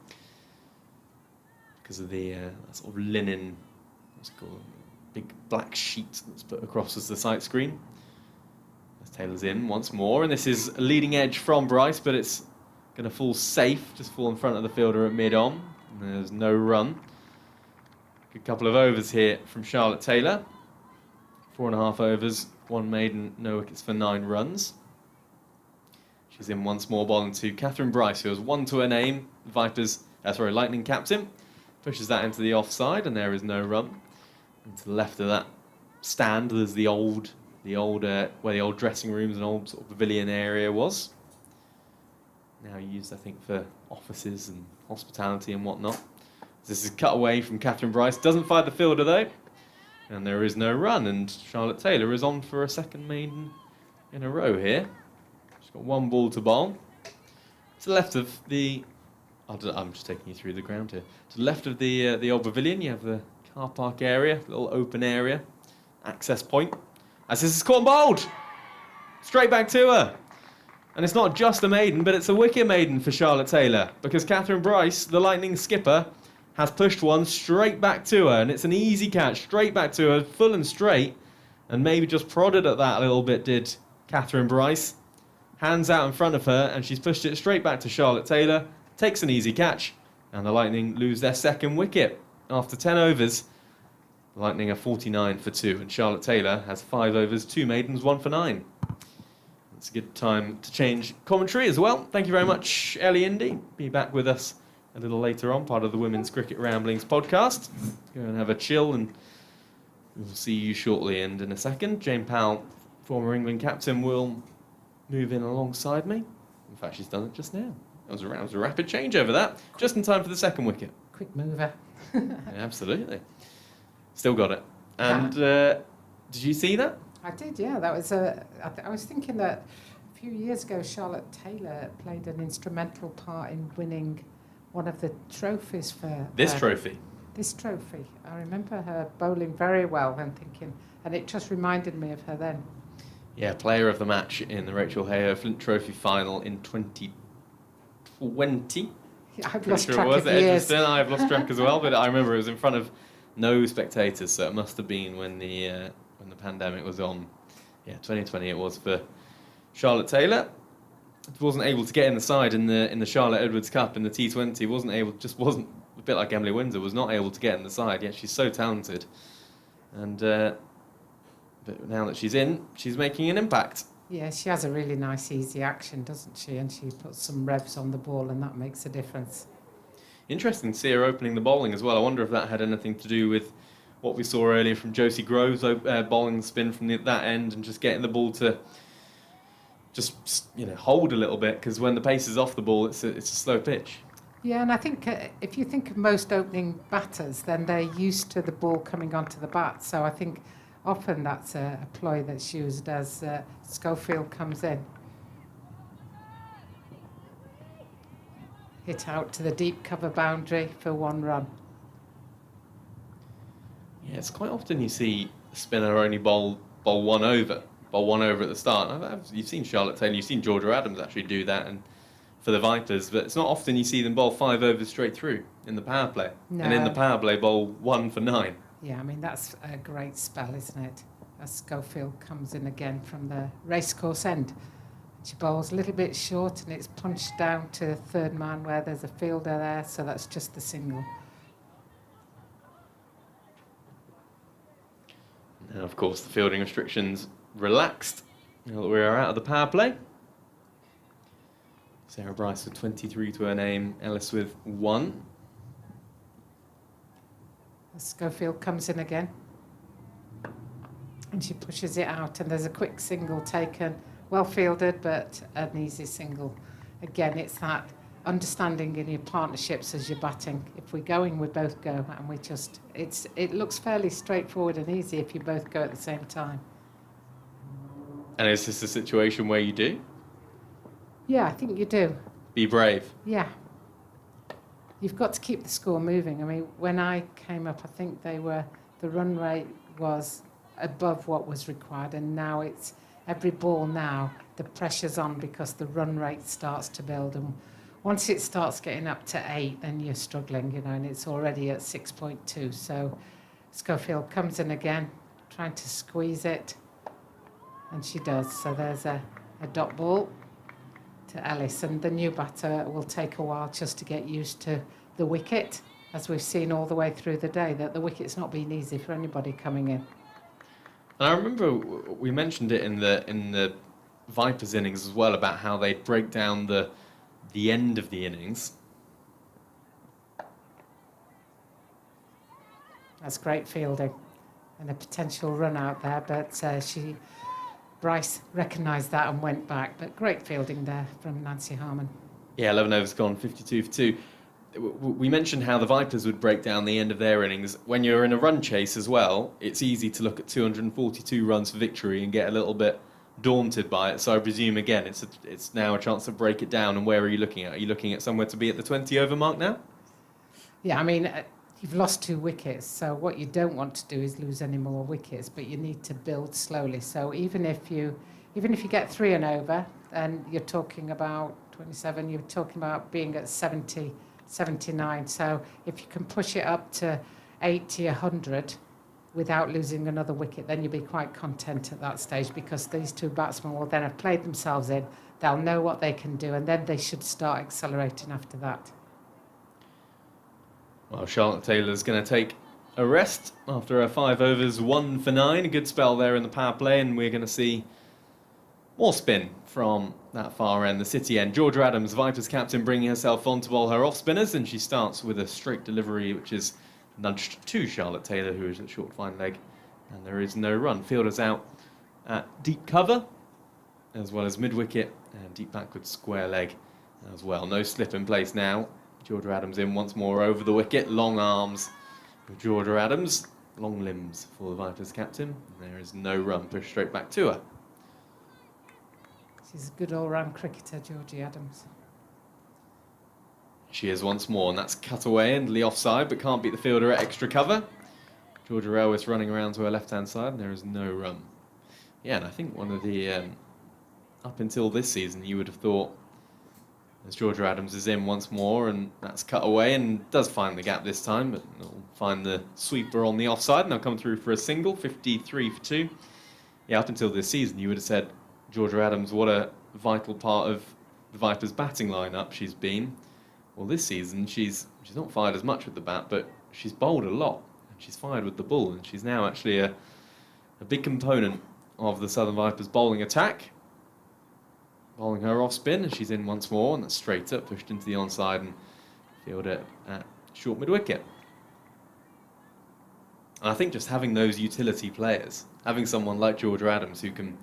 Because of the sort of linen, what's it called, big black sheet that's put across as the sight screen. As Taylor's in once more, and this is a leading edge from Bryce, but it's going to fall safe, just fall in front of the fielder at mid-on. And there's no run. Good couple of overs here from Charlotte Taylor. 4.5 overs, 1 maiden, no wickets for 9 runs. She's in once more, bowling to Catherine Bryce, who has 1 to her name. Lightning captain. Pushes that into the offside, and there is no run. And to the left of that stand, there's the old where the old dressing rooms and old sort of pavilion area was. Now used, I think, for offices and hospitality and whatnot. This is cut away from Catherine Bryce. Doesn't find the fielder though. And there is no run. And Charlotte Taylor is on for a second maiden in a row here. She's got 1 ball to bowl. To the left of the... I'm just taking you through the ground here. To the left of the old pavilion, you have the car park area, little open area, access point. As this is caught and bowled! Straight back to her. And it's not just a maiden, but it's a wicket maiden for Charlotte Taylor. Because Catherine Bryce, the Lightning skipper, has pushed one straight back to her, and it's an easy catch, straight back to her, full and straight, and maybe just prodded at that a little bit, did Catherine Bryce. hands out in front of her, and she's pushed it straight back to Charlotte Taylor, takes an easy catch, and the Lightning lose their second wicket. After 10 overs, the Lightning are 49 for 2, and Charlotte Taylor has 5 overs, 2 maidens, 1 for 9. It's a good time to change commentary as well. Thank you very much, Ellie Indy. Be back with us a little later on, part of the Women's Cricket Ramblings podcast. Go and have a chill, and we'll see you shortly. And in a second, Jane Powell, former England captain, will move in alongside me. In fact, she's done it just now. It was a rapid change over that, just in time for the second wicket. Quick mover. Yeah, absolutely. Still got it. And did you see that? I did, yeah. That was I was thinking that a few years ago, Charlotte Taylor played an instrumental part in winning one of the trophies for This trophy. This trophy. I remember her bowling very well and thinking, and it just reminded me of her then. Yeah, player of the match in the Rachael Heyhoe Flint Trophy final in 2020. I've lost Sure track it was of the at years. Edgbaston. I've lost track as well, but I remember it was in front of no spectators, so it must have been when the pandemic was on. Yeah, 2020 it was for Charlotte Taylor. Wasn't able to get in the side in the Charlotte Edwards Cup in the T20. Wasn't a bit like Emily Windsor. Was not able to get in the side. Yet she's so talented, and but now that she's in, she's making an impact. Yeah, she has a really nice, easy action, doesn't she? And she puts some revs on the ball, and that makes a difference. Interesting to see her opening the bowling as well. I wonder if that had anything to do with what we saw earlier from Josie Groves, bowling the spin from that end and just getting the ball to just hold a little bit, because when the pace is off the ball, it's a slow pitch. Yeah, and I think if you think of most opening batters, then they're used to the ball coming onto the bat. So I think often that's a ploy that's used as Schofield comes in. Hit out to the deep cover boundary for 1 run. Yeah, it's quite often you see a spinner only bowl 1 over at the start. You've seen Charlotte Taylor, you've seen Georgia Adams actually do that, and for the Vipers, but it's not often you see them bowl 5 overs straight through in the power play. No. And in the power play, bowl 1 for 9. Yeah, I mean, that's a great spell, isn't it? As Schofield comes in again from the racecourse end. She bowls a little bit short, and it's punched down to third man where there's a fielder there, so that's just the single. Now, of course, the fielding restrictions relaxed now that we are out of the power play. Sarah Bryce with 23 to her name, Ellis with 1. Schofield comes in again, and she pushes it out, and there's a quick single taken, well fielded, but an easy single. Again, it's that understanding in your partnerships as you're batting. If we're going, we both go, and it looks fairly straightforward and easy if you both go at the same time. And is this a situation where you do? Yeah, I think you do. Be brave. Yeah. You've got to keep the score moving. I mean, when I came up, I think the run rate was above what was required, and now it's every ball now, the pressure's on because the run rate starts to build, and once it starts getting up to 8, then you're struggling, and it's already at 6.2. So Schofield comes in again, trying to squeeze it, and she does. So there's a dot ball to Ellis, and the new batter will take a while just to get used to the wicket, as we've seen all the way through the day, that the wicket's not been easy for anybody coming in. And I remember we mentioned it in the Vipers innings as well, about how they break down the end of the innings. That's great fielding and a potential run out there, but Bryce recognised that and went back. But great fielding there from Nancy Harmon. Yeah, 11 overs gone, 52 for 2. We mentioned how the Vipers would break down the end of their innings. When you're in a run chase as well, it's easy to look at 242 runs for victory and get a little bit daunted by it. So I presume, again, it's now a chance to break it down. And where are you looking at? Are you looking at somewhere to be at the 20 over mark now? Yeah, I mean, you've lost 2 wickets, so what you don't want to do is lose any more wickets, but you need to build slowly. So even if you get 3 and over, and you're talking about 27, you're talking about being at 70, 79. So if you can push it up to 80, 100 without losing another wicket, then you'll be quite content at that stage, because these 2 batsmen will then have played themselves in. they'll know what they can do, and then they should start accelerating after that. Well, Charlotte Taylor's going to take a rest after her 5 overs, 1 for 9. A good spell there in the power play, and we're going to see more spin from that far end, the City end. Georgia Adams, Vipers captain, bringing herself on to bowl her off spinners, and she starts with a straight delivery, which is nudged to Charlotte Taylor, who is at short fine leg, and there is no run. Fielders out at deep cover, as well as mid-wicket, and deep backward square leg as well. No slip in place now. Georgia Adams in once more over the wicket. Long arms of Georgia Adams, long limbs for the Vipers captain. There is no run, pushed straight back to her. She's a good all-round cricketer, Georgie Adams. She is once more, and that's cut away and Lee offside, but can't beat the fielder at extra cover. Georgia Elwes running around to her left-hand side, and there is no run. Yeah, and I think one of the, up until this season, you would have thought, as Georgia Adams is in once more, and that's cut away, and does find the gap this time, but it'll find the sweeper on the offside, and they'll come through for a single, 53 for 2. Yeah, up until this season, you would have said, Georgia Adams, what a vital part of the Vipers' batting lineup she's been. Well, this season, she's not fired as much with the bat, but she's bowled a lot, and she's fired with the ball, and she's now actually a big component of the Southern Vipers' bowling attack. Bowling her off spin, and she's in once more, and that's straight up, pushed into the onside, and fielded at short mid-wicket. And I think just having those utility players, having someone like Georgia Adams who can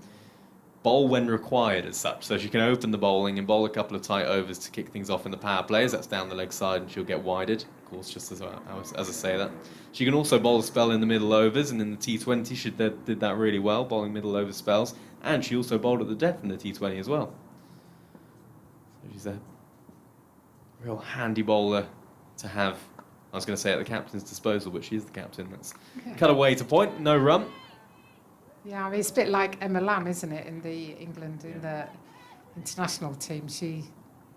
bowl when required as such, so she can open the bowling and bowl a couple of tight overs to kick things off in the power plays. That's down the leg side, and she'll get wided, of course, just as I say that. She can also bowl a spell in the middle overs, and in the T20 she did that really well, bowling middle over spells, and she also bowled at the death in the T20 as well. So she's a real handy bowler to have. I was going to say at the captain's disposal, but she is the captain. That's cut away to point, no run. Yeah, I mean, it's a bit like Emma Lamb, isn't it, in the England, in the international team. She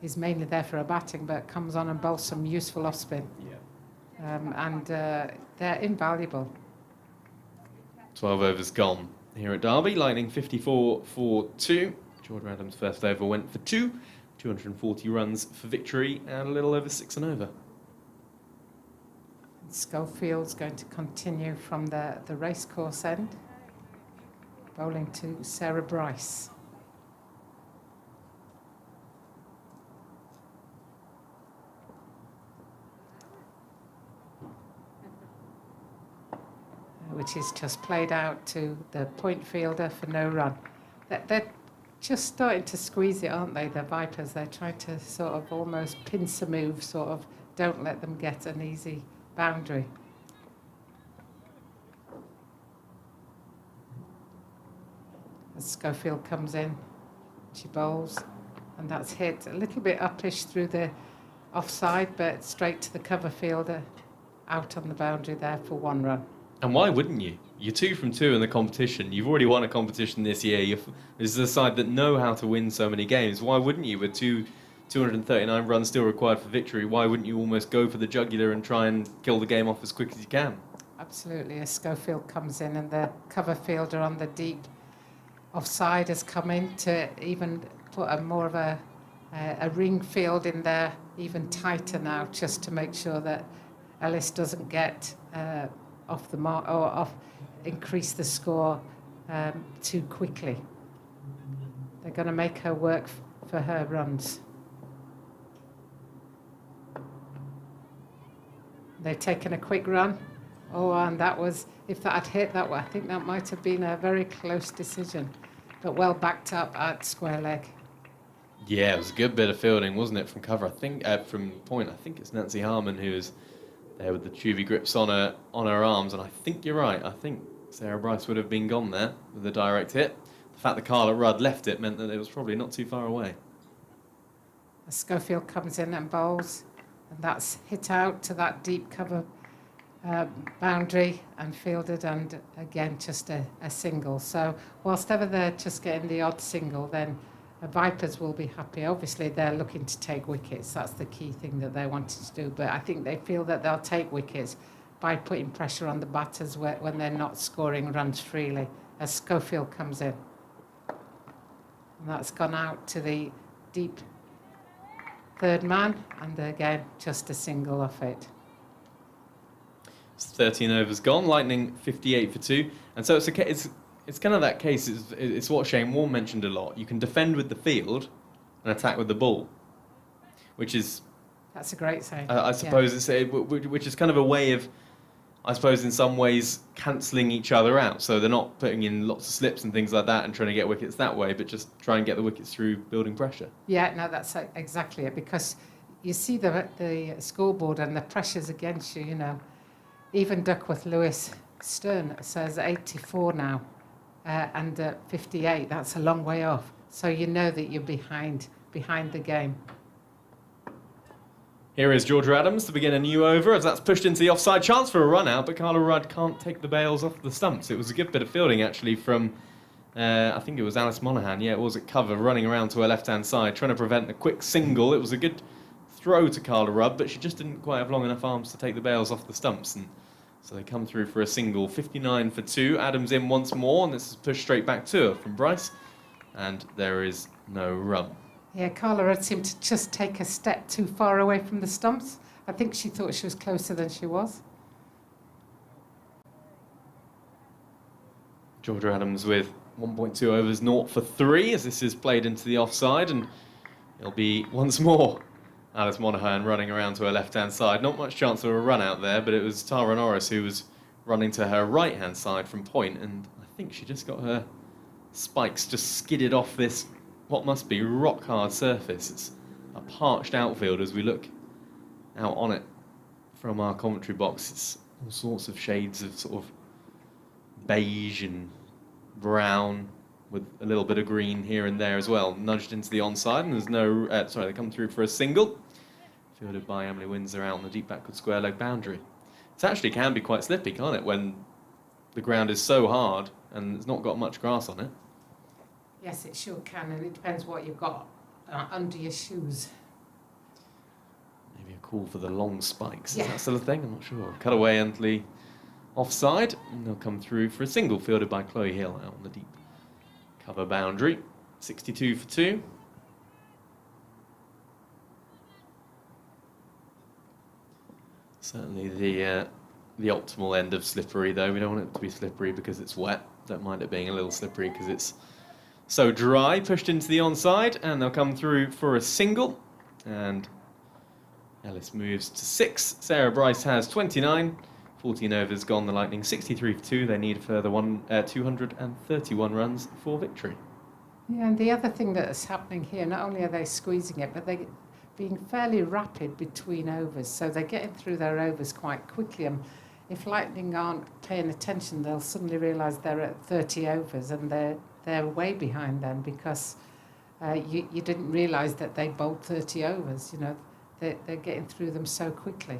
is mainly there for her batting, but comes on and bowls some useful off spin. Yeah. They're invaluable. 12 overs gone here at Derby. Lightning 54 for 2. Georgia Adams' first over went for 2. 240 runs for victory, and a little over 6 and over. Schofield's going to continue from the racecourse end. Bowling to Sarah Bryce. Which is just played out to the point fielder for no run. They're just starting to squeeze it, aren't they, the Vipers? They're trying to sort of almost pincer move, sort of don't let them get an easy boundary. As Schofield comes in, she bowls, and that's hit a little bit uppish through the offside, but straight to the cover fielder, out on the boundary there for 1 run. And why wouldn't you? You're 2 from 2 in the competition. You've already won a competition this year. This is a side that know how to win so many games. Why wouldn't you? With 239 runs still required for victory, why wouldn't you almost go for the jugular and try and kill the game off as quick as you can? Absolutely. As Schofield comes in, and the cover fielder on the deep offside has come in to even put more of a ring field in there, even tighter now, just to make sure that Ellis doesn't get off the mark or increase the score too quickly. They're going to make her work for her runs. They've taken a quick run. Oh, and that was, if that had hit that way, I think that might have been a very close decision, but well backed up at square leg. Yeah, it was a good bit of fielding, wasn't it, from cover? I think from point. I think it's Nancy Harmon who is there with the Tuvey grips on her arms, and I think you're right. I think Sarah Bryce would have been gone there with a direct hit. The fact that Carla Rudd left it meant that it was probably not too far away. As Schofield comes in and bowls, and that's hit out to that deep cover boundary and fielded, and again just a single. So whilst ever they're just getting the odd single, then the Vipers will be happy. Obviously they're looking to take wickets. That's the key thing that they wanted to do, but I think they feel that they'll take wickets by putting pressure on the batters when they're not scoring runs freely, as Schofield comes in. And that's gone out to the deep third man, and again, just a single off it. It's 13 overs gone, Lightning 58 for 2. And so it's kind of that case, it's what Shane Warne mentioned a lot. You can defend with the field and attack with the ball, which is... That's a great saying. I suppose which is kind of a way of, I suppose in some ways, cancelling each other out. So they're not putting in lots of slips and things like that and trying to get wickets that way, but just try and get the wickets through building pressure. Yeah, no, that's exactly it, because you see the scoreboard and the pressure's against you, you know. Even Duckworth Lewis Stern says 84 now and 58. That's a long way off. So you know that you're behind the game. Here is Georgia Adams to begin a new over as that's pushed into the offside. Chance for a run out, but Carla Rudd can't take the bails off the stumps. It was a good bit of fielding actually from, I think it was Alice Monaghan. Yeah, it was at cover, running around to her left-hand side, trying to prevent the quick single. It was a good throw to Carla Rudd, but she just didn't quite have long enough arms to take the bails off the stumps. And so they come through for a single, 59 for 2. Adams in once more, and this is pushed straight back to her from Bryce. And there is no run. Yeah, Carla Rudd seemed to just take a step too far away from the stumps. I think she thought she was closer than she was. Georgia Adams with 1.2 overs, 0 for 3, as this is played into the offside, and it'll be once more Alice Monaghan running around to her left-hand side. Not much chance of a run out there, but it was Tara Norris who was running to her right-hand side from point, and I think she just got her spikes just skidded off this, what must be rock-hard surface. It's a parched outfield as we look out on it from our commentary box. It's all sorts of shades of sort of beige and brown with a little bit of green here and there as well. Nudged into the onside, and there's no... they come through for a single. Fielded by Emily Windsor out on the deep backward square leg boundary. It actually can be quite slippy, can't it, when the ground is so hard and it's not got much grass on it? Yes, it sure can, and it depends what you've got under your shoes. Maybe a call for the long spikes. Yeah. Is that still a thing? I'm not sure. Cut away Antley offside, and they'll come through for a single fielded by Chloe Hill out on the deep cover boundary. 62 for 2. Certainly the optimal end of slippery, though. We don't want it to be slippery because it's wet. Don't mind it being a little slippery because it's so dry. Pushed into the onside, and they'll come through for a single. And Ellis moves to 6. Sarah Bryce has 29. 14 overs gone. The Lightning 63 for 2. They need a further 231 runs for victory. Yeah, and the other thing that's happening here, not only are they squeezing it, but they're being fairly rapid between overs. So they're getting through their overs quite quickly. And if Lightning aren't paying attention, they'll suddenly realise they're at 30 overs and they're way behind them because you didn't realise that they bowled 30 overs. You know, they're getting through them so quickly.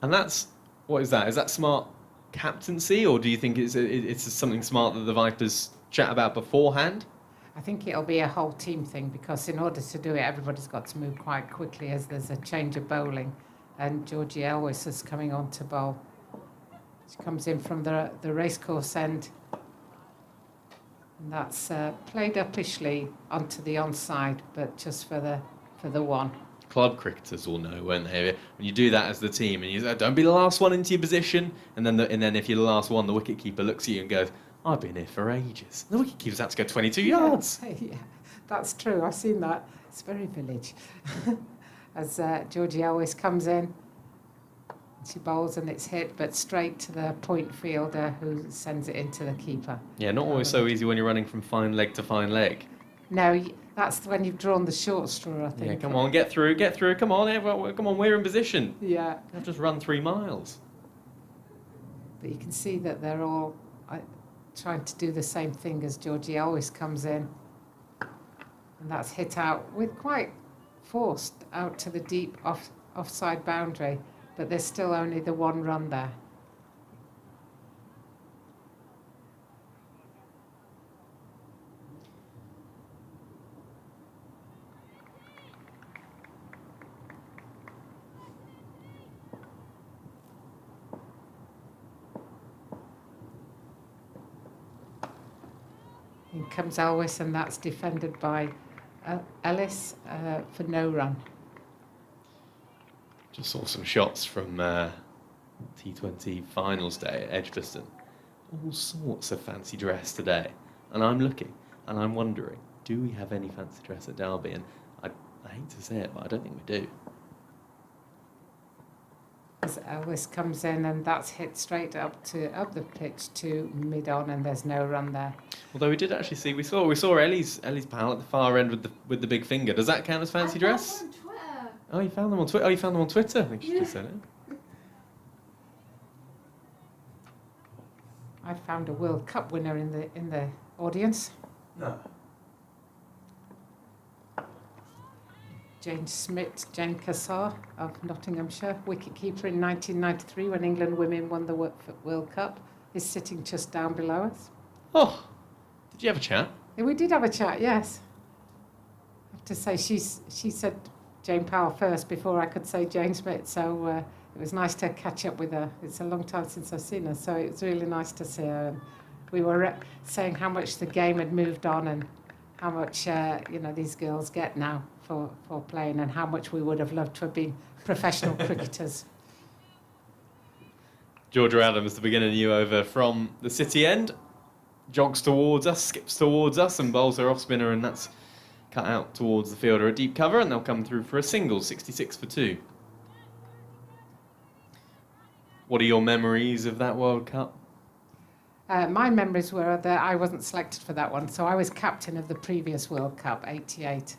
And that's, what is that? Is that smart captaincy, or do you think it's something smart that the Vipers chat about beforehand? I think it'll be a whole team thing because in order to do it, everybody's got to move quite quickly as there's a change of bowling. And Georgie Elwes is coming on to bowl. She comes in from the racecourse end. And that's played uppishly onto the onside, but just for the one. Club cricketers will know, won't they? When you do that as the team, and you say, don't be the last one into your position, and then if you're the last one, the wicketkeeper looks at you and goes, I've been here for ages. The wicketkeeper's had to go 22 yards. Yeah, that's true. I've seen that. It's very village. As Georgie always comes in, she bowls and it's hit, but straight to the point fielder who sends it into the keeper. Yeah, not always so easy when you're running from fine leg to fine leg. No, that's when you've drawn the short straw, I think. Yeah, come on, get through. Come on, everyone, come on, we're in position. Yeah. I'll just run 3 miles. But you can see that they're all trying to do the same thing as Georgie always comes in. And that's hit out with quite forced out to the deep offside boundary. But there's still only the 1 run there. In comes Elwes, and that's defended by Ellis for no run. Just saw some shots from T20 finals day at Edgbaston. All sorts of fancy dress today. And I'm looking, and I'm wondering, do we have any fancy dress at Derby? And I hate to say it, but I don't think we do. As Elwes comes in, and that's hit straight up the pitch to mid-on, and there's no run there. Although we did actually see, we saw Ellie's pal at the far end with the big finger. Does that count as fancy dress? On Twitter. Oh, you found them on Twitter. Oh, you found them on Twitter. I think she just said it. I found a World Cup winner in the audience. No. Jane Cassar of Nottinghamshire, wicket-keeper in 1993 when England women won the World Cup, is sitting just down below us. Oh, did you have a chat? Yeah, we did have a chat, yes. I have to say, she said Jane Powell first before I could say Jane Smith, so it was nice to catch up with her. It's a long time since I've seen her, so it was really nice to see her. And we were saying how much the game had moved on and how much these girls get now for playing, and how much we would have loved to have been professional cricketers. Georgia Adams, the beginner new over from the City end, jogs towards us, skips towards us, and bowls her off spinner, and that's cut out towards the fielder, a deep cover, and they'll come through for a single, 66 for 2. What are your memories of that World Cup? My memories were that I wasn't selected for that one, so I was captain of the previous World Cup, 88,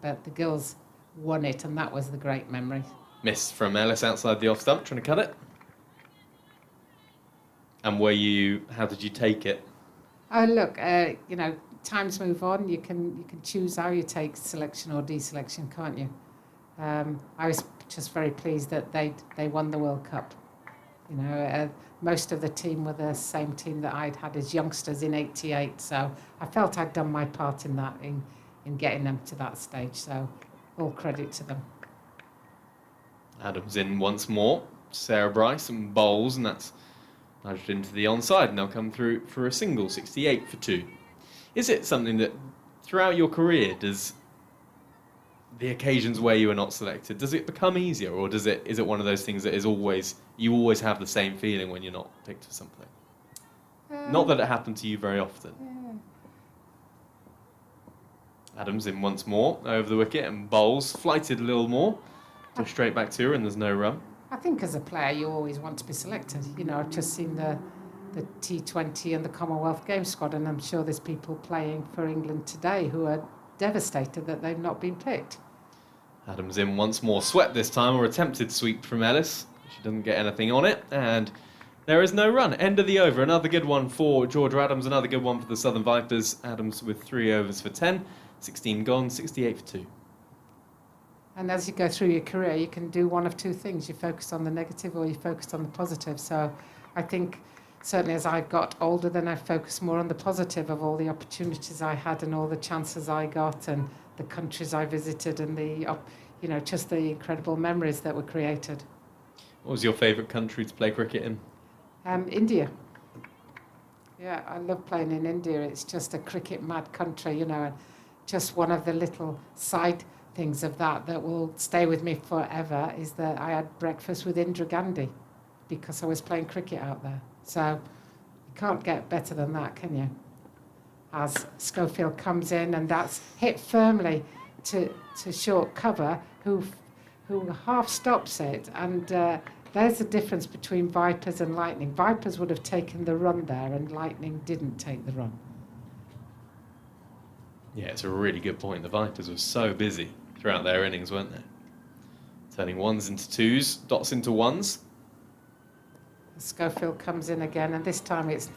but the girls won it, and that was the great memory. Miss from Ellis outside the off stump, trying to cut it. And how did you take it? Oh, look, times move on. You can choose how you take selection or deselection, can't you? I was just very pleased that they won the World Cup. Most of the team were the same team that I'd had as youngsters in 88, so I felt I'd done my part in that, in getting them to that stage, so all credit to them. Adams in once more. Sarah Bryce and bowls, and that's nudged into the onside, and they'll come through for a single, 68 for 2. Is it something that throughout your career, does the occasions where you are not selected, does it become easier, or is it one of those things that you always have the same feeling when you're not picked for something? Not that it happened to you very often. Yeah. Adams in once more, over the wicket, and bowls, flighted a little more, so straight back to her, and there's no run. I think as a player you always want to be selected. I've just seen the T20 and the Commonwealth Games squad, and I'm sure there's people playing for England today who are devastated that they've not been picked. Adams in once more, swept this time, or attempted sweep from Ellis. She doesn't get anything on it, and there is no run. End of the over. Another good one for Georgia Adams, another good one for the Southern Vipers. Adams with 3 overs for 10, 16 gone, 68 for 2. And as you go through your career, you can do one of two things. You focus on the negative or you focus on the positive. So I think certainly as I got older, then I focused more on the positive of all the opportunities I had and all the chances I got and the countries I visited and just the incredible memories that were created. What was your favourite country to play cricket in? India. Yeah, I love playing in India. It's just a cricket-mad country, and just one of the little side things of that will stay with me forever is that I had breakfast with Indira Gandhi because I was playing cricket out there. So you can't get better than that, can you? As Schofield comes in, and that's hit firmly to short cover, who half stops it, and there's the difference between Vipers and Lightning. Vipers would have taken the run there, and Lightning didn't take the run. Yeah, it's a really good point. The Vipers were so busy throughout their innings, weren't they? Turning ones into twos, dots into ones. Schofield comes in again, and this time it's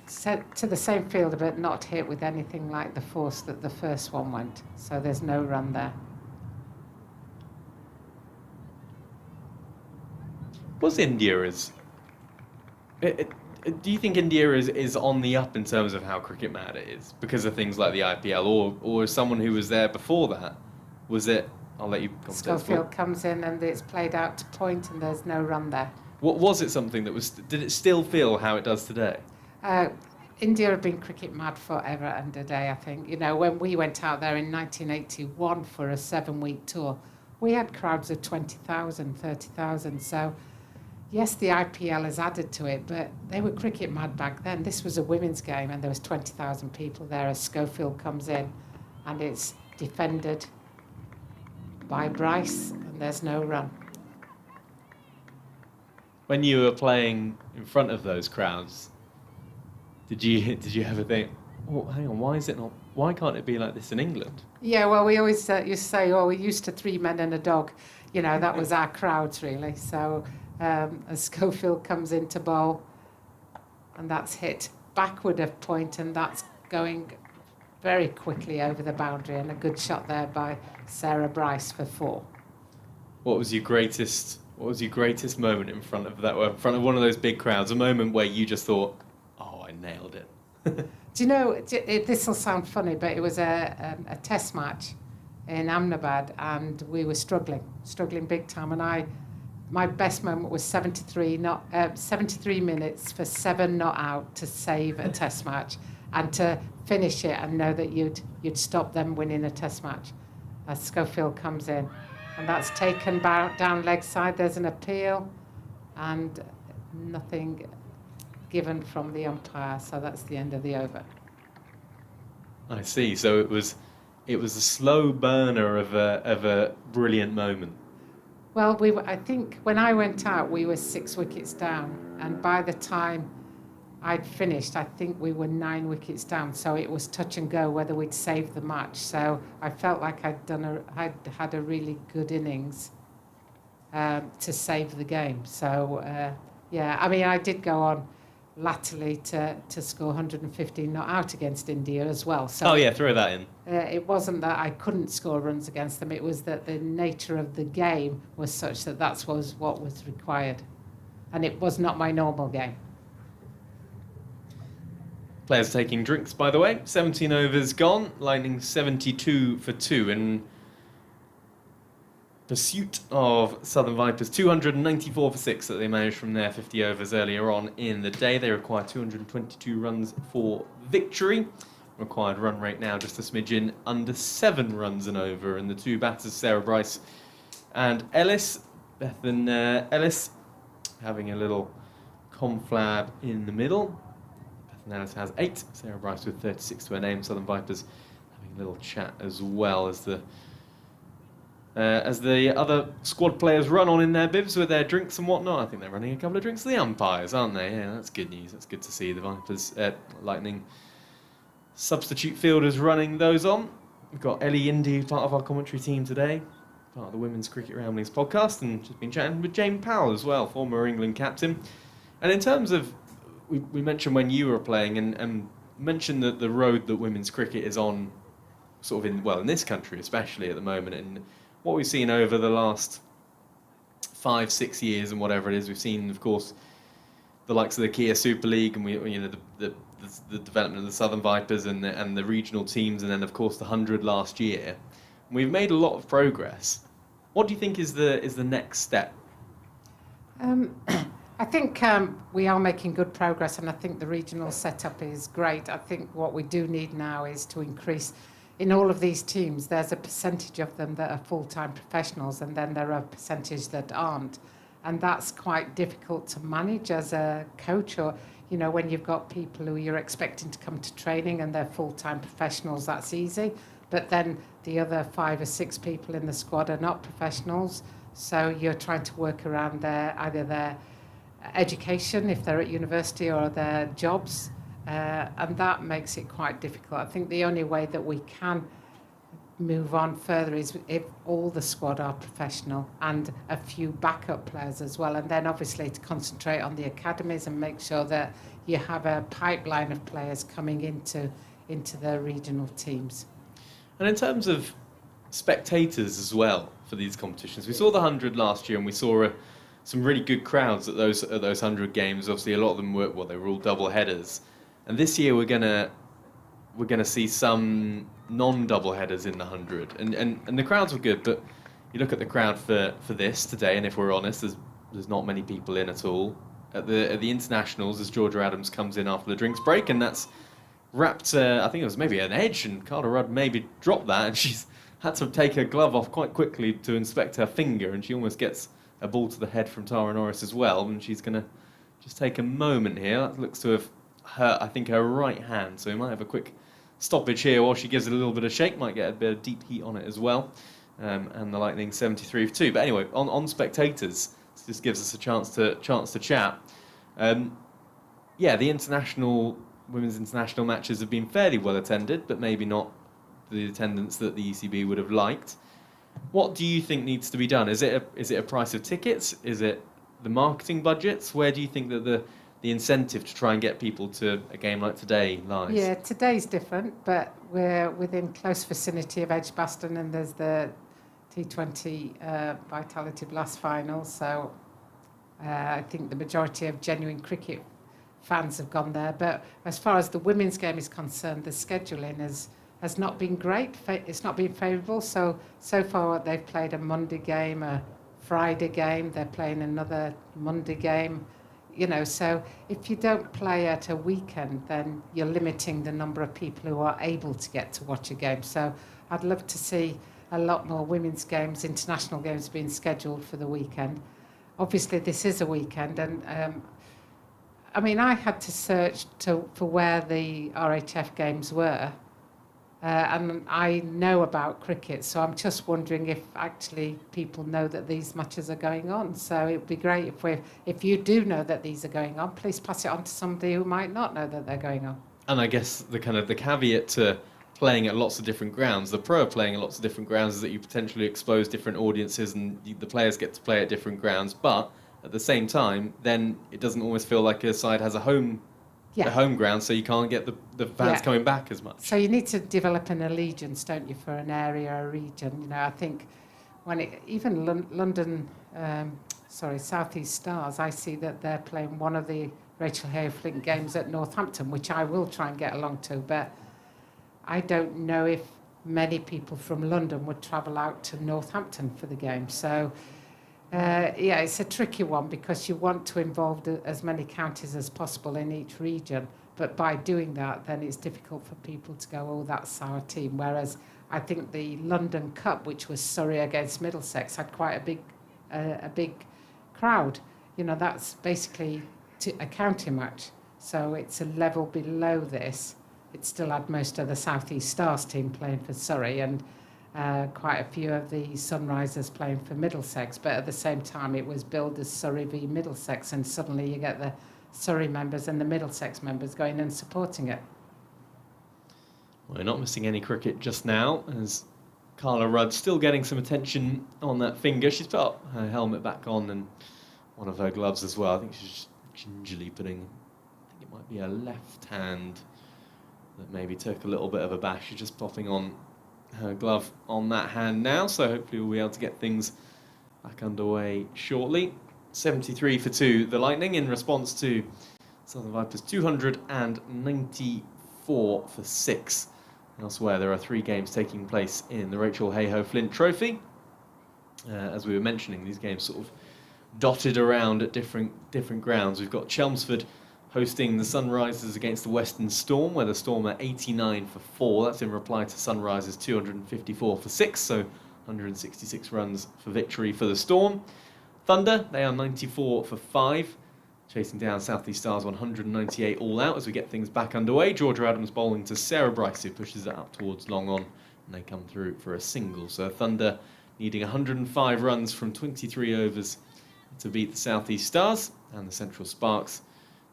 set to the same fielder, but not hit with anything like the force that the first one went. So there's no run there. Was India do you think India is on the up in terms of how cricket mad it is because of things like the IPL, or as someone who was there before that, was it? I'll let you comment. Schofield comes in and it's played out to point, and there's no run there. What was it? Something that was? Did it still feel how it does today? India have been cricket mad forever and a day, I think. You know, when we went out there in 1981 for a 7-week tour, we had crowds of 20,000, 30,000. So, yes, the IPL has added to it, but they were cricket mad back then. This was a women's game and there was 20,000 people there as Schofield comes in and it's defended by Bryce and there's no run. When you were playing in front of those crowds, did you ever think, oh, hang on, why can't it be like this in England? Yeah, well, we always used to say, oh, we're used to 3 men and a dog. You know, that was our crowds, really. So as Schofield comes into bowl, and that's hit backward of point, and that's going very quickly over the boundary, and a good shot there by Sarah Bryce for 4. What was your greatest moment in front of that? In front of one of those big crowds, a moment where you just thought, oh, I nailed it. Do you know, this will sound funny, but it was a test match in Ahmedabad and we were struggling big time. And my best moment was 73 minutes for 7 not out to save a test match and to finish it and know that you'd stop them winning a test match as Schofield comes in. And that's taken down leg side. There's an appeal and nothing given from the umpire, so that's the end of the over. I see. So it was a slow burner of a brilliant moment. Well, I think when I went out, we were 6 wickets down, and by the time I'd finished, I think we were 9 wickets down. So it was touch and go whether we'd save the match. So I felt like I'd had a really good innings to save the game. So yeah, I mean, I did go on latterly to score 115 not out against India as well. So oh yeah, throw that in. It wasn't that I couldn't score runs against them, it was that the nature of the game was such that was what was required. And it was not my normal game. Players taking drinks, by the way. 17 overs gone, Lightning 72 for 2 in pursuit of Southern Vipers. 294 for 6 that they managed from their 50 overs earlier on in the day. They required 222 runs for victory. Required run rate now just a smidgen under 7 runs and over. And the 2 batters, Sarah Bryce and Ellis. Bethan Ellis having a little conflab in the middle. Bethan Ellis has 8. Sarah Bryce with 36 to her name. Southern Vipers having a little chat as well as the other squad players run on in their bibs with their drinks and whatnot. I think they're running a couple of drinks to the umpires, aren't they? Yeah, that's good news. That's good to see the Vipers, Lightning substitute fielders running those on. We've got Ellie Indy, part of our commentary team today, part of the Women's Cricket Ramblings podcast, and just been chatting with Jane Powell as well, former England captain. And in terms of, we mentioned when you were playing and mentioned that the road that women's cricket is on, sort of in this country especially at the moment, and what we've seen over the last 5-6 years and whatever it is, we've seen, of course, the likes of the Kia Super League and the development of the Southern Vipers and the regional teams, and then of course the 100 last year. We've made a lot of progress. What do you think is the next step? I think we are making good progress, and I think the regional setup is great. I think what we do need now is to increase. In all of these teams, there's a percentage of them that are full-time professionals, and then there are a percentage that aren't. And that's quite difficult to manage as a coach, or, you know, when you've got people who you're expecting to come to training and they're full-time professionals, that's easy. But then the other 5 or 6 people in the squad are not professionals. So you're trying to work around either their education, if they're at university, or their jobs. And that makes it quite difficult. I think the only way that we can move on further is if all the squad are professional and a few backup players as well. And then obviously to concentrate on the academies and make sure that you have a pipeline of players coming into the regional teams. And in terms of spectators as well for these competitions, we saw the 100 last year and we saw some really good crowds at those 100 games. Obviously a lot of them were all double headers. And this year we're gonna see some non-double headers in the 100, and the crowds were good. But you look at the crowd for this today, and if we're honest, there's not many people in at all. at the internationals as Georgia Adams comes in after the drinks break, and that's wrapped, I think it was maybe an edge, and Carla Rudd maybe dropped that, and she's had to take her glove off quite quickly to inspect her finger, and she almost gets a ball to the head from Tara Norris as well, and she's going to just take a moment here. That looks to have hurt, I think, her right hand, so we might have a quick stoppage here while she gives it a little bit of shake, might get a bit of deep heat on it as well. And the Lightning 73 for 2. But anyway, on spectators, this gives us a chance to chat. Yeah, the women's international matches have been fairly well attended, but maybe not the attendance that the ECB would have liked. What do you think needs to be done? Is it a price of tickets? Is it the marketing budgets? Where do you think that the incentive to try and get people to a game like today lies? Yeah, today's different, but we're within close vicinity of Edgbaston, and there's the T20 Vitality Blast final, so I think the majority of genuine cricket fans have gone there. But as far as the women's game is concerned, the scheduling has not been great. It's not been favourable. So far they've played a Monday game, a Friday game. They're playing another Monday game. So if you don't play at a weekend, then you're limiting the number of people who are able to get to watch a game. So I'd love to see a lot more women's games, international games being scheduled for the weekend. Obviously, this is a weekend, and I had to search for where the RHF games were, and I know about cricket, so I'm just wondering if actually people know that these matches are going on. So it would be great if you do know that these are going on, please pass it on to somebody who might not know that they're going on. And I guess the caveat to playing at lots of different grounds, the pro of playing at lots of different grounds, is that you potentially expose different audiences and the players get to play at different grounds. But at the same time, then it doesn't always feel like a side has a home ground, so you can't get the fans coming back as much. So you need to develop an allegiance, don't you, for an area or a region. I think even London, South East Stars, I see that they're playing one of the Rachael Heyhoe Flint games at Northampton, which I will try and get along to, but I don't know if many people from London would travel out to Northampton for the game. So, it's a tricky one because you want to involve as many counties as possible in each region. But by doing that, then it's difficult for people to go, oh, that's our team. Whereas I think the London Cup, which was Surrey against Middlesex, had quite a big crowd. That's basically a county match. So it's a level below this. It still had most of the South East Stars team playing for Surrey and quite a few of the Sunrisers playing for Middlesex, but at the same time it was billed as Surrey v Middlesex, and suddenly you get the Surrey members and the Middlesex members going and supporting it. We're not missing any cricket just now, as Carla Rudd still getting some attention on that finger. She's put her helmet back on and one of her gloves as well. I think she's just gingerly putting, I think it might be her left hand that maybe took a little bit of a bash. She's just popping on her glove on that hand now, so hopefully we'll be able to get things back underway shortly. 73 for 2, the Lightning, in response to Southern Vipers 294 for 6. Elsewhere, there are 3 games taking place in the Rachael Heyhoe Flint Trophy. As we were mentioning, these games sort of dotted around at different grounds. We've got Chelmsford hosting the Sunrisers against the Western Storm, where the Storm are 89 for 4. That's in reply to Sunrisers 254 for 6, so 166 runs for victory for the Storm. Thunder, they are 94 for 5, chasing down South East Stars 198 all out as we get things back underway. Georgia Adams bowling to Sarah Bryce, who pushes it up towards long on, and they come through for a single. So Thunder needing 105 runs from 23 overs to beat the South East Stars, and the Central Sparks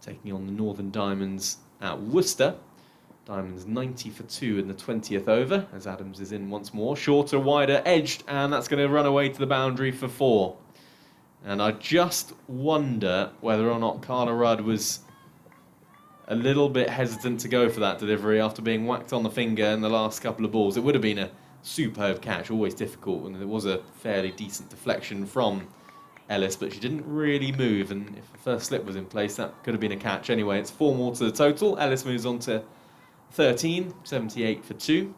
taking on the Northern Diamonds at Worcester. Diamonds 90 for 2 in the 20th over, as Adams is in once more. Shorter, wider, edged, and that's going to run away to the boundary for 4. And I just wonder whether or not Carla Rudd was a little bit hesitant to go for that delivery after being whacked on the finger in the last couple of balls. It would have been a superb catch, always difficult, and there was a fairly decent deflection from Ellis, but she didn't really move, and if the first slip was in place, that could have been a catch. Anyway, it's 4 more to the total. Ellis moves on to 13, 78 for 2,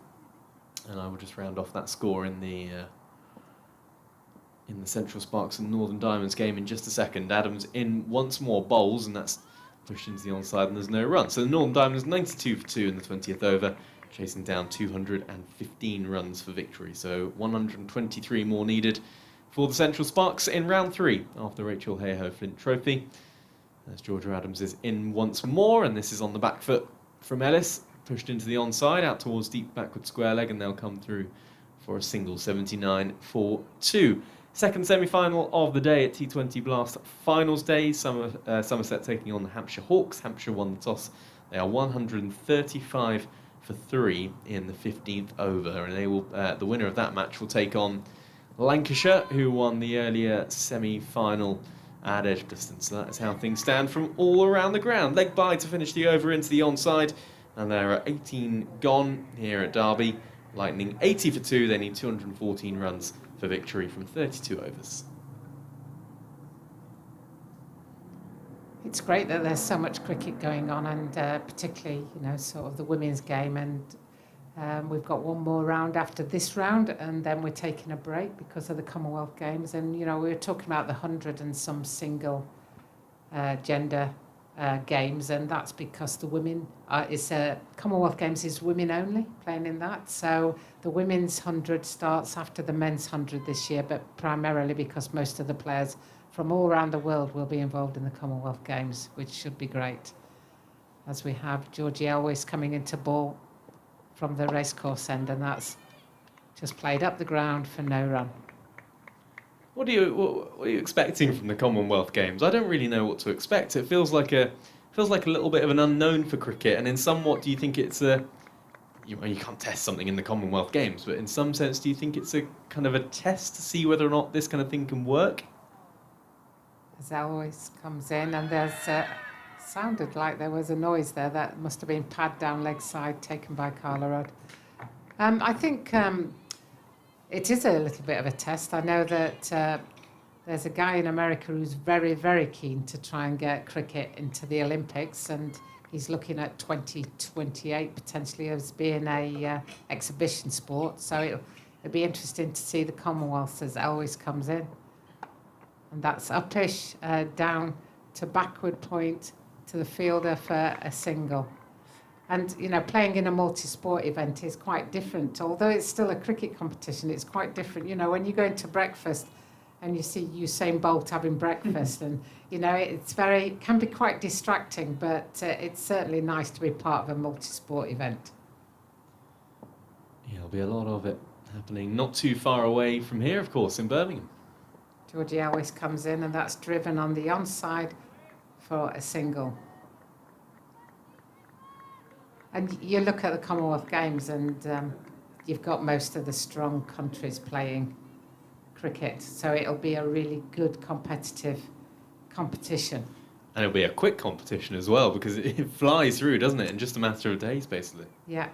and I will just round off that score in the in the Central Sparks and Northern Diamonds game in just a second. Adams in once more, bowls, and that's pushed into the onside, and there's no run. So the Northern Diamonds 92 for 2 in the 20th over, chasing down 215 runs for victory. So 123 more needed for the Central Sparks in round 3 after Rachael Heyhoe Flint Trophy. As Georgia Adams is in once more, and this is on the back foot from Ellis, pushed into the onside, out towards deep backward square leg, and they'll come through for a single 79 for 2. Second semi-final of the day at T20 Blast Finals Day. Somerset taking on the Hampshire Hawks. Hampshire won the toss. They are 135 for 3 in the 15th over, and they will. The winner of that match will take on Lancashire, who won the earlier semi-final at edge distance. So that is how things stand from all around the ground. Leg bye to finish the over into the onside, and there are 18 gone here at Derby. Lightning 80 for 2. They need 214 runs for victory from 32 overs. It's great that there's so much cricket going on, and particularly, sort of the women's game. And we've got one more round after this round, and then we're taking a break because of the Commonwealth Games. And, we were talking about the 100 and some single gender games, and that's because the women Commonwealth Games is women only playing in that. So the women's 100 starts after the men's 100 this year, but primarily because most of the players from all around the world will be involved in the Commonwealth Games, which should be great. As we have Georgie Elwes coming into ball from the racecourse end, and that's just played up the ground for no run. What are you expecting from the Commonwealth Games? I don't really know what to expect. It feels like a little bit of an unknown for cricket, and in somewhat, do you think it's you can't test something in the Commonwealth Games, but in some sense, do you think it's a kind of a test to see whether or not this kind of thing can work? As Elwes comes in, and there's sounded like there was a noise there. That must have been pad down leg side taken by Carla Rudd. I think it is a little bit of a test. I know that there's a guy in America who's very, very keen to try and get cricket into the Olympics, and he's looking at 2028 potentially as being a exhibition sport. So it'll be interesting to see the Commonwealth as Elwes comes in. And that's upish, down to backward point to the fielder for a single. And, playing in a multi-sport event is quite different. Although it's still a cricket competition, it's quite different. When you go into breakfast and you see Usain Bolt having breakfast, and, it can be quite distracting, but it's certainly nice to be part of a multi-sport event. Yeah, there'll be a lot of it happening not too far away from here, of course, in Birmingham. Georgie Elwes comes in, and that's driven on the onside for a single. And you look at the Commonwealth Games, and you've got most of the strong countries playing cricket. So it'll be a really good competitive competition. And it'll be a quick competition as well, because it flies through, doesn't it, in just a matter of days, basically. Yeah.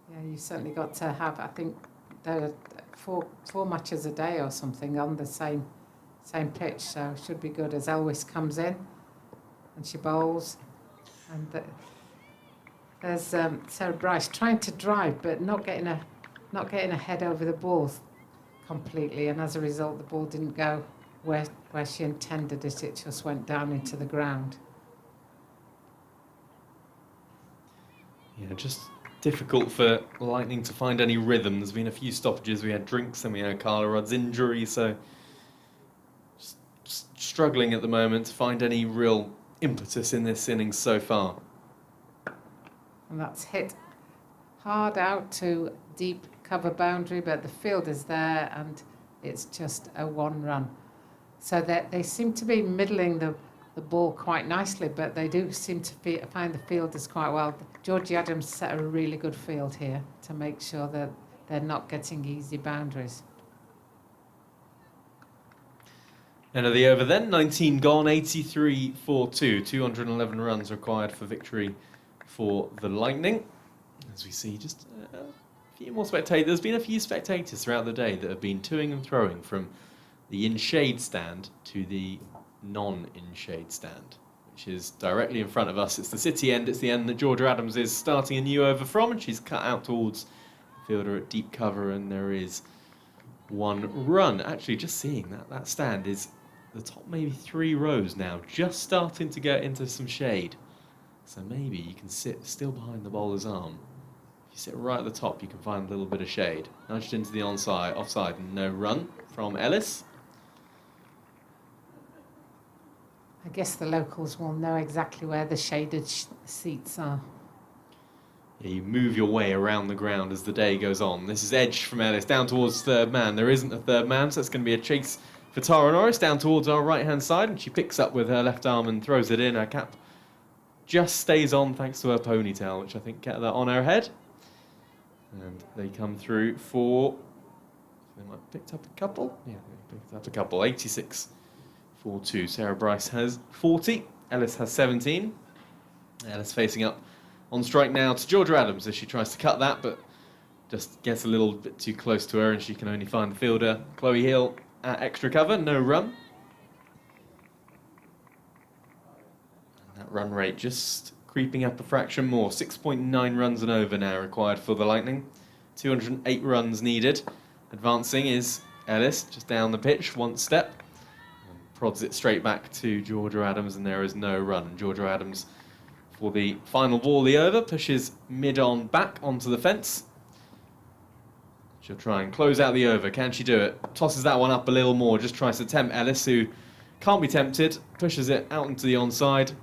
Yeah, you've certainly got to have, I think, there are four matches a day or something on the same pitch. So it should be good as Elwes comes in and she bowls. And there's Sarah Bryce trying to drive, but not getting a head over the ball completely, and as a result, the ball didn't go where she intended it. It just went down into the ground. Yeah, just difficult for Lightning to find any rhythm. There's been a few stoppages. We had drinks, and we had Carla Rudd's injury, so just struggling at the moment to find any real impetus in this innings so far. And that's hit hard out to deep cover boundary, but the field is there, and it's just a one run. So that they seem to be middling the ball quite nicely, but they do seem to find the fielders quite well. Georgie Adams set a really good field here to make sure that they're not getting easy boundaries. End of the over then, 19 gone, 83 for 2, 211 runs required for victory for the Lightning. As we see, just a few more spectators. There's been a few spectators throughout the day that have been toing and throwing from the in-shade stand to the non-in-shade stand, which is directly in front of us. It's the city end. It's the end that Georgia Adams is starting a new over from, and she's cut out towards the fielder at deep cover, and there is 1 run. Actually, just seeing that stand is the top maybe 3 rows now, just starting to get into some shade. So maybe you can sit still behind the bowler's arm. If you sit right at the top, you can find a little bit of shade. Nudged into the offside, and no run from Ellis. I guess the locals will know exactly where the shaded seats are. Yeah, you move your way around the ground as the day goes on. This is edge from Ellis down towards third man. There isn't a third man, so it's going to be a chase for Tara Norris down towards our right-hand side, and she picks up with her left arm and throws it in. Her cap just stays on thanks to her ponytail, which I think kept that on her head. And they come through for... They might have picked up a couple. Yeah, they picked up a couple. 86 for 2. Sarah Bryce has 40. Ellis has 17. Ellis facing up on strike now to Georgia Adams as she tries to cut that, but just gets a little bit too close to her and she can only find the fielder. Chloe Hill at extra cover, no run. And that run rate just creeping up a fraction more. 6.9 runs and over now required for the Lightning. 208 runs needed. Advancing is Ellis, just down the pitch, 1 step. And prods it straight back to Georgia Adams, and there is no run. Georgia Adams, for the final ball of the over, pushes mid-on back onto the fence. She'll try and close out the over. Can she do it? Tosses that one up a little more, just tries to tempt Ellis, who can't be tempted. Pushes it out into the onside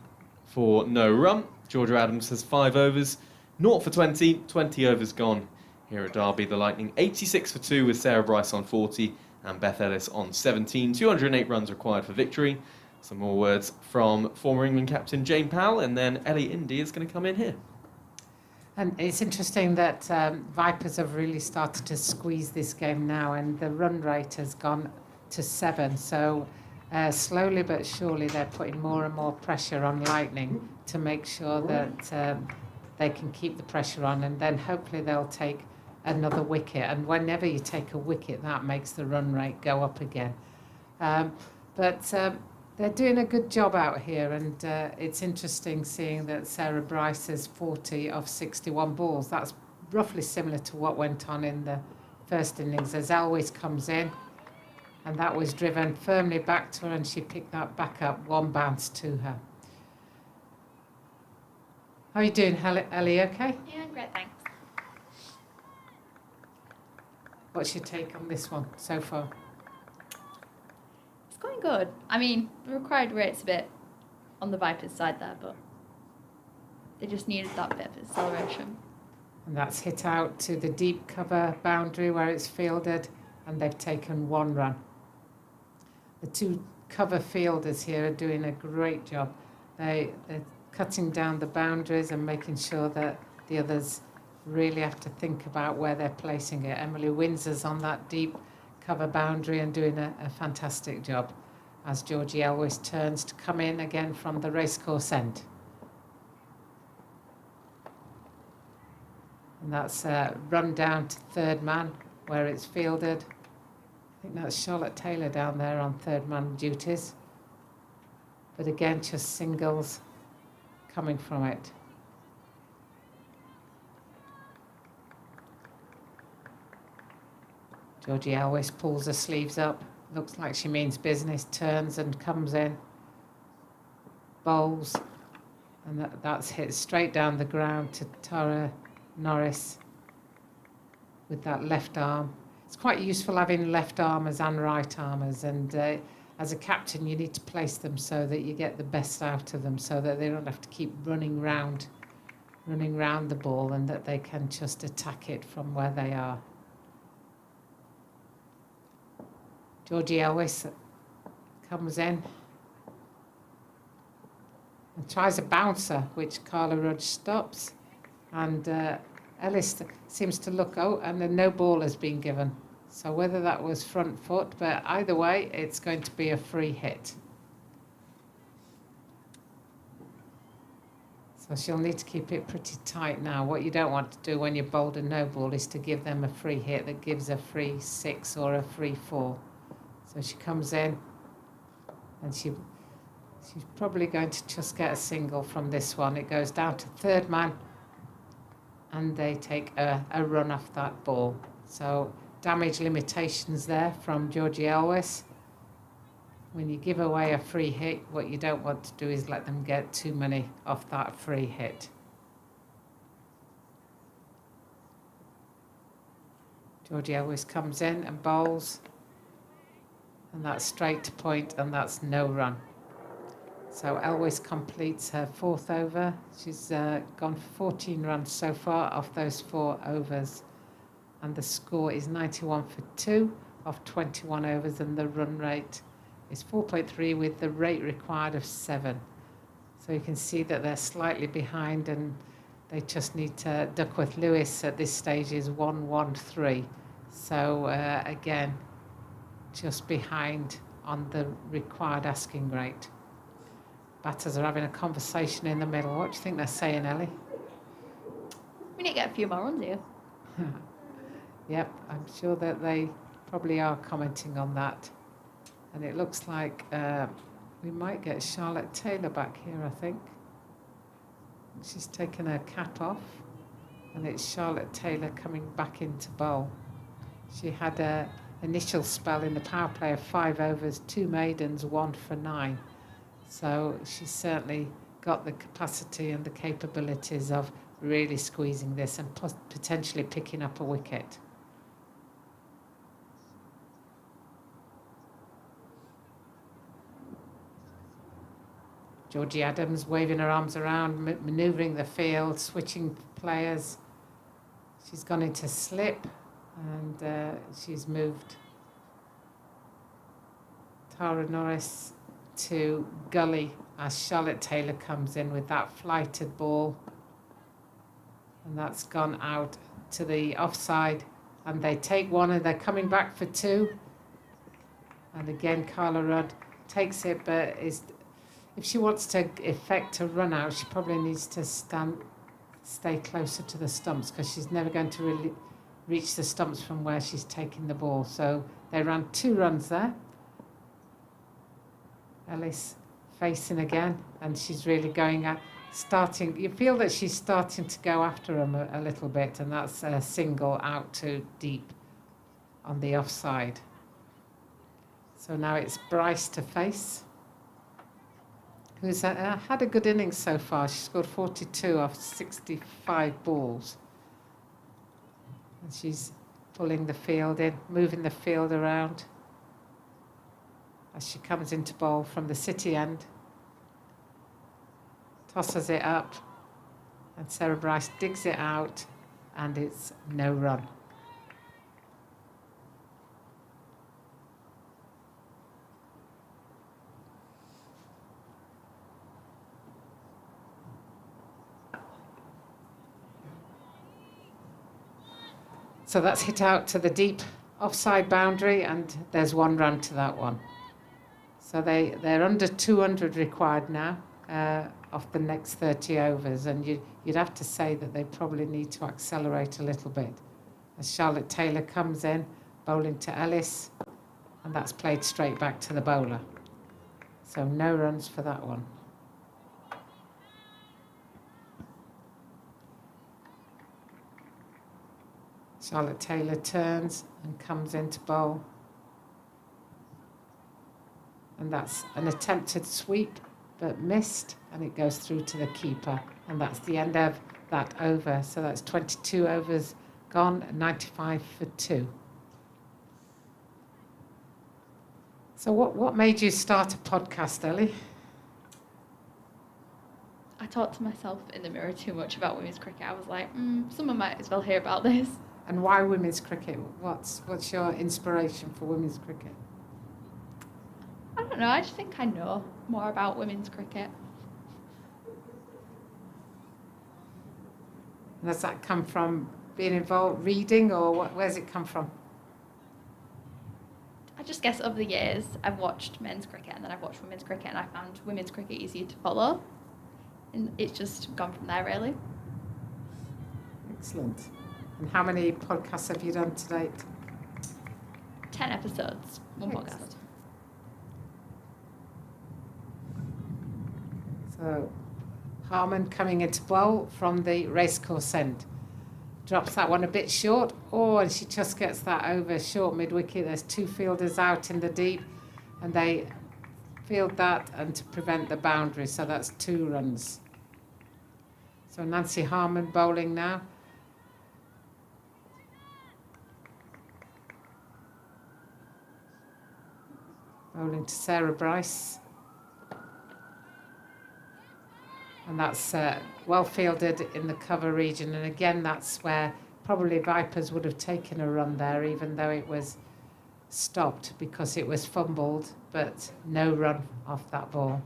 for no run. Georgia Adams has 5 overs, 0 for 20, 20 overs gone here at Derby. The Lightning 86 for 2 with Sarah Bryce on 40 and Beth Ellis on 17. 208 runs required for victory. Some more words from former England captain Jane Powell, and then Ellie Indy is going to come in here. And it's interesting that Vipers have really started to squeeze this game now, and the run rate has gone to 7. So slowly but surely they're putting more and more pressure on Lightning to make sure that they can keep the pressure on, and then hopefully they'll take another wicket. And whenever you take a wicket, that makes the run rate go up again. They're doing a good job out here, and it's interesting seeing that Sarah Bryce is 40 of 61 balls. That's roughly similar to what went on in the first innings, as Elwes comes in, and that was driven firmly back to her, and she picked that back up, 1 bounce to her. How are you doing, Ellie? Okay? Yeah, great, thanks. What's your take on this one so far? It's going good. I mean, the required rate's a bit on the Vipers' side there, but they just needed that bit of acceleration. And that's hit out to the deep cover boundary where it's fielded, and they've taken 1 run. The 2 cover fielders here are doing a great job. They're cutting down the boundaries and making sure that the others really have to think about where they're placing it. Emily Windsor's on that deep cover boundary and doing a fantastic job, as Georgie Elwes turns to come in again from the racecourse end. And that's run down to third man where it's fielded. I think that's Charlotte Taylor down there on third man duties. But again, just singles coming from it. Georgie Elwes pulls her sleeves up. Looks like she means business, turns and comes in. Bowls. And that's hit straight down the ground to Tara Norris with that left arm. It's quite useful having left armers and right armers, and as a captain you need to place them so that you get the best out of them, so that they don't have to keep running round the ball, and that they can just attack it from where they are. Georgie Elwes comes in and tries a bouncer, which Carla Rudge stops. And Ellis seems to look out, and then no ball has been given. So whether that was front foot, but either way, it's going to be a free hit. So she'll need to keep it pretty tight now. What you don't want to do when you're bowled a no ball is to give them a free hit that gives a free 6 or a free 4. So she comes in, and she's probably going to just get a single from this one. It goes down to third man, and they take a run off that ball. So damage limitations there from Georgie Elwes. When you give away a free hit, what you don't want to do is let them get too many off that free hit. Georgie Elwes comes in and bowls, and that's straight to point, and that's no run. So Elwes completes her 4th over. She's gone 14 runs so far off those 4 overs. And the score is 91 for 2 off 21 overs, and the run rate is 4.3 with the rate required of 7. So you can see that they're slightly behind, and they just need to. Duckworth-Lewis at this stage is 1-1-3. So again, just behind on the required asking rate. Batters are having a conversation in the middle. What do you think they're saying, Ellie? We need to get a few more runs here. Yep, I'm sure that they probably are commenting on that. And it looks like we might get Charlotte Taylor back here, I think. She's taken her cap off, and it's Charlotte Taylor coming back into bowl. She had an initial spell in the power play of 5 overs, 2 maidens, 1 for 9. So she's certainly got the capacity and the capabilities of really squeezing this and potentially picking up a wicket. Georgie Adams waving her arms around, manoeuvring the field, switching players. She's gone into slip, and she's moved Tara Norris to gully as Charlotte Taylor comes in with that flighted ball, and that's gone out to the offside, and they take 1 and they're coming back for 2, and again Carla Rudd takes it, but if she wants to effect a run out, she probably needs to stay closer to the stumps, because she's never going to really reach the stumps from where she's taking the ball. So they ran 2 runs there. Ellis facing again, and she's really going at starting. You feel that she's starting to go after him a little bit, and that's a single out to deep on the offside. So now it's Bryce to face, who's had a good innings so far. She scored 42 off 65 balls. And she's pulling the field in, moving the field around as she comes into bowl from the city end. Tosses it up, and Sarah Bryce digs it out, and it's no run. So that's hit out to the deep offside boundary, and there's 1 run to that one. So they're under 200 required now off the next 30 overs, and you'd have to say that they probably need to accelerate a little bit. As Charlotte Taylor comes in, bowling to Ellis, and that's played straight back to the bowler. So no runs for that one. Charlotte Taylor turns and comes into bowl. And that's an attempted sweep, but missed, and it goes through to the keeper. And that's the end of that over. So that's 22 overs gone, 95 for 2. So what made you start a podcast, Ellie? I talked to myself in the mirror too much about women's cricket. I was like, someone might as well hear about this. And why women's cricket? What's your inspiration for women's cricket? I don't know, I just think I know more about women's cricket. And does that come from being involved, reading, or where's it come from? I just guess over the years I've watched men's cricket, and then I've watched women's cricket, and I found women's cricket easier to follow. And it's just gone from there, really. Excellent. And how many podcasts have you done to date? 10 episodes, 1 Excellent. podcast. So, Harman coming into bowl from the racecourse end. drops that one a bit short. Oh, and she just gets that over short mid-wicket. There's 2 fielders out in the deep, and they field that and to prevent the boundary. So that's 2 runs. So Nancy Harmon bowling now. Bowling to Sarah Bryce. And that's well fielded in the cover region. And again, that's where probably Vipers would have taken a run there, even though it was stopped because it was fumbled, but no run off that ball.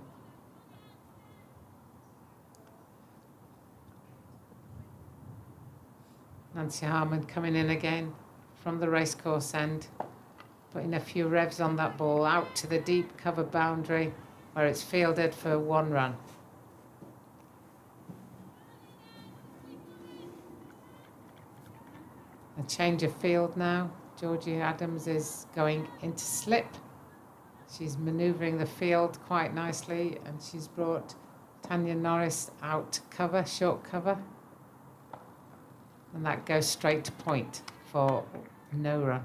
Nancy Harmon coming in again from the racecourse end, putting a few revs on that ball out to the deep cover boundary where it's fielded for 1 run. A change of field now. Georgie Adams is going into slip. She's manoeuvring the field quite nicely, and she's brought Tanya Norris out to cover, short cover. And that goes straight to point for no run.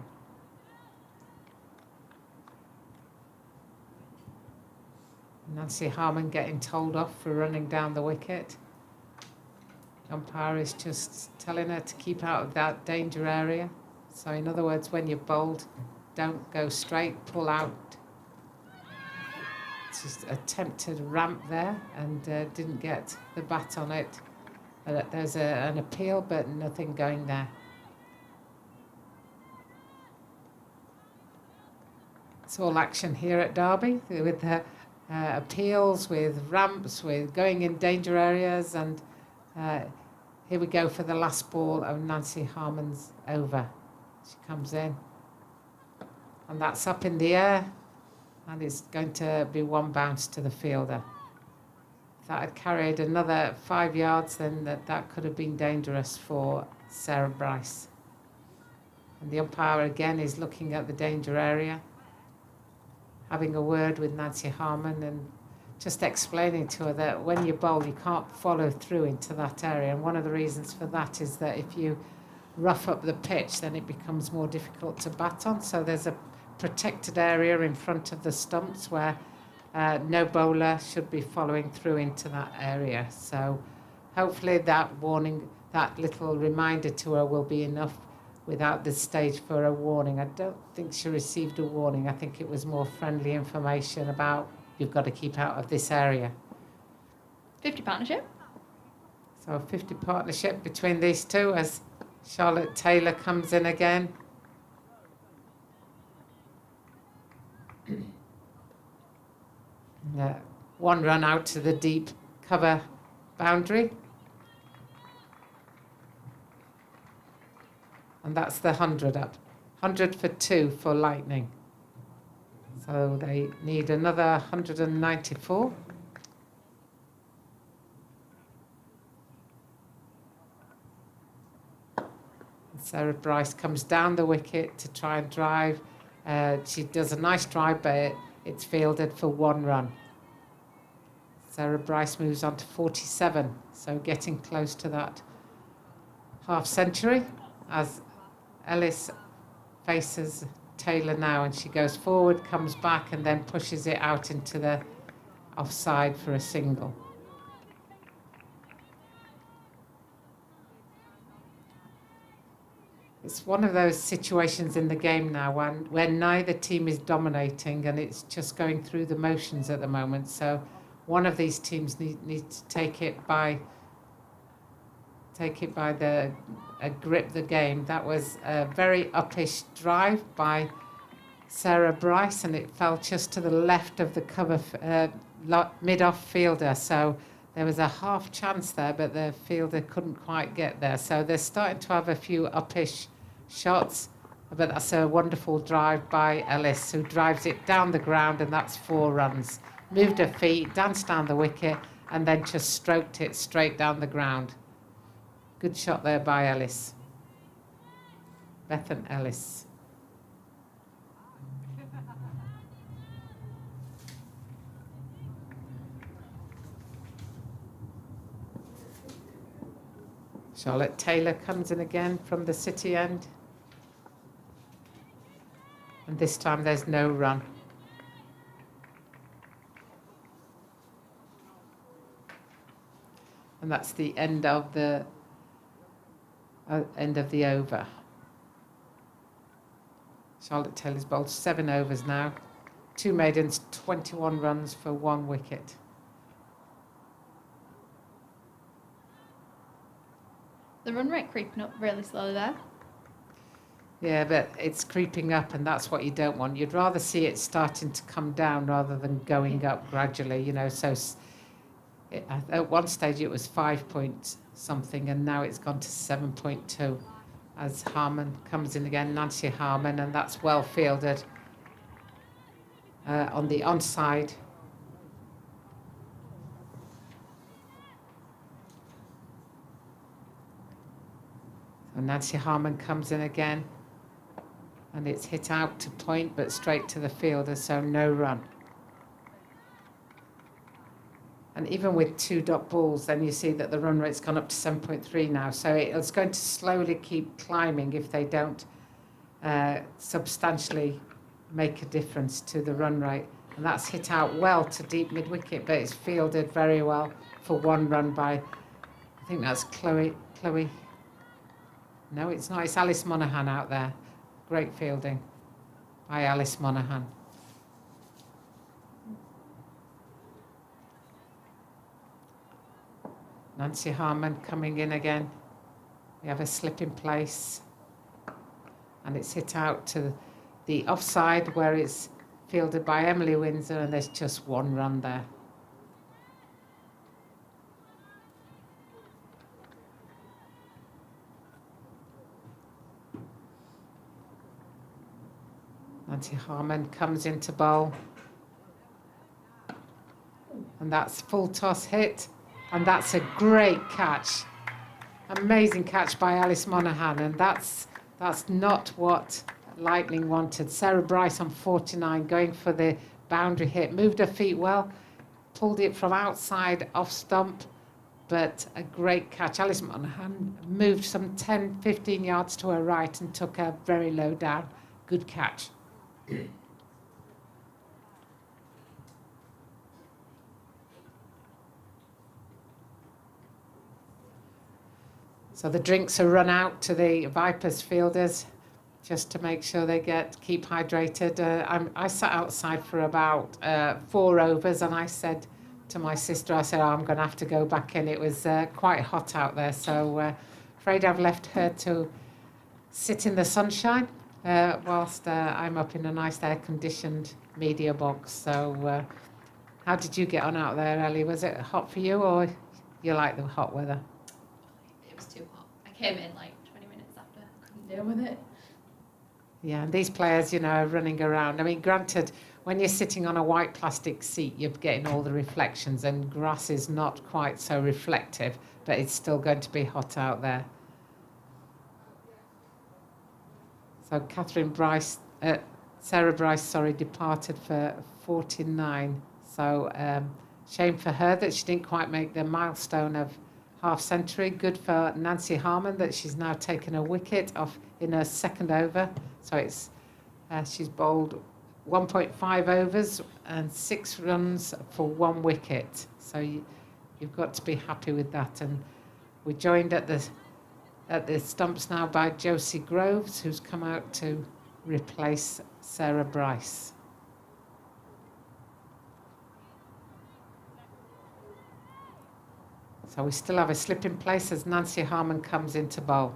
Nancy Harmon getting told off for running down the wicket. Umpire is just telling her to keep out of that danger area. So in other words, when you're bowled, don't go straight, pull out. Just attempted ramp there and didn't get the bat on it. There's an appeal, but nothing going there. It's all action here at Derby with the appeals, with ramps, with going in danger areas, and here we go for the last ball of Nancy Harmon's over. She comes in, and that's up in the air, and it's going to be 1 bounce to the fielder. If that had carried another 5 yards, then that could have been dangerous for Sarah Bryce. And the umpire again is looking at the danger area, having a word with Nancy Harmon and just explaining to her that when you bowl, you can't follow through into that area. And one of the reasons for that is that if you rough up the pitch, then it becomes more difficult to bat on. So there's a protected area in front of the stumps where no bowler should be following through into that area. So hopefully that warning, that little reminder to her will be enough without this stage for a warning. I don't think she received a warning. I think it was more friendly information about you've got to keep out of this area. 50 partnership. So a 50 partnership between these two as Charlotte Taylor comes in again. Yeah, 1 run out to the deep cover boundary. And that's the 100 up. 100 for 2 for Lightning. So they need another 194. Sarah Bryce comes down the wicket to try and drive. She does a nice drive, but it's fielded for 1 run. Sarah Bryce moves on to 47, so getting close to that half century as Ellis faces Taylor now, and she goes forward, comes back, and then pushes it out into the offside for a single. It's one of those situations in the game now when neither team is dominating and it's just going through the motions at the moment. So one of these teams needs to take it by grip the game. That was a very uppish drive by Sarah Bryce, and it fell just to the left of the cover mid-off fielder. So there was a half chance there, but the fielder couldn't quite get there. So they're starting to have a few uppish shots, but that's a wonderful drive by Ellis, who drives it down the ground, and that's 4 runs. Moved her feet, danced down the wicket, and then just stroked it straight down the ground. Good shot there by Ellis. Bethan Ellis. Charlotte Taylor comes in again from the city end. And this time there's no run. And that's the end of the over. Charlotte Taylor's bowled 7 overs now. 2 maidens, 21 runs for 1 wicket. The run rate creeping up really slowly there. Yeah, but it's creeping up, and that's what you don't want. You'd rather see it starting to come down rather than going up gradually, you know. So at one stage it was 5 point something, and now it's gone to 7.2 as Harmon comes in again, Nancy Harmon, and that's well fielded on the onside. So Nancy Harmon comes in again, and it's hit out to point but straight to the fielder, so no run. And even with 2 dot balls, then you see that the run rate's gone up to 7.3 now. So it's going to slowly keep climbing if they don't substantially make a difference to the run rate. And that's hit out well to deep mid-wicket, but it's fielded very well for 1 run by, I think that's Chloe. No, it's not. It's Alice Monaghan out there. Great fielding by Alice Monaghan. Nancy Harmon coming in again. We have a slip in place. And it's hit out to the offside where it's fielded by Emily Windsor, and there's just 1 run there. Nancy Harmon comes into bowl. And that's full toss hit. And that's a great catch. Amazing catch by Alice Monaghan. And that's not what Lightning wanted. Sarah Bryce on 49 going for the boundary hit. Moved her feet well. Pulled it from outside off stump. But a great catch. Alice Monaghan moved some 10, 15 yards to her right and took her very low down. Good catch. So the drinks are run out to the Vipers fielders just to make sure they keep hydrated. I sat outside for about 4 overs, and I said to my sister, I said, I'm going to have to go back in. It was quite hot out there, so afraid I've left her to sit in the sunshine whilst I'm up in a nice air-conditioned media box. So how did you get on out there, Ellie? Was it hot for you, or you like the hot weather? It was too hot. I came in like 20 minutes after. I couldn't deal with it. Yeah, and these players, you know, are running around. I mean, granted, when you're sitting on a white plastic seat, you're getting all the reflections, and grass is not quite so reflective, but it's still going to be hot out there. So Sarah Bryce, departed for 49. So shame for her that she didn't quite make the milestone of half century. Good for Nancy Harmon that she's now taken a wicket off in her 2nd over. So it's she's bowled 1.5 overs and 6 runs for 1 wicket. So you've got to be happy with that. And we're joined at the stumps now by Josie Groves, who's come out to replace Sarah Bryce. So we still have a slip in place as Nancy Harmon comes into bowl.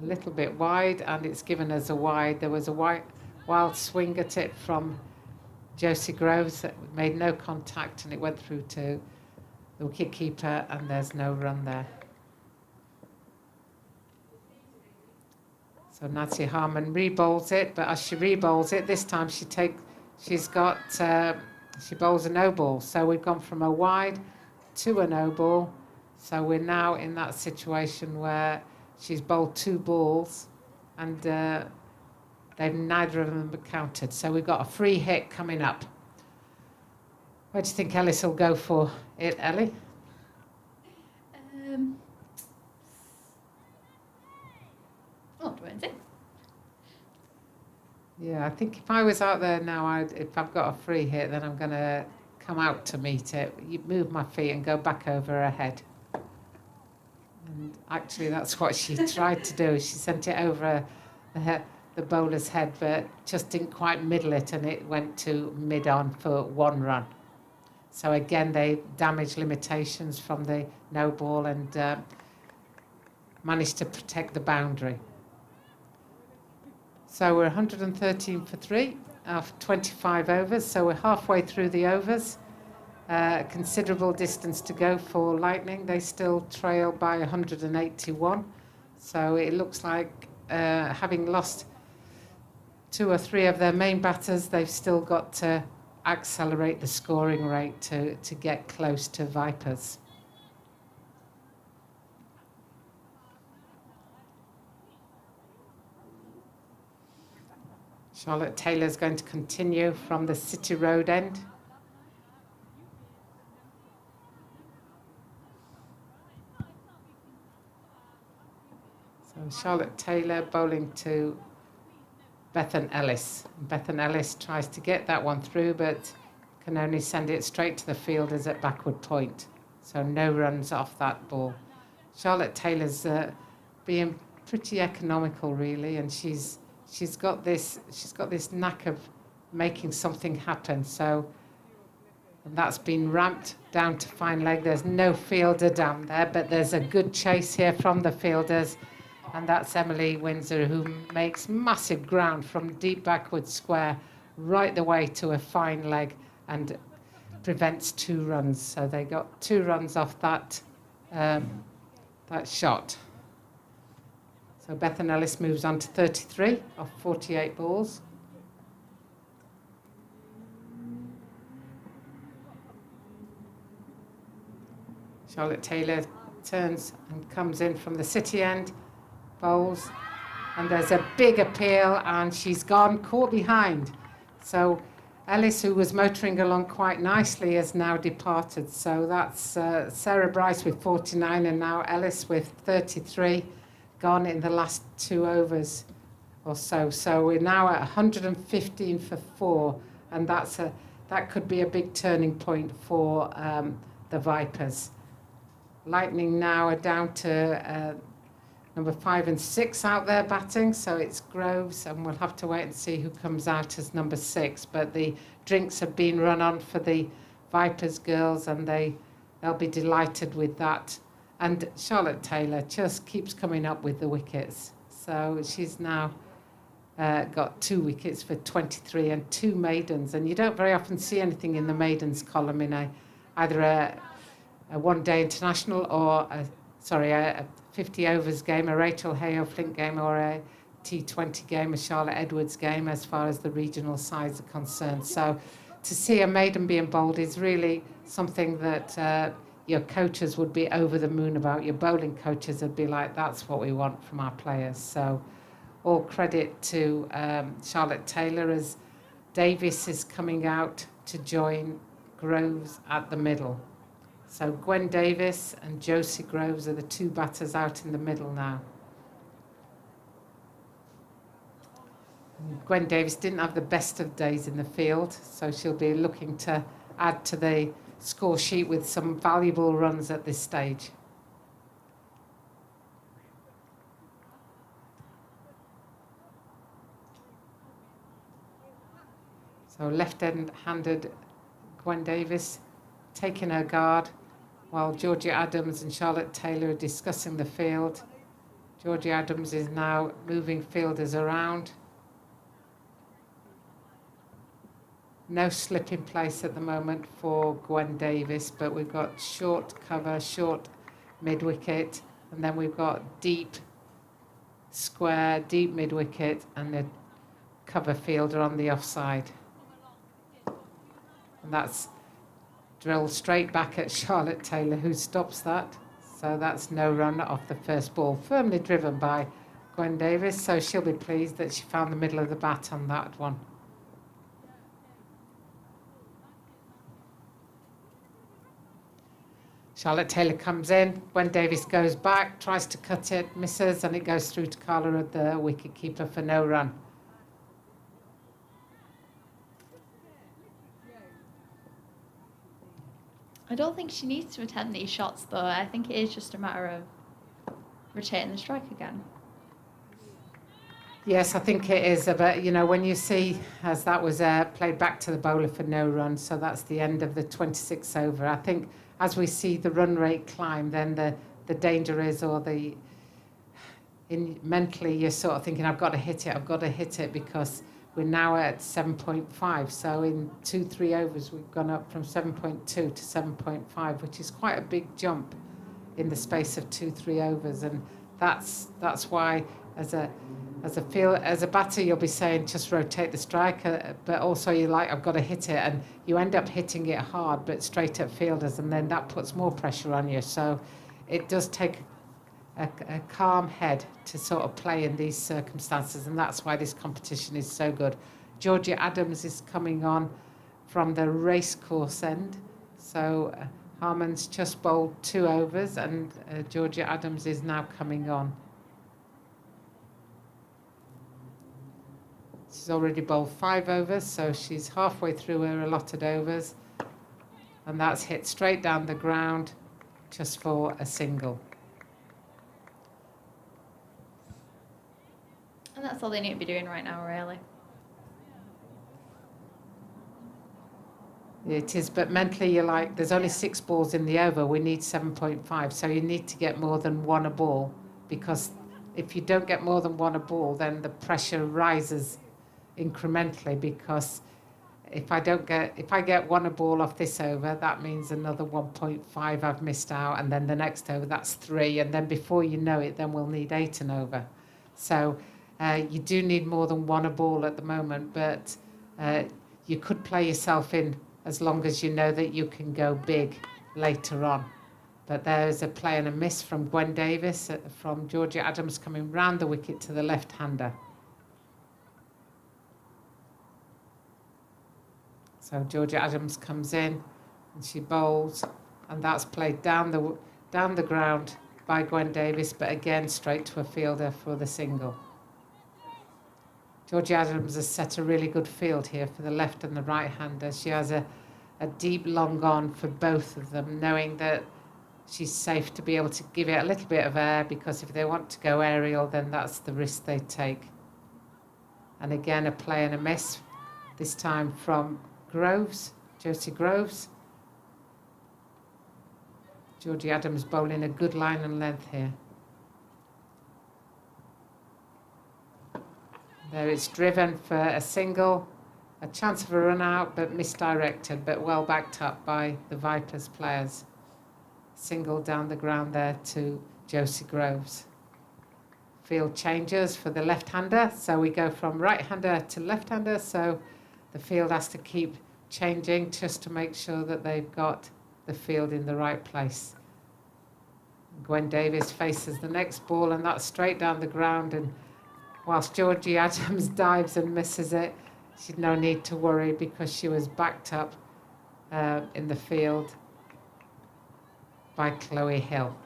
A little bit wide, and it's given us a wide. There was a wild swing at it from Josie Groves that made no contact, and it went through to the wicketkeeper, and there's no run there. So Nancy Harmon re-bowls it, but as she re-bowls it, this time she bowls a no ball. So we've gone from a wide to a no ball. So we're now in that situation where she's bowled 2 balls, and neither of them are counted. So we've got a free hit coming up. Where do you think Ellis will go for it, Ellie? 20. Yeah, I think if I was out there now, if I've got a free hit, then I'm going to come out to meet it. You move my feet and go back over her head. And actually, that's what she tried to do. She sent it over the bowler's head, but just didn't quite middle it, and it went to mid-on for 1 run. So again, they damaged limitations from the no ball and managed to protect the boundary. So we're 113 for 3 after 25 overs. So we're halfway through the overs. Considerable distance to go for Lightning. They still trail by 181. So it looks like having lost 2 or 3 of their main batters, they've still got to accelerate the scoring rate to get close to Vipers. Charlotte Taylor's going to continue from the City Road end. So Charlotte Taylor bowling to Bethan Ellis. Bethan Ellis tries to get that one through, but can only send it straight to the fielders at backward point. So no runs off that ball. Charlotte Taylor's being pretty economical, really, and she's got this knack of making something happen. So and that's been ramped down to fine leg. There's no fielder down there, but there's a good chase here from the fielders. And that's Emily Windsor, who makes massive ground from deep backward square right the way to a fine leg and prevents 2 runs. So they got 2 runs off that shot. So Bethan Ellis moves on to 33 off 48 balls. Charlotte Taylor turns and comes in from the City end, bowls, and there's a big appeal, and she's gone caught behind. So Ellis, who was motoring along quite nicely, has now departed. So that's Sarah Bryce with 49 and now Ellis with 33, gone in the last 2 overs or so. So we're now at 115 for 4, and that could be a big turning point for the Vipers. Lightning now are down to number 5 and 6 out there batting, so it's Groves, and we'll have to wait and see who comes out as number 6. But the drinks have been run on for the Vipers girls, and they'll be delighted with that. And Charlotte Taylor just keeps coming up with the wickets. So she's now got 2 wickets for 23 and 2 maidens. And you don't very often see anything in the maidens column in either a one-day international or a 50 overs game, a Rachael Heyhoe Flint game, or a T20 game, a Charlotte Edwards game, as far as the regional sides are concerned. So to see a maiden being bowled is really something that your coaches would be over the moon about. Your bowling coaches would be like, that's what we want from our players. So all credit to Charlotte Taylor, as Davis is coming out to join Groves at the middle. So Gwen Davis and Josie Groves are the 2 batters out in the middle now. And Gwen Davis didn't have the best of days in the field, so she'll be looking to add to the score sheet with some valuable runs at this stage. So left-handed Gwen Davis taking her guard, while Georgia Adams and Charlotte Taylor are discussing the field. Georgia Adams is now moving fielders around. No slip in place at the moment for Gwen Davis, but we've got short cover, short mid-wicket, and then we've got deep square, deep mid-wicket, and the cover fielder on the offside. And that's drilled straight back at Charlotte Taylor, who stops that. So that's no run off the first ball, firmly driven by Gwen Davis. So she'll be pleased that she found the middle of the bat on that one. Charlotte Taylor comes in. Gwen Davis goes back, tries to cut it, misses, and it goes through to Carla, the wicket keeper, for no run. I don't think she needs to attempt these shots, though. I think it is just a matter of rotating the strike again. Yes, I think it is. But, you know, when you see, as that was played back to the bowler for no run, so that's the end of the 26th over. I think as we see the run rate climb, then the danger is, or mentally you're sort of thinking, I've got to hit it, because we're now at 7.5. So in 2-3 overs, we've gone up from 7.2 to 7.5, which is quite a big jump in the space of 2-3 overs. And that's why, as a batter, you'll be saying just rotate the strike, but also you're like, I've got to hit it, and you end up hitting it hard, but straight at fielders, and then that puts more pressure on you. So it does take a calm head to sort of play in these circumstances, and that's why this competition is so good. Georgia Adams is coming on from the racecourse end, so Harmon's just bowled 2 overs, and Georgia Adams is now coming on. She's already bowled 5 overs, so she's halfway through her allotted overs, and that's hit straight down the ground just for a single. And that's all they need to be doing right now, really. It is, but mentally you're like, there's only 6 balls in the over, we need 7.5, so you need to get more than 1 a ball, because if you don't get more than 1 a ball, then the pressure rises incrementally, because if I get 1 a ball off this over, that means another 1.5 I've missed out, and then the next over, that's 3, and then before you know it, then we'll need 8 and over. So you do need more than 1 a ball at the moment, but you could play yourself in as long as you know that you can go big later on. But there's a play and a miss from Gwen Davis, from Georgia Adams coming round the wicket to the left-hander. So Georgia Adams comes in and she bowls, and that's played down the ground by Gwen Davis, but again straight to a fielder for the single. Georgia Adams has set a really good field here for the left and the right-hander. She has a deep long on for both of them, knowing that she's safe to be able to give it a little bit of air, because if they want to go aerial, then that's the risk they take. And again, a play and a miss, this time from Josie Groves. Georgie Adams bowling a good line and length here. There it's driven for a single, a chance of a run out, but misdirected, but well backed up by the Vipers players. Single down the ground there to Josie Groves. Field changes for the left-hander, so we go from right-hander to left-hander, so the field has to keep changing just to make sure that they've got the field in the right place. Gwen Davis faces the next ball, and that's straight down the ground, and whilst Georgie Adams dives and misses it, she'd no need to worry, because she was backed up in the field by Chloe Hill.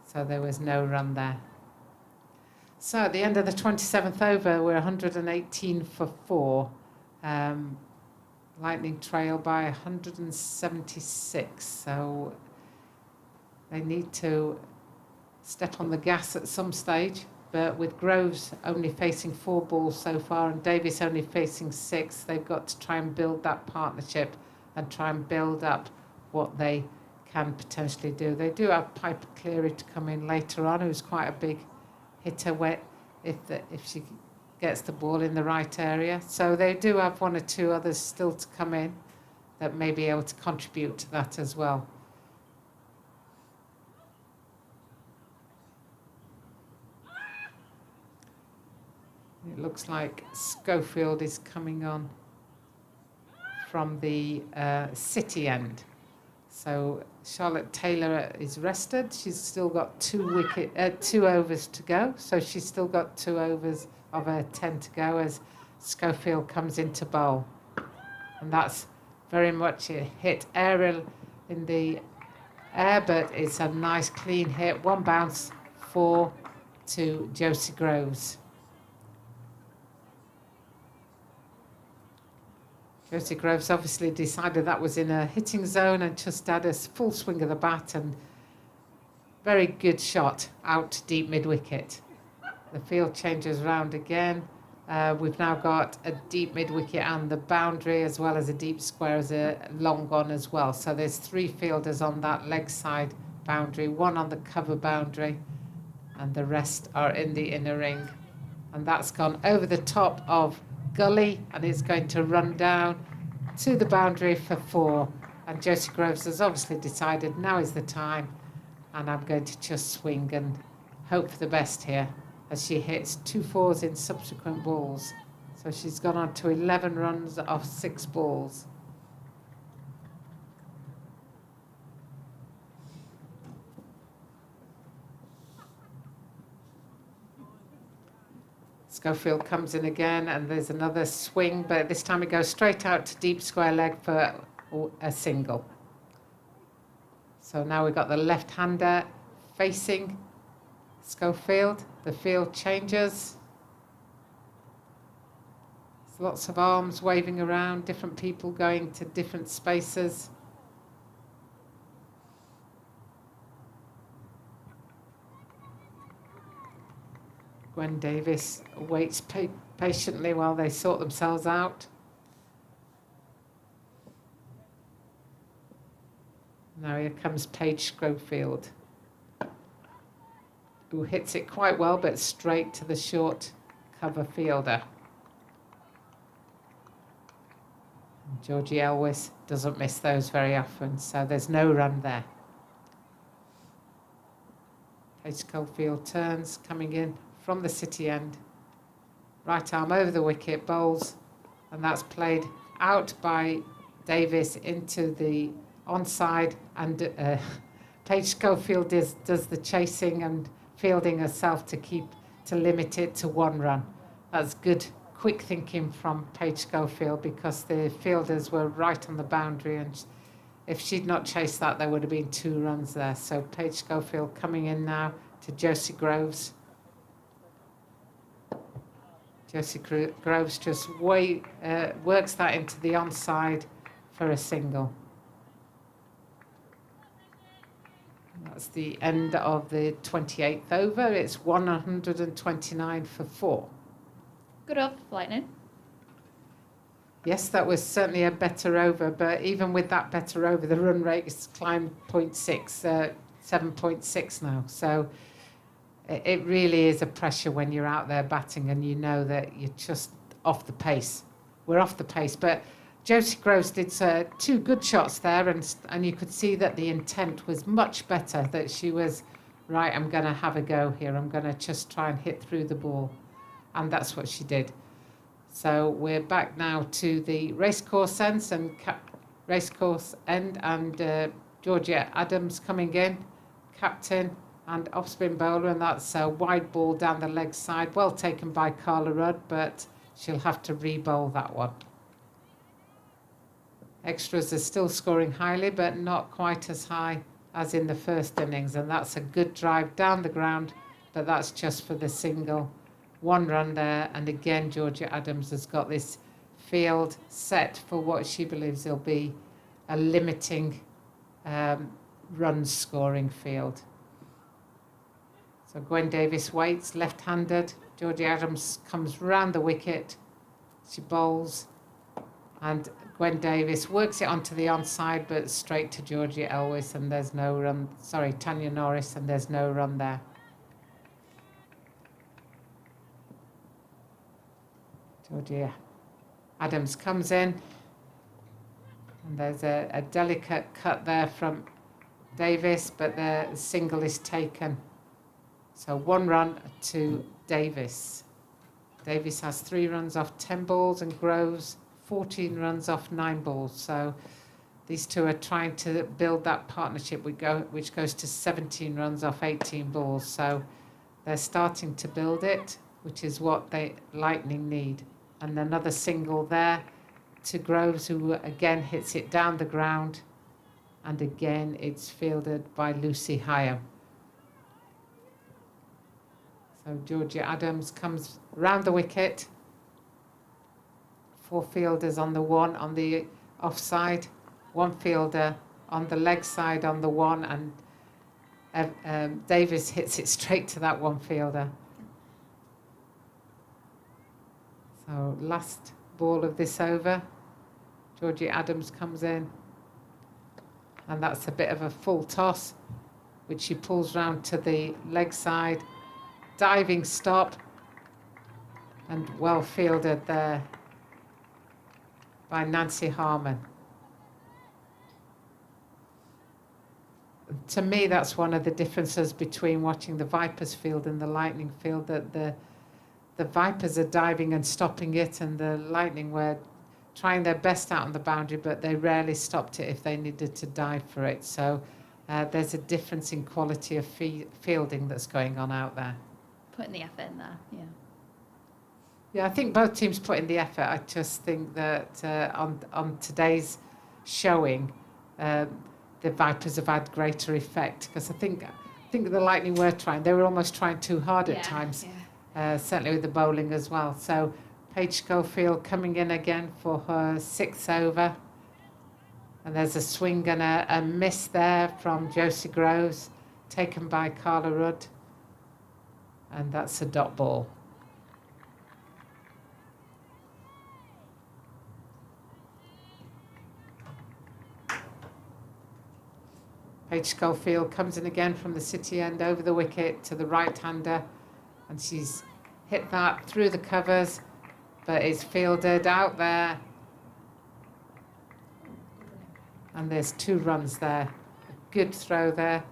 So there was no run there. So at the end of the 27th over, we're 118 for 4. Lightning trail by 176. So they need to step on the gas at some stage. But with Groves only facing 4 balls so far and Davis only facing 6, they've got to try and build that partnership and try and build up what they can potentially do. They do have Piper Cleary to come in later on, who's quite a big hitter if she gets the ball in the right area. So they do have 1 or 2 others still to come in that may be able to contribute to that as well. It looks like Schofield is coming on from the City end. So Charlotte Taylor is rested. She's still got 2 overs to go. So she's still got 2 overs of her 10 to go as Schofield comes into bowl. And that's very much a hit aerial in the air, but it's a nice clean hit. One bounce, 4 to Josie Groves. Josie Groves obviously decided that was in a hitting zone and just had a full swing of the bat and very good shot out deep mid-wicket. The field changes round again. We've now got a deep mid-wicket and the boundary, as well as a deep square as a long on as well. So there's 3 fielders on that leg side boundary, 1 on the cover boundary, and the rest are in the inner ring. And that's gone over the top of Gully, and it's going to run down to the boundary for 4. And Josie Groves has obviously decided now is the time, and I'm going to just swing and hope for the best here, as she hits 2 4s in subsequent balls. So she's gone on to 11 runs off 6 balls. Schofield comes in again, and there's another swing, but this time it goes straight out to deep square leg for a single. So now we've got the left-hander facing Schofield. The field changes. There's lots of arms waving around, different people going to different spaces. Gwen Davis waits patiently while they sort themselves out. Now here comes Paige Schofield, who hits it quite well, but straight to the short cover fielder. And Georgie Elwes doesn't miss those very often, so there's no run there. Paige Schofield turns, coming in from the city end. Right arm over the wicket, bowls, and that's played out by Davis into the onside, and Paige Schofield does the chasing and fielding herself to limit it to 1 run. That's good, quick thinking from Paige Schofield, because the fielders were right on the boundary, and if she'd not chased that, there would have been 2 runs there. So Paige Schofield coming in now to Josie Groves. Josie Groves just works that into the onside for a single. That's the end of the 28th over. It's 129 for 4. Good off, Lightning. Yes, that was certainly a better over, but even with that better over, the run rate has climbed 7.6 now. So it really is a pressure when you're out there batting and you know that you're just off the pace. We're off the pace, but Josie Groves did 2 good shots there, and you could see that the intent was much better, that she was, right, I'm going to have a go here. I'm going to just try and hit through the ball. And that's what she did. So we're back now to the racecourse end, and Georgia Adams coming in, captain and off-spin bowler, and that's a wide ball down the leg side, well taken by Carla Rudd, but she'll have to re-bowl that one. Extras are still scoring highly, but not quite as high as in the first innings, and that's a good drive down the ground, but that's just for the single. 1 run there, and again Georgia Adams has got this field set for what she believes will be a limiting run scoring field. So Gwen Davis waits, left-handed. Georgia Adams comes round the wicket. She bowls, and Gwen Davis works it onto the onside, but straight to Georgia Elwes, and there's no run. Sorry, Tanya Norris, and there's no run there. Georgia Adams comes in, and there's a delicate cut there from Davis, but the single is taken. So 1 run to Davis. Davis has 3 runs off 10 balls, and Groves 14 runs off 9 balls. So these two are trying to build that partnership which goes to 17 runs off 18 balls. So they're starting to build it, which is what Lightning need. And another single there to Groves, who again hits it down the ground. And again, it's fielded by Lucy Hyam. So Georgia Adams comes round the wicket. 4 fielders on the 1 on the offside, 1 fielder on the leg side on the 1, and Davis hits it straight to that 1 fielder. So last ball of this over, Georgie Adams comes in, and that's a bit of a full toss, which she pulls round to the leg side, diving stop, and well fielded there by Nancy Harmon. To me, that's one of the differences between watching the Vipers field and the Lightning field, that the Vipers are diving and stopping it, and the Lightning were trying their best out on the boundary, but they rarely stopped it if they needed to dive for it. So there's a difference in quality of fielding that's going on out there. Putting the effort in there, yeah. Yeah, I think both teams put in the effort. I just think that on today's showing, the Vipers have had greater effect, because I think the Lightning were trying. They were almost trying too hard at times, certainly with the bowling as well. So Paige Schofield coming in again for her 6th over. And there's a swing and a miss there from Josie Groves, taken by Carla Rudd. And that's a dot ball. Paige Schofield comes in again from the city end over the wicket to the right-hander, and she's hit that through the covers, but it's fielded out there. And there's 2 runs there. A good throw there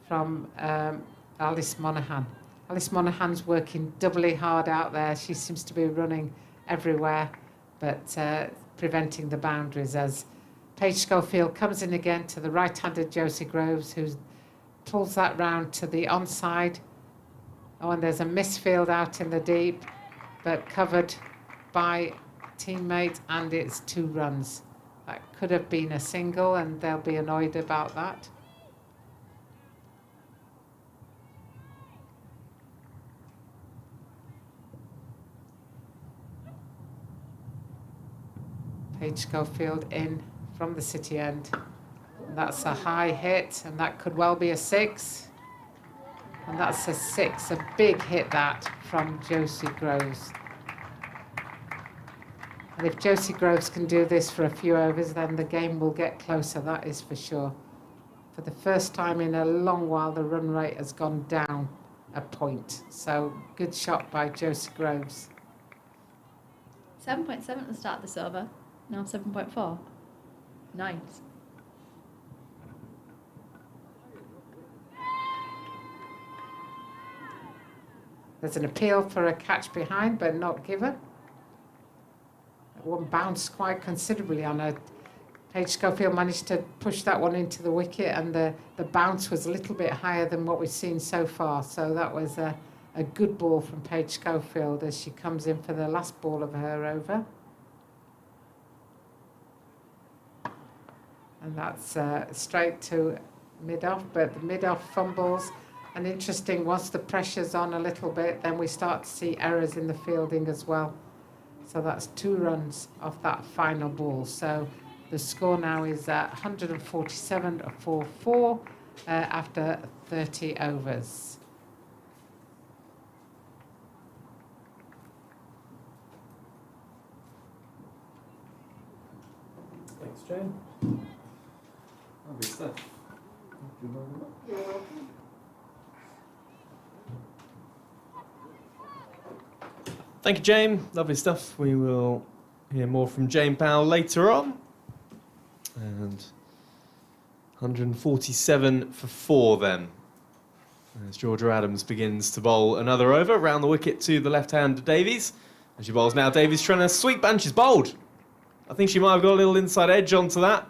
from Alice Monaghan. Alice Monaghan's working doubly hard out there. She seems to be running everywhere, but preventing the boundaries, as Paige Schofield comes in again to the right-handed Josie Groves, who pulls that round to the onside. Oh, and there's a misfield out in the deep, but covered by teammate, and it's 2 runs. That could have been a single, and they'll be annoyed about that. Paige Schofield in from the city end. And that's a high hit, and that could well be a 6. And that's a 6, a big hit that from Josie Groves. And if Josie Groves can do this for a few overs, then the game will get closer, that is for sure. For the first time in a long while, the run rate has gone down a point. So good shot by Josie Groves. 7.7 at the start of this over, now 7.4. Nice. There's an appeal for a catch behind, but not given. That one bounced quite considerably on her. Paige Schofield managed to push that one into the wicket, and the bounce was a little bit higher than what we've seen so far. So that was a good ball from Paige Schofield as she comes in for the last ball of her over. And that's straight to mid-off, but the mid-off fumbles. And interesting, once the pressure's on a little bit, then we start to see errors in the fielding as well. So that's 2 runs off that final ball. So the score now is 147 for 4 after 30 overs. Thanks, Jane. Lovely stuff. Thank you very much. You're welcome. Thank you, Jane. Lovely stuff. We will hear more from Jane Powell later on. And 147 for 4 then, as Georgia Adams begins to bowl another over round the wicket to the left-hand Davies. And she bowls now. Davies trying to sweep, and she's bowled. I think she might have got a little inside edge onto that.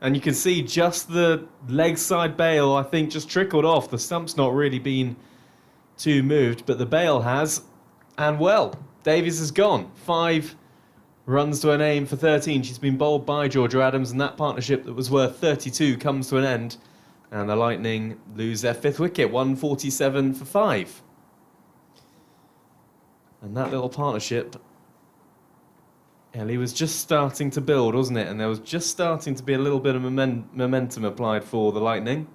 And you can see just the leg side bail, I think, just trickled off. The stump's not really been too moved, but the bail has. And well, Davies has gone. 5 runs to her name for 13. She's been bowled by Georgia Adams, and that partnership that was worth 32 comes to an end. And the Lightning lose their 5th wicket, 147 for 5. And that little partnership, Ellie, was just starting to build, wasn't it? And there was just starting to be a little bit of momentum applied for the Lightning.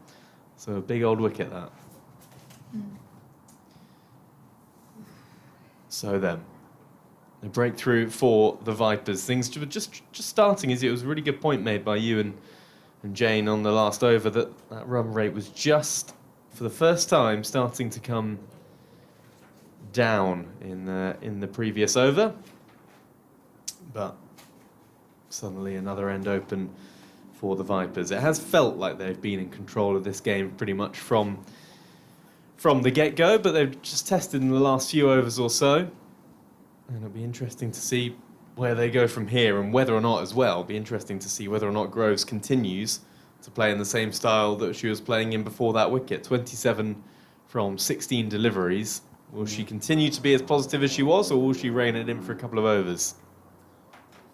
So a big old wicket, that. So then, a breakthrough for the Vipers. Things were just starting, as it was a really good point made by you and Jane on the last over, that run rate was just, for the first time, starting to come down in the previous over. But suddenly another end open for the Vipers. It has felt like they've been in control of this game pretty much from the get-go, but they've just tested in the last few overs or so. And it'll be interesting to see where they go from here, and whether or not as well. It'll be interesting to see whether or not Groves continues to play in the same style that she was playing in before that wicket. 27 from 16 deliveries. Will she continue to be as positive as she was, or will she rein it in for a couple of overs?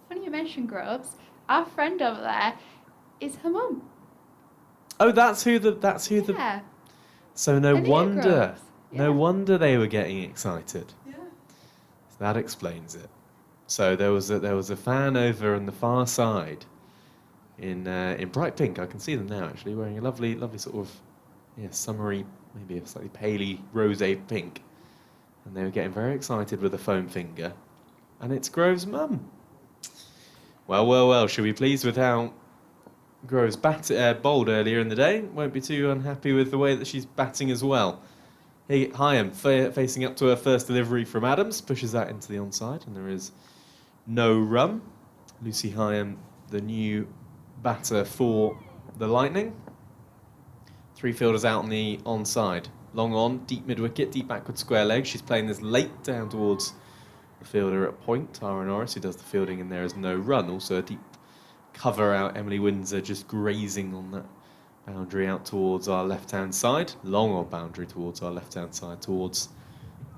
Funny you mentioned Groves. Our friend over there is her mum. Oh, that's who the. Yeah. So no Olivia wonder, Groves. no Yeah. wonder they were getting excited. Yeah. So that explains it. So there was a fan over on the far side, in bright pink. I can see them now actually, wearing a lovely sort of summery, maybe a slightly paley rosé pink, and they were getting very excited with a foam finger, and it's Groves' mum. Well. She'll be pleased with how Groves bowled earlier in the day. Won't be too unhappy with the way that she's batting as well. Heyhoe facing up to her first delivery from Adams, pushes that into the onside, and there is no run. Lucy Heyhoe, the new batter for the Lightning. 3 fielders out on the onside. Long on, deep mid-wicket, deep backward square leg. She's playing this late down towards the fielder at point, Tara Norris, who does the fielding, and there is no run. Also a deep cover out, Emily Windsor just grazing on that boundary out towards our left-hand side. Long on boundary towards our left-hand side, towards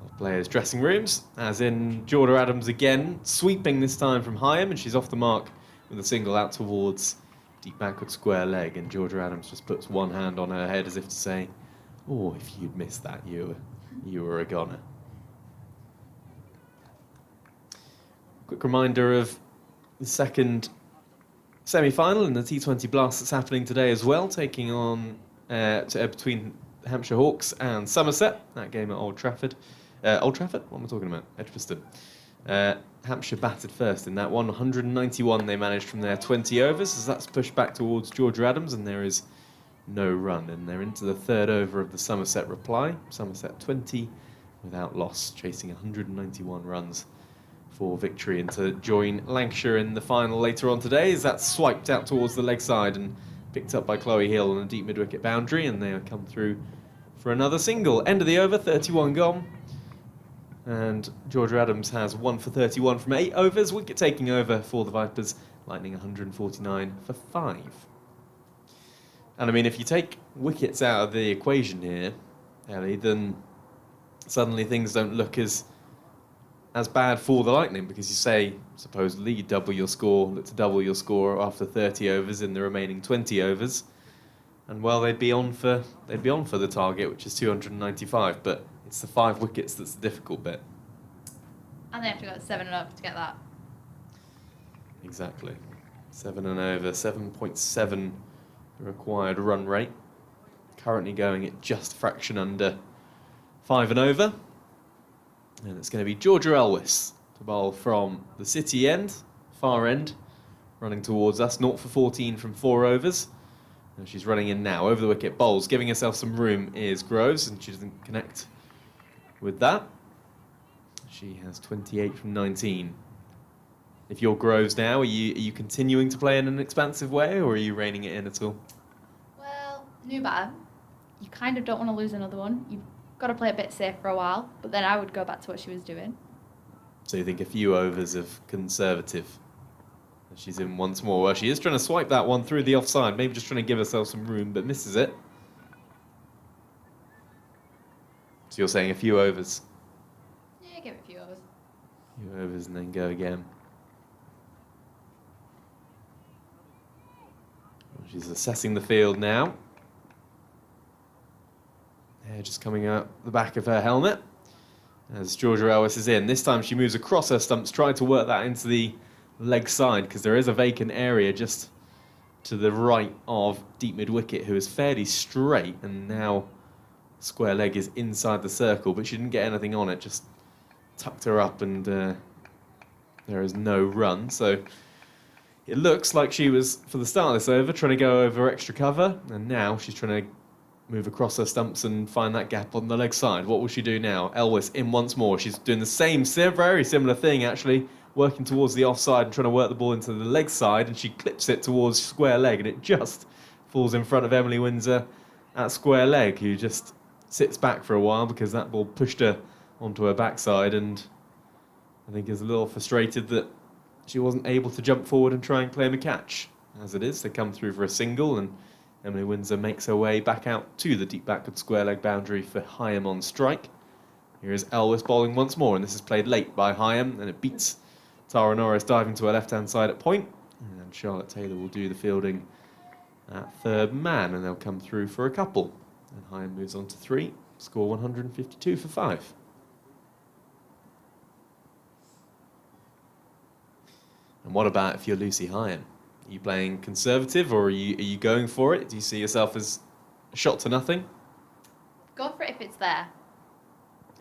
our players' dressing rooms. As in, Georgia Adams again, sweeping this time from Heyhoe, and she's off the mark with a single out towards deep backward square leg. And Georgia Adams just puts one hand on her head as if to say, oh, if you'd missed that, you were a goner. Quick reminder of the second semi-final in the T20 Blast that's happening today as well, taking on between Hampshire Hawks and Somerset. That game at Old Trafford. Old Trafford? What am I talking about? Edgbaston. Hampshire batted first in that one. 191 they managed from their 20 overs, as that's pushed back towards Georgia Adams, and there is no run. And they're into the 3rd over of the Somerset reply. Somerset 20 without loss, chasing 191 runs for victory, and to join Lancashire in the final later on today, as that's swiped out towards the leg side and picked up by Chloe Hill on a deep mid-wicket boundary, and they come through for another single. End of the over, 31 gone, and Georgia Adams has 1 for 31 from 8 overs, wicket taking over for the Vipers, Lightning 149 for 5. And I mean, if you take wickets out of the equation here, Ellie, then suddenly things don't look as bad for the Lightning, because you say, supposedly, you look to double your score after 30 overs in the remaining 20 overs, and well, they'd be on for the target, which is 295. But it's the 5 wickets that's the difficult bit. And they have to go 7 and over to get that. Exactly, 7 and over, 7.7 the required run rate. Currently going at just a fraction under 5 and over. And it's going to be Georgia Elwis to bowl from the City end, far end, running towards us. 0 for 14 from 4 overs. And she's running in now, over the wicket, bowls, giving herself some room is Groves, and she doesn't connect with that. She has 28 from 19. If you're Groves now, are you continuing to play in an expansive way, or are you reining it in at all? Well, new batter. You kind of don't want to lose another one. You've got to play a bit safe for a while, but then I would go back to what she was doing. So you think a few overs of conservative. She's in once more. Well, she is trying to swipe that one through the offside, maybe just trying to give herself some room, but misses it. So you're saying a few overs? Yeah, give it a few overs. A few overs and then go again. She's assessing the field now. Hair just coming out the back of her helmet as Georgia Ellis is in. This time she moves across her stumps, trying to work that into the leg side, because there is a vacant area just to the right of deep mid-wicket, who is fairly straight, and now square leg is inside the circle, but she didn't get anything on it, just tucked her up, and there is no run. So it looks like she was, for the start of this over, trying to go over extra cover, and now she's trying to move across her stumps and find that gap on the leg side. What will she do now? Elwes in once more. She's doing the same, very similar thing, actually, working towards the offside and trying to work the ball into the leg side, and she clips it towards square leg, and it just falls in front of Emily Windsor at square leg, who just sits back for a while because that ball pushed her onto her backside, and I think is a little frustrated that she wasn't able to jump forward and try and claim a catch. As it is, they come through for a single, and Emily Windsor makes her way back out to the deep backward square leg boundary for Heyhoe on strike. Here is Elwes bowling once more, and this is played late by Heyhoe, and it beats Tara Norris diving to her left-hand side at point. And Charlotte Taylor will do the fielding at third man, and they'll come through for a couple. And Heyhoe moves on to 3, score 152 for 5. And what about if you're Lucy Heyhoe? Are you playing conservative, or are you going for it? Do you see yourself as a shot to nothing? Go for it if it's there.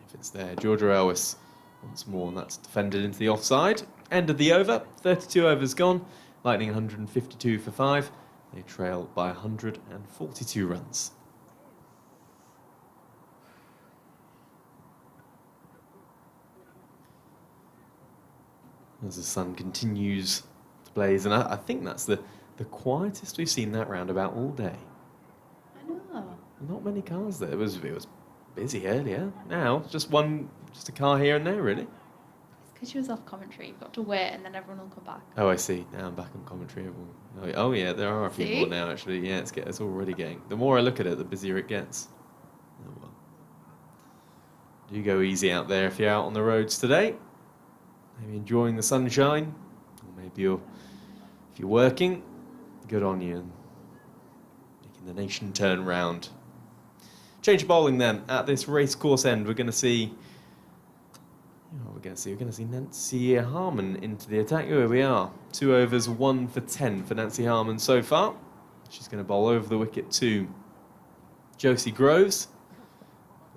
If it's there. Georgia Elwes once more, and that's defended into the offside. End of the over. 32 overs gone. Lightning 152 for 5. They trail by 142 runs. As the sun continues to blaze, and I think that's the quietest we've seen that roundabout all day. I know. Not many cars there. It was busy earlier. Now just a car here and there, really. It's because she was off commentary. You've got to wait, and then everyone will come back. Oh, I see. Now I'm back on commentary. Oh yeah, there are a few See? more now, actually. Yeah, it's already getting. The more I look at it, the busier it gets. Oh well. Do go easy out there if you're out on the roads today. Maybe enjoying the sunshine, or maybe if you're working, good on you, and making the nation turn round. Change of bowling then at this racecourse end. We're going to see. We're going to see Nancy Harmon into the attack. Here we are. 2 overs, 1 for 10 for Nancy Harmon so far. She's going to bowl over the wicket to Josie Groves.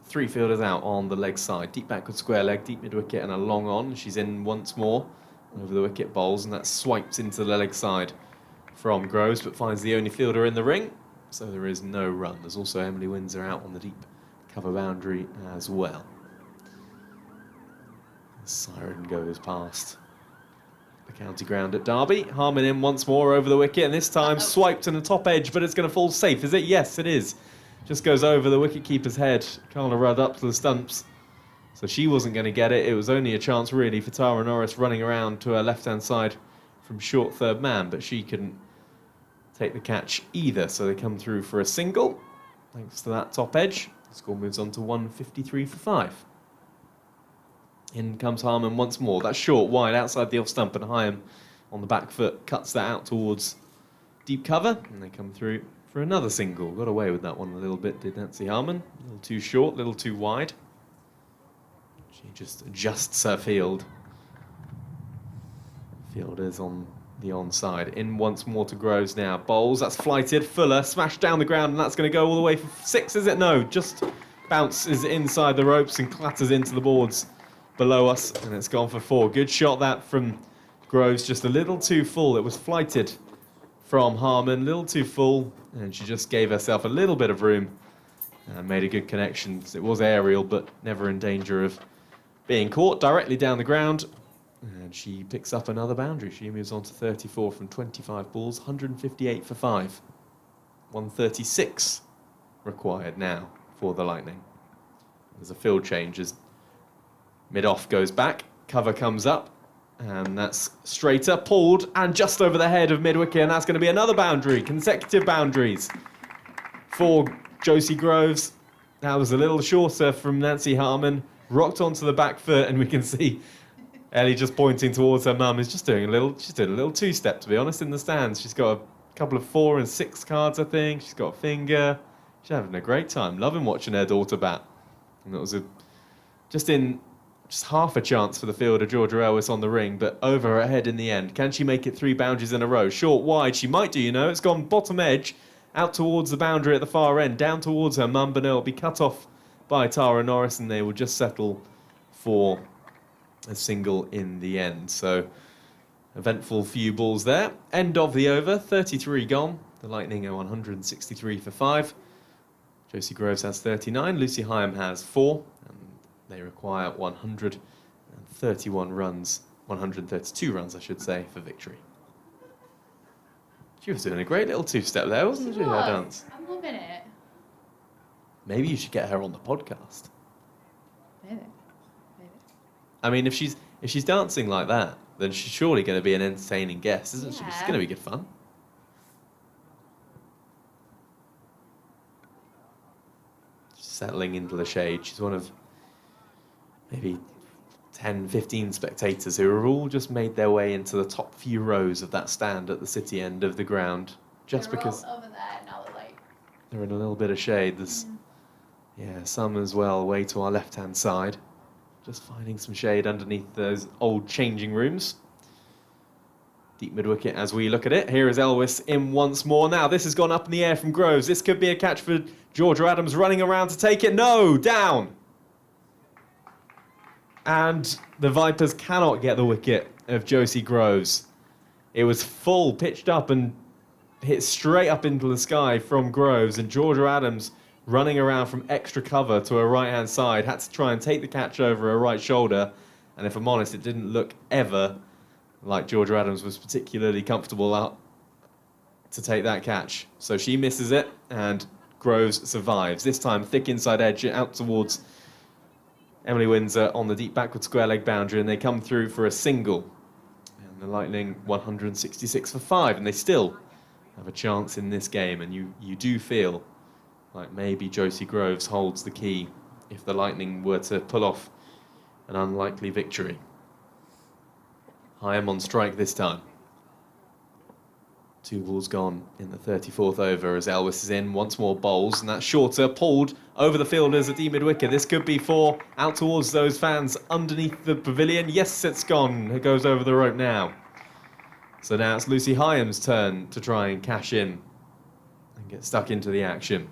3 fielders out on the leg side. Deep backward square leg, deep mid wicket, and a long on. She's in once more over the wicket bowls, and that swipes into the leg side from Groves, but finds the only fielder in the ring. So there is no run. There's also Emily Windsor out on the deep cover boundary as well. The siren goes past the county ground at Derby. Harmon in once more over the wicket, and this time swiped on the top edge, but it's going to fall safe. Is it? Yes, it is. Just goes over the wicket-keeper's head. Carla Rudd up to the stumps. So she wasn't going to get it. It was only a chance, really, for Tara Norris running around to her left-hand side from short third man, but she couldn't take the catch either. So they come through for a single, thanks to that top edge. The score moves on to 153 for 5. In comes Harmon once more. That's short, wide, outside the off-stump, and Heyhoe on the back foot cuts that out towards deep cover, and they come through for another single. Got away with that one a little bit, did Nancy Harmon. A little too short, a little too wide. She just adjusts her field. Fielders on the onside. In once more to Groves now. Bowls, that's flighted. Fuller smashed down the ground, and that's going to go all the way for 6, is it? No, just bounces inside the ropes and clatters into the boards below us, and it's gone for 4. Good shot that from Groves, just a little too full. It was flighted from Harmon, a little too full, and she just gave herself a little bit of room and made a good connection. It was aerial, but never in danger of being caught directly down the ground. And she picks up another boundary. She moves on to 34 from 25 balls, 158 for 5. 136 required now for the Lightning. There's a field change as mid-off goes back, cover comes up, and that's straighter, pulled, and just over the head of mid-wicket, and that's going to be another boundary, consecutive boundaries for Josie Groves. That was a little shorter from Nancy Harmon, rocked onto the back foot, and we can see Ellie just pointing towards her mum. Is just doing a little two-step, to be honest, in the stands. She's got a couple of 4 and 6 cards, I think. She's got a finger. She's having a great time. Loving watching her daughter bat. And that was just half a chance for the fielder, Georgia Ellis, on the ring, but over her head in the end. Can she make it 3 boundaries in a row? Short, wide, she might do, you know. It's gone bottom edge, out towards the boundary at the far end, down towards her. Mum Bonnell will be cut off by Tara Norris, and they will just settle for a single in the end. So, eventful few balls there. End of the over, 33 gone. The Lightning are 163 for 5. Josie Groves has 39, Lucy Hyam has 4, and they require 132 runs, I should say, for victory. She was doing a great little two-step there, wasn't she, her dance? I'm loving it. Maybe you should get her on the podcast. Maybe. I mean, if she's dancing like that, then she's surely going to be an entertaining guest, isn't she? It's going to be good fun. Settling into the shade. She's one of maybe 10, 15 spectators who have all just made their way into the top few rows of that stand at the city end of the ground. Just because over there now, they're in a little bit of shade. There's some as well way to our left-hand side. Just finding some shade underneath those old changing rooms. Deep mid-wicket as we look at it. Here is Elvis in once more. Now, this has gone up in the air from Groves. This could be a catch for Georgia Adams, running around to take it. No, down. And the Vipers cannot get the wicket of Josie Groves. It was full, pitched up and hit straight up into the sky from Groves. And Georgia Adams, running around from extra cover to her right-hand side, had to try and take the catch over her right shoulder. And if I'm honest, it didn't look ever like Georgia Adams was particularly comfortable out to take that catch. So she misses it, and Groves survives. This time, thick inside edge out towards Emily Windsor on the deep backward square leg boundary, and they come through for a single. And the Lightning 166 for 5, and they still have a chance in this game. And you do feel like maybe Josie Groves holds the key if the Lightning were to pull off an unlikely victory. Hyam on strike this time. 2 balls gone in the 34th over as Elvis is in. Once more bowls, and that's shorter, pulled over the fielders at the mid-wicket. This could be 4 out towards those fans underneath the pavilion. Yes, it's gone. It goes over the rope now. So now it's Lucy Hyam's turn to try and cash in and get stuck into the action.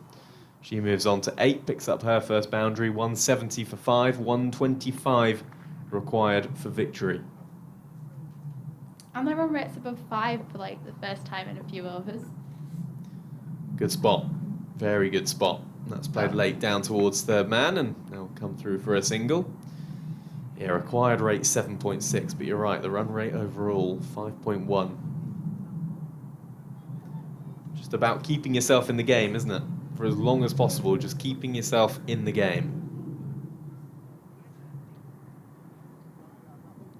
She moves on to 8, picks up her first boundary. 170 for 5, 125 required for victory. And their run rate's above 5 for like the first time in a few overs. Good spot. Very good spot. That's played late down towards third man, and they'll come through for a single. Yeah, required rate 7.6, but you're right, the run rate overall 5.1. Just about keeping yourself in the game, isn't it? For as long as possible, just keeping yourself in the game.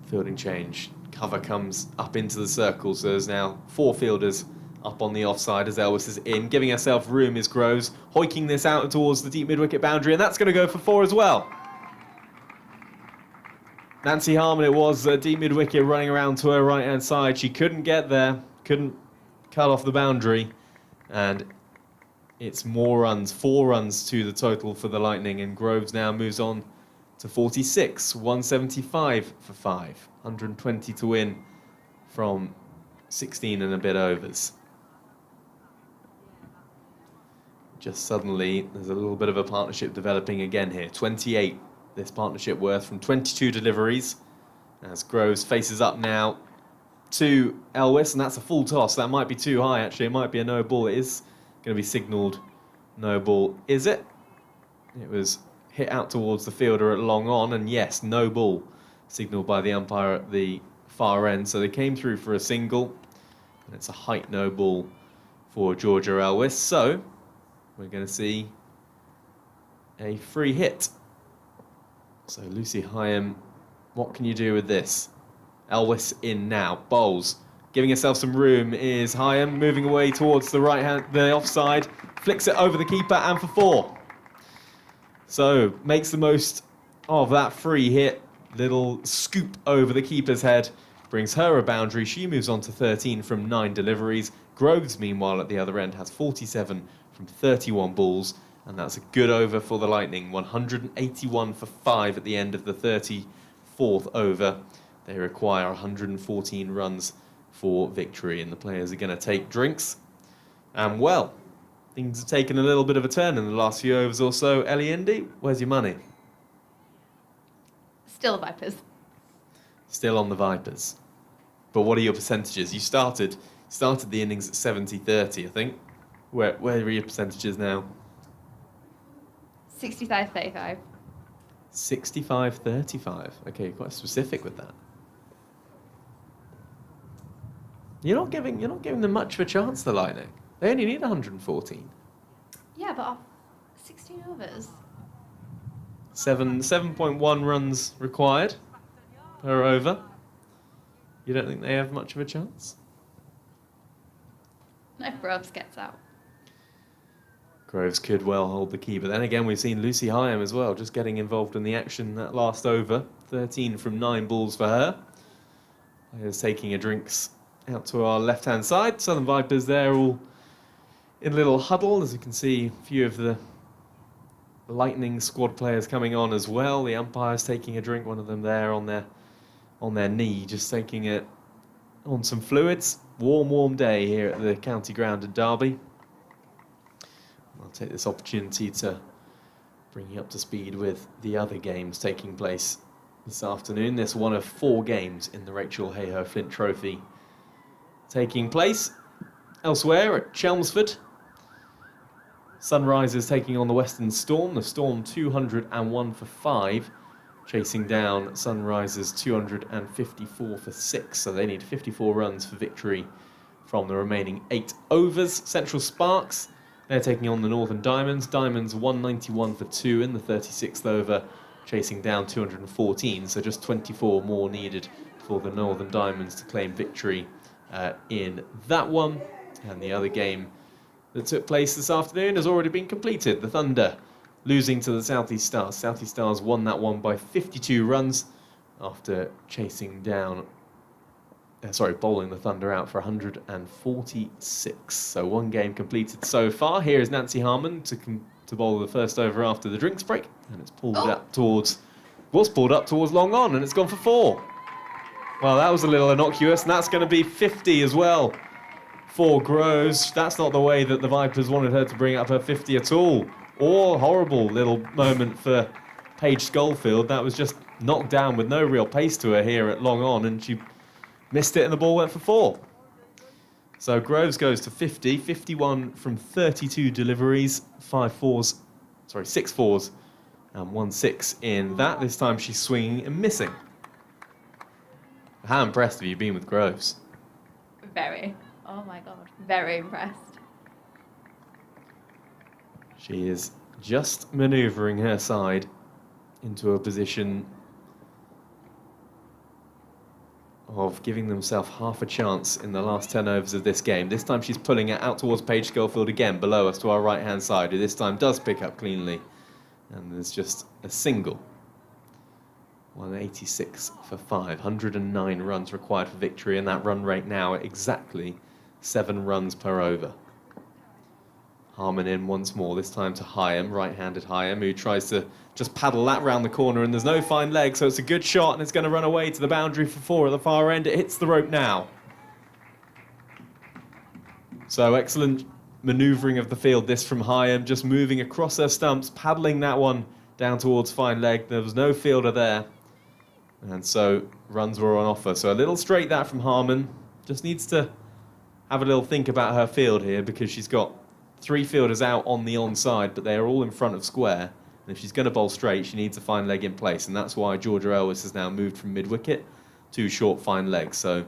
Fielding change. Cover comes up into the circle, so there's now 4 fielders up on the offside as Elvis is in. Giving herself room is Groves, hoiking this out towards the deep mid-wicket boundary, and that's going to go for 4 as well. Nancy Harmon it was, deep mid-wicket running around to her right-hand side. She couldn't get there, couldn't cut off the boundary, and it's more runs, 4 runs to the total for the Lightning, and Groves now moves on to 46, 175 for 5, 120 to win from 16 and a bit overs. Just suddenly, there's a little bit of a partnership developing again here. 28, this partnership worth from 22 deliveries, as Groves faces up now to Elvis, and that's a full toss. That might be too high, actually. It might be a no ball. It is going to be signalled no ball. Is it? It was hit out towards the fielder at long on, and yes, no ball signalled by the umpire at the far end. So they came through for a single, and it's a height no ball for Georgia Elvis. So we're going to see a free hit. So Lucy Hyam, what can you do with this? Elvis in now, bowls. Giving herself some room is Hyam, moving away towards the right hand, the offside, flicks it over the keeper and for 4. So makes the most of that free hit. Little scoop over the keeper's head brings her a boundary. She moves on to 13 from 9 deliveries. Groves, meanwhile, at the other end, has 47 from 31 balls, and that's a good over for the Lightning. 181 for 5 at the end of the 34th over. They require 114 runs for victory, and the players are going to take drinks. And, well, things have taken a little bit of a turn in the last few overs or so. Ellie Indy, where's your money? Still Vipers. Still on the Vipers. But what are your percentages? You started the innings at 70-30, I think. Where are your percentages now? 65-35. 65-35. Okay, you're quite specific with that. You're not giving them much of a chance, the Lightning. They only need 114. Yeah, but off 16 overs. 7.1 runs required per over. You don't think they have much of a chance? No, Groves gets out. Groves could well hold the key, but then again we've seen Lucy Hyam as well, just getting involved in the action that last over. 13 from 9 balls for her. Players taking a drinks out to our left-hand side. Southern Vipers there all in a little huddle, as you can see a few of the Lightning squad players coming on as well. The umpire's taking a drink, one of them there on their knee, just taking it on some fluids. Warm day here at the County Ground in Derby. I'll take this opportunity to bring you up to speed with the other games taking place this afternoon. This one of 4 games in the Rachael Heyhoe Flint Trophy taking place. Elsewhere at Chelmsford, Sunrisers taking on the Western Storm. The Storm 201 for 5, chasing down Sunrisers 254 for 6. So they need 54 runs for victory from the remaining 8 overs. Central Sparks, they're taking on the Northern Diamonds. Diamonds 191 for 2 in the 36th over, chasing down 214. So just 24 more needed for the Northern Diamonds to claim victory in that one. And the other game that took place this afternoon has already been completed. The Thunder losing to the Southeast Stars. Southeast Stars won that one by 52 runs after chasing down, bowling the Thunder out for 146. So one game completed so far. Here is Nancy Harmon to bowl the first over after the drinks break, and it's pulled up towards long on, and it's gone for 4. Well, that was a little innocuous, and that's going to be 50 as well for Groves. That's not the way that the Vipers wanted her to bring up her 50 at all. Or horrible little moment for Paige Schofield. That was just knocked down with no real pace to her here at long on, and she missed it and the ball went for 4. So Groves goes to 50, 51 from 32 deliveries, 6 fours and 1 6 in that. This time she's swinging and missing. How impressed have you been with Groves? Very. Oh my God, very impressed. She is just manoeuvring her side into a position of giving themselves half a chance in the last 10 overs of this game. This time she's pulling it out towards Paige Schofield again, below us to our right-hand side, who this time does pick up cleanly. And there's just a single. 186 for 5, 109 runs required for victory, and that run rate now at exactly 7 runs per over. Harmon in once more, this time to Hyam, right-handed Hyam, who tries to just paddle that round the corner, and there's no fine leg, so it's a good shot, and it's going to run away to the boundary for 4 at the far end. It hits the rope now. So excellent manoeuvring of the field, this from Hyam, just moving across her stumps, paddling that one down towards fine leg. There was no fielder there, and so runs were on offer. So a little straight that from Harmon. Just needs to have a little think about her field here, because she's got 3 fielders out on the onside, but they are all in front of square. And if she's going to bowl straight, she needs a fine leg in place, and that's why Georgia Elvis has now moved from mid-wicket to short fine leg. So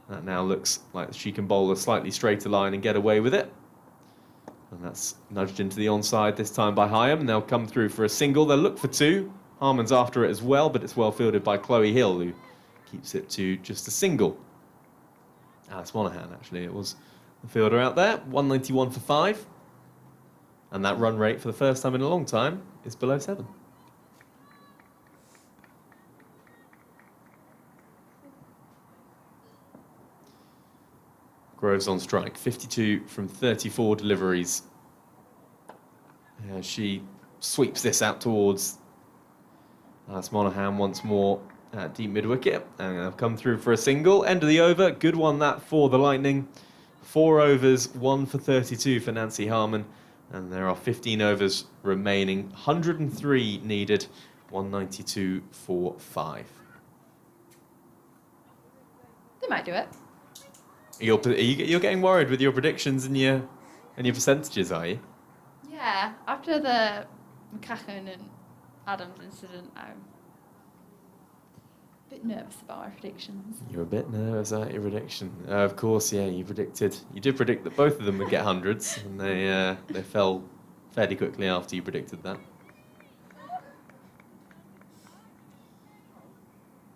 that now looks like she can bowl a slightly straighter line and get away with it. And that's nudged into the onside this time by Hyam, and they'll come through for a single. They'll look for 2. Harmon's after it as well, but it's well fielded by Chloe Hill, who keeps it to just a single. Alice Monaghan, actually, it was the fielder out there. 191 for 5. And that run rate for the first time in a long time is below 7. Groves on strike. 52 from 34 deliveries. She sweeps this out towards Alice Monaghan once more at deep mid-wicket. And they've come through for a single. End of the over. Good one that for the Lightning. 4 overs, 1 for 32 for Nancy Harman. And there are 15 overs remaining. 103 needed. 192 for 5. They might do it. You're getting worried with your predictions and your percentages, are you? Yeah, after the McCaughan and Adams incident, I'm a bit nervous about our predictions. You're a bit nervous about your prediction. Of course, yeah, you did predict that both of them would get hundreds, and they fell fairly quickly after you predicted that.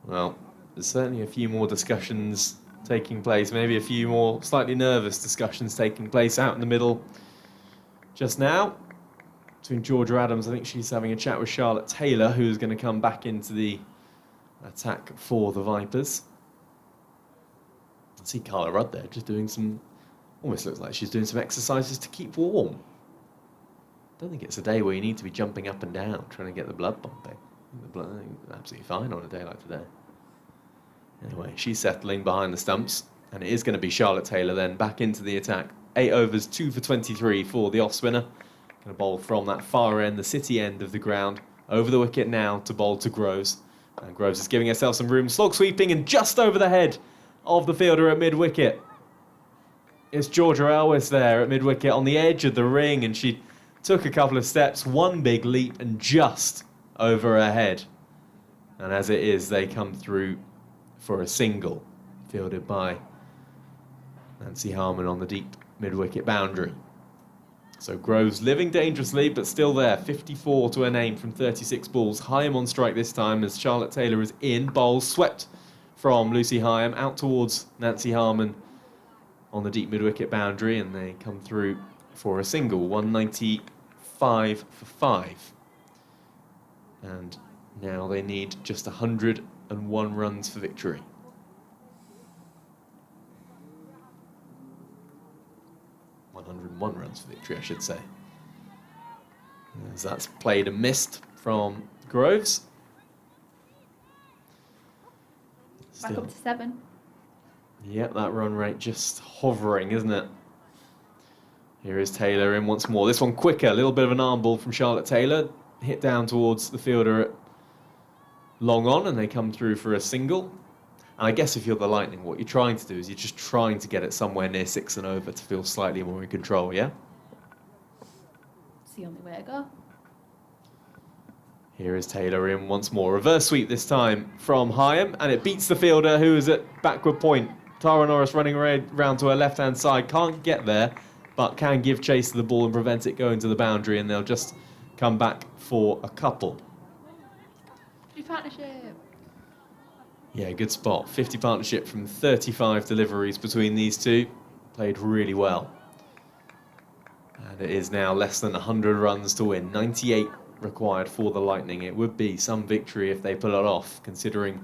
Well, there's certainly a few more discussions taking place, maybe a few more slightly nervous discussions taking place out in the middle just now between Georgia Adams. I think she's having a chat with Charlotte Taylor, who's going to come back into the attack for the Vipers. I see Carla Rudd there just doing some, almost looks like she's doing some exercises to keep warm. I don't think it's a day where you need to be jumping up and down trying to get the blood pumping. The blood is absolutely fine on a day like today. Anyway, she's settling behind the stumps, and it is going to be Charlotte Taylor then back into the attack. 8 overs, 2 for 23 for the off-spinner. Going to bowl from that far end, the city end of the ground. Over the wicket now to bowl to Groves. And Groves is giving herself some room. Slog sweeping and just over the head of the fielder at mid-wicket. It's Georgia Elwes there at mid-wicket on the edge of the ring, and she took a couple of steps, one big leap, and just over her head. And as it is, they come through for a single, fielded by Nancy Harman on the deep mid-wicket boundary. So Groves living dangerously, but still there. 54 to her name from 36 balls. Hyam on strike this time as Charlotte Taylor is in. Bowls swept from Lucy Hyam out towards Nancy Harman on the deep mid-wicket boundary, and they come through for a single. 195 for 5. And now they need just 101 runs for victory. One runs for victory, I should say. As that's played and missed from Groves. Back up to 7. Yep, that run rate just hovering, isn't it? Here is Taylor in once more. This one quicker, a little bit of an arm ball from Charlotte Taylor. Hit down towards the fielder at long on, and they come through for a single. And I guess if you're the Lightning, what you're trying to do is you're just trying to get it somewhere near 6 and over to feel slightly more in control, yeah? It's the only way to go. Here is Taylor in once more. Reverse sweep this time from Hyam, and it beats the fielder who is at backward point. Tara Norris running round to her left-hand side. Can't get there, but can give chase to the ball and prevent it going to the boundary, and they'll just come back for a couple. Good partnership. Yeah, good spot. 50 partnership from 35 deliveries between these two. Played really well. And it is now less than 100 runs to win. 98 required for the Lightning. It would be some victory if they pull it off, considering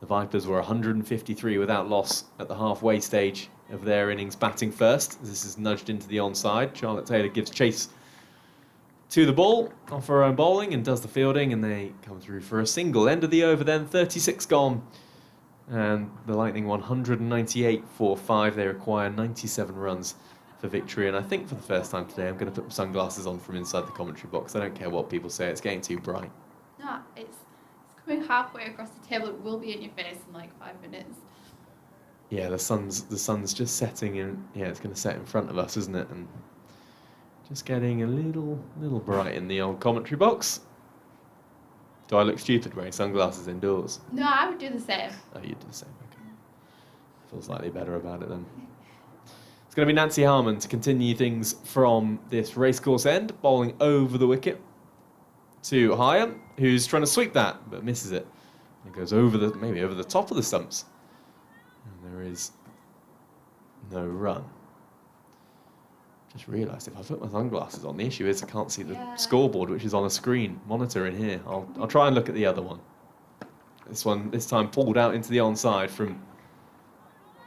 the Vipers were 153 without loss at the halfway stage of their innings batting first. This is nudged into the onside. Charlotte Taylor gives chase to the ball off her own bowling and does the fielding, and they come through for a single. End of the over then, 36 gone. And the Lightning 198 for 5. They require 97 runs for victory. And I think for the first time today, I'm going to put sunglasses on from inside the commentary box. I don't care what people say, it's getting too bright. No, it's coming halfway across the table. It will be in your face in like 5 minutes. Yeah, the sun's just setting in. Yeah, it's going to set in front of us, isn't it? And just getting a little bright in the old commentary box. Do I look stupid wearing sunglasses indoors? No, I would do the same. Oh, you'd do the same, okay. I feel slightly better about it then. It's going to be Nancy Harman to continue things from this racecourse end, bowling over the wicket to Hyam, who's trying to sweep that, but misses it. It goes maybe over the top of the stumps. And there is no run. Just realised if I put my sunglasses on, the issue is I can't see the scoreboard, which is on a screen monitor in here. I'll try and look at the other one. This time pulled out into the onside from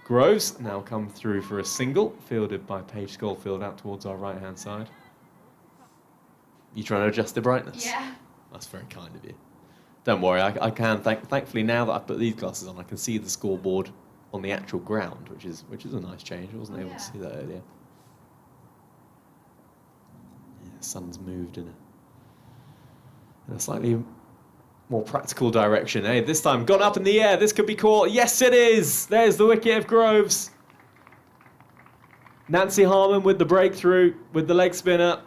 Groves now come through for a single, fielded by Paige Schofield out towards our right-hand side. You trying to adjust the brightness? Yeah. That's very kind of you. Don't worry, I can. Thankfully, now that I've put these glasses on, I can see the scoreboard on the actual ground, which is a nice change. I wasn't able to see that earlier. Yeah, the sun's moved in a slightly more practical direction. Hey, this time gone up in the air. This could be caught. Yes, it is. There's the wicket of Groves. Nancy Harmon with the breakthrough with the leg spinner.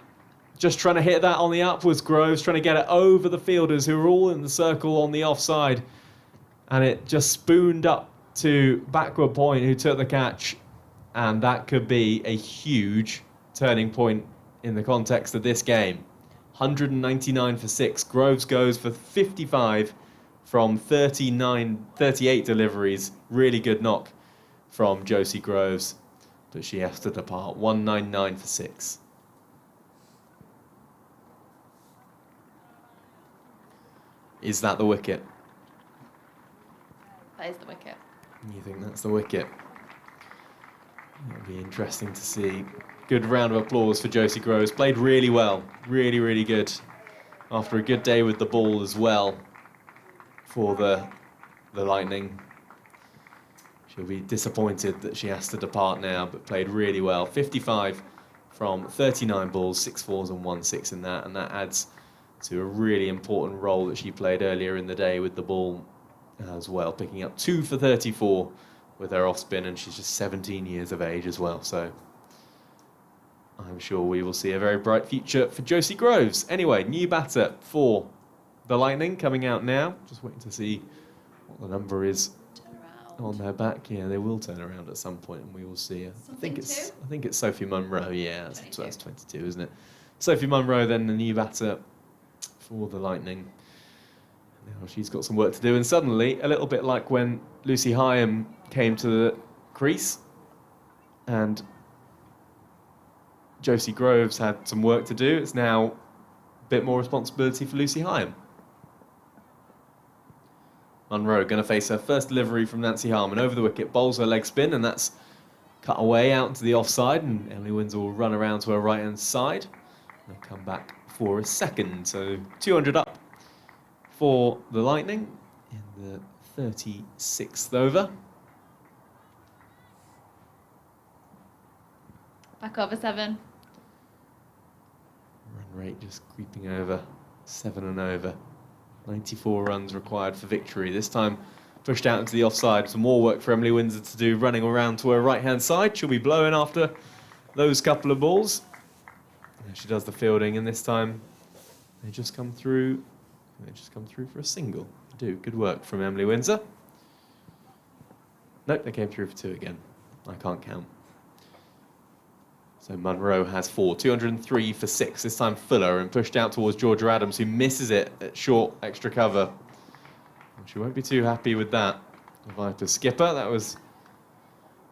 Just trying to hit that on the upwards. Groves trying to get it over the fielders who are all in the circle on the offside. And it just spooned up to backward point who took the catch. And that could be a huge turning point in the context of this game. 199 for 6. Groves goes for 55 from 38 deliveries. Really good knock from Josie Groves. But she has to depart. 199 for 6. Is that the wicket? That is the wicket. You think that's the wicket? It'll be interesting to see. Good round of applause for Josie Groves. Played really well. Really, really good. After a good day with the ball as well for the Lightning. She'll be disappointed that she has to depart now, but played really well. 55 from 39 balls, 6 fours and 1 6 in that, and that adds to a really important role that she played earlier in the day with the ball as well, picking up 2 for 34 with her off spin, and she's just 17 years of age as well, so I'm sure we will see a very bright future for Josie Groves. Anyway, new batter for the Lightning coming out now. Just waiting to see what the number is on their back. Yeah, they will turn around at some point, and we will see. I think it's Sophie Munro. Yeah, that's 22, isn't it? Sophie Munro, then the new batter for the Lightning. Now she's got some work to do, and suddenly, a little bit like when Lucy Hyam came to the crease, and Josie Groves had some work to do. It's now a bit more responsibility for Lucy Hyam. Munro going to face her first delivery from Nancy Harmon over the wicket, bowls her leg spin, and that's cut away out into the offside, and Emily Windsor will run around to her right-hand side. They'll come back for a second, so 200 up for the Lightning in the 36th over. Back over 7. Run rate just creeping over 7 and over. 94 runs required for victory. This time pushed out into the offside. Some more work for Emily Windsor to do, running around to her right-hand side. She'll be blowing after those couple of balls. And she does the fielding, and this time they just come through. They just come through for a single. They do. Good work from Emily Windsor. Nope, they came through for 2 again. I can't count. So Munro has 4, 203 for 6. This time Fuller, and pushed out towards Georgia Adams, who misses it at short extra cover. And she won't be too happy with that. The Vipers skipper, that was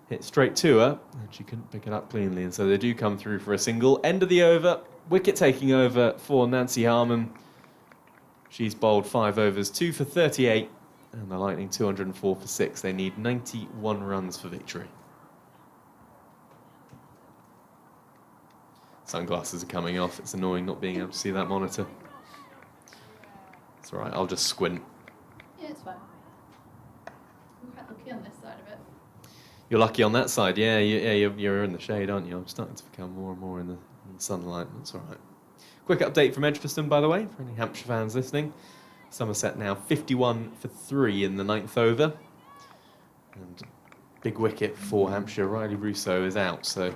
hit straight to her, and she couldn't pick it up cleanly. And so they do come through for a single. End of the over. Wicket taking over for Nancy Harmon. She's bowled 5 overs, 2 for 38, and the Lightning 204 for 6. They need 91 runs for victory. Sunglasses are coming off. It's annoying not being able to see that monitor. It's all right, I'll just squint. Yeah, it's fine. I'm quite lucky on this side of it. You're lucky on that side, yeah. You're in the shade, aren't you? I'm starting to become more and more in the sunlight. That's all right. Quick update from Edgbaston, by the way, for any Hampshire fans listening. Somerset now 51 for 3 in the 9th over. And big wicket for Hampshire. Riley Russo is out, so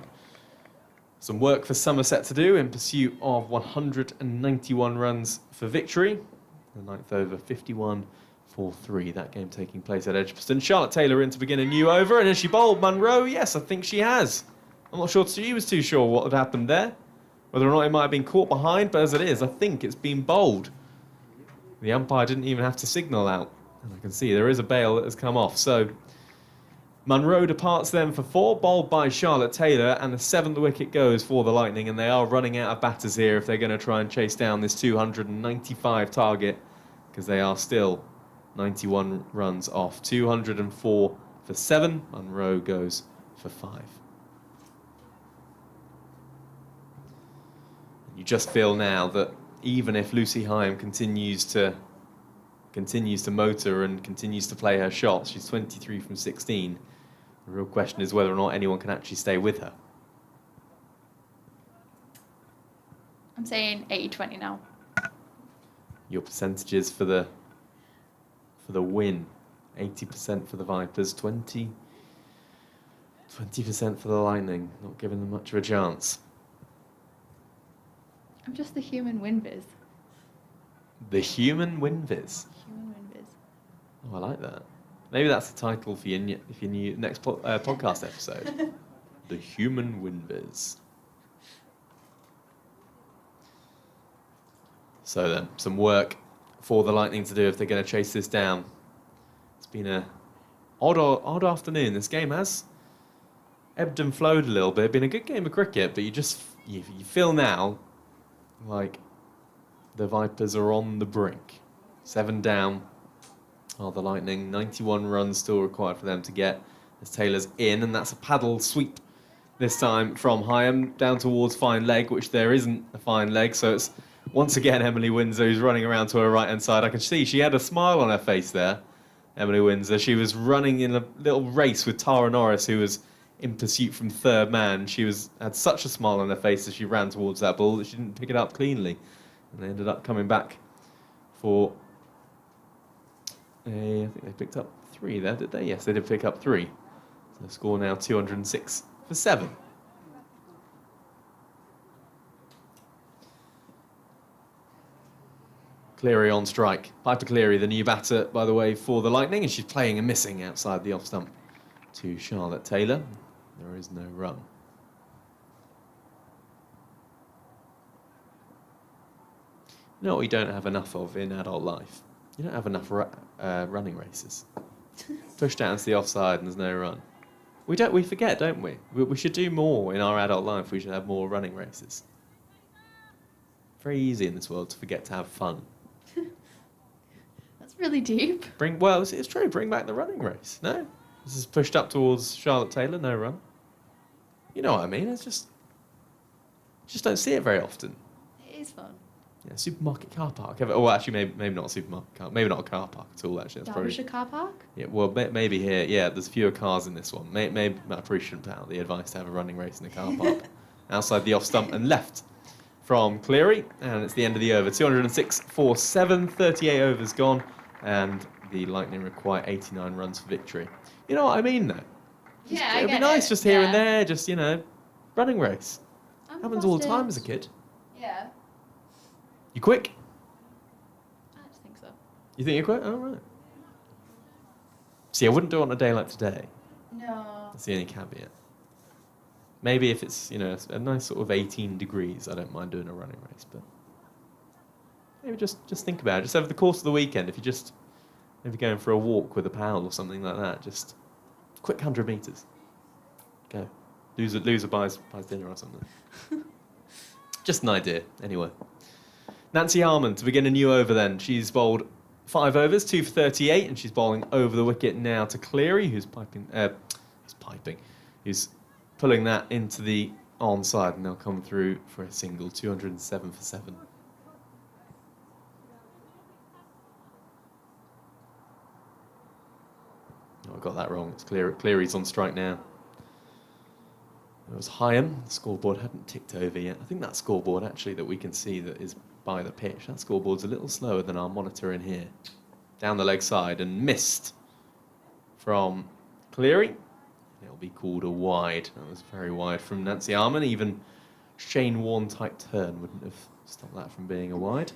some work for Somerset to do in pursuit of 191 runs for victory. The 9th over, 51 for 3. That game taking place at Edgbaston. Charlotte Taylor in to begin a new over, and has she bowled Munro? Yes, I think she has. I'm not sure she was too sure what had happened there, whether or not it might have been caught behind, but as it is, I think it's been bowled. The umpire didn't even have to signal out, and I can see there is a bail that has come off. So Munro departs then for 4, bowled by Charlotte Taylor, and the 7th wicket goes for the Lightning, and they are running out of batters here if they're going to try and chase down this 295 target, because they are still 91 runs off. 204 for 7. Munro goes for 5. You just feel now that even if Lucy Hyam continues to motor and continues to play her shots, she's 23 from 16. The real question is whether or not anyone can actually stay with her. I'm saying 80-20 now. Your percentages for the win: 80% for the Vipers, 20% for the Lightning. Not giving them much of a chance. I'm just the human win-viz. The human win-viz. Human win-viz. Oh, I like that. Maybe that's the title for your new next podcast episode. The human win-viz. So then, some work for the Lightning to do if they're going to chase this down. It's been a odd afternoon. This game has ebbed and flowed a little bit. Been a good game of cricket, but you feel now like the Vipers are on the brink. 7 down are the Lightning. 91 runs still required for them to get as Taylor's in, and that's a paddle sweep this time from Hyam down towards fine leg, which there isn't a fine leg, so it's once again Emily Windsor who's running around to her right-hand side. I can see she had a smile on her face there, Emily Windsor. She was running in a little race with Tara Norris, who was in pursuit from third man. She had such a smile on her face as she ran towards that ball that she didn't pick it up cleanly. And they ended up coming back for I think they picked up 3 there, did they? Yes, they did pick up 3. So the score now 206 for 7. Cleary on strike. Piper Cleary, the new batter, by the way, for the Lightning, and she's playing and missing outside the off stump to Charlotte Taylor. There is no run. You know what we don't have enough of in adult life? You don't have enough running races. Pushed out into the offside and there's no run. We forget, don't we? We should do more in our adult life. We should have more running races. Very easy in this world to forget to have fun. That's really deep. Well, it's true. Bring back the running race. No? This is pushed up towards Charlotte Taylor, no run. You know what I mean? It's just don't see it very often. It is fun. Yeah, supermarket car park. Oh, actually, maybe not a supermarket car. Maybe not a car park at all, actually. That's Derbyshire car park? Yeah, well, maybe here. Yeah, there's fewer cars in this one. Maybe I probably shouldn't put out the advice to have a running race in a car park. Outside the off stump and left from Cleary. And it's the end of the over. 206 for 7. 38 overs gone. And the Lightning require 89 runs for victory. You know what I mean, though? Yeah, It'd be nice just here and there, just, running race. Happens all the time as a kid. Yeah. You quick? I just think so. You think you're quick? Oh, right. See, I wouldn't do it on a day like today. No. That's the only caveat. Maybe if it's, a nice sort of 18 degrees, I don't mind doing a running race, but maybe just think about it. Just over the course of the weekend, if you just maybe going for a walk with a pal or something like that, just quick 100 metres. Go. Loser buys dinner or something. Just an idea, anyway. Nancy Harmon to begin a new over then. She's bowled 5 overs, 2 for 38, and she's bowling over the wicket now to Cleary, who's pulling that into the onside, and they'll come through for a single, 207 for 7. Oh, I got that wrong. It's Cleary's on strike now. It was Hyam. The scoreboard hadn't ticked over yet. I think that scoreboard, actually, that we can see that is by the pitch, that scoreboard's a little slower than our monitor in here. Down the leg side and missed from Cleary. It'll be called a wide. That was very wide from Nancy Harmon. Even Shane Warne type turn wouldn't have stopped that from being a wide.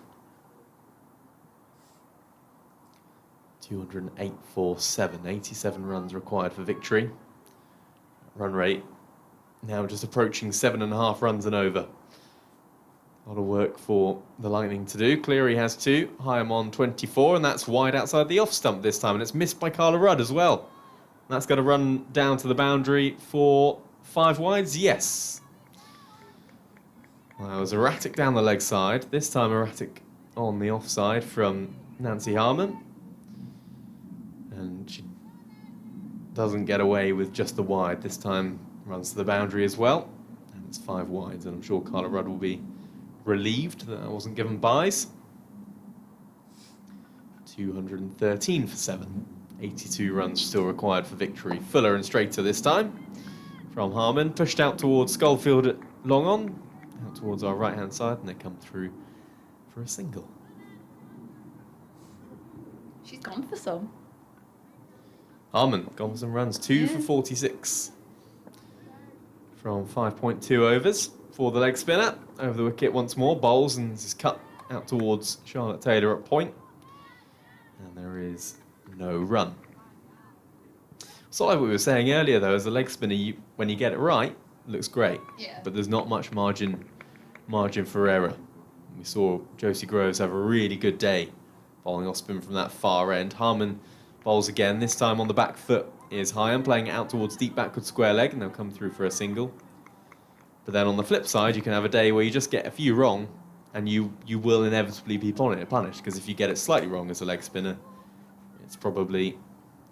208 for 7. 87 runs required for victory. Run rate now just approaching 7.5 runs and over. A lot of work for the Lightning to do. Cleary has 2, Hyam on 24, and that's wide outside the off stump this time, and it's missed by Carla Rudd as well. And that's going to run down to the boundary for 5 wides, yes. Well, it was erratic down the leg side, this time erratic on the offside from Nancy Harmon. And she doesn't get away with just the wide. This time runs to the boundary as well. And it's 5 wides, and I'm sure Carla Rudd will be relieved that I wasn't given buys. 213 for 7. 82 runs still required for victory. Fuller and straighter this time from Harman. Pushed out towards Schofield at long on. Out towards our right-hand side, and they come through for a single. She's gone for some. Harman gone for some runs. 2 for 46. From 5.2 overs for the leg spinner. Over the wicket once more. Bowls and is cut out towards Charlotte Taylor at point. And there is no run. So like what we were saying earlier, though, as a leg spinner, when you get it right, it looks great. Yeah. But there's not much margin for error. We saw Josie Groves have a really good day bowling off spin from that far end. Harman bowls again, this time on the back foot is Heyhoe, playing it out towards deep backward square leg, and they'll come through for a single. But then on the flip side, you can have a day where you just get a few wrong, and you will inevitably be punished, because if you get it slightly wrong as a leg spinner, it's probably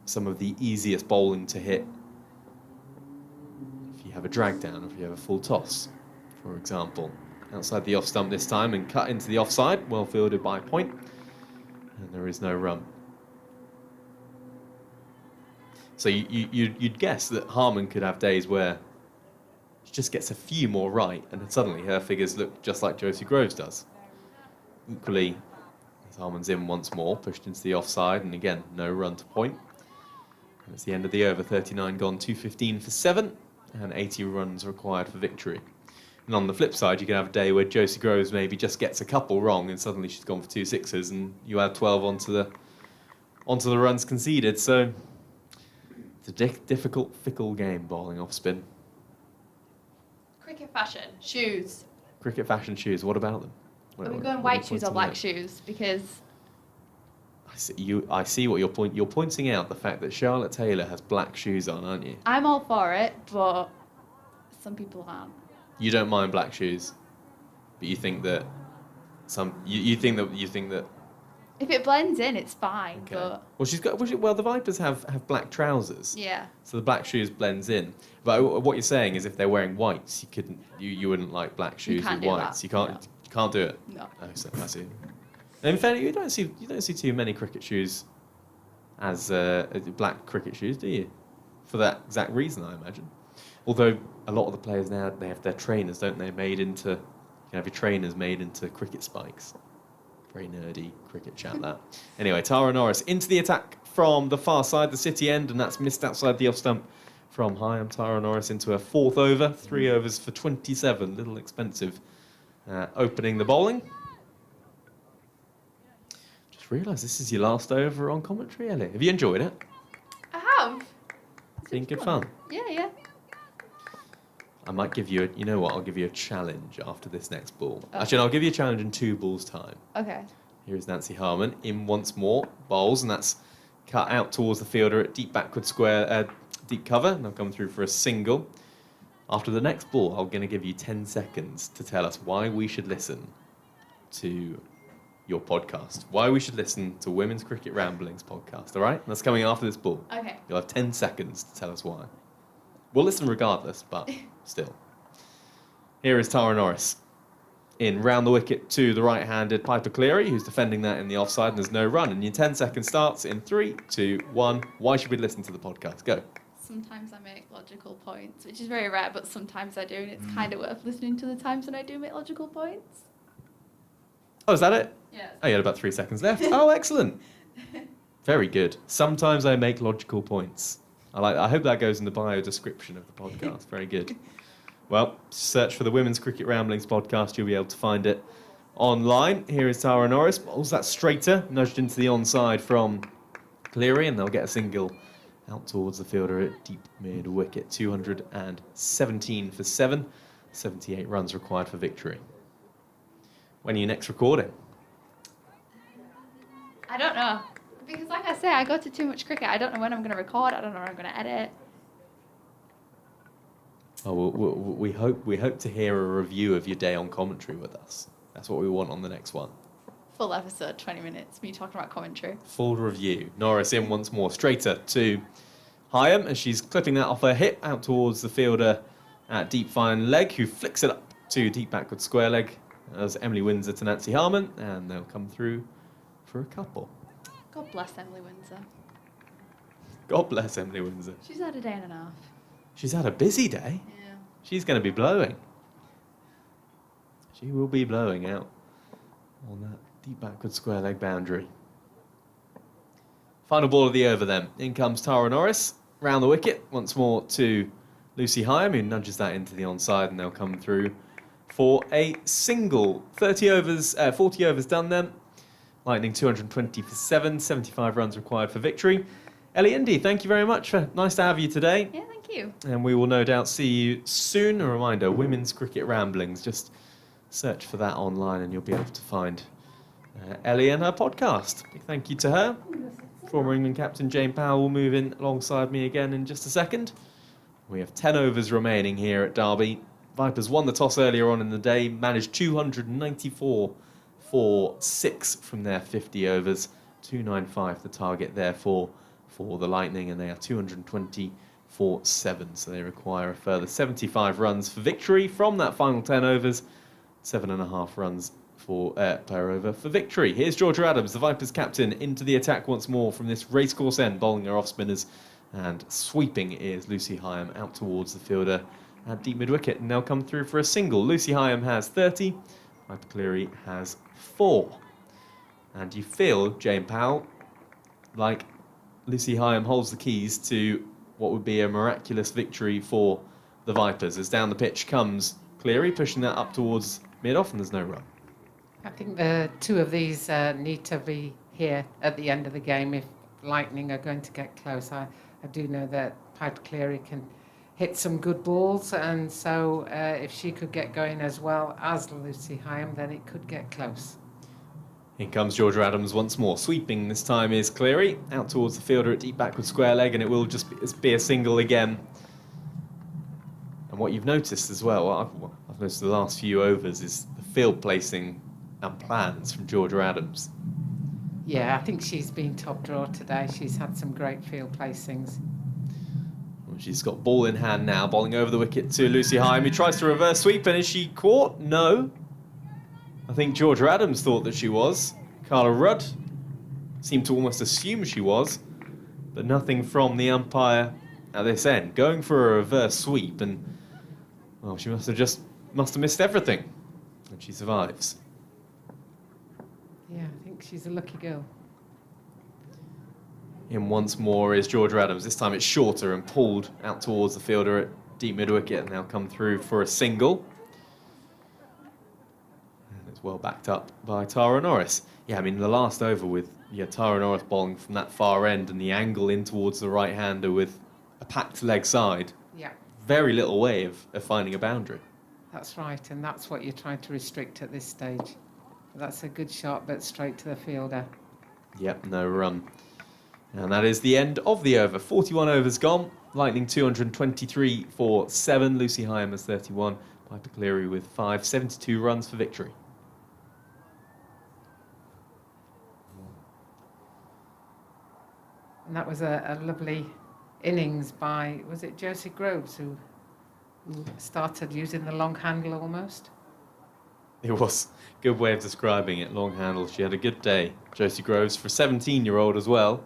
some of the easiest bowling to hit if you have a drag down, or if you have a full toss, for example. Outside the off stump this time and cut into the offside, well fielded by point, and there is no run. So you'd guess that Harman could have days where she just gets a few more right, and then suddenly her figures look just like Josie Groves does. Equally, as Harman's in once more, pushed into the offside, and again, no run to point. And it's the end of the over, 39 gone, 215 for 7, and 80 runs required for victory. And on the flip side, you can have a day where Josie Groves maybe just gets a couple wrong, and suddenly she's gone for 2 sixes, and you add 12 onto the runs conceded. So it's a difficult, fickle game, bowling off spin. Cricket fashion, shoes. Cricket fashion shoes. What about them? Are we going white shoes or black shoes? Because I see what you're pointing out the fact that Charlotte Taylor has black shoes on, aren't you? I'm all for it, but some people aren't. You don't mind black shoes, but you think that you think that if it blends in, it's fine. okay. But Well, the Vipers have black trousers. yeah. So the black shoes blends in. But what you're saying is, if they're wearing whites, you wouldn't like black shoes with whites. You can't do it. No. Oh, so I see. And in fact, you don't see too many cricket shoes as black cricket shoes, do you? For that exact reason, I imagine. Although a lot of the players now, they have their trainers, don't they? You can have your trainers made into cricket spikes. Very nerdy cricket chat, that. Anyway, Tara Norris into the attack from the far side, the city end, and that's missed outside the off stump from Heyhoe. Tara Norris into her 4th over, 3 overs for 27, little expensive. Opening the bowling. Just realised this is your last over on commentary, Ellie. Have you enjoyed it? I have. Been good fun? Yeah. I might give you I'll give you a challenge after this next ball. Oh. Actually, I'll give you a challenge in 2 balls' time. Okay. Here is Nancy Harman in once more, bowls, and that's cut out towards the fielder at deep backward square, deep cover, and I'll come through for a single. After the next ball, I'm going to give you 10 seconds to tell us why we should listen to your podcast, why we should listen to Women's Cricket Ramblings podcast, all right? That's coming after this ball. Okay. You'll have 10 seconds to tell us why. We'll listen regardless, but still. Here is Tara Norris. In round the wicket to the right-handed Piper Cleary, who's defending that in the offside, and there's no run. And your 10 seconds starts in 3, 2, 1. Why should we listen to the podcast? Go. Sometimes I make logical points, which is very rare, but sometimes I do, and it's kind of worth listening to the times when I do make logical points. Oh, is that it? Yeah. Oh, you had about 3 seconds left. Oh, excellent. Very good. Sometimes I make logical points. I like that. I hope that goes in the bio description of the podcast. Very good. Well, search for the Women's Cricket Ramblings podcast. You'll be able to find it online. Here is Tara Norris. Bowls that straighter, nudged into the onside from Cleary, and they'll get a single out towards the fielder at deep mid-wicket. 217 for 7. 78 runs required for victory. When are you next recording? I don't know. Because like I say, I go to too much cricket. I don't know when I'm going to record. I don't know when I'm going to edit. Oh, we hope to hear a review of your day on commentary with us. That's what we want on the next one. Full episode, 20 minutes, me talking about commentary. Full review. Norris in once more. Straighter to Heyhoe as she's clipping that off her hip out towards the fielder at deep fine leg, who flicks it up to deep backward square leg as Emily Windsor to Nancy Harmon, and they'll come through for a couple. God bless Emily Windsor. God bless Emily Windsor. She's had a day and a half. She's had a busy day. Yeah. She's going to be blowing. She will be blowing out on that deep backward square leg boundary. Final ball of the over then. In comes Tara Norris. Round the wicket once more to Lucy Heyhoe, who nudges that into the onside, and they'll come through for a single. 40 overs done then. Lightning 220 for 7, 75 runs required for victory. Ellie Indy, thank you very much. Nice to have you today. Yeah, thank you. And we will no doubt see you soon. A reminder, Women's Cricket Ramblings. Just search for that online and you'll be able to find Ellie and her podcast. Big thank you to her. Former England captain Jane Powell will move in alongside me again in just a second. We have 10 overs remaining here at Derby. Vipers won the toss earlier on in the day, managed 294 for 6 from their 50 overs. 295 the target therefore for the Lightning, and they are 220 for 7. So they require a further 75 runs for victory from that final 10 overs. 7.5 runs for per over for victory. Here's Georgia Adams, the Vipers captain, into the attack once more from this racecourse end, bowling her off spinners, and sweeping is Lucy Heyhoe out towards the fielder at deep mid wicket, and they'll come through for a single. Lucy Heyhoe has 30, Piper Cleary has 4. And you feel, Jane Powell, like Lucy Heyhoe holds the keys to what would be a miraculous victory for the Vipers, as down the pitch comes Cleary, pushing that up towards mid-off, and there's no run. I think the two of these need to be here at the end of the game if Lightning are going to get close. I do know that Piper Cleary can hit some good balls, and so if she could get going as well as Lucy Heyhoe, then it could get close. In comes Georgia Adams once more. Sweeping this time is Cleary, out towards the fielder at deep backward square leg, and it will just be a single again. And what you've noticed as well, I've noticed the last few overs, is the field placing and plans from Georgia Adams. Yeah, I think she's been top draw today. She's had some great field placings. Well, she's got ball in hand now, bowling over the wicket to Lucy Heyhoe, who tries to reverse sweep, and is she caught? No. I think Georgia Adams thought that she was. Carla Rudd seemed to almost assume she was, but nothing from the umpire at this end. Going for a reverse sweep, and well, she must have missed everything, and she survives. Yeah, I think she's a lucky girl. In once more is Georgia Adams. This time it's shorter and pulled out towards the fielder at deep mid wicket, and they'll come through for a single. It's well backed up by Tara Norris. Yeah, I mean, the last over with Tara Norris bowling from that far end and the angle in towards the right-hander with a packed leg side. Yeah. Very little way of finding a boundary. That's right, and that's what you're trying to restrict at this stage. That's a good shot, but straight to the fielder. Yep, no run. And that is the end of the over. 41 overs gone. Lightning 223 for 7. Lucy Heyhoe has 31. Piper Cleary with 5. 72 runs for victory. And that was a lovely innings by, was it Josie Groves who started using the long handle almost? It was a good way of describing it, long handle. She had a good day. Josie Groves for a 17-year-old as well.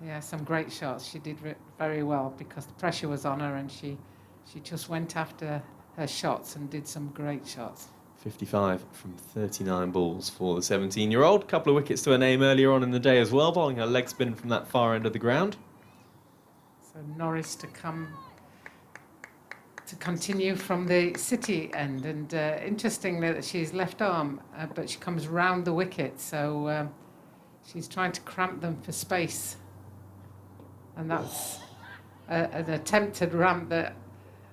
Yeah, some great shots. She did very well because the pressure was on her, and she just went after her shots and did some great shots. 55 from 39 balls for the 17-year-old. Couple of wickets to her name earlier on in the day as well, bowling her leg spin from that far end of the ground. So Norris to continue from the city end, and interestingly that she's left arm, but she comes round the wicket, so she's trying to cramp them for space, and that's an attempted ramp that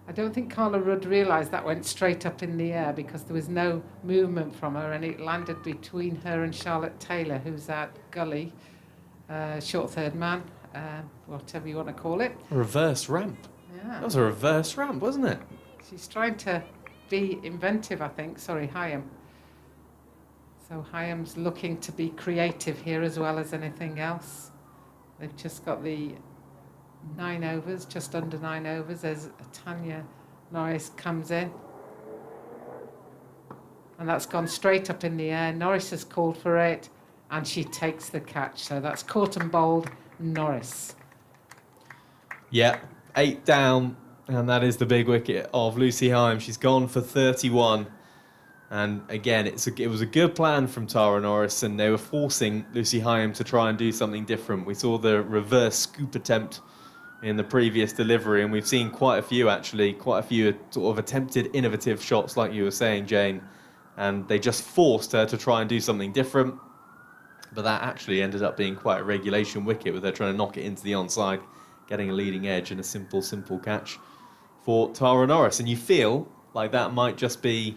I don't think Carla Rudd realised that went straight up in the air because there was no movement from her, and it landed between her and Charlotte Taylor, who's at gully, short third man, whatever you want to call it. A reverse ramp. Yeah. That was a reverse ramp, wasn't it? She's trying to be inventive, I think. Sorry, Heyhoe. So Heyhoe's looking to be creative here as well as anything else. They've just got the 9 overs, just under 9 overs, as Tanya Norris comes in. And that's gone straight up in the air. Norris has called for it, and she takes the catch. So that's caught and bowled Norris. Yeah, 8 down, and that is the big wicket of Lucy Heyhoe. She's gone for 31. And again, it was a good plan from Tara Norris, and they were forcing Lucy Heyhoe to try and do something different. We saw the reverse scoop attempt in the previous delivery, and we've seen quite a few sort of attempted innovative shots, like you were saying, Jane. And they just forced her to try and do something different. But that actually ended up being quite a regulation wicket, with her trying to knock it into the onside, getting a leading edge, and a simple catch for Tara Norris. And you feel like that might just be...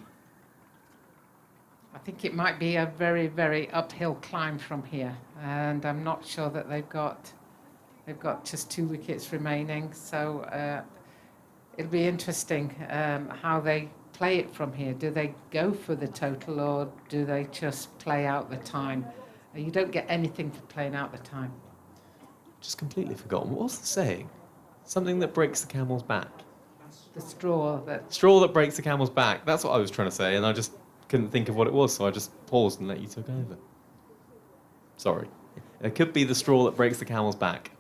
I think it might be a very, very uphill climb from here. And I'm not sure that they've got just 2 wickets remaining. So it'll be interesting how they play it from here. Do they go for the total, or do they just play out the time? You don't get anything for playing out the time. Just completely forgotten. What was the saying? Something that breaks the camel's back. The straw that... Straw that breaks the camel's back. That's what I was trying to say, and I just couldn't think of what it was, so I just paused and let you take over. Sorry. It could be the straw that breaks the camel's back.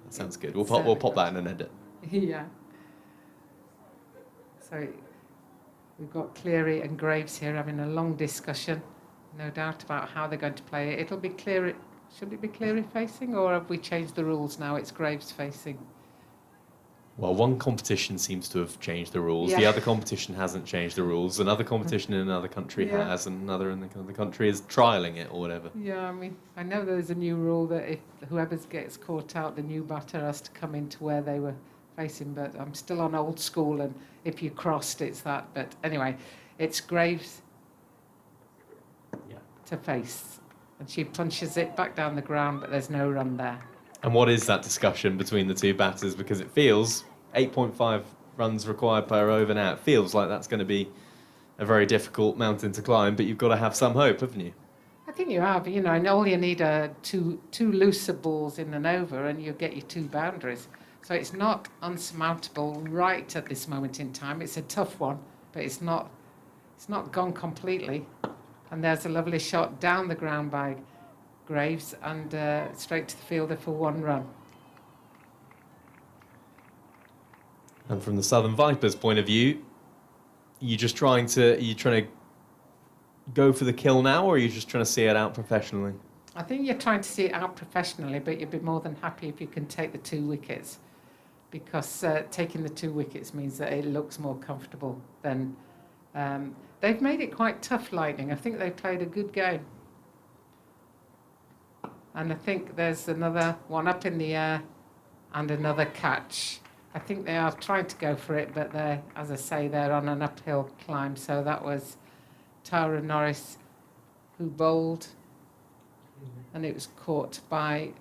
That sounds good. We'll pop that in an edit. Yeah. So we've got Cleary and Graves here having a long discussion, no doubt, about how they're going to play it. It'll be Cleary. Should it be Cleary facing, or have we changed the rules now? It's Graves facing. Well, one competition seems to have changed the rules. Yeah. The other competition hasn't changed the rules. Another competition in another country has, and another in the country is trialling it or whatever. Yeah, I mean, I know there's a new rule that if whoever gets caught out, the new batter has to come into where they were facing, but I'm still on old school, and if you crossed, it's that. But anyway, it's Graves to face, and she punches it back down the ground, but there's no run there. And what is that discussion between the two batters? Because it feels 8.5 runs required per over now. It feels like that's going to be a very difficult mountain to climb, but you've got to have some hope, haven't you? I think you have, and all you need are two looser balls in an over, and you get your 2 boundaries. So it's not unsurmountable right at this moment in time. It's a tough one, but it's not gone completely. And there's a lovely shot down the ground by Graves, and straight to the fielder for 1 run. And from the Southern Vipers' point of view, are you trying to go for the kill now, or are you just trying to see it out professionally? I think you're trying to see it out professionally, but you'd be more than happy if you can take the 2 wickets, because taking the 2 wickets means that it looks more comfortable. Then they've made it quite tough, Lightning. I think they played a good game. And I think there's another one up in the air and another catch. I think they are trying to go for it, but as I say, they're on an uphill climb. So that was Tara Norris who bowled, and it was caught by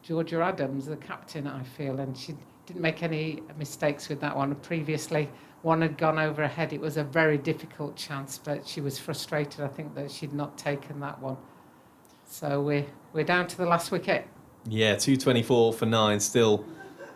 Georgia Adams, the captain, I feel, and she didn't make any mistakes with that one. Previously, one had gone over her head. It was a very difficult chance, but she was frustrated, I think, that she'd not taken that one. So we're down to the last wicket. Yeah, 224 for 9, still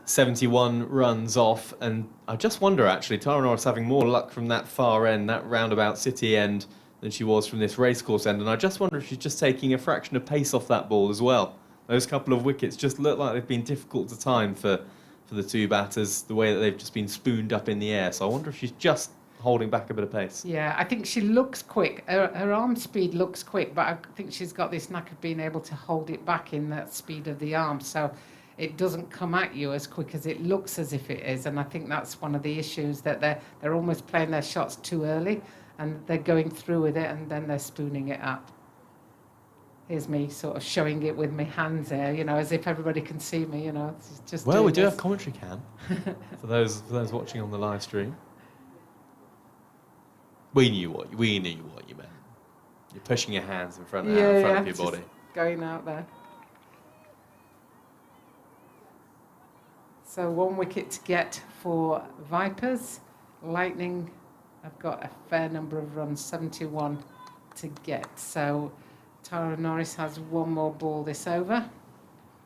71 runs off. And I just wonder, actually, Tara Norris having more luck from that far end, that roundabout city end, than she was from this racecourse end. And I just wonder if she's just taking a fraction of pace off that ball as well. Those couple of wickets just look like they've been difficult to time for the 2 batters, the way that they've just been spooned up in the air. So I wonder if she's just holding back a bit of pace. Yeah, I think she looks quick. Her arm speed looks quick, but I think she's got this knack of being able to hold it back in that speed of the arm, so it doesn't come at you as quick as it looks as if it is. And I think that's one of the issues, that they're almost playing their shots too early, and they're going through with it, and then they're spooning it up. Here's me sort of showing it with my hands there, as if everybody can see me, It's just well, we do this. have commentary cam for those watching on the live stream. We knew what you meant. You're pushing your hands in front of your just body. Going out there. So 1 wicket to get for Vipers. Lightning have got a fair number of runs, 71 to get. So Tara Norris has 1 more ball this over.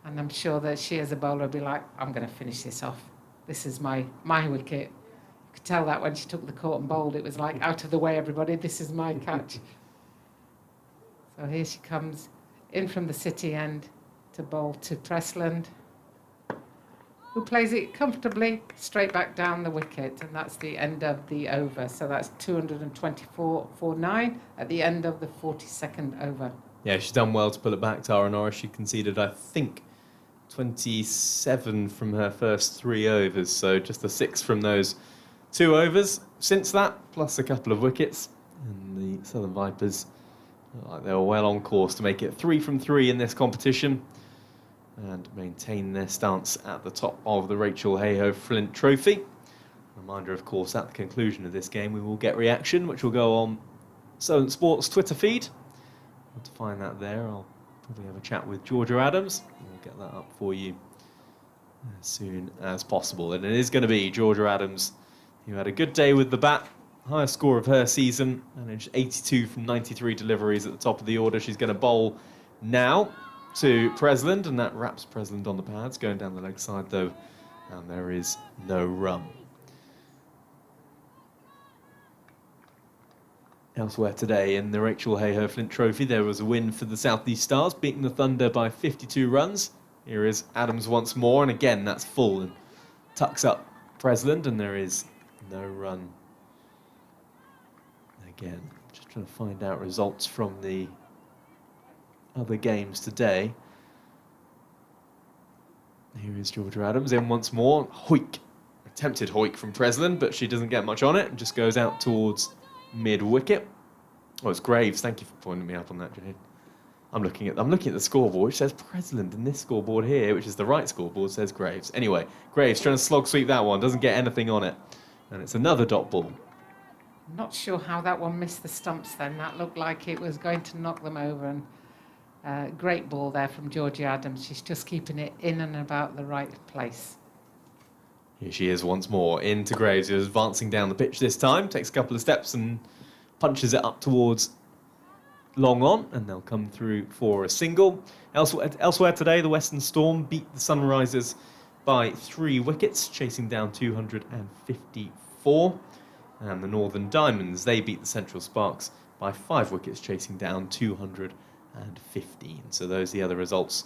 And I'm sure that she as a bowler will be like, I'm going to finish this off. This is my wicket. You could tell that when she took the court and bowled, it was like, out of the way, everybody, this is my catch. So here she comes in from the city end to bowl to Pressland, who plays it comfortably straight back down the wicket, and that's the end of the over. So that's 224 for 9 at the end of the 42nd over. Yeah, she's done well to pull it back, Tara Norris. She conceded, I think, 27 from her first 3 overs, so just a 6 from those 2 overs. Since that, plus a couple of wickets, and the Southern Vipers look like they were well on course to make it 3 from 3 in this competition and maintain their stance at the top of the Rachael Heyhoe Flint Trophy. Reminder, of course, at the conclusion of this game, we will get reaction, which will go on Southern Sports Twitter feed. To find that there, I'll probably have a chat with Georgia Adams. We'll get that up for you as soon as possible. And it is going to be Georgia Adams, who had a good day with the bat. Highest score of her season, managed 82 from 93 deliveries at the top of the order. She's going to bowl now to Presland, and that wraps Presland on the pads. Going down the leg side, though, and there is no run. Elsewhere today in the Rachael Heyhoe Flint Trophy, there was a win for the South East Stars, beating the Thunder by 52 runs. Here is Adams once more, and again, that's full and tucks up Presland, and there is no run. Again, just trying to find out results from the other games today. Here is Georgia Adams in once more. Hoik, attempted hoik from Presland, but she doesn't get much on it and just goes out towards mid-wicket. Oh, it's Graves. Thank you for pointing me up on that, Jade. I'm looking at the scoreboard, which says Presland, and this scoreboard here, which is the right scoreboard, says Graves. Anyway, Graves trying to slog sweep that one, doesn't get anything on it, and it's another dot ball. Not sure how that one missed the stumps then. That looked like it was going to knock them over, and great ball there from Georgia Adams. She's just keeping it in and about the right place. Here she is once more, into Graves, who's advancing down the pitch this time, takes a couple of steps and punches it up towards long on, and they'll come through for a single. Elsewhere today, the Western Storm beat the Sunrisers by 3 wickets, chasing down 254. And the Northern Diamonds, they beat the Central Sparks by 5 wickets, chasing down 215. So those are the other results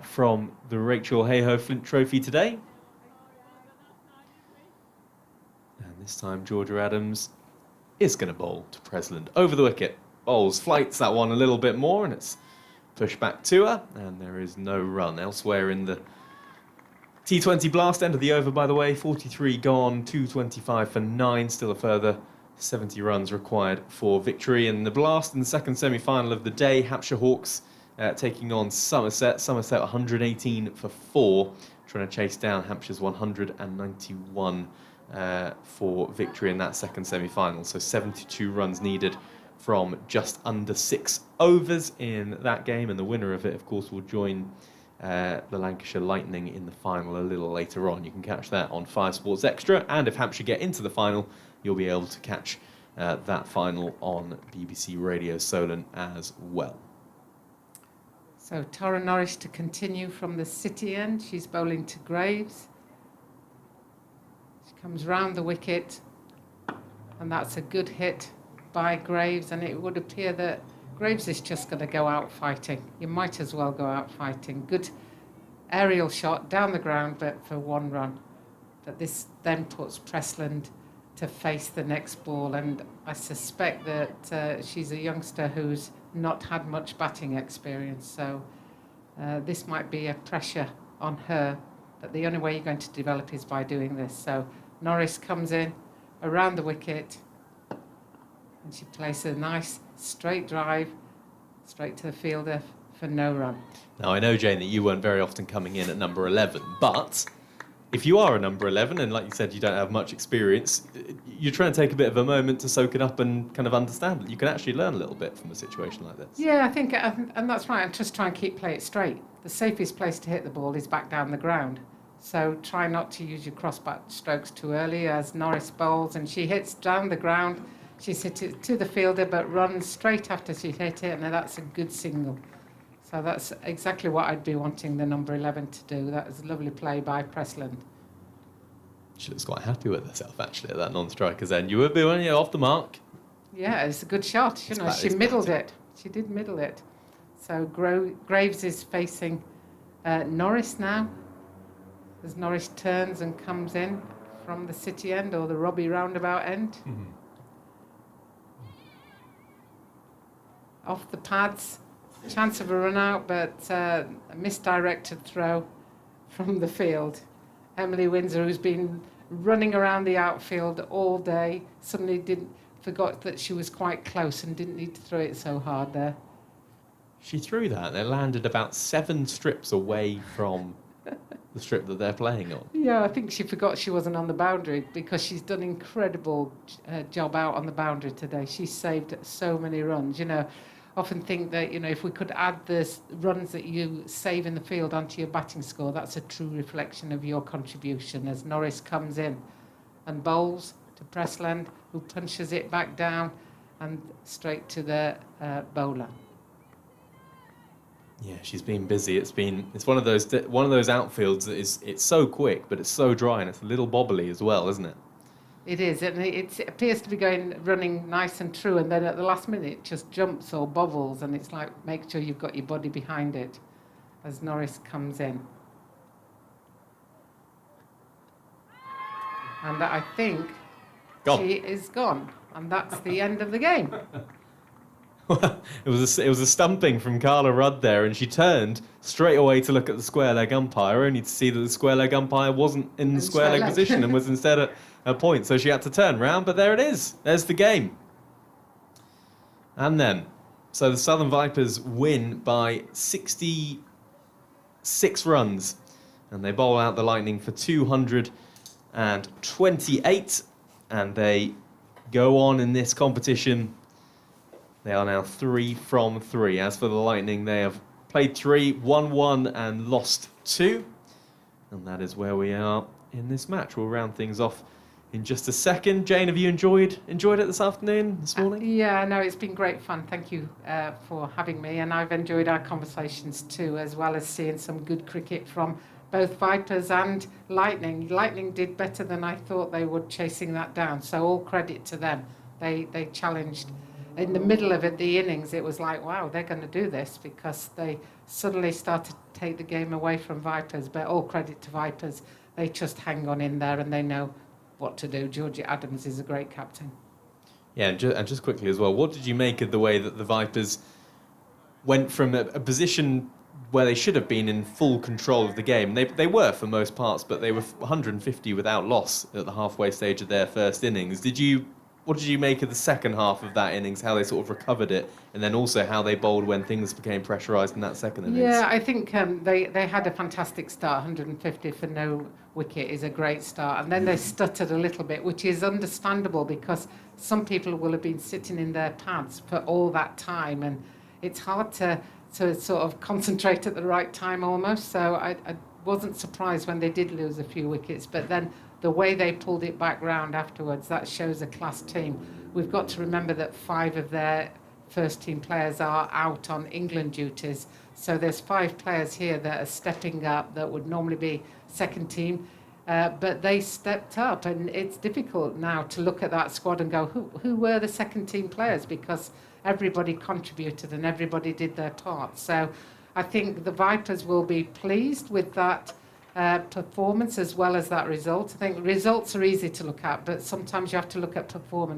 from the Rachael Heyhoe Flint Trophy today. And this time, Georgia Adams is going to bowl to Presland over the wicket. Bowls, flights that one a little bit more, and it's pushed back to her, and there is no run. Elsewhere in the T20 Blast, end of the over, by the way, 43 gone, 225 for 9, still a further 70 runs required for victory. In the Blast, in the second semi-final of the day, Hampshire Hawks taking on Somerset. Somerset 118 for 4, trying to chase down Hampshire's 191 for victory in that second semi-final. So 72 runs needed from just under 6 overs in that game, and the winner of it, of course, will join the Lancashire Lightning in the final a little later on. You can catch that on 5 Sports Extra, and if Hampshire get into the final, you'll be able to catch that final on BBC Radio Solent as well. So Tara Norris to continue from the city end. She's bowling to Graves. She comes round the wicket, and that's a good hit by Graves, and it would appear that Graves is just going to go out fighting. You might as well go out fighting. Good aerial shot down the ground, but for 1 run. But this then puts Presland to face the next ball, and I suspect that she's a youngster who's not had much batting experience, so this might be a pressure on her, but the only way you're going to develop is by doing this. So Norris comes in around the wicket, and she places a nice straight drive straight to the fielder for no run. Now, I know, Jane, that you weren't very often coming in at number 11, but if you are a number 11, and like you said, you don't have much experience, you're trying to take a bit of a moment to soak it up and kind of understand it. You can actually learn a little bit from a situation like this. Yeah, I think, and that's right, I'm just trying to play it straight. The safest place to hit the ball is back down the ground. So try not to use your crossback strokes too early as Norris bowls, and she hits down the ground. She's hit it to the fielder, but runs straight after she hit it, and that's a good signal. So that's exactly what I'd be wanting the number 11 to do. That was a lovely play by Pressland. She was quite happy with herself, actually, at that non-striker's end. You were doing off the mark. Yeah, it's a good shot. She middled it. She did middle it. So Graves is facing Norris now, as Norris turns and comes in from the city end or the Robbie roundabout end. Mm-hmm. Off the pads, chance of a run out, but a misdirected throw from the field. Emily Windsor, who's been running around the outfield all day, suddenly forgot that she was quite close and didn't need to throw it so hard there. She threw that and it landed about 7 strips away from the strip that they're playing on. Yeah, I think she forgot she wasn't on the boundary because she's done an incredible job out on the boundary today. She's saved so many runs. Often think that, if we could add the runs that you save in the field onto your batting score, that's a true reflection of your contribution. As Norris comes in and bowls to Pressland, who punches it back down and straight to the bowler. Yeah, she's been busy. It's one of those outfields that it's so quick, but it's so dry and it's a little bobbly as well, isn't it? It is, and it appears to be running nice and true, and then at the last minute it just jumps or bobbles, and it's like, make sure you've got your body behind it as Norris comes in. And I think she is gone, and that's the end of the game. It was a stumping from Carla Rudd there, and she turned straight away to look at the square leg umpire, only to see that the square leg umpire wasn't in the square leg position and was instead at a point. So she had to turn round, but there it is. There's the game. And then, so the Southern Vipers win by 66 runs, and they bowl out the Lightning for 228, and they go on in this competition. They are now 3 from 3. As for the Lightning, they have played 3, won 1 and lost 2. And that is where we are in this match. We'll round things off in just a second. Jane, have you enjoyed it this afternoon, this morning? Yeah, no, it's been great fun. Thank you for having me. And I've enjoyed our conversations too, as well as seeing some good cricket from both Vipers and Lightning. Lightning did better than I thought they would, chasing that down. So all credit to them. They challenged. In the middle of the innings, it was like, wow, they're going to do this, because they suddenly started to take the game away from Vipers. But all credit to Vipers. They just hang on in there and they know what to do. Georgie Adams is a great captain. Yeah, and just quickly as well, what did you make of the way that the Vipers went from a position where they should have been in full control of the game? They were for most parts, but they were 150 without loss at the halfway stage of their first innings. What did you make of the second half of that innings, how they sort of recovered it, and then also how they bowled when things became pressurised in that second innings? Yeah, I think they had a fantastic start. 150 for no wicket is a great start. And then they stuttered a little bit, which is understandable, because some people will have been sitting in their pads for all that time, and it's hard to sort of concentrate at the right time almost. So I wasn't surprised when they did lose a few wickets, but then the way they pulled it back round afterwards, that shows a class team. We've got to remember that 5 of their first team players are out on England duties. So there's 5 players here that are stepping up that would normally be second team. But they stepped up, and it's difficult now to look at that squad and go, who were the second team players? Because everybody contributed and everybody did their part. So I think the Vipers will be pleased with that performance as well as that result. I think results are easy to look at, but sometimes you have to look at performance.